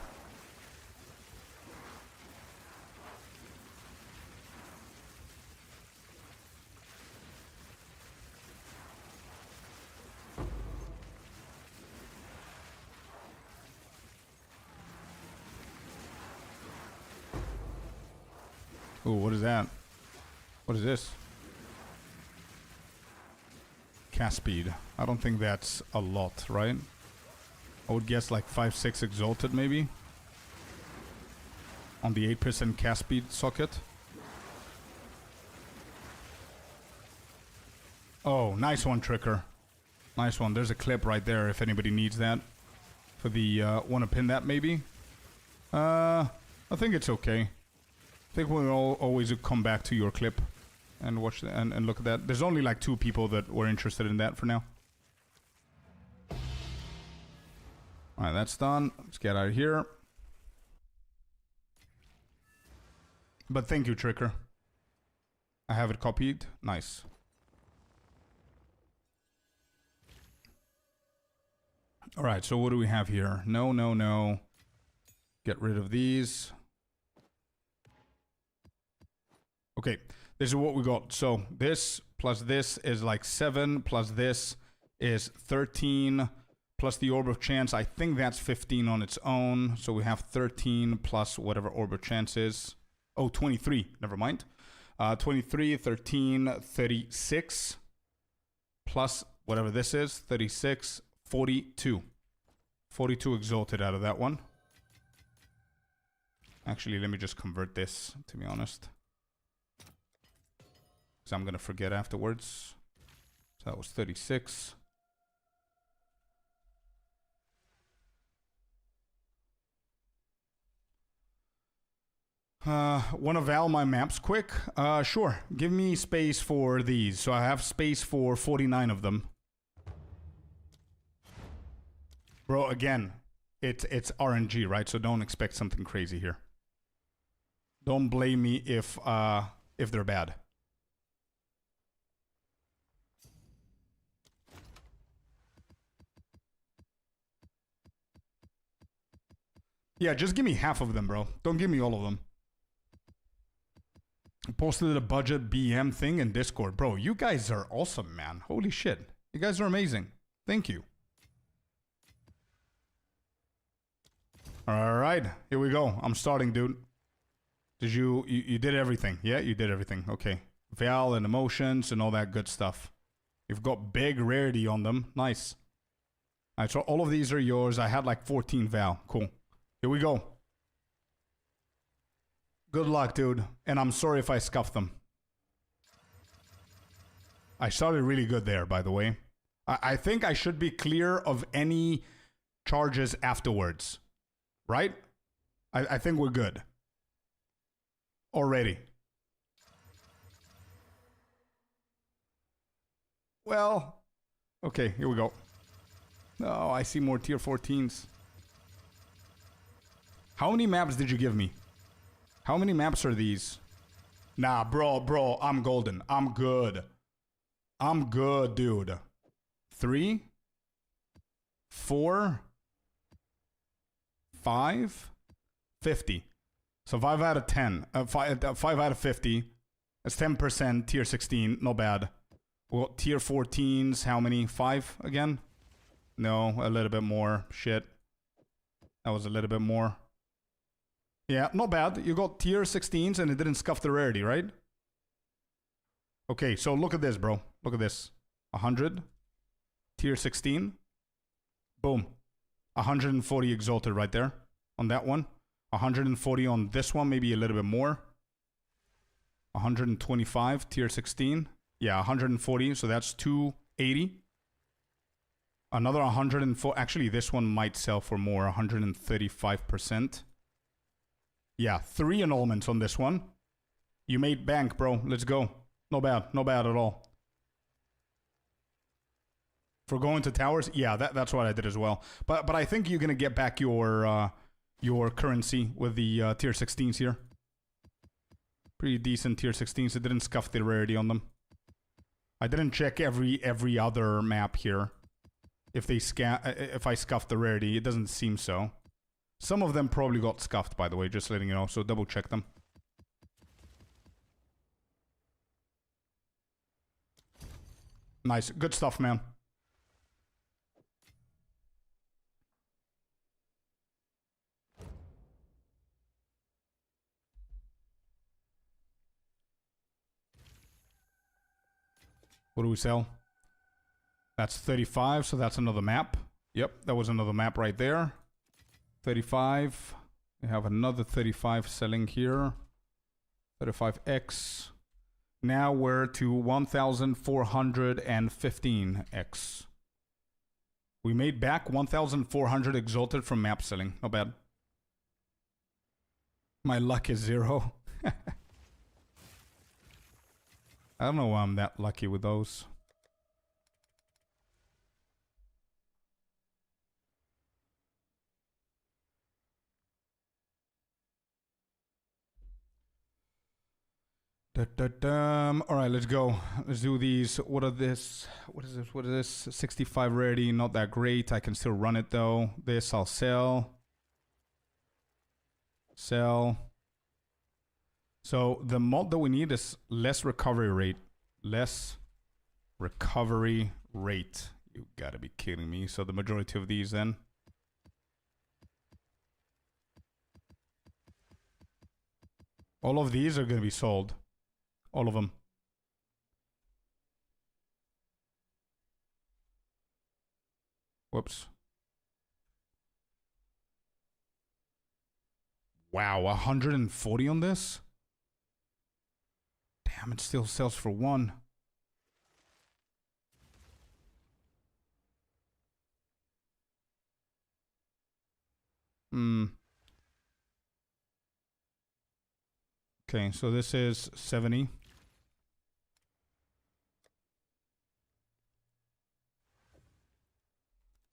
Oh, what is that? What is this? Cast speed. I don't think that's a lot, right? I would guess like 5-6 exalted maybe. On the 8% cast speed socket. Oh, nice one, Tricker. Nice one. There's a clip right there if anybody needs that. For the, wanna pin that maybe? I think it's okay. I think we'll always come back to your clip. and watch the, and look at that. There's only like 2 people that were interested in that for now. Alright, that's done. Let's get out of here. But thank you, Tricker. I have it copied. Nice. Alright, so what do we have here? No, no, no. Get rid of these. Okay, this is what we got. So this plus this is like 7, plus this is 13, plus the Orb of Chance. I think that's 15 on its own. So we have 13 plus whatever Orb of Chance is. Oh, 23. Never mind. 23, 13, 36. Plus whatever this is. 36, 42. 42 exalted out of that one. Actually, let me just convert this, to be honest. Because I'm going to forget afterwards. So that was 36. Want to val my maps quick? Sure. Give me space for these. So I have space for 49 of them. Bro, again, it's RNG, right? So don't expect something crazy here. Don't blame me if they're bad. Yeah, just give me half of them, bro. Don't give me all of them. Posted a budget BM thing in Discord. Bro, you guys are awesome, man. Holy shit. You guys are amazing. Thank you. Alright, here we go. I'm starting, dude. Did you did everything? Yeah, you did everything. Okay. Val and emotions and all that good stuff. You've got big rarity on them. Nice. Alright, so all of these are yours. I had like 14 Val. Cool. Here we go. Good luck, dude. And I'm sorry if I scuffed them. I started really good there, by the way. I think I should be clear of any charges afterwards. Right? I think we're good. Already. Well. Okay, here we go. Oh, I see more tier 14s. How many maps did you give me? How many maps are these? Nah, bro, I'm golden. I'm good. I'm good, dude. 3? 4? 5? 50. So 5 out of 10. 5 out of 50. That's 10%. Tier 16. Not bad. Well, tier 14s. How many? 5 again? No, a little bit more. Shit. That was a little bit more. Yeah, not bad. You got tier 16s and it didn't scuff the rarity, right? Okay, so look at this, bro. Look at this. 100. Tier 16. Boom. 140 exalted right there on that one. 140 on this one, maybe a little bit more. 125, tier 16. Yeah, 140, so that's 280. Another 104. Actually, this one might sell for more, 135%. Yeah, 3 annulments on this one. You made bank, bro. Let's go. No bad. No bad at all. For going to towers? Yeah, that's what I did as well. But I think you're going to get back your currency with the tier 16s here. Pretty decent tier 16s. It didn't scuff the rarity on them. I didn't check every other map here. If I scuffed the rarity, it doesn't seem so. Some of them probably got scuffed, by the way, just letting you know, so double check them. Nice. Good stuff, man. What do we sell? That's 35, so that's another map. Yep, that was another map right there. 35. We have another 35 selling here. 35x. Now we're to 1,415x. We made back 1,400 exalted from map selling. Not bad. My luck is 0. I don't know why I'm that lucky with those. Alright, let's go. Let's do these. What are this? What is this? What is this? 65 rarity, not that great. I can still run it though. This I'll sell. Sell. So the mod that we need is less recovery rate. Less recovery rate. You gotta be kidding me. So the majority of these then. All of these are gonna be sold. All of them. Whoops. Wow, 140 on this? Damn, it still sells for 1. Okay, so this is 70.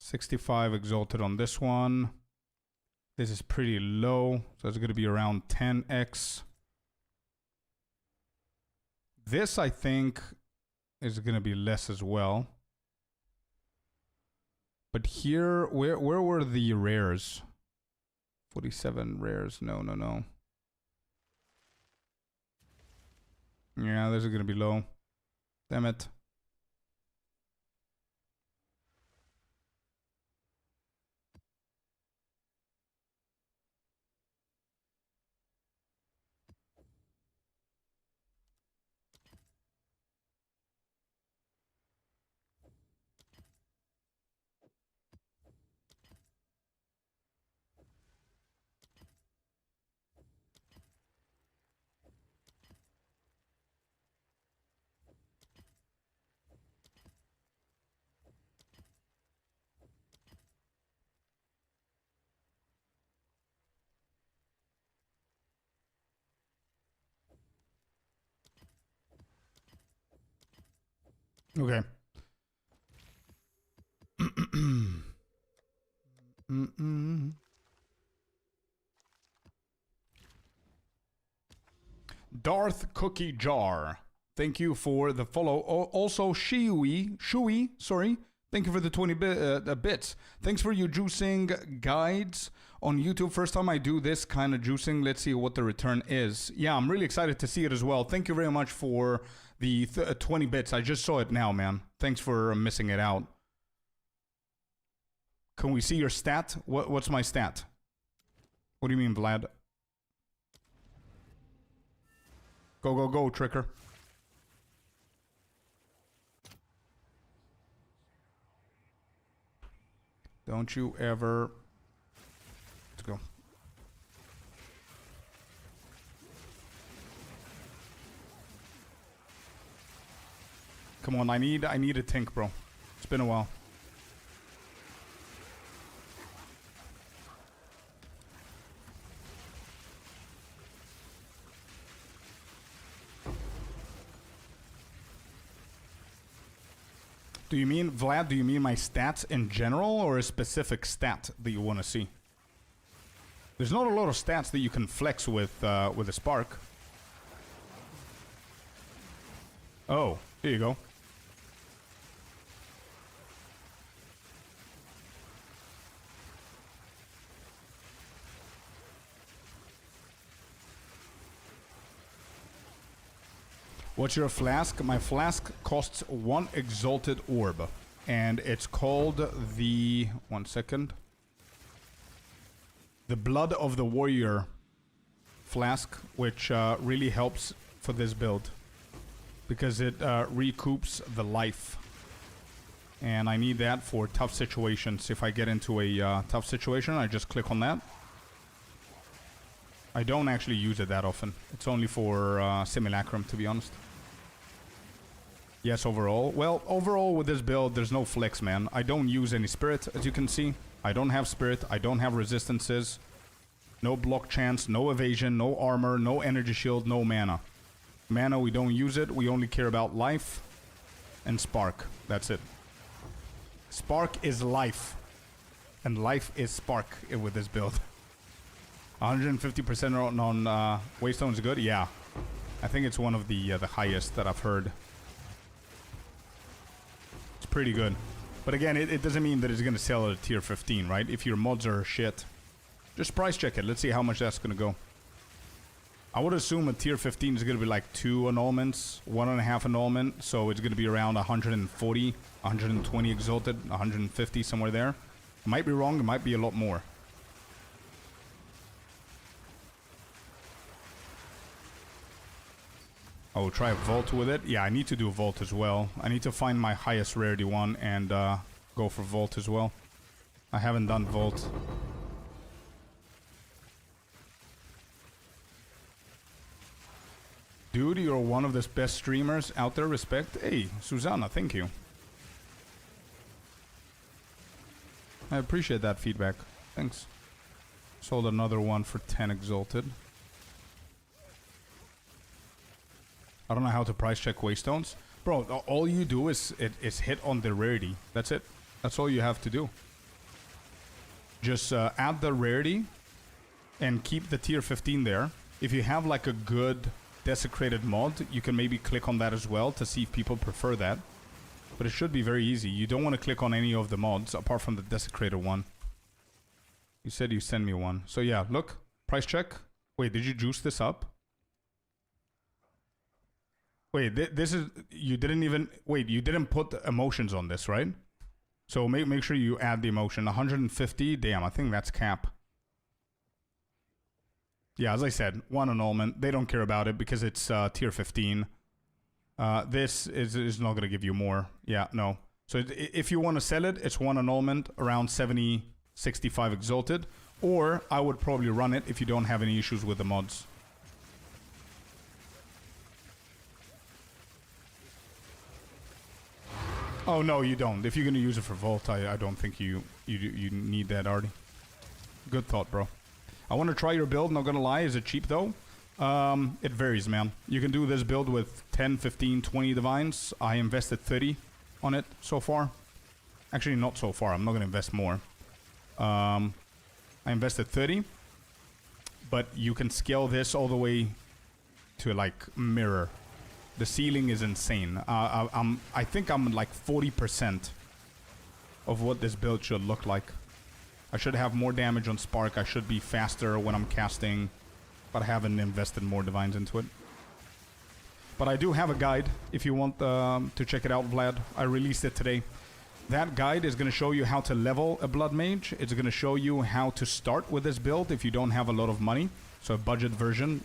$65 exalted on this one. This is pretty low, so it's going to be around 10x. This, I think, is going to be less as well. But here, where were the rares? 47 rares. No. Yeah, this is going to be low. Damn it. Okay. Darth Cookie Jar. Thank you for the follow. Also, Shui, sorry. Thank you for the 20 bits. Thanks for your juicing guides on YouTube. First time I do this kind of juicing. Let's see what the return is. Yeah, I'm really excited to see it as well. Thank you very much for the 20 bits. I just saw it now, man. Thanks for missing it out. Can we see your stat? What's my stat? What do you mean, Vlad? Go, Tricker. Don't you ever... Let's go. Come on, I need a tank, bro. It's been a while. Do you mean, Vlad, do you mean my stats in general or a specific stat that you want to see? There's not a lot of stats that you can flex with a Spark. Oh, here you go. What's your flask? My flask costs 1 exalted orb. And it's called the... One second. The Blood of the Warrior flask, which really helps for this build. Because it recoups the life. And I need that for tough situations. If I get into a tough situation, I just click on that. I don't actually use it that often. It's only for Simulacrum, to be honest. Yes, overall. Well, overall with this build, there's no flex, man. I don't use any spirit, as you can see. I don't have spirit. I don't have resistances. No block chance, no evasion, no armor, no energy shield, no mana. Mana, we don't use it. We only care about life and spark. That's it. Spark is life. And life is spark with this build. 150% on Waystone is good? Yeah. I think it's one of the highest that I've heard. It's pretty good. But again, it doesn't mean that it's going to sell at a tier 15, right? If your mods are shit, just price check it. Let's see how much that's going to go. I would assume a tier 15 is going to be like 2 annulments, 1.5 annulment. So it's going to be around 140, 120 exalted, 150, somewhere there. I might be wrong. It might be a lot more. I will try a vault with it. Yeah, I need to do a vault as well. I need to find my highest rarity one and go for vault as well. I haven't done vault. Dude, you're one of the best streamers out there. Respect. Hey, Susanna, thank you. I appreciate that feedback. Thanks. Sold another one for 10 exalted. I don't know how to price check waystones. Bro, all you do is hit on the rarity. That's it. That's all you have to do. Just add the rarity and keep the tier 15 there. If you have like a good desecrated mod, you can maybe click on that as well to see if people prefer that. But it should be very easy. You don't want to click on any of the mods apart from the desecrated one. You said you send me one. So yeah, look. Price check. Wait, did you juice this up? Wait, this is... You didn't even... Wait, you didn't put emotions on this, right? So make sure you add the emotion. 150? Damn, I think that's cap. Yeah, as I said, 1 annulment. They don't care about it because it's tier 15. This is not going to give you more. Yeah, no. So if you want to sell it, it's 1 annulment, around 70, 65 exalted. Or I would probably run it if you don't have any issues with the mods. Oh, no, you don't. If you're going to use it for Vault, I don't think you need that, Artie. Good thought, bro. I want to try your build, not going to lie. Is it cheap, though? It varies, man. You can do this build with 10, 15, 20 divines. I invested 30 on it so far. Actually, not so far. I'm not going to invest more. I invested 30. But you can scale this all the way to, like, mirror. The ceiling is insane. I think I'm like 40% of what this build should look like. I should have more damage on Spark. I should be faster when I'm casting. But I haven't invested more divines into it. But I do have a guide if you want to check it out, Vlad. I released it today. That guide is going to show you how to level a Blood Mage. It's going to show you how to start with this build if you don't have a lot of money. So a budget version,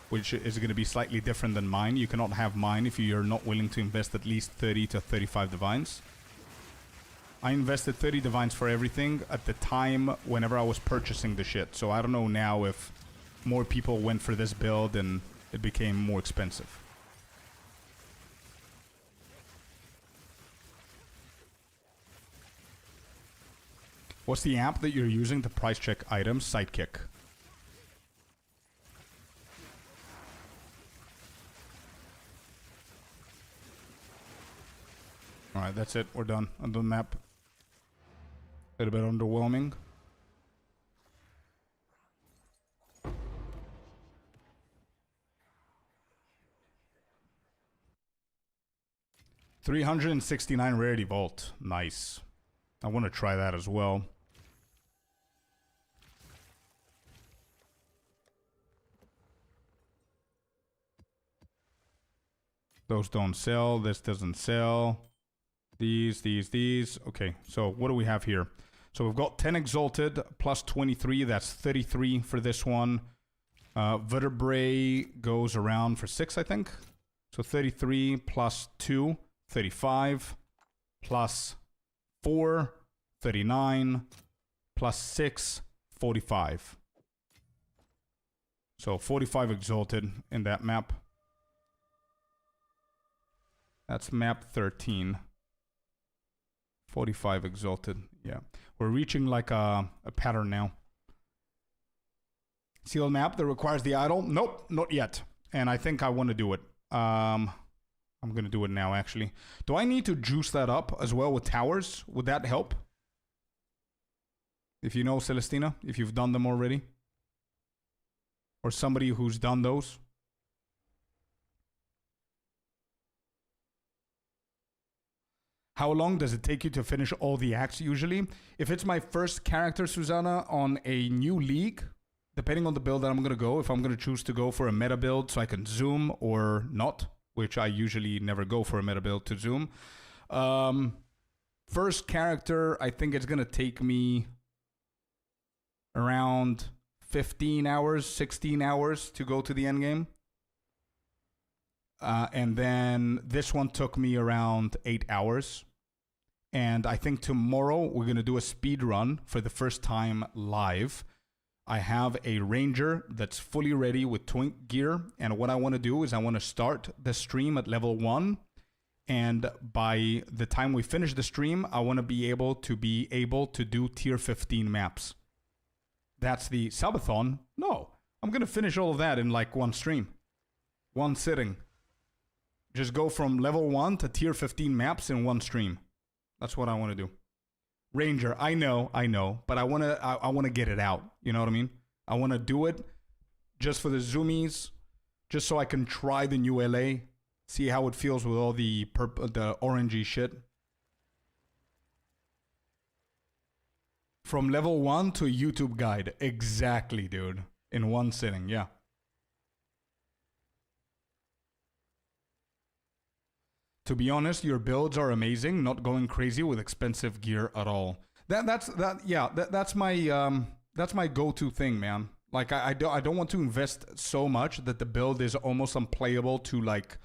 which is going to be slightly different than mine. You cannot have mine if you're not willing to invest at least 30 to 35 divines. I invested 30 divines for everything at the time whenever I was purchasing the shit. So I don't know now if more people went for this build and it became more expensive. What's the app that you're using to price check items? Sidekick. Alright, that's it. We're done on the map. A little bit underwhelming. $369 rarity vault. Nice. I want to try that as well. Those don't sell. This doesn't sell. These. Okay, so what do we have here? So we've got 10 exalted plus 23. That's 33 for this one. Vertebrae goes around for 6, I think. So 33 plus 2, 35. Plus 4, 39. Plus 6, 45. So 45 exalted in that map. That's map 13. 45 exalted. Yeah. We're reaching like a pattern now. Sealed map that requires the idol? Nope, not yet. And I think I want to do it. I'm going to do it now, actually. Do I need to juice that up as well with towers? Would that help? If you know, Celestina, if you've done them already. Or somebody who's done those. How long does it take you to finish all the acts usually? If it's my first character, Susanna, on a new league, depending on the build that I'm going to go, if I'm going to choose to go for a meta build so I can zoom or not, which I usually never go for a meta build to zoom. First character, I think it's going to take me around 15 hours, 16 hours to go to the end game. And then this one took me around 8 hours. And I think tomorrow we're going to do a speed run for the first time live. I have a ranger that's fully ready with twink gear. And what I want to do is I want to start the stream at level 1. And by the time we finish the stream, I want to be able to do tier 15 maps. That's the subathon. No, I'm going to finish all of that in like one stream. One sitting. Just go from level 1 to tier 15 maps in one stream. That's what I want to do. Ranger, I know, but I want to get it out. You know what I mean? I want to do it just for the zoomies, just so I can try the new LA, see how it feels with all the orangey shit. From level 1 to a YouTube guide. Exactly, dude. In one sitting, yeah. To be honest, your builds are amazing. Not going crazy with expensive gear at all. That's my go-to thing, man. Like I don't want to invest so much that the build is almost unplayable to like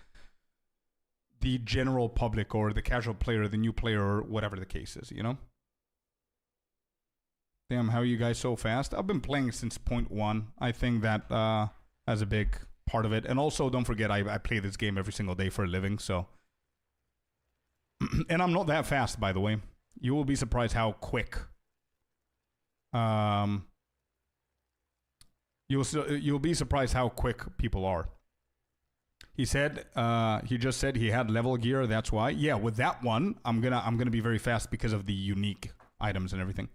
the general public or the casual player, the new player, or whatever the case is. You know. Damn, how are you guys so fast? I've been playing since 0.1. I think that has a big part of it. And also, don't forget, I play this game every single day for a living, so. And I'm not that fast, by the way. You will be surprised how quick. You'll be surprised how quick people are. He just said he had level gear. That's why. Yeah, with that one, I'm gonna be very fast because of the unique items and everything.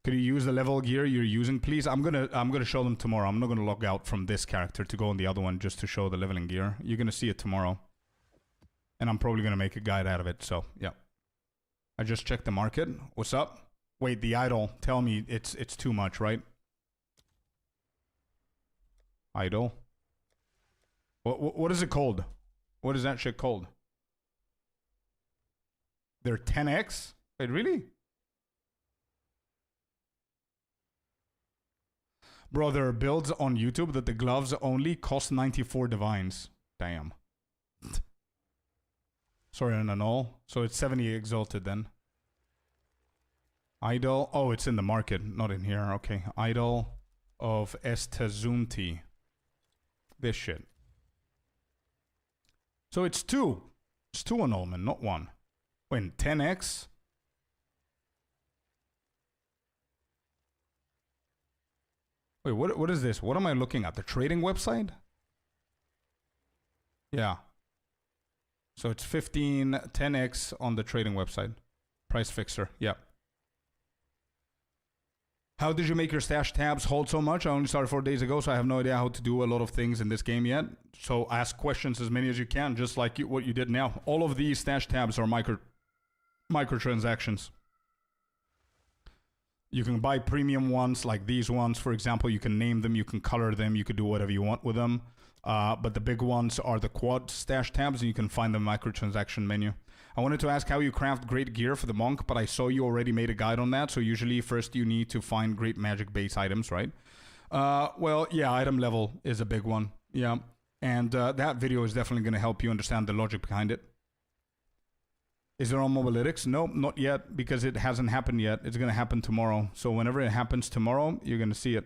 Could you use the level gear you're using, please? I'm gonna show them tomorrow. I'm not gonna log out from this character to go on the other one just to show the leveling gear. You're gonna see it tomorrow. And I'm probably going to make a guide out of it, so, yeah. I just checked the market. What's up? Wait, the idol. Tell me it's too much, right? Idol? What is it called? What is that shit called? They're 10x? Wait, really? Bro, there are builds on YouTube that the gloves only cost 94 divines. Damn. Sorry, an annul. So it's 70 exalted then. Idol. Oh, it's in the market, not in here. Okay. Idol of Estazunti. This shit. So it's 2. It's 2 annulment, not 1. Wait, 10x? Wait, what is this? What am I looking at? The trading website? Yeah. So it's 10x on the trading website. Price fixer, yeah. How did you make your stash tabs hold so much? I only started 4 days ago, so I have no idea how to do a lot of things in this game yet. So ask questions as many as you can, just like what you did now. All of these stash tabs are microtransactions. You can buy premium ones, like these ones, for example. You can name them, you can color them, you can do whatever you want with them. But the big ones are the quad stash tabs, and you can find the microtransaction menu. I wanted to ask how you craft great gear for the monk, but I saw you already made a guide on that. So usually first you need to find great magic base items, right? Well, yeah, item level is a big one. Yeah. And that video is definitely going to help you understand the logic behind it. Is it on Mobalytics? No, not yet, because it hasn't happened yet. It's going to happen tomorrow. So whenever it happens tomorrow, you're going to see it.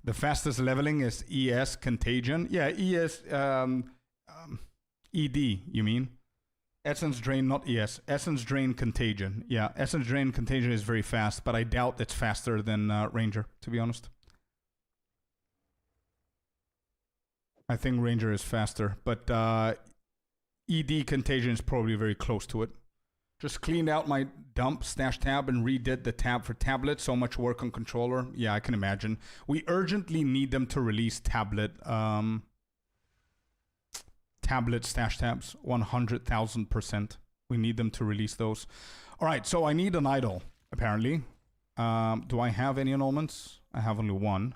The fastest leveling is ES Contagion. Yeah, ES, ED, you mean? Essence Drain, not ES. Essence Drain Contagion. Yeah, Essence Drain Contagion is very fast, but I doubt it's faster than Ranger, to be honest. I think Ranger is faster, but ED Contagion is probably very close to it. Just cleaned out my dump stash tab and redid the tab for tablet. So much work on controller. Yeah, I can imagine. We urgently need them to release tablet stash tabs. 100,000%. We need them to release those. All right, so I need an idol, apparently. Do I have any annulments? I have only one.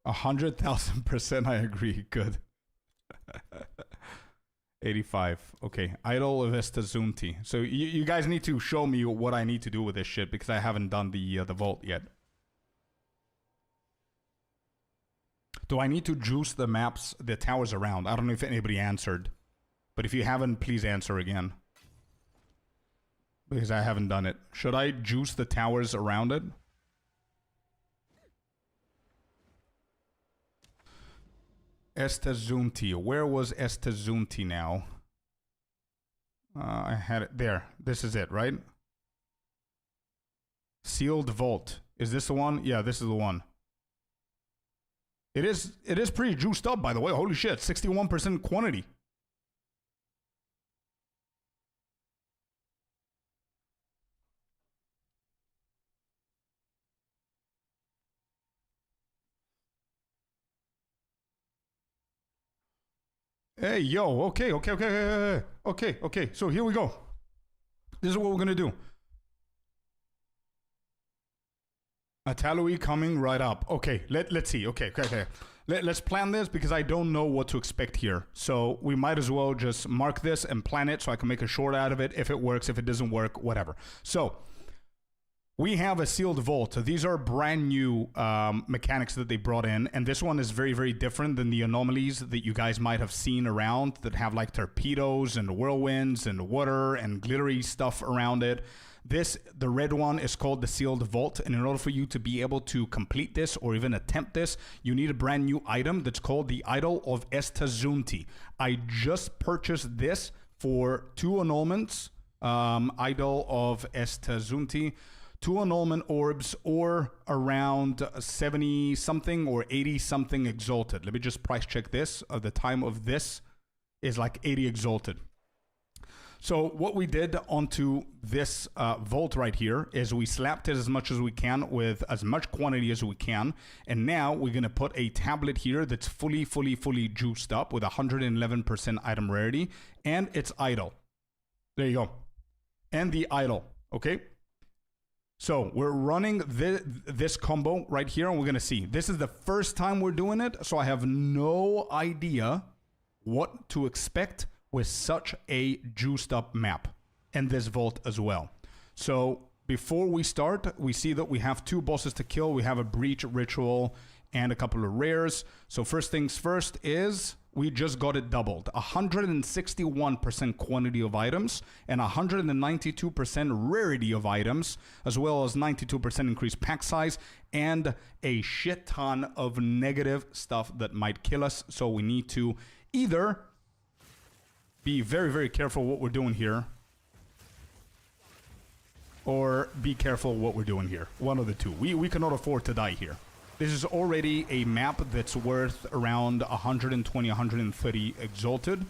100,000%, I agree. Good. 85. Okay. Idol of Estazunti. So you guys need to show me what I need to do with this shit because I haven't done the vault yet. Do I need to juice the maps, the towers around? I don't know if anybody answered. But if you haven't, please answer again. Because I haven't done it. Should I juice the towers around it? Estazunti. Where was Estazunti now? I had it there. This is it, right? Sealed Vault. Is this the one? Yeah, this is the one. It is pretty juiced up, by the way. Holy shit, 61% quantity. Hey, yo, okay. So here we go. This is what we're gonna do. Atalui coming right up. Okay, let's see. Okay. Let's plan this because I don't know what to expect here. So we might as well just mark this and plan it so I can make a short out of it. If it works, if it doesn't work, whatever. So we have a sealed vault. These are brand new mechanics that they brought in. And this one is very, very different than the anomalies that you guys might have seen around that have like torpedoes and whirlwinds and water and glittery stuff around it. The red one is called the sealed vault. And in order for you to be able to complete this or even attempt this, you need a brand new item that's called the Idol of Estazunti. I just purchased this for 2 annulments. Idol of Estazunti. 2 annulment orbs or around 70 something or 80 something exalted. Let me just price check this. The time of this is like 80 exalted. So what we did onto this vault right here is we slapped it as much as we can with as much quantity as we can. And now we're going to put a tablet here that's fully juiced up with 111% item rarity and its idol. There you go. And the idol. Okay. So we're running this combo right here and we're going to see. This is the first time we're doing it. So I have no idea what to expect with such a juiced up map and this vault as well. So before we start, we see that we have 2 bosses to kill. We have a breach ritual and a couple of rares. So first things first is we just got it doubled. 161% quantity of items and 192% rarity of items, as well as 92% increased pack size and a shit ton of negative stuff that might kill us. So we need to either be very, very careful what we're doing here or be careful what we're doing here. One of the two. We cannot afford to die here. This is already a map that's worth around 120, 130 exalted.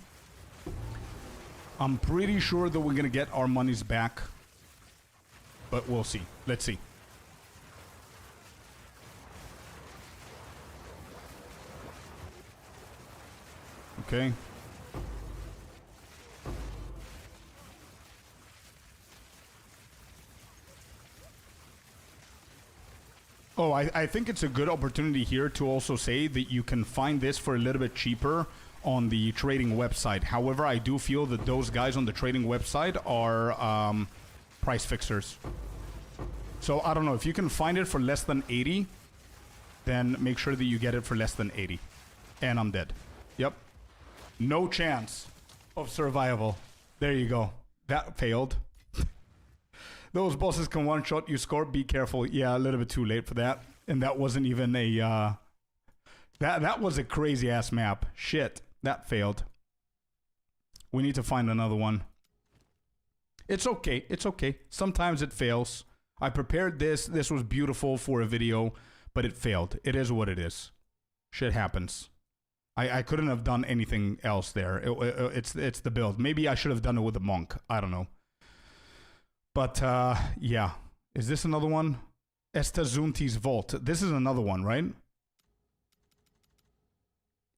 I'm pretty sure that we're going to get our monies back, but we'll see. Let's see. Okay. Oh, I think it's a good opportunity here to also say that you can find this for a little bit cheaper on the trading website. However, I do feel that those guys on the trading website are price fixers. So I don't know. If you can find it for less than 80, then make sure that you get it for less than 80. And I'm dead. Yep. No chance of survival. There you go. That failed. Those bosses can one-shot you, Scorp. Be careful. Yeah, a little bit too late for that. And that wasn't even a... That was a crazy-ass map. Shit. That failed. We need to find another one. It's okay. It's okay. Sometimes it fails. I prepared this. This was beautiful for a video. but it failed. It is what it is. Shit happens. I couldn't have done anything else there. It's the build. Maybe I should have done it with a monk. I don't know. But yeah. Is this another one? Estazunti's Vault. This is another one, right?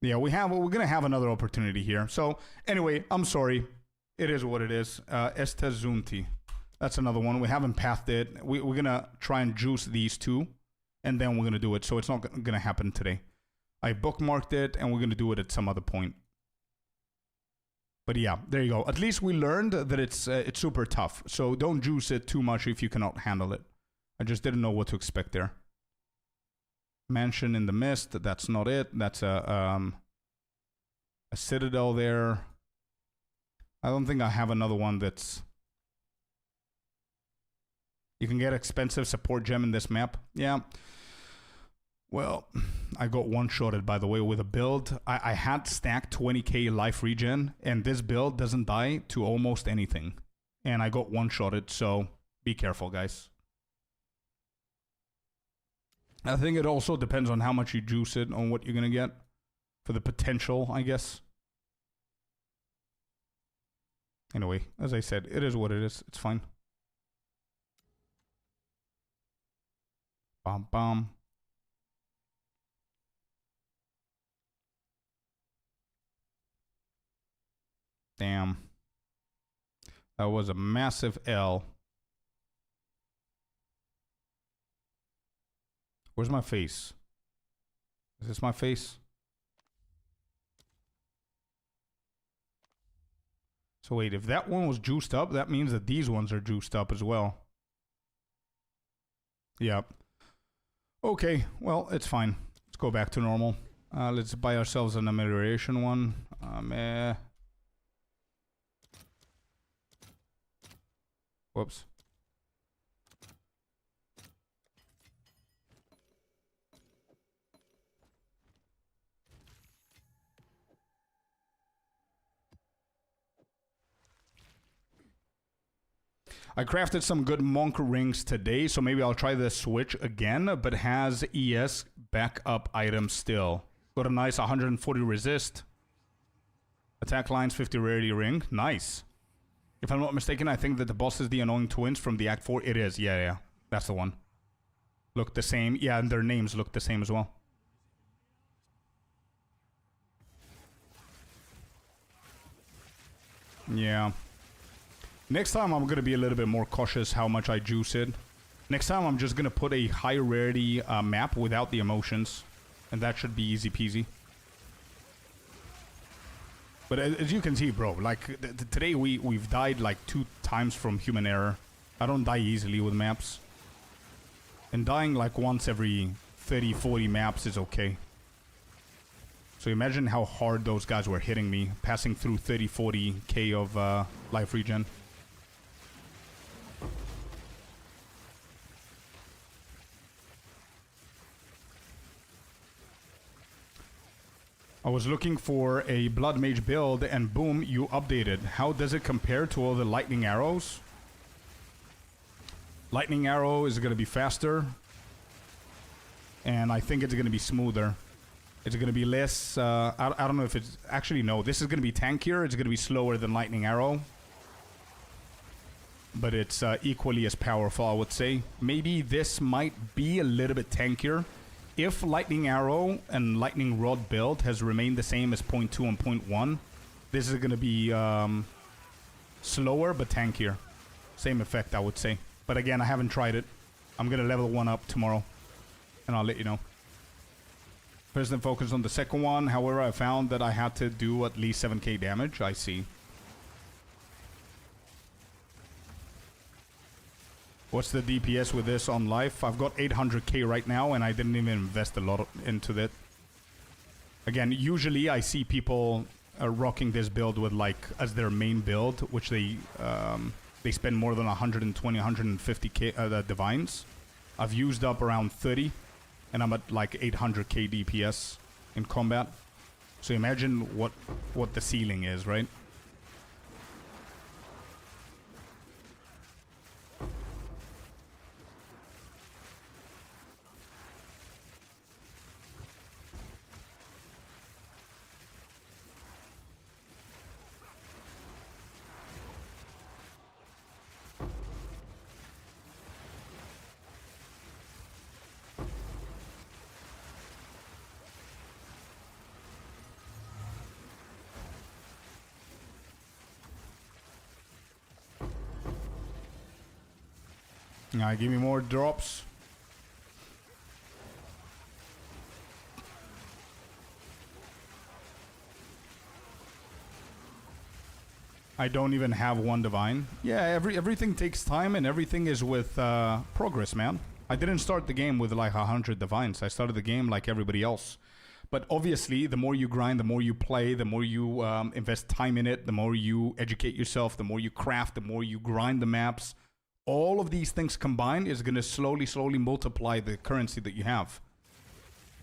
Yeah, we're gonna have another opportunity here. So anyway, I'm sorry. It is what it is. Estazunti. That's another one. We haven't pathed it. We're gonna try and juice these two, and then we're gonna do it. So it's not gonna happen today. I bookmarked it, and we're going to do it at some other point. But yeah, there you go. At least we learned that it's super tough. So don't juice it too much if you cannot handle it. I just didn't know what to expect there. Mansion in the Mist. That's not it. That's a Citadel there. I don't think I have another one that's... You can get expensive support gem in this map. Yeah. Well, I got one-shotted, by the way, with a build. I had stacked 20k life regen, and this build doesn't die to almost anything. And I got one-shotted, so be careful, guys. I think it also depends on how much you juice it, on what you're going to get. For the potential, I guess. Anyway, as I said, it is what it is. It's fine. Bam, bam. Damn. That was a massive L. Where's my face? Is this my face? So wait, if that one was juiced up, that means that these ones are juiced up as well. Yep. Okay, well, it's fine. Let's go back to normal. Let's buy ourselves an amelioration one. Whoops. I crafted some good monk rings today, so maybe I'll try the switch again, but has ES backup items still. Got a nice 140 resist. Attack lines 50 rarity ring. Nice. If I'm not mistaken, I think that the boss is the annoying twins from the Act 4. It is, yeah. That's the one. Look the same. Yeah, and their names look the same as well. Yeah. Next time I'm going to be a little bit more cautious how much I juice it. Next time I'm just going to put a high rarity map without the emotions. And that should be easy peasy. But as you can see, bro, like today we've died like 2 times from human error. I don't die easily with maps. And dying like once every 30, 40 maps is okay. So imagine how hard those guys were hitting me, passing through 30, 40k of life regen. I was looking for a Blood Mage build, and boom, you updated. How does it compare to all the lightning arrows? Lightning arrow is going to be faster. And I think it's going to be smoother. It's going to be less... I don't know if it's... Actually, no. This is going to be tankier. It's going to be slower than lightning arrow. But it's equally as powerful, I would say. Maybe this might be a little bit tankier. If Lightning Arrow and Lightning Rod build has remained the same as 0.2 and 0.1, this is going to be slower but tankier. Same effect, I would say. But again, I haven't tried it. I'm going to level one up tomorrow, and I'll let you know. First and focus on the second one. However, I found that I had to do at least 7k damage. I see. What's the DPS with this on life? I've got 800k right now, and I didn't even invest a lot into that. Again, usually I see people rocking this build with like as their main build, which they spend more than 120, 150k divines. I've used up around 30, and I'm at like 800k DPS in combat. So imagine what the ceiling is, right? Give me more drops. I don't even have one divine. Yeah, everything takes time and everything is with progress, man. I didn't start the game with like 100 divines. I started the game like everybody else. But obviously, the more you grind, the more you play, the more you invest time in it, the more you educate yourself, the more you craft, the more you grind the maps. All of these things combined is going to slowly multiply the currency that you have.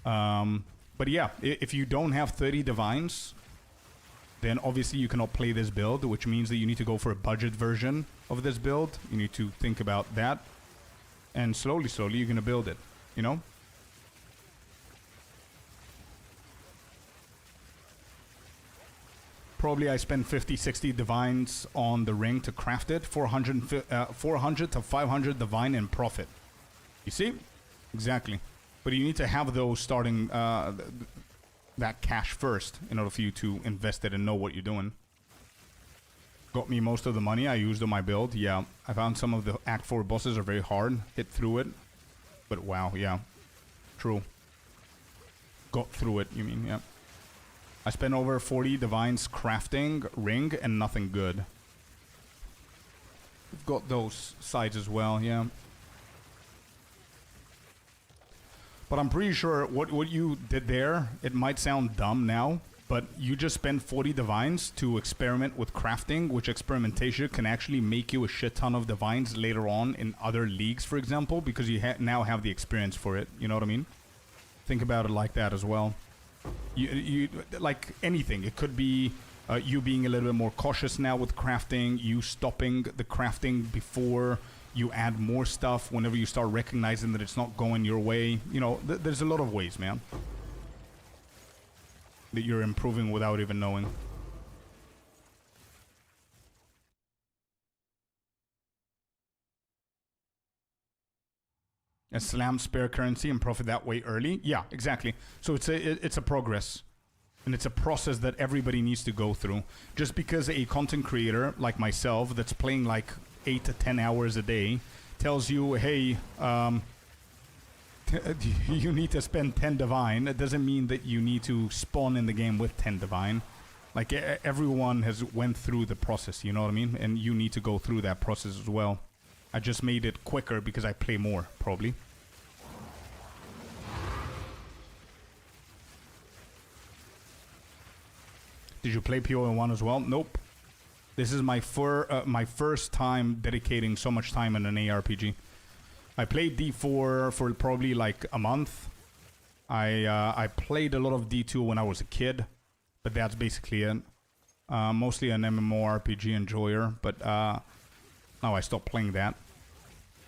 But yeah, if you don't have 30 divines, then obviously you cannot play this build, which means that you need to go for a budget version of this build. You need to think about that. And slowly you're going to build it, you know? Probably I spend 50, 60 divines on the ring to craft it. 400 to 500 divine in profit. You see? Exactly. But you need to have those starting that cash first in order for you to invest it and know what you're doing. Got me most of the money I used on my build. Yeah, I found some of the Act 4 bosses are very hard. Hit through it. But wow, yeah. True. Got through it, you mean, yeah. I spent over 40 divines crafting ring and nothing good. We've got those sides as well, yeah. But I'm pretty sure what you did there, it might sound dumb now, but you just spent 40 divines to experiment with crafting, which experimentation can actually make you a shit ton of divines later on in other leagues, for example, because you now have the experience for it. You know what I mean? Think about it like that as well. You like anything. It could be you being a little bit more cautious now with crafting, you stopping the crafting before you add more stuff whenever you start recognizing that it's not going your way. You know, there's a lot of ways, man, that you're improving without even knowing. A slam spare currency and profit that way early? Yeah, exactly. So it's a progress. And it's a process that everybody needs to go through. Just because a content creator like myself that's playing like 8 to 10 hours a day tells you, hey, you need to spend 10 divine, it doesn't mean that you need to spawn in the game with 10 divine. Like, everyone has went through the process, you know what I mean? And you need to go through that process as well. I just made it quicker because I play more, probably. Did you play PoE1 as well? Nope. This is my first time dedicating so much time in an ARPG. I played D4 for probably like a month. I played a lot of D2 when I was a kid, but that's basically it. Mostly an MMORPG enjoyer, but now I stopped playing that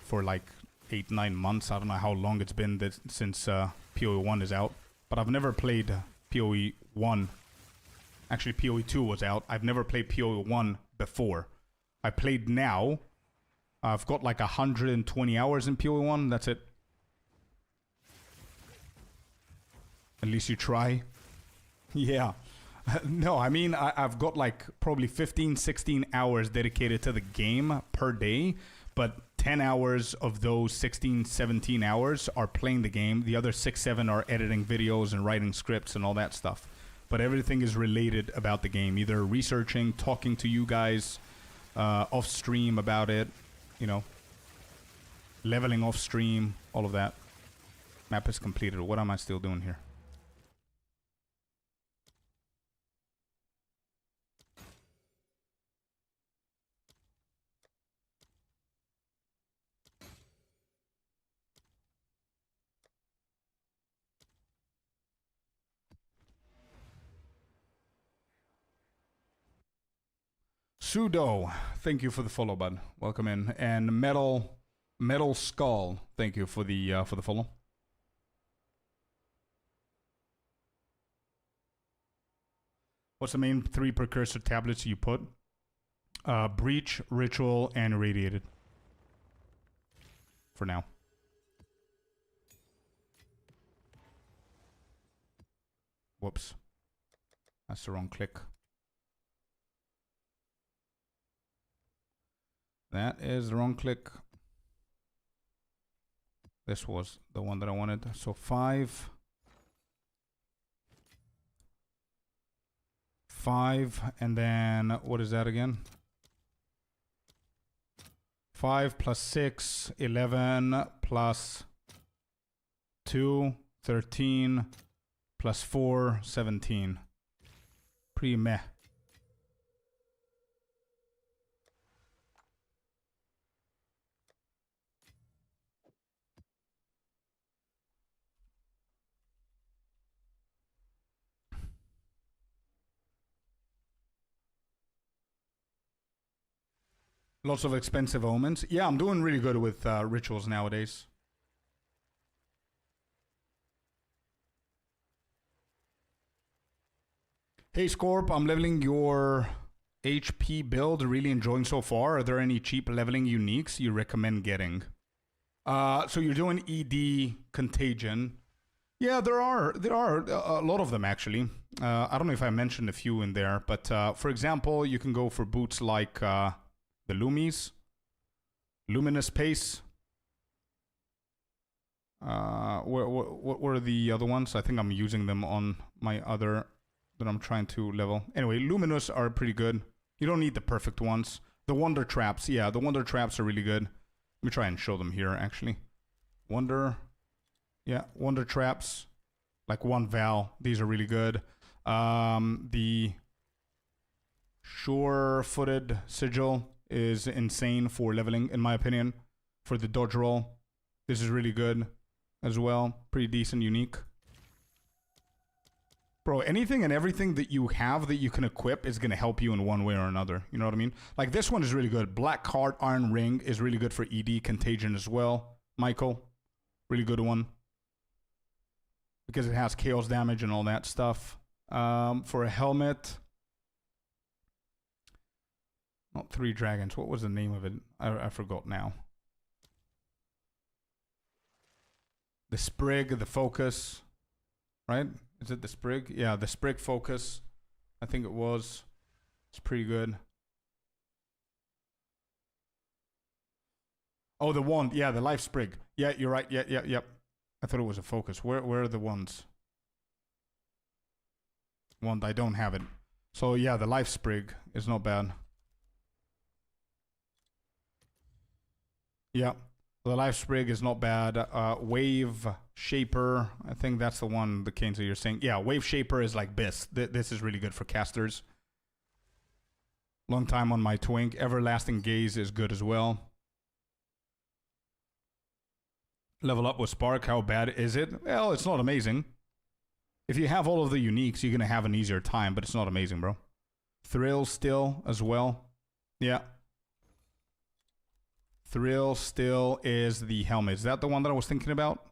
for like 8-9 months. I don't know how long it's been since PoE1 is out, but I've never played PoE1. Actually, PoE2 was out. I've never played PoE1 before. I played now. I've got like 120 hours in PoE1. That's it. At least you try. Yeah. No, I mean, I've got like probably 15, 16 hours dedicated to the game per day. But 10 hours of those 16, 17 hours are playing the game. The other 6, 7 are editing videos and writing scripts and all that stuff. But everything is related about the game, either researching, talking to you guys off stream about it, you know, leveling off stream, all of that. Map is completed. What am I still doing here? Sudo, thank you for the follow, bud. Welcome in. And Metal Skull, thank you for the follow. What's the main 3 precursor tablets you put? Breach, Ritual, and Irradiated. For now. Whoops. That's the wrong click. That is the wrong click. This was the one that I wanted. So 5. 5, and then what is that again? 5 plus 6, 11 plus 2, 13 plus 4, 17. Pretty meh. Lots of expensive omens. Yeah, I'm doing really good with rituals nowadays. Hey Scorp, I'm leveling your HP build. Really enjoying so far. Are there any cheap leveling uniques you recommend getting? So you're doing ED Contagion. Yeah, there are a lot of them actually. I don't know if I mentioned a few in there, but for example, you can go for boots like the Lumis, Luminous Pace. What were the other ones? I think I'm using them on my other that I'm trying to level. Anyway, Luminous are pretty good. You don't need the perfect ones. The Wonder Traps, yeah, the Wonder Traps are really good. Let me try and show them here, actually. Wonder Traps, like 1 Val. These are really good. The Sure-Footed Sigil is insane for leveling, in my opinion. For the dodge roll, this is really good as well. Pretty decent, unique. Bro, anything and everything that you have that you can equip is going to help you in one way or another. You know what I mean? Like this one is really good. Black Heart Iron Ring is really good for ED Contagion as well. Michael, really good one. Because it has chaos damage and all that stuff. For a helmet... Not 3 Dragons. What was the name of it? I forgot now. The Sprig, the Focus. Right? Is it the Sprig? Yeah, the Sprig Focus. I think it was. It's pretty good. Oh, the Wand. Yeah, the Life Sprig. Yeah, you're right. Yeah. I thought it was a Focus. Where are the wands? Wand, I don't have it. So yeah, the Life Sprig is not bad. Yeah, the Life Sprig is not bad. Wave Shaper, I think that's the one, the Canes that you're saying. Yeah, Wave Shaper is like this. This is really good for casters. Long time on my twink. Everlasting Gaze is good as well. Level up with Spark, how bad is it? Well, it's not amazing. If you have all of the uniques, you're going to have an easier time, but it's not amazing, bro. Thrill still as well. Yeah. Thrill still is the helmet. Is that the one that I was thinking about?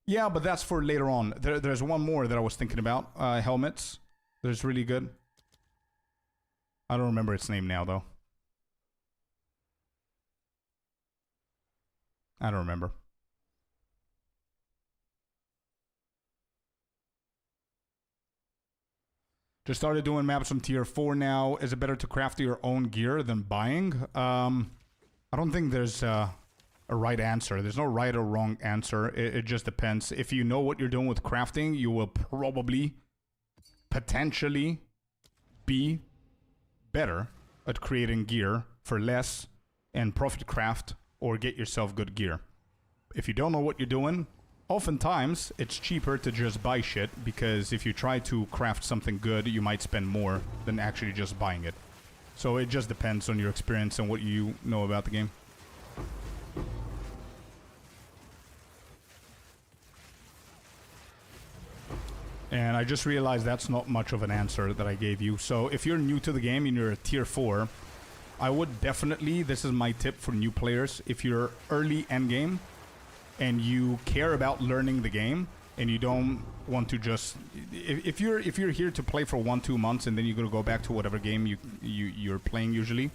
Yeah, but that's for later on. There's one more that I was thinking about. Helmets. That's really good. I don't remember its name now, though. I don't remember. Just started doing maps from tier 4 now. Is it better to craft your own gear than buying? I don't think there's a right answer. There's no right or wrong answer. It just depends. If you know what you're doing with crafting, you will probably, potentially, be better at creating gear for less and profit craft or get yourself good gear. If you don't know what you're doing, oftentimes it's cheaper to just buy shit, because if you try to craft something good, you might spend more than actually just buying it. So it just depends on your experience and what you know about the game. And I just realized that's not much of an answer that I gave you. So if you're new to the game and you're a tier 4, I would definitely, this is my tip for new players, if you're early endgame and you care about learning the game and you don't want to just, if you're here to play for 1-2 months and then you're going to go back to whatever game you're playing usually,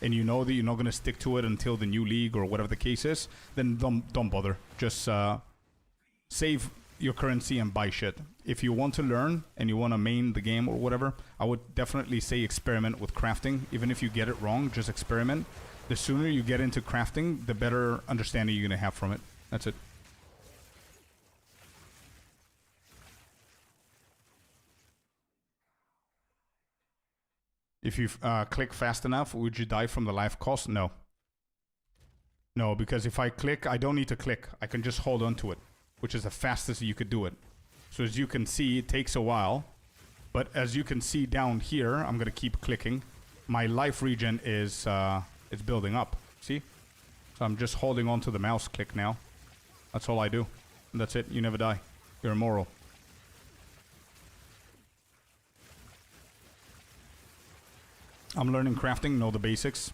and you know that you're not going to stick to it until the new league or whatever the case is, then don't bother. Just save your currency and buy shit. If you want to learn and you want to main the game or whatever, I would definitely say experiment with crafting. Even if you get it wrong, just experiment. The sooner you get into crafting, the better understanding you're going to have from it. That's it. If you click fast enough, would you die from the life cost? No. No, because if I click, I don't need to click. I can just hold on to it, which is the fastest you could do it. So as you can see, it takes a while. But as you can see down here, I'm going to keep clicking. My life regen is it's building up. See? So I'm just holding on to the mouse click now. That's all I do. And that's it. You never die. You're immoral. I'm learning crafting. Know the basics.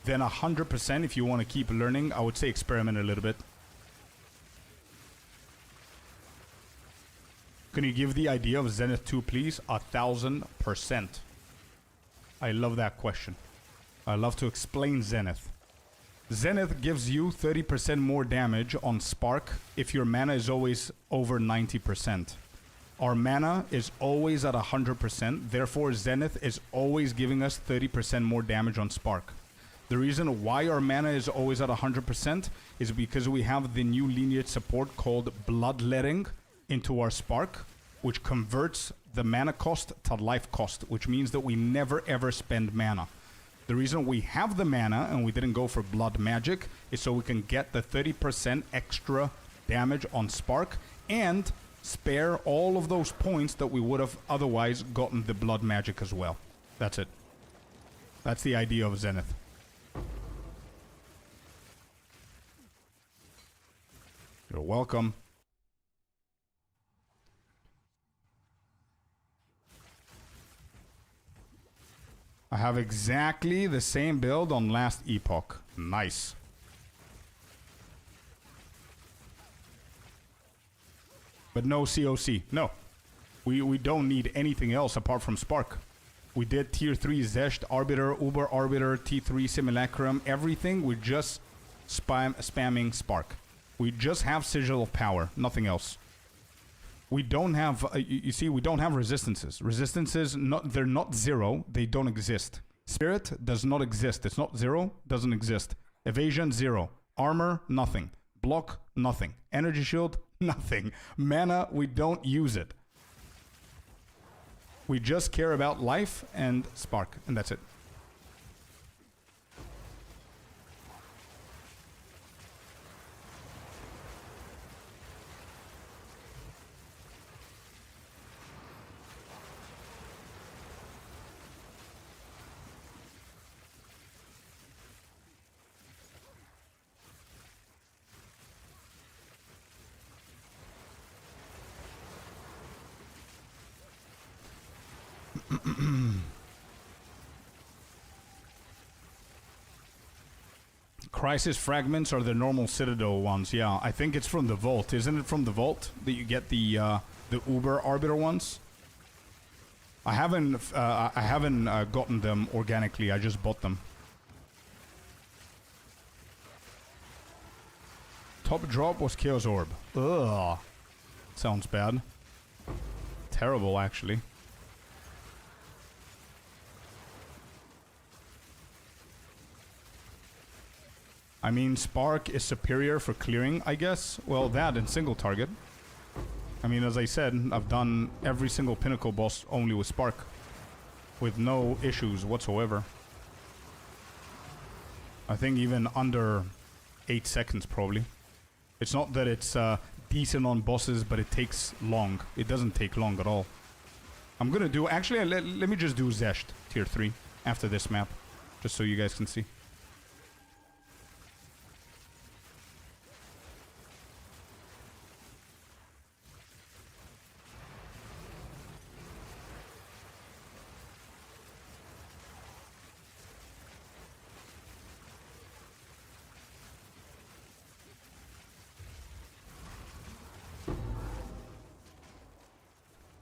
Then 100%, if you want to keep learning, I would say experiment a little bit. Can you give the idea of Zenith 2, please? 1000%. I love that question. I love to explain Zenith. Zenith gives you 30% more damage on Spark if your mana is always over 90%. Our mana is always at 100%. Therefore, Zenith is always giving us 30% more damage on Spark. The reason why our mana is always at 100% is because we have the new lineage support called Bloodletting into our Spark, which converts the mana cost to life cost, which means that we never ever spend mana. The reason we have the mana and we didn't go for blood magic is so we can get the 30% extra damage on Spark and spare all of those points that we would have otherwise gotten the blood magic as well. That's it. That's the idea of Zenith. You're welcome. I have exactly the same build on last epoch. Nice. But no COC. No. We don't need anything else apart from Spark. We did tier 3 Zesht, Arbiter, Uber Arbiter, T3 Simulacrum, everything. We're just spamming Spark. We just have Sigil of Power, nothing else. We don't have, you see, we don't have resistances. Resistances, they're not zero, they don't exist. Spirit does not exist. It's not zero, doesn't exist. Evasion, 0. Armor, nothing. Block, nothing. Energy shield, nothing. Mana, we don't use it. We just care about life and Spark, and that's it. Crisis fragments are the normal Citadel ones. Yeah, I think it's from the Vault. Isn't it from the Vault that you get the Uber Arbiter ones? I haven't gotten them organically. I just bought them. Top drop was Chaos Orb. Ugh. Sounds bad. Terrible, actually. I mean, Spark is superior for clearing, I guess. Well, that and single target. I mean, as I said, I've done every single Pinnacle boss only with Spark. With no issues whatsoever. I think even under 8 seconds, probably. It's not that it's decent on bosses, but it takes long. It doesn't take long at all. I'm gonna do... Actually, let me just do Zesht, tier 3, after this map. Just so you guys can see.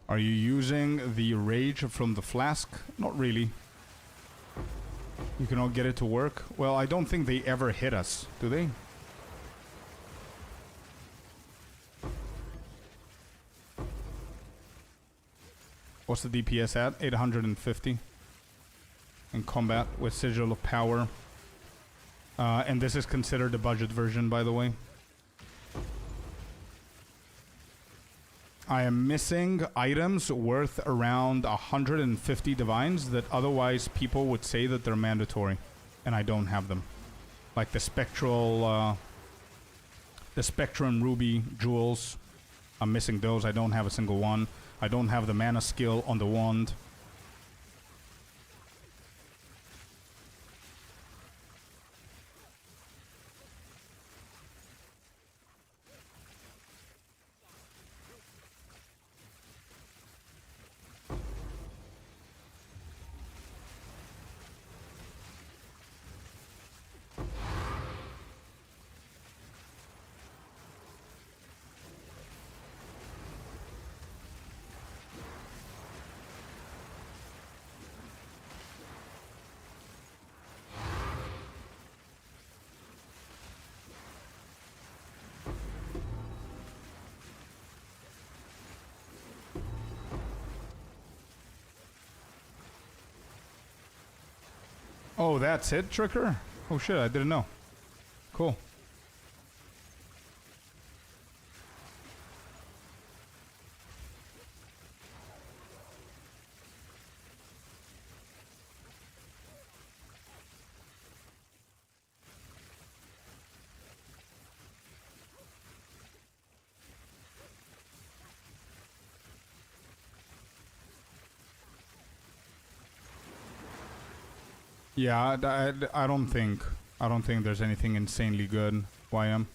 Are you using the rage from the flask? Not really. You cannot get it to work? Well, I don't think they ever hit us, do they? What's the DPS at? 850. In combat with Sigil of Power. And this is considered a budget version, by the way. I am missing items worth around 150 divines that otherwise people would say that they're mandatory, and I don't have them. Like the spectral, the Spectrum Ruby jewels. I'm missing those. I don't have a single one. I don't have the mana skill on the wand. Oh, that's it, Tricker? Oh shit, I didn't know. Cool. Yeah, I don't think there's anything insanely good. YM.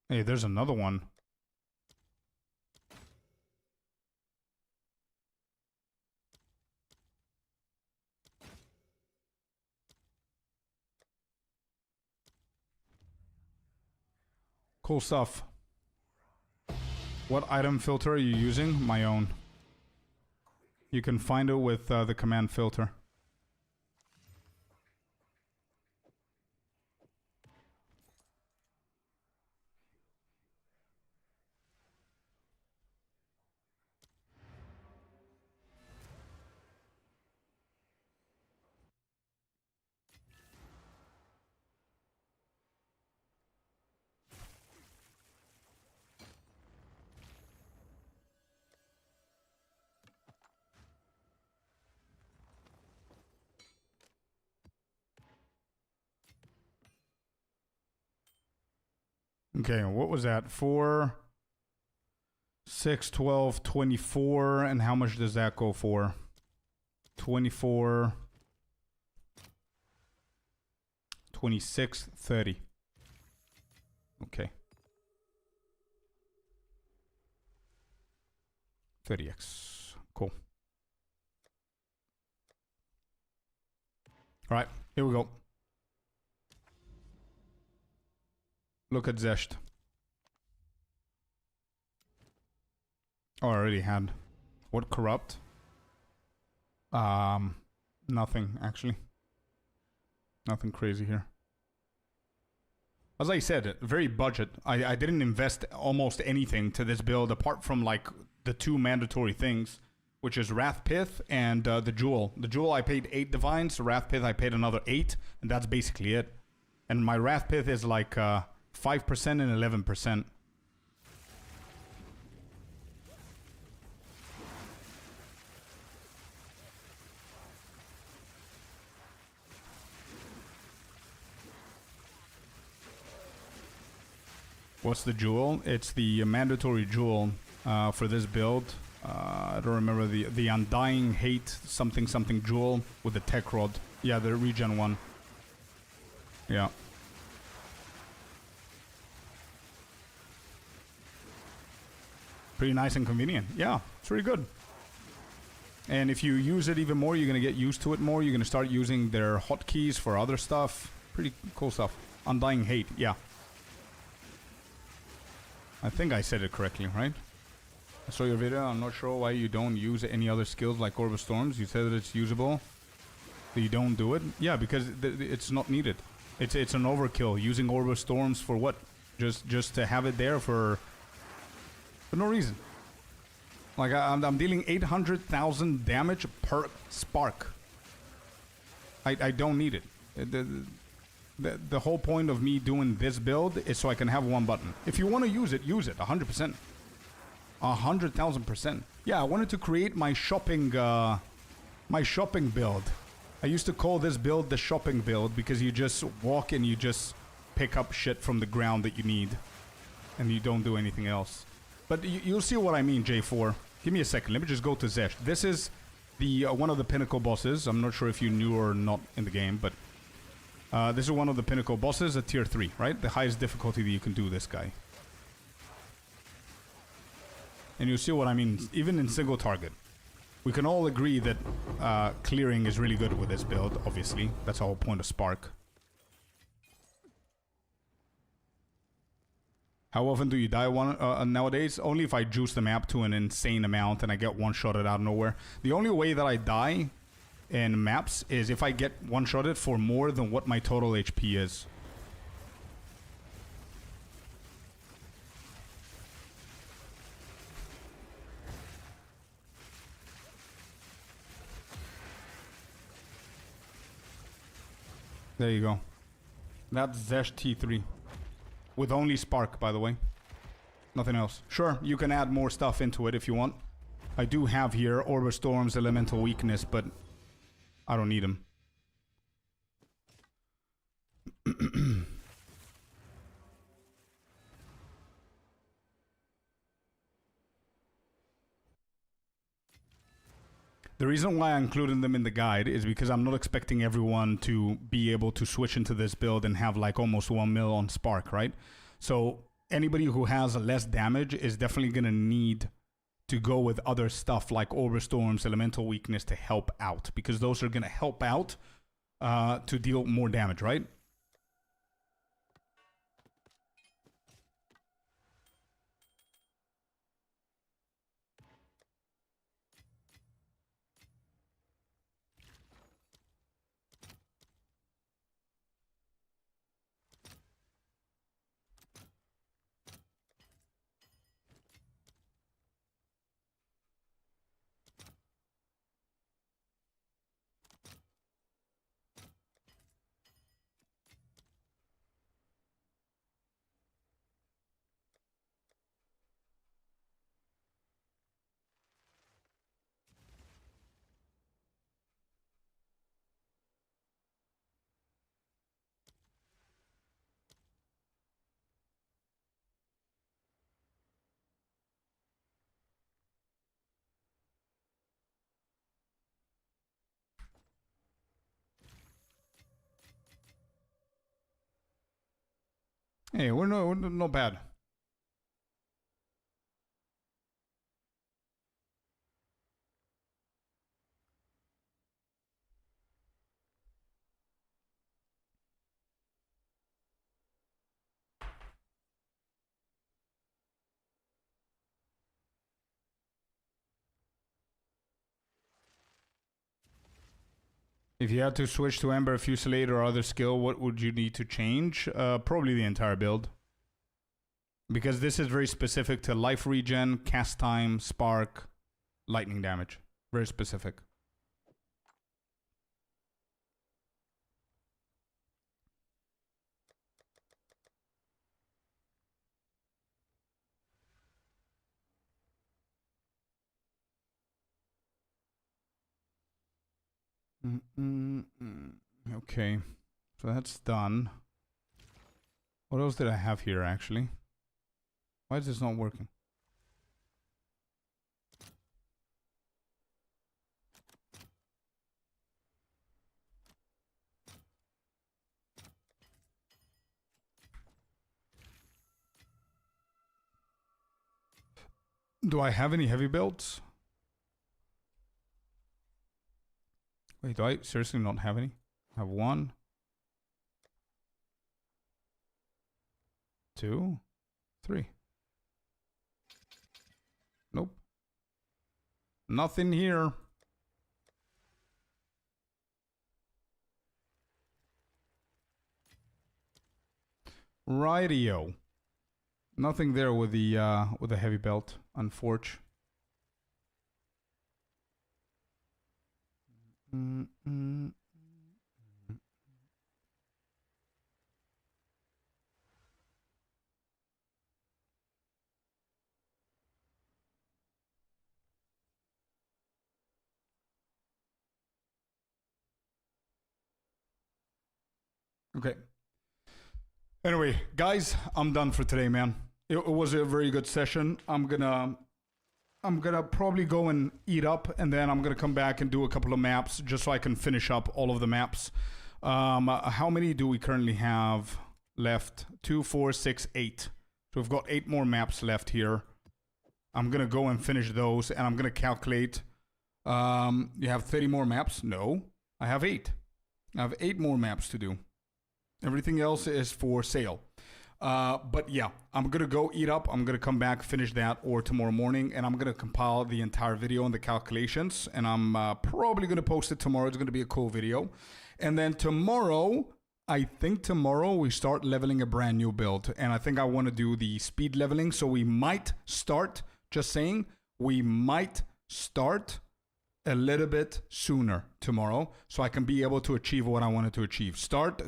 Hey, there's another one. Cool stuff. What item filter are you using? My own. You can find it with the command filter. Okay, what was that? 4, 6, 12, 24, and how much does that go for? 24, 26, 30. Okay. 30x. Cool. All right, here we go. Look at Zesht. Oh, I already had. What corrupt? Nothing, actually. Nothing crazy here. As I said, very budget. I didn't invest almost anything to this build apart from like the 2 mandatory things, which is Wrath Pith and the Jewel. The Jewel I paid 8 divines, the Wrath Pith I paid another 8, and that's basically it. And my Wrath Pith is like 5% and 11%. What's the jewel? It's the mandatory jewel for this build. I don't remember the Undying Hate something something jewel with the tech rod. Yeah, the regen one. Yeah. Pretty nice and convenient. Yeah, it's really good. And if you use it even more, you're going to get used to it more. You're going to start using their hotkeys for other stuff. Pretty cool stuff. Undying Hate, yeah. I think I said it correctly, right? I saw your video. I'm not sure why you don't use any other skills like Orb of Storms. You said that it's usable. But you don't do it? Yeah, because it's not needed. It's an overkill. Using Orb of Storms for what? Just to have it there for no reason. Like I'm dealing 800,000 damage per spark. I don't need it. The whole point of me doing this build is so I can have one button. If you want to use it, 100%. 100,000%. Yeah, I wanted to create my shopping build. I used to call this build the shopping build because you just walk and you just pick up shit from the ground that you need. And you don't do anything else. But you'll see what I mean, J4. Give me a second. Let me just go to Zesh. This is the one of the pinnacle bosses. I'm not sure if you knew or not in the game, but this is one of the pinnacle bosses at tier 3, right? The highest difficulty that you can do this guy. And you'll see what I mean, even in single target. We can all agree that clearing is really good with this build, obviously. That's the whole point of Spark. How often do you die nowadays? Only if I juice the map to an insane amount and I get one-shotted out of nowhere. The only way that I die in maps is if I get one-shotted for more than what my total HP is. There you go. That's Zesh T3. With only Spark, by the way. Nothing else. Sure, you can add more stuff into it if you want. I do have here Orb of Storm's Elemental Weakness, but I don't need them. The reason why I included them in the guide is because I'm not expecting everyone to be able to switch into this build and have like almost 1 mil on Spark, right? So anybody who has less damage is definitely going to need to go with other stuff like Orb of Storms, Elemental Weakness to help out, because those are going to help out to deal more damage, right? Hey, we're not bad. If you had to switch to Ember, Fusillade, or other skill, what would you need to change? Probably the entire build. Because this is very specific to life regen, cast time, spark, lightning damage. Very specific. Okay, so that's done. What else did I have here, actually? Why is this not working? Do I have any heavy builds? Wait, do I seriously not have any? I have 1, 2, 3. Nope. Nothing here. Rightio. Nothing there with the heavy belt, unfortunately. Okay. Anyway, guys, I'm done for today, man. It was a very good session. I'm gonna probably go and eat up, and then I'm gonna come back and do a couple of maps just so I can finish up all of the maps. How many do we currently have left? 2, 4, 6, 8. So we've got 8 more maps left here. I'm gonna go and finish those, and I'm gonna calculate. You have 30 more maps? No, I have 8. I have 8 more maps to do. Everything else is for sale. But yeah, I'm going to go eat up. I'm going to come back, finish that, or tomorrow morning, and I'm going to compile the entire video and the calculations, and I'm probably going to post it tomorrow. It's going to be a cool video. And then tomorrow, I think tomorrow we start leveling a brand new build, and I think I want to do the speed leveling, so we might start, just saying, we might start a little bit sooner tomorrow so I can be able to achieve what I wanted to achieve.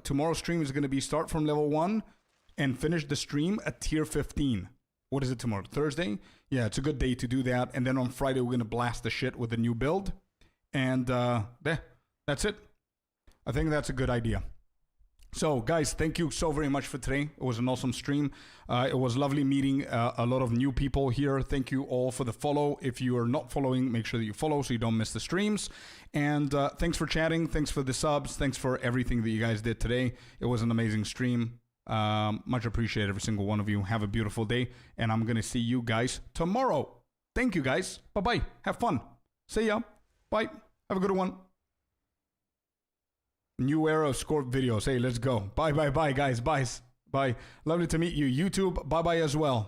Tomorrow's stream is going to be start from level 1 and finish the stream at tier 15. What is it tomorrow? Thursday? Yeah, it's a good day to do that. And then on Friday, we're going to blast the shit with a new build. And that's it. I think that's a good idea. So, guys, thank you so very much for today. It was an awesome stream. It was lovely meeting a lot of new people here. Thank you all for the follow. If you are not following, make sure that you follow so you don't miss the streams. And thanks for chatting. Thanks for the subs. Thanks for everything that you guys did today. It was an amazing stream. Much appreciated, every single one of you. Have a beautiful day. And I'm going to see you guys tomorrow. Thank you, guys. Bye-bye. Have fun. See ya. Bye. Have a good one. New era of Scorp videos. Hey, let's go. Bye, guys. Bye. Lovely to meet you. YouTube, bye-bye as well.